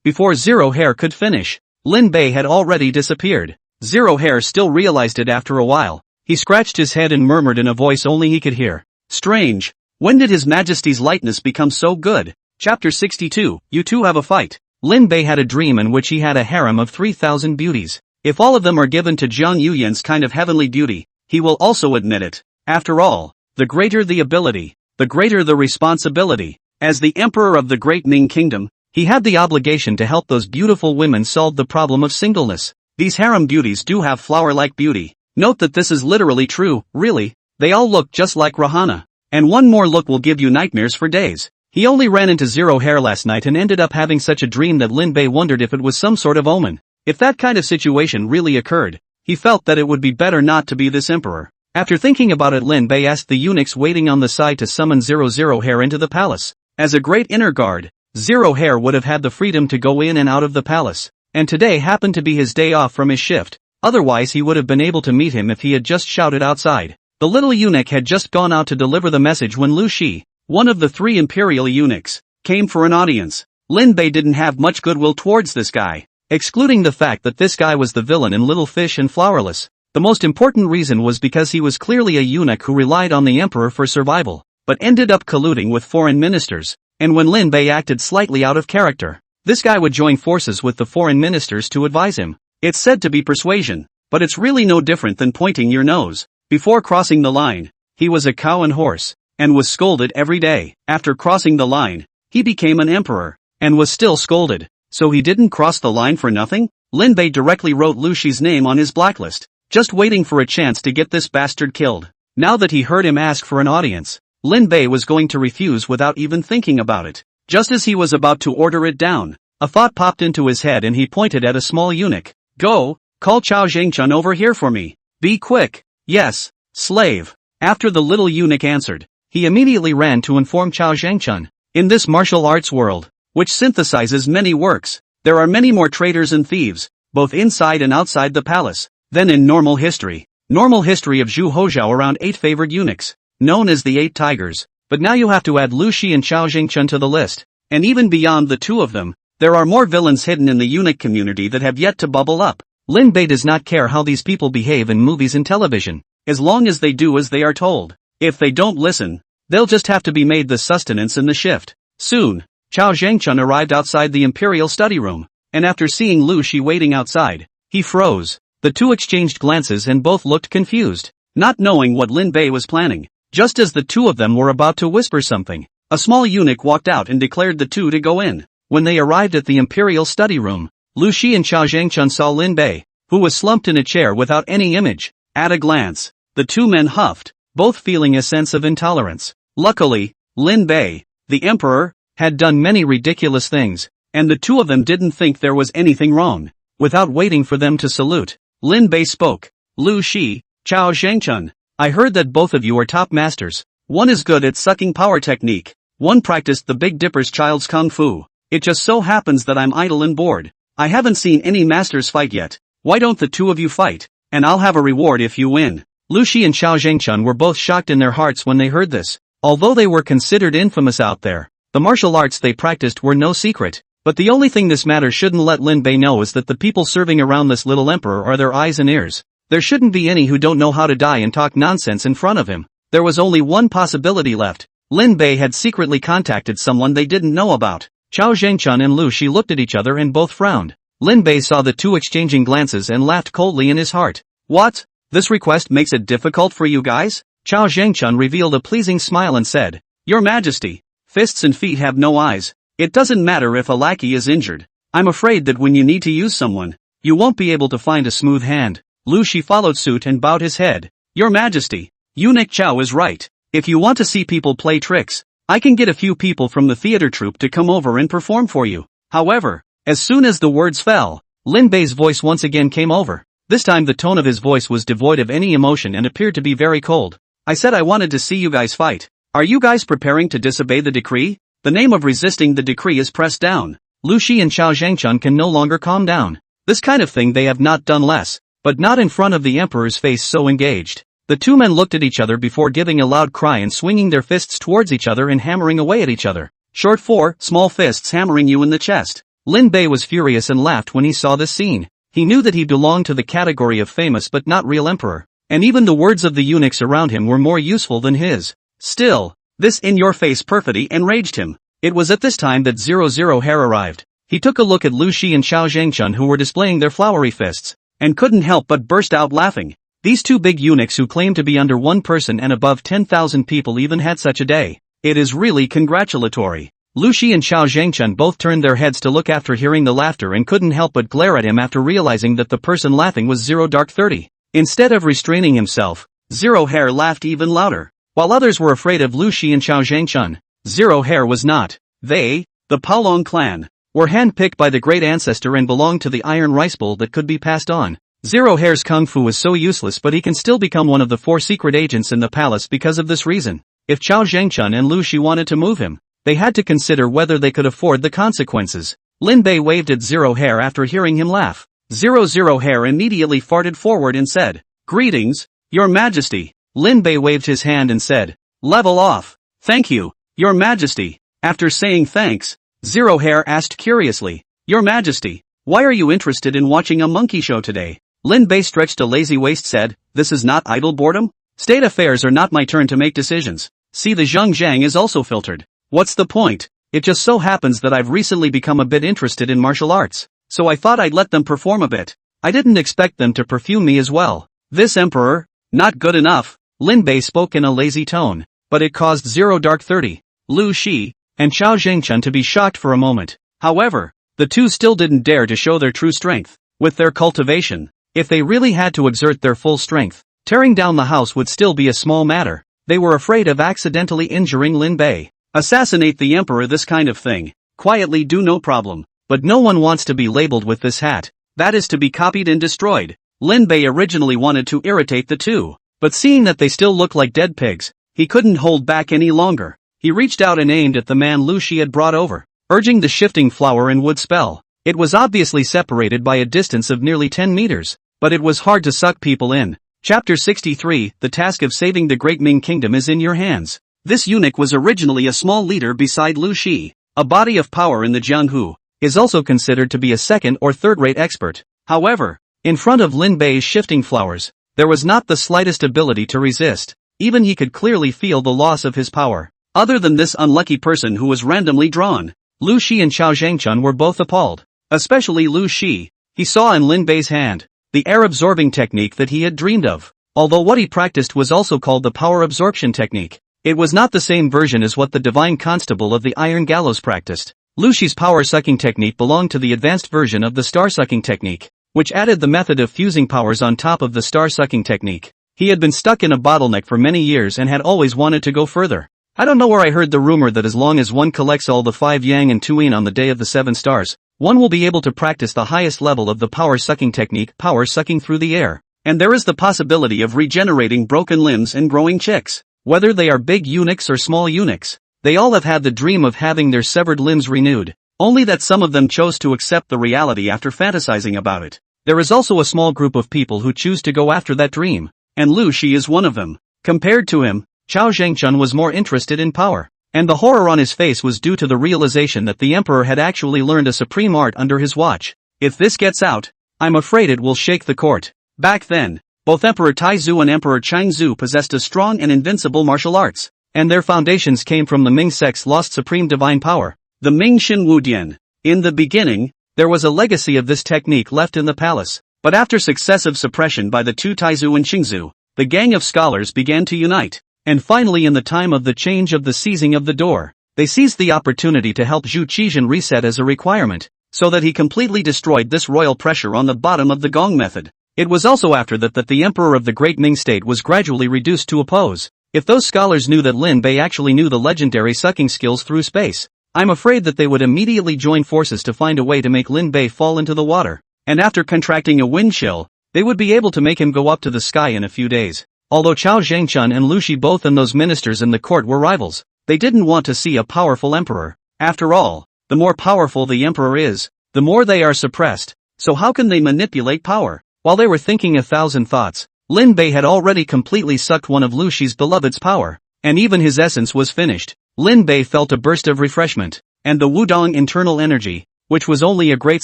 Before Zero Hair could finish, Lin Bei had already disappeared. Zero Hair still realized it after a while. He scratched his head and murmured in a voice only he could hear. Strange. When did His Majesty's lightness become so good? Chapter 62, You Two Have a Fight. Lin Bei had a dream in which he had a harem of 3,000 beauties. If all of them are given to Jiang Yuyan's kind of heavenly beauty, he will also admit it. After all, the greater the ability, the greater the responsibility. As the Emperor of the Great Ming Kingdom, he had the obligation to help those beautiful women solve the problem of singleness. These harem beauties do have flower-like beauty. Note that this is literally true, really. They all look just like Rahana. And one more look will give you nightmares for days. He only ran into Zero Hair last night and ended up having such a dream that Lin Bei wondered if it was some sort of omen. If that kind of situation really occurred, he felt that it would be better not to be this emperor. After thinking about it, Lin Bei asked the eunuchs waiting on the side to summon Zero Hair into the palace. As a great inner guard, Zero Hair would have had the freedom to go in and out of the palace, and today happened to be his day off from his shift. Otherwise he would have been able to meet him if he had just shouted outside. The little eunuch had just gone out to deliver the message when Lu Shi, one of the 3 imperial eunuchs, came for an audience. Lin Bei didn't have much goodwill towards this guy, excluding the fact that this guy was the villain in Little Fish and Flowerless. The most important reason was because he was clearly a eunuch who relied on the emperor for survival, but ended up colluding with foreign ministers, and when Lin Bei acted slightly out of character, this guy would join forces with the foreign ministers to advise him. It's said to be persuasion, but it's really no different than pointing your nose. Before crossing the line, he was a cow and horse, and was scolded every day. After crossing the line, he became an emperor, and was still scolded. So he didn't cross the line for nothing? Lin Bei directly wrote Lu Shi's name on his blacklist, just waiting for a chance to get this bastard killed. Now that he heard him ask for an audience, Lin Bei was going to refuse without even thinking about it. Just as he was about to order it down, a thought popped into his head and he pointed at a small eunuch. Go, call Chao Zhengchun over here for me. Be quick. Yes, slave. After the little eunuch answered, he immediately ran to inform Chao Zhengchun. In this martial arts world, which synthesizes many works, there are many more traitors and thieves, both inside and outside the palace, than in normal history. Normal history of Zhu Hozhao around 8 favored eunuchs, known as the 8 tigers, but now you have to add Lu Shi and Chao Zhengchun to the list, and even beyond the 2 of them, there are more villains hidden in the eunuch community that have yet to bubble up. Lin Bei does not care how these people behave in movies and television, as long as they do as they are told. If they don't listen, they'll just have to be made the sustenance in the shift. Soon, Chao Zhengchun arrived outside the imperial study room, and after seeing Lu Shi waiting outside, he froze. The 2 exchanged glances and both looked confused, not knowing what Lin Bei was planning. Just as the 2 of them were about to whisper something, a small eunuch walked out and declared the 2 to go in. When they arrived at the imperial study room, Lu Shi and Chao Zhengchun saw Lin Bei, who was slumped in a chair without any image. At a glance, the 2 men huffed, both feeling a sense of intolerance. Luckily, Lin Bei, the emperor, had done many ridiculous things, and the 2 of them didn't think there was anything wrong. Without waiting for them to salute, Lin Bei spoke. Lu Shi, Chao Zhengchun, I heard that both of you are top masters. One is good at sucking power technique. One practiced the Big Dipper's child's kung fu. It just so happens that I'm idle and bored. I haven't seen any masters fight yet. Why don't the two of you fight? And I'll have a reward if you win. Lu Shi and Xiao Zhengchun were both shocked in their hearts when they heard this. Although they were considered infamous out there, the martial arts they practiced were no secret. But the only thing this matter shouldn't let Lin Bei know is that the people serving around this little emperor are their eyes and ears. There shouldn't be any who don't know how to die and talk nonsense in front of him. There was only one possibility left. Lin Bei had secretly contacted someone they didn't know about. Xiao Zhengchun and Lu Shi looked at each other and both frowned. Lin Bei saw the two exchanging glances and laughed coldly in his heart. What? This request makes it difficult for you guys? Xiao Zhengchun revealed a pleasing smile and said, Your Majesty, fists and feet have no eyes. It doesn't matter if a lackey is injured. I'm afraid that when you need to use someone, you won't be able to find a smooth hand. Lu Shi followed suit and bowed his head. Your Majesty, Eunuch Chao is right. If you want to see people play tricks, I can get a few people from the theater troupe to come over and perform for you. However, as soon as the words fell, Lin Bei's voice once again came over. This time the tone of his voice was devoid of any emotion and appeared to be very cold. I said I wanted to see you guys fight. Are you guys preparing to disobey the decree? The name of resisting the decree is pressed down. Lu Shi and Xiao Zhengchun can no longer calm down. This kind of thing they have not done less, but not in front of the emperor's face so engaged. The two men looked at each other before giving a loud cry and swinging their fists towards each other and hammering away at each other. Short 4, small fists hammering you in the chest. Lin Bei was furious and laughed when he saw this scene. He knew that he belonged to the category of famous but not real emperor, and even the words of the eunuchs around him were more useful than his. Still, this in-your-face perfidy enraged him. It was at this time that 00 Hair arrived. He took a look at Lu Shi and Xiao Zhengchun who were displaying their flowery fists, and couldn't help but burst out laughing. These two big eunuchs who claimed to be under one person and above 10,000 people even had such a day. It is really congratulatory. Lu Shi and Xiao Zhengchun both turned their heads to look after hearing the laughter and couldn't help but glare at him after realizing that the person laughing was 0-30. Instead of restraining himself, 0 Hair laughed even louder. While others were afraid of Lu Shi and Xiao Zhengchun, 0 Hair was not. They, the Paolong clan, were handpicked by the great ancestor and belonged to the iron rice bowl that could be passed on. 0 Hair's kung fu is so useless, but he can still become one of the 4 secret agents in the palace because of this reason. If Xiao Zhengchun and Lu Shi wanted to move him, they had to consider whether they could afford the consequences. Lin Bei waved at 0 Hair after hearing him laugh. 00 Hair immediately farted forward and said, Greetings, Your Majesty. Lin Bei waved his hand and said, Level off. Thank you, Your Majesty. After saying thanks, 0 Hair asked curiously, Your Majesty, why are you interested in watching a monkey show today? Lin Bei stretched a lazy waist said, This is not idle boredom? State affairs are not my turn to make decisions. See, the Zhang is also filtered. What's the point? It just so happens that I've recently become a bit interested in martial arts, so I thought I'd let them perform a bit. I didn't expect them to perfume me as well. This emperor? Not good enough. Lin Bei spoke in a lazy tone, but it caused 0-30, Lu Shi, and Xiao Zhengchun to be shocked for a moment. However, the two still didn't dare to show their true strength. With their cultivation, if they really had to exert their full strength, tearing down the house would still be a small matter. They were afraid of accidentally injuring Lin Bei. Assassinate the emperor, this kind of thing. Quietly do, no problem. But no one wants to be labeled with this hat. That is to be copied and destroyed. Lin Bei originally wanted to irritate the two, but seeing that they still look like dead pigs, he couldn't hold back any longer. He reached out and aimed at the man Lu Shi had brought over, urging the shifting flower and wood spell. It was obviously separated by a distance of nearly 10 meters, but it was hard to suck people in. Chapter 63, The task of saving the great Ming kingdom is in your hands. This eunuch was originally a small leader beside Lu Shi. A body of power in the Jianghu is also considered to be a second or third-rate expert. However, in front of Lin Bei's shifting flowers, there was not the slightest ability to resist. Even he could clearly feel the loss of his power. Other than this unlucky person who was randomly drawn, Lu Shi and Xiao Zhengchun were both appalled. Especially Lu Shi. He saw in Lin Bei's hand the air-absorbing technique that he had dreamed of. Although what he practiced was also called the power absorption technique, it was not the same version as what the divine constable of the Iron Gallows practiced. Lu Shi's power-sucking technique belonged to the advanced version of the star-sucking technique, which added the method of fusing powers on top of the star-sucking technique. He had been stuck in a bottleneck for many years and had always wanted to go further. I don't know where I heard the rumor that as long as one collects all the 5 yang and 2 yin on the day of the 7 stars, one will be able to practice the highest level of the power-sucking technique, power sucking through the air. And there is the possibility of regenerating broken limbs and growing chicks. Whether they are big eunuchs or small eunuchs, they all have had the dream of having their severed limbs renewed, only that some of them chose to accept the reality after fantasizing about it. there is also a small group of people who choose to go after that dream, and Lu Shi is one of them. Compared to him, Chao Zhengchun was more interested in power, and the horror on his face was due to the realization that the emperor had actually learned a supreme art under his watch. If this gets out, I'm afraid it will shake the court. Back then, both Emperor Taizu and Emperor Changzu possessed a strong and invincible martial arts, and their foundations came from the Ming sect's lost supreme divine power, the Ming Xin Wudian. In the beginning, there was a legacy of this technique left in the palace, but after successive suppression by the two Taizu and Qingzu, the gang of scholars began to unite, and finally in the time of the change of the seizing of the door, they seized the opportunity to help Zhu Qizhen reset as a requirement, so that he completely destroyed this royal pressure on the bottom of the gong method. It was also after that the emperor of the Great Ming state was gradually reduced to a pose. If those scholars knew that Lin Bei actually knew the legendary sucking skills through space, I'm afraid that they would immediately join forces to find a way to make Lin Bei fall into the water, and after contracting a wind chill, they would be able to make him go up to the sky in a few days. Although Chao Zhengchun and Lu Shi both and those ministers in the court were rivals, they didn't want to see a powerful emperor. After all, the more powerful the emperor is, the more they are suppressed, so how can they manipulate power? While they were thinking 1,000 thoughts, Lin Bei had already completely sucked one of Lu Shi's beloved's power, and even his essence was finished. Lin Bei felt a burst of refreshment, and the Wudong internal energy, which was only a great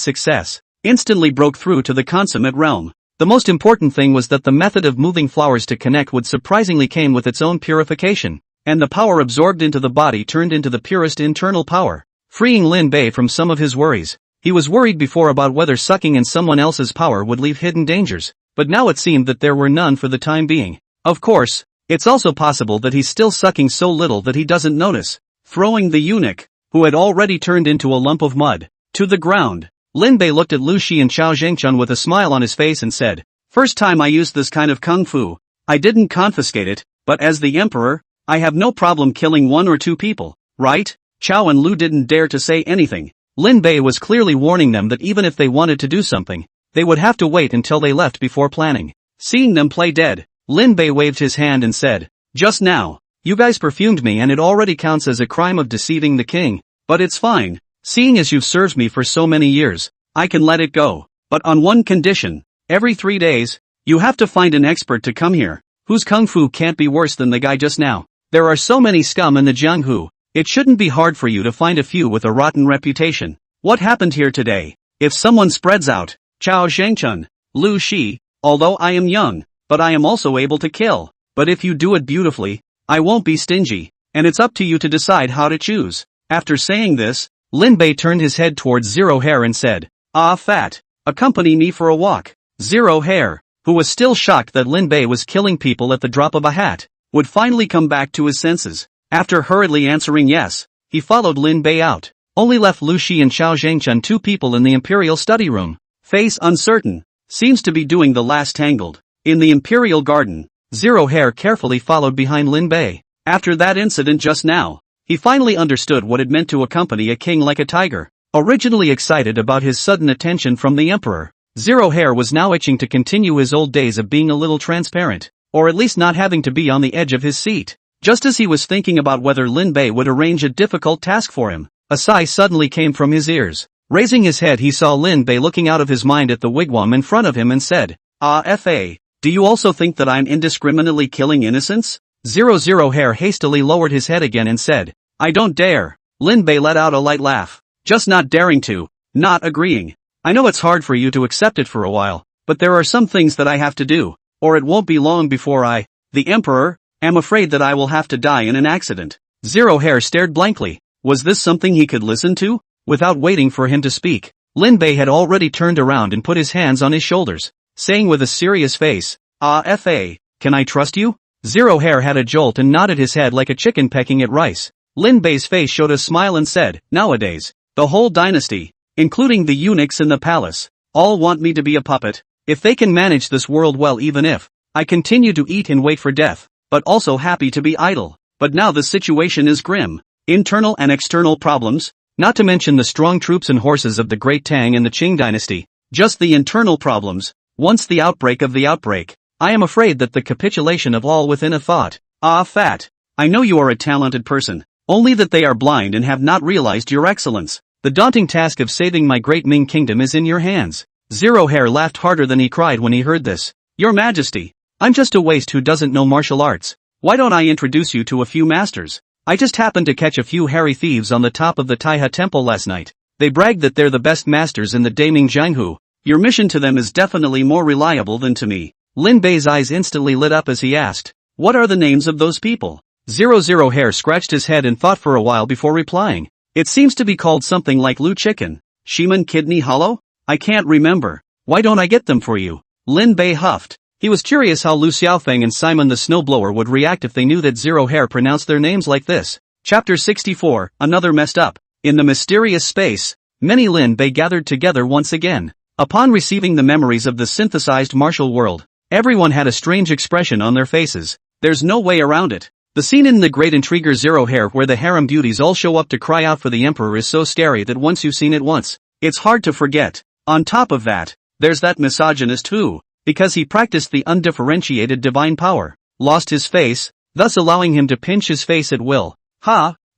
success, instantly broke through to the consummate realm. The most important thing was that the method of moving flowers to connect would surprisingly came with its own purification, and the power absorbed into the body turned into the purest internal power, freeing Lin Bei from some of his worries. He was worried before about whether sucking in someone else's power would leave hidden dangers, but now it seemed that there were none for the time being. Of course, it's also possible that he's still sucking so little that he doesn't notice. Throwing the eunuch, who had already turned into a lump of mud, to the ground, Lin Bei looked at Lu Shi and Chao Zhengchun with a smile on his face and said, "First time I used this kind of kung fu. I didn't confiscate it, but as the emperor, I have no problem killing 1 or 2 people, right?" Chao and Lu didn't dare to say anything. Lin Bei was clearly warning them that even if they wanted to do something, they would have to wait until they left before planning. Seeing them play dead, Lin Bei waved his hand and said, "Just now, you guys perfumed me and it already counts as a crime of deceiving the king, but it's fine, seeing as you've served me for so many years, I can let it go, but on one condition. Every 3 days, you have to find an expert to come here, whose kung fu can't be worse than the guy just now. There are so many scum in the Jianghu. It shouldn't be hard for you to find a few with a rotten reputation. What happened here today? If someone spreads out, Chao Zhengchun, Lu Shi, although I am young, but I am also able to kill. But if you do it beautifully, I won't be stingy, and it's up to you to decide how to choose." After saying this, Lin Bei turned his head towards Zero Hair and said, "Ah fat, accompany me for a walk." Zero Hair, who was still shocked that Lin Bei was killing people at the drop of a hat, would finally come back to his senses. After hurriedly answering yes, he followed Lin Bei out, only left Lu Shi and Chao Zhengchun 2 people in the imperial study room. Face uncertain, seems to be doing the last tangled. In the imperial garden, Zero Hair carefully followed behind Lin Bei. After that incident just now, he finally understood what it meant to accompany a king like a tiger. Originally excited about his sudden attention from the emperor, Zero Hair was now itching to continue his old days of being a little transparent, or at least not having to be on the edge of his seat. Just as he was thinking about whether Lin Bei would arrange a difficult task for him, a sigh suddenly came from his ears. Raising his head, he saw Lin Bei looking out of his mind at the wigwam in front of him and said, "Ah fa, do you also think that I'm indiscriminately killing innocents?" Zero Hair hastily lowered his head again and said, "I don't dare." Lin Bei let out a light laugh. "Just not daring to, not agreeing. I know it's hard for you to accept it for a while, but there are some things that I have to do, or it won't be long before I, the emperor, am afraid that I will have to die in an accident." Zero Hair stared blankly. Was this something he could listen to? Without waiting for him to speak, Lin Bei had already turned around and put his hands on his shoulders, saying with a serious face, "Ah fa, can I trust you?" Zero Hair had a jolt and nodded his head like a chicken pecking at rice. Lin Bei's face showed a smile and said, "Nowadays, the whole dynasty, including the eunuchs in the palace, all want me to be a puppet. If they can manage this world well, even if I continue to eat and wait for death, but also happy to be idle. But now the situation is grim. Internal and external problems, not to mention the strong troops and horses of the Great Tang and the Qing dynasty, just the internal problems. Once the outbreak of the outbreak, I am afraid that the capitulation of all within a thought. Ah fat, I know you are a talented person, only that they are blind and have not realized your excellence. The daunting task of saving my great Ming kingdom is in your hands." Zero Hair laughed harder than he cried when he heard this. Your Majesty, I'm just a waste who doesn't know martial arts. Why don't I introduce you to a few masters? I just happened to catch a few hairy thieves on the top of the Taiha temple last night. They brag that they're the best masters in the Daming Jianghu. Your mission to them is definitely more reliable than to me. Lin Bei's eyes instantly lit up as he asked, what are the names of those people? Zero Hair scratched his head and thought for a while before replying. It seems to be called something like Lu Chicken. Shiman Kidney Hollow? I can't remember. Why don't I get them for you? Lin Bei huffed. He was curious how Lu Xiaofeng and Simon the Snowblower would react if they knew that Zero Hair pronounced their names like this. Chapter 64, Another Messed Up. In the mysterious space, many Lin Bei gathered together once again. Upon receiving the memories of the synthesized martial world, everyone had a strange expression on their faces. There's no way around it. The scene in The Great Intriguer Zero Hair where the harem beauties all show up to cry out for the emperor is so scary that once you've seen it once, it's hard to forget. On top of that, there's that misogynist who, because he practiced the undifferentiated divine power, lost his face, thus allowing him to pinch his face at will.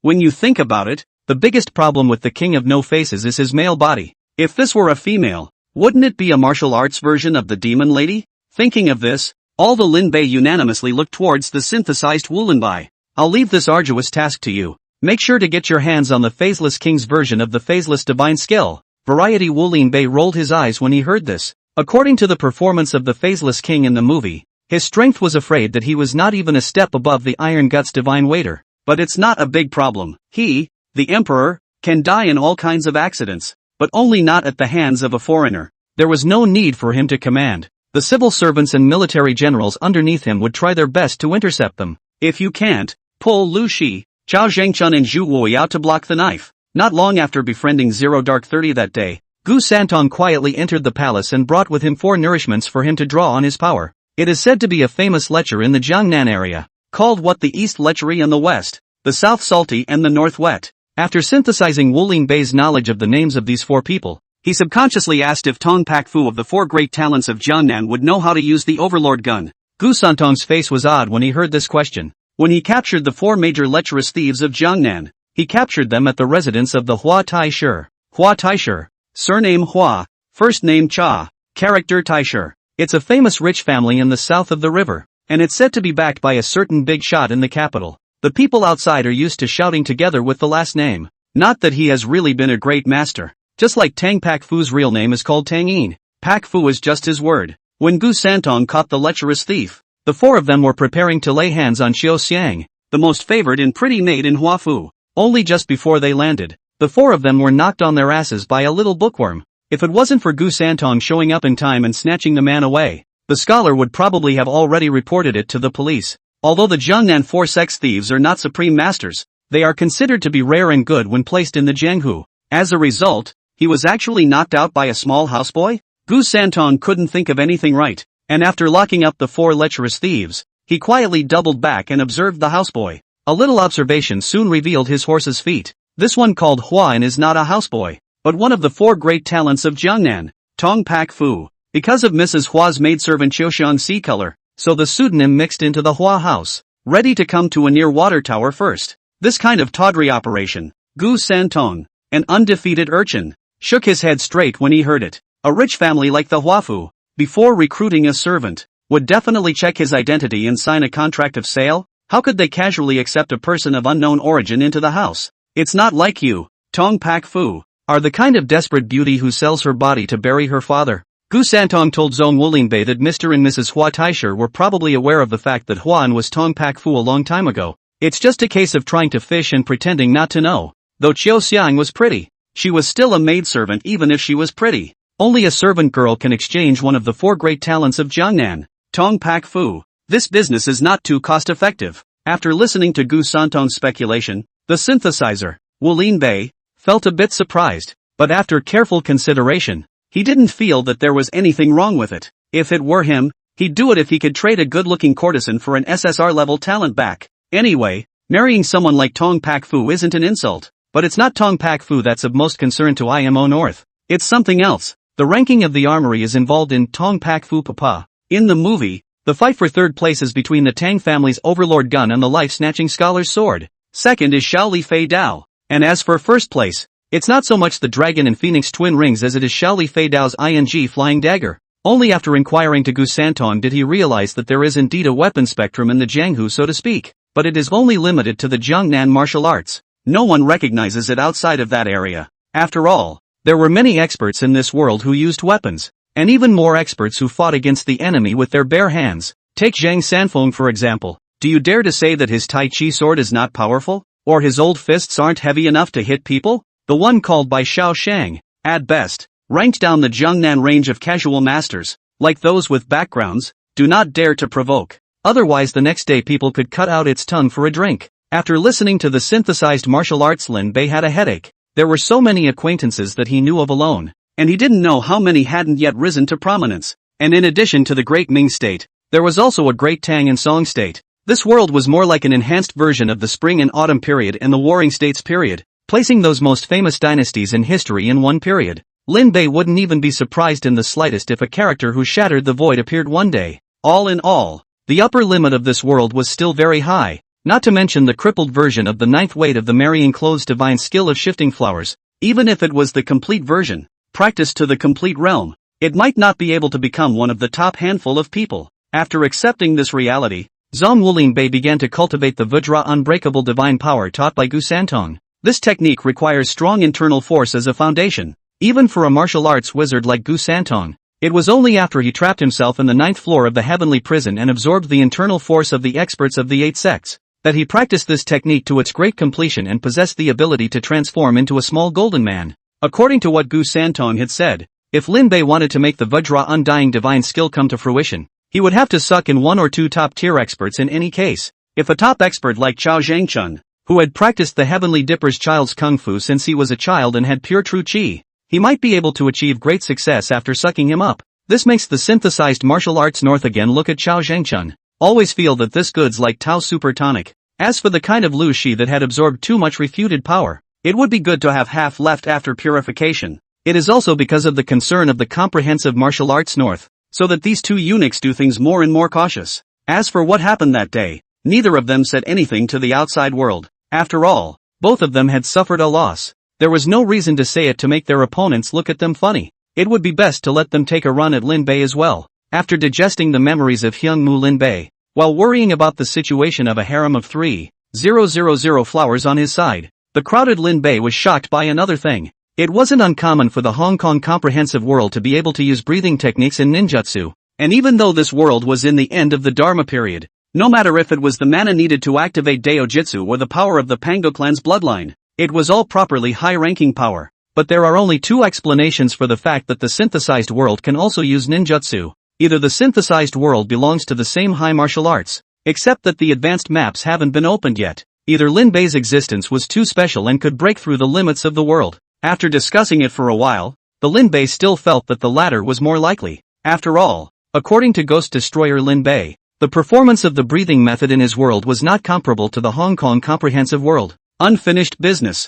When you think about it, the biggest problem with the King of No Faces is his male body. If this were a female, wouldn't it be a martial arts version of the demon lady? Thinking of this, all the Lin Bei unanimously looked towards the synthesized Wu Lin Bei. I'll leave this arduous task to you. Make sure to get your hands on the Phaseless King's version of the Phaseless Divine Skill. Variety. Wu Lin Bei rolled his eyes when he heard this. According to the performance of the Phaseless King in the movie, his strength was afraid that he was not even a step above the Iron Guts Divine Waiter. But it's not a big problem. He, the Emperor, can die in all kinds of accidents, but only not at the hands of a foreigner. There was no need for him to command. The civil servants and military generals underneath him would try their best to intercept them. If you can't, pull Lu Shi, Zhao Zhengchun and Zhu Wui out to block the knife. Not long after befriending Zero Dark 30 that day, Gu Santong quietly entered the palace and brought with him 4 nourishments for him to draw on his power. It is said to be a famous lecher in the Jiangnan area, called what the East Lechery and the West, the South Salty and the North Wet. After synthesizing Wu Lin Bei's knowledge of the names of these 4 people, he subconsciously asked if Tong Pak Fu of the 4 great talents of Jiangnan would know how to use the Overlord gun. Gu Santong's face was odd when he heard this question. When he captured the 4 major lecherous thieves of Jiangnan, he captured them at the residence of the Hua Taisher. Hua Taisher, surname Hua, first name Cha, character Taisher. It's a famous rich family in the south of the river, and it's said to be backed by a certain big shot in the capital. The people outside are used to shouting together with the last name. Not that he has really been a great master. Just like Tang Pak Fu's real name is called Tang Yin, Pak Fu is just his word. When Gu Santong caught the lecherous thief, the 4 of them were preparing to lay hands on Xiao Xiang, the most favored and pretty maid in Hua Fu. Only just before they landed, the 4 of them were knocked on their asses by a little bookworm. If it wasn't for Gu Santong showing up in time and snatching the man away, the scholar would probably have already reported it to the police. Although the Jiangnan 4 sex thieves are not supreme masters, they are considered to be rare and good when placed in the Jianghu. As a result, he was actually knocked out by a small houseboy? Gu Santong couldn't think of anything right, and after locking up the 4 lecherous thieves, he quietly doubled back and observed the houseboy. A little observation soon revealed his horse's feet. This one called Huan is not a houseboy, but one of the 4 great talents of Jiangnan, Tong Pak Fu. Because of Mrs. Hua's maidservant Qiuxiang Sea Color, so the pseudonym mixed into the Hua house, ready to come to a near water tower first. This kind of tawdry operation, Gu Santong, an undefeated urchin, shook his head straight when he heard it. A rich family like the Huafu, before recruiting a servant, would definitely check his identity and sign a contract of sale. How could they casually accept a person of unknown origin into the house? It's not like you, Tong Pak Fu, are the kind of desperate beauty who sells her body to bury her father. Gu Santong told Zong Wu Lin Bei that Mr. and Mrs. Hua Taisher were probably aware of the fact that Huan was Tong Pak Fu a long time ago. It's just a case of trying to fish and pretending not to know. Though Qiu Xiang was pretty, she was still a maidservant even if she was pretty. Only a servant girl can exchange one of the 4 great talents of Jiangnan, Tong Pak Fu. This business is not too cost-effective. After listening to Gu Santong's speculation, the synthesizer, Wu Lin Bei, felt a bit surprised, but after careful consideration, he didn't feel that there was anything wrong with it. If it were him, he'd do it if he could trade a good-looking courtesan for an SSR-level talent back. Anyway, marrying someone like Tong Pak Fu isn't an insult. But it's not Tong Pak Fu that's of most concern to IMO North. It's something else. The ranking of the armory is involved in Tong Pak Fu Papa. In the movie, the fight for 3rd place is between the Tang family's Overlord gun and the life-snatching scholar's sword. 2nd is Xiao Li Fei Dao. And as for 1st place, It's not so much the dragon and phoenix twin rings as it is Xiaoli Fei Dao's ing flying dagger. Only after inquiring to Gu Santong did he realize that there is indeed a weapon spectrum in the Jianghu, so to speak, but it is only limited to the Jiangnan martial arts. No one recognizes it outside of that area. After all, there were many experts in this world who used weapons, and even more experts who fought against the enemy with their bare hands. Take Zhang Sanfeng for example. Do you dare to say that his Tai Chi sword is not powerful? Or his old fists aren't heavy enough to hit people? The one called by Xiao Shang, at best, ranked down the Jiangnan range of casual masters, like those with backgrounds, do not dare to provoke. Otherwise the next day people could cut out its tongue for a drink. After listening to the synthesized martial arts, Lin Bei had a headache. There were so many acquaintances that he knew of alone, and he didn't know how many hadn't yet risen to prominence. And in addition to the Great Ming State, there was also a Great Tang and Song State. This world was more like an enhanced version of the Spring and Autumn period and the Warring States period, placing those most famous dynasties in history in one period. Lin Bei wouldn't even be surprised in the slightest if a character who shattered the void appeared one day. All in all, the upper limit of this world was still very high, not to mention the crippled version of the ninth weight of the marrying clothes divine skill of shifting flowers. Even if it was the complete version, practiced to the complete realm, it might not be able to become one of the top handful of people. After accepting this reality, Zong Wu Lin Bei began to cultivate the Vajra unbreakable divine power taught by Gu Santong. This technique requires strong internal force as a foundation, even for a martial arts wizard like Gu Santong. It was only after he trapped himself in the ninth floor of the heavenly prison and absorbed the internal force of the experts of the 8 sects, that he practiced this technique to its great completion and possessed the ability to transform into a small golden man. According to what Gu Santong had said, if Lin Bei wanted to make the Vajra undying divine skill come to fruition, he would have to suck in 1 or 2 top-tier experts in any case. If a top expert like Chao Zhangchun, who had practiced the Heavenly Dipper's child's kung fu since he was a child and had pure true qi, he might be able to achieve great success after sucking him up. This makes the synthesized martial arts north again look at Chao Zhangchun. Always feel that this goods like Tao super tonic. As for the kind of Lu Shi that had absorbed too much refuted power, it would be good to have half left after purification. It is also because of the concern of the comprehensive martial arts north, so that these 2 eunuchs do things more and more cautious. As for what happened that day, neither of them said anything to the outside world. After all, both of them had suffered a loss. There was no reason to say it to make their opponents look at them funny. It would be best to let them take a run at Lin Bei as well. After digesting the memories of Hyung Mu Lin Bei, while worrying about the situation of a harem of 3,000 flowers on his side, the crowded Lin Bei was shocked by another thing. It wasn't uncommon for the Hong Kong comprehensive world to be able to use breathing techniques in ninjutsu, and even though this world was in the end of the Dharma period, no matter if it was the mana needed to activate Daojitsu or the power of the Pango clan's bloodline, it was all properly high-ranking power. But there are only 2 explanations for the fact that the synthesized world can also use ninjutsu. Either the synthesized world belongs to the same high martial arts, except that the advanced maps haven't been opened yet. Either Lin Bei's existence was too special and could break through the limits of the world. After discussing it for a while, the Lin Bei still felt that the latter was more likely. After all, according to Ghost Destroyer Lin Bei, the performance of the breathing method in his world was not comparable to the Hong Kong comprehensive world. Unfinished business.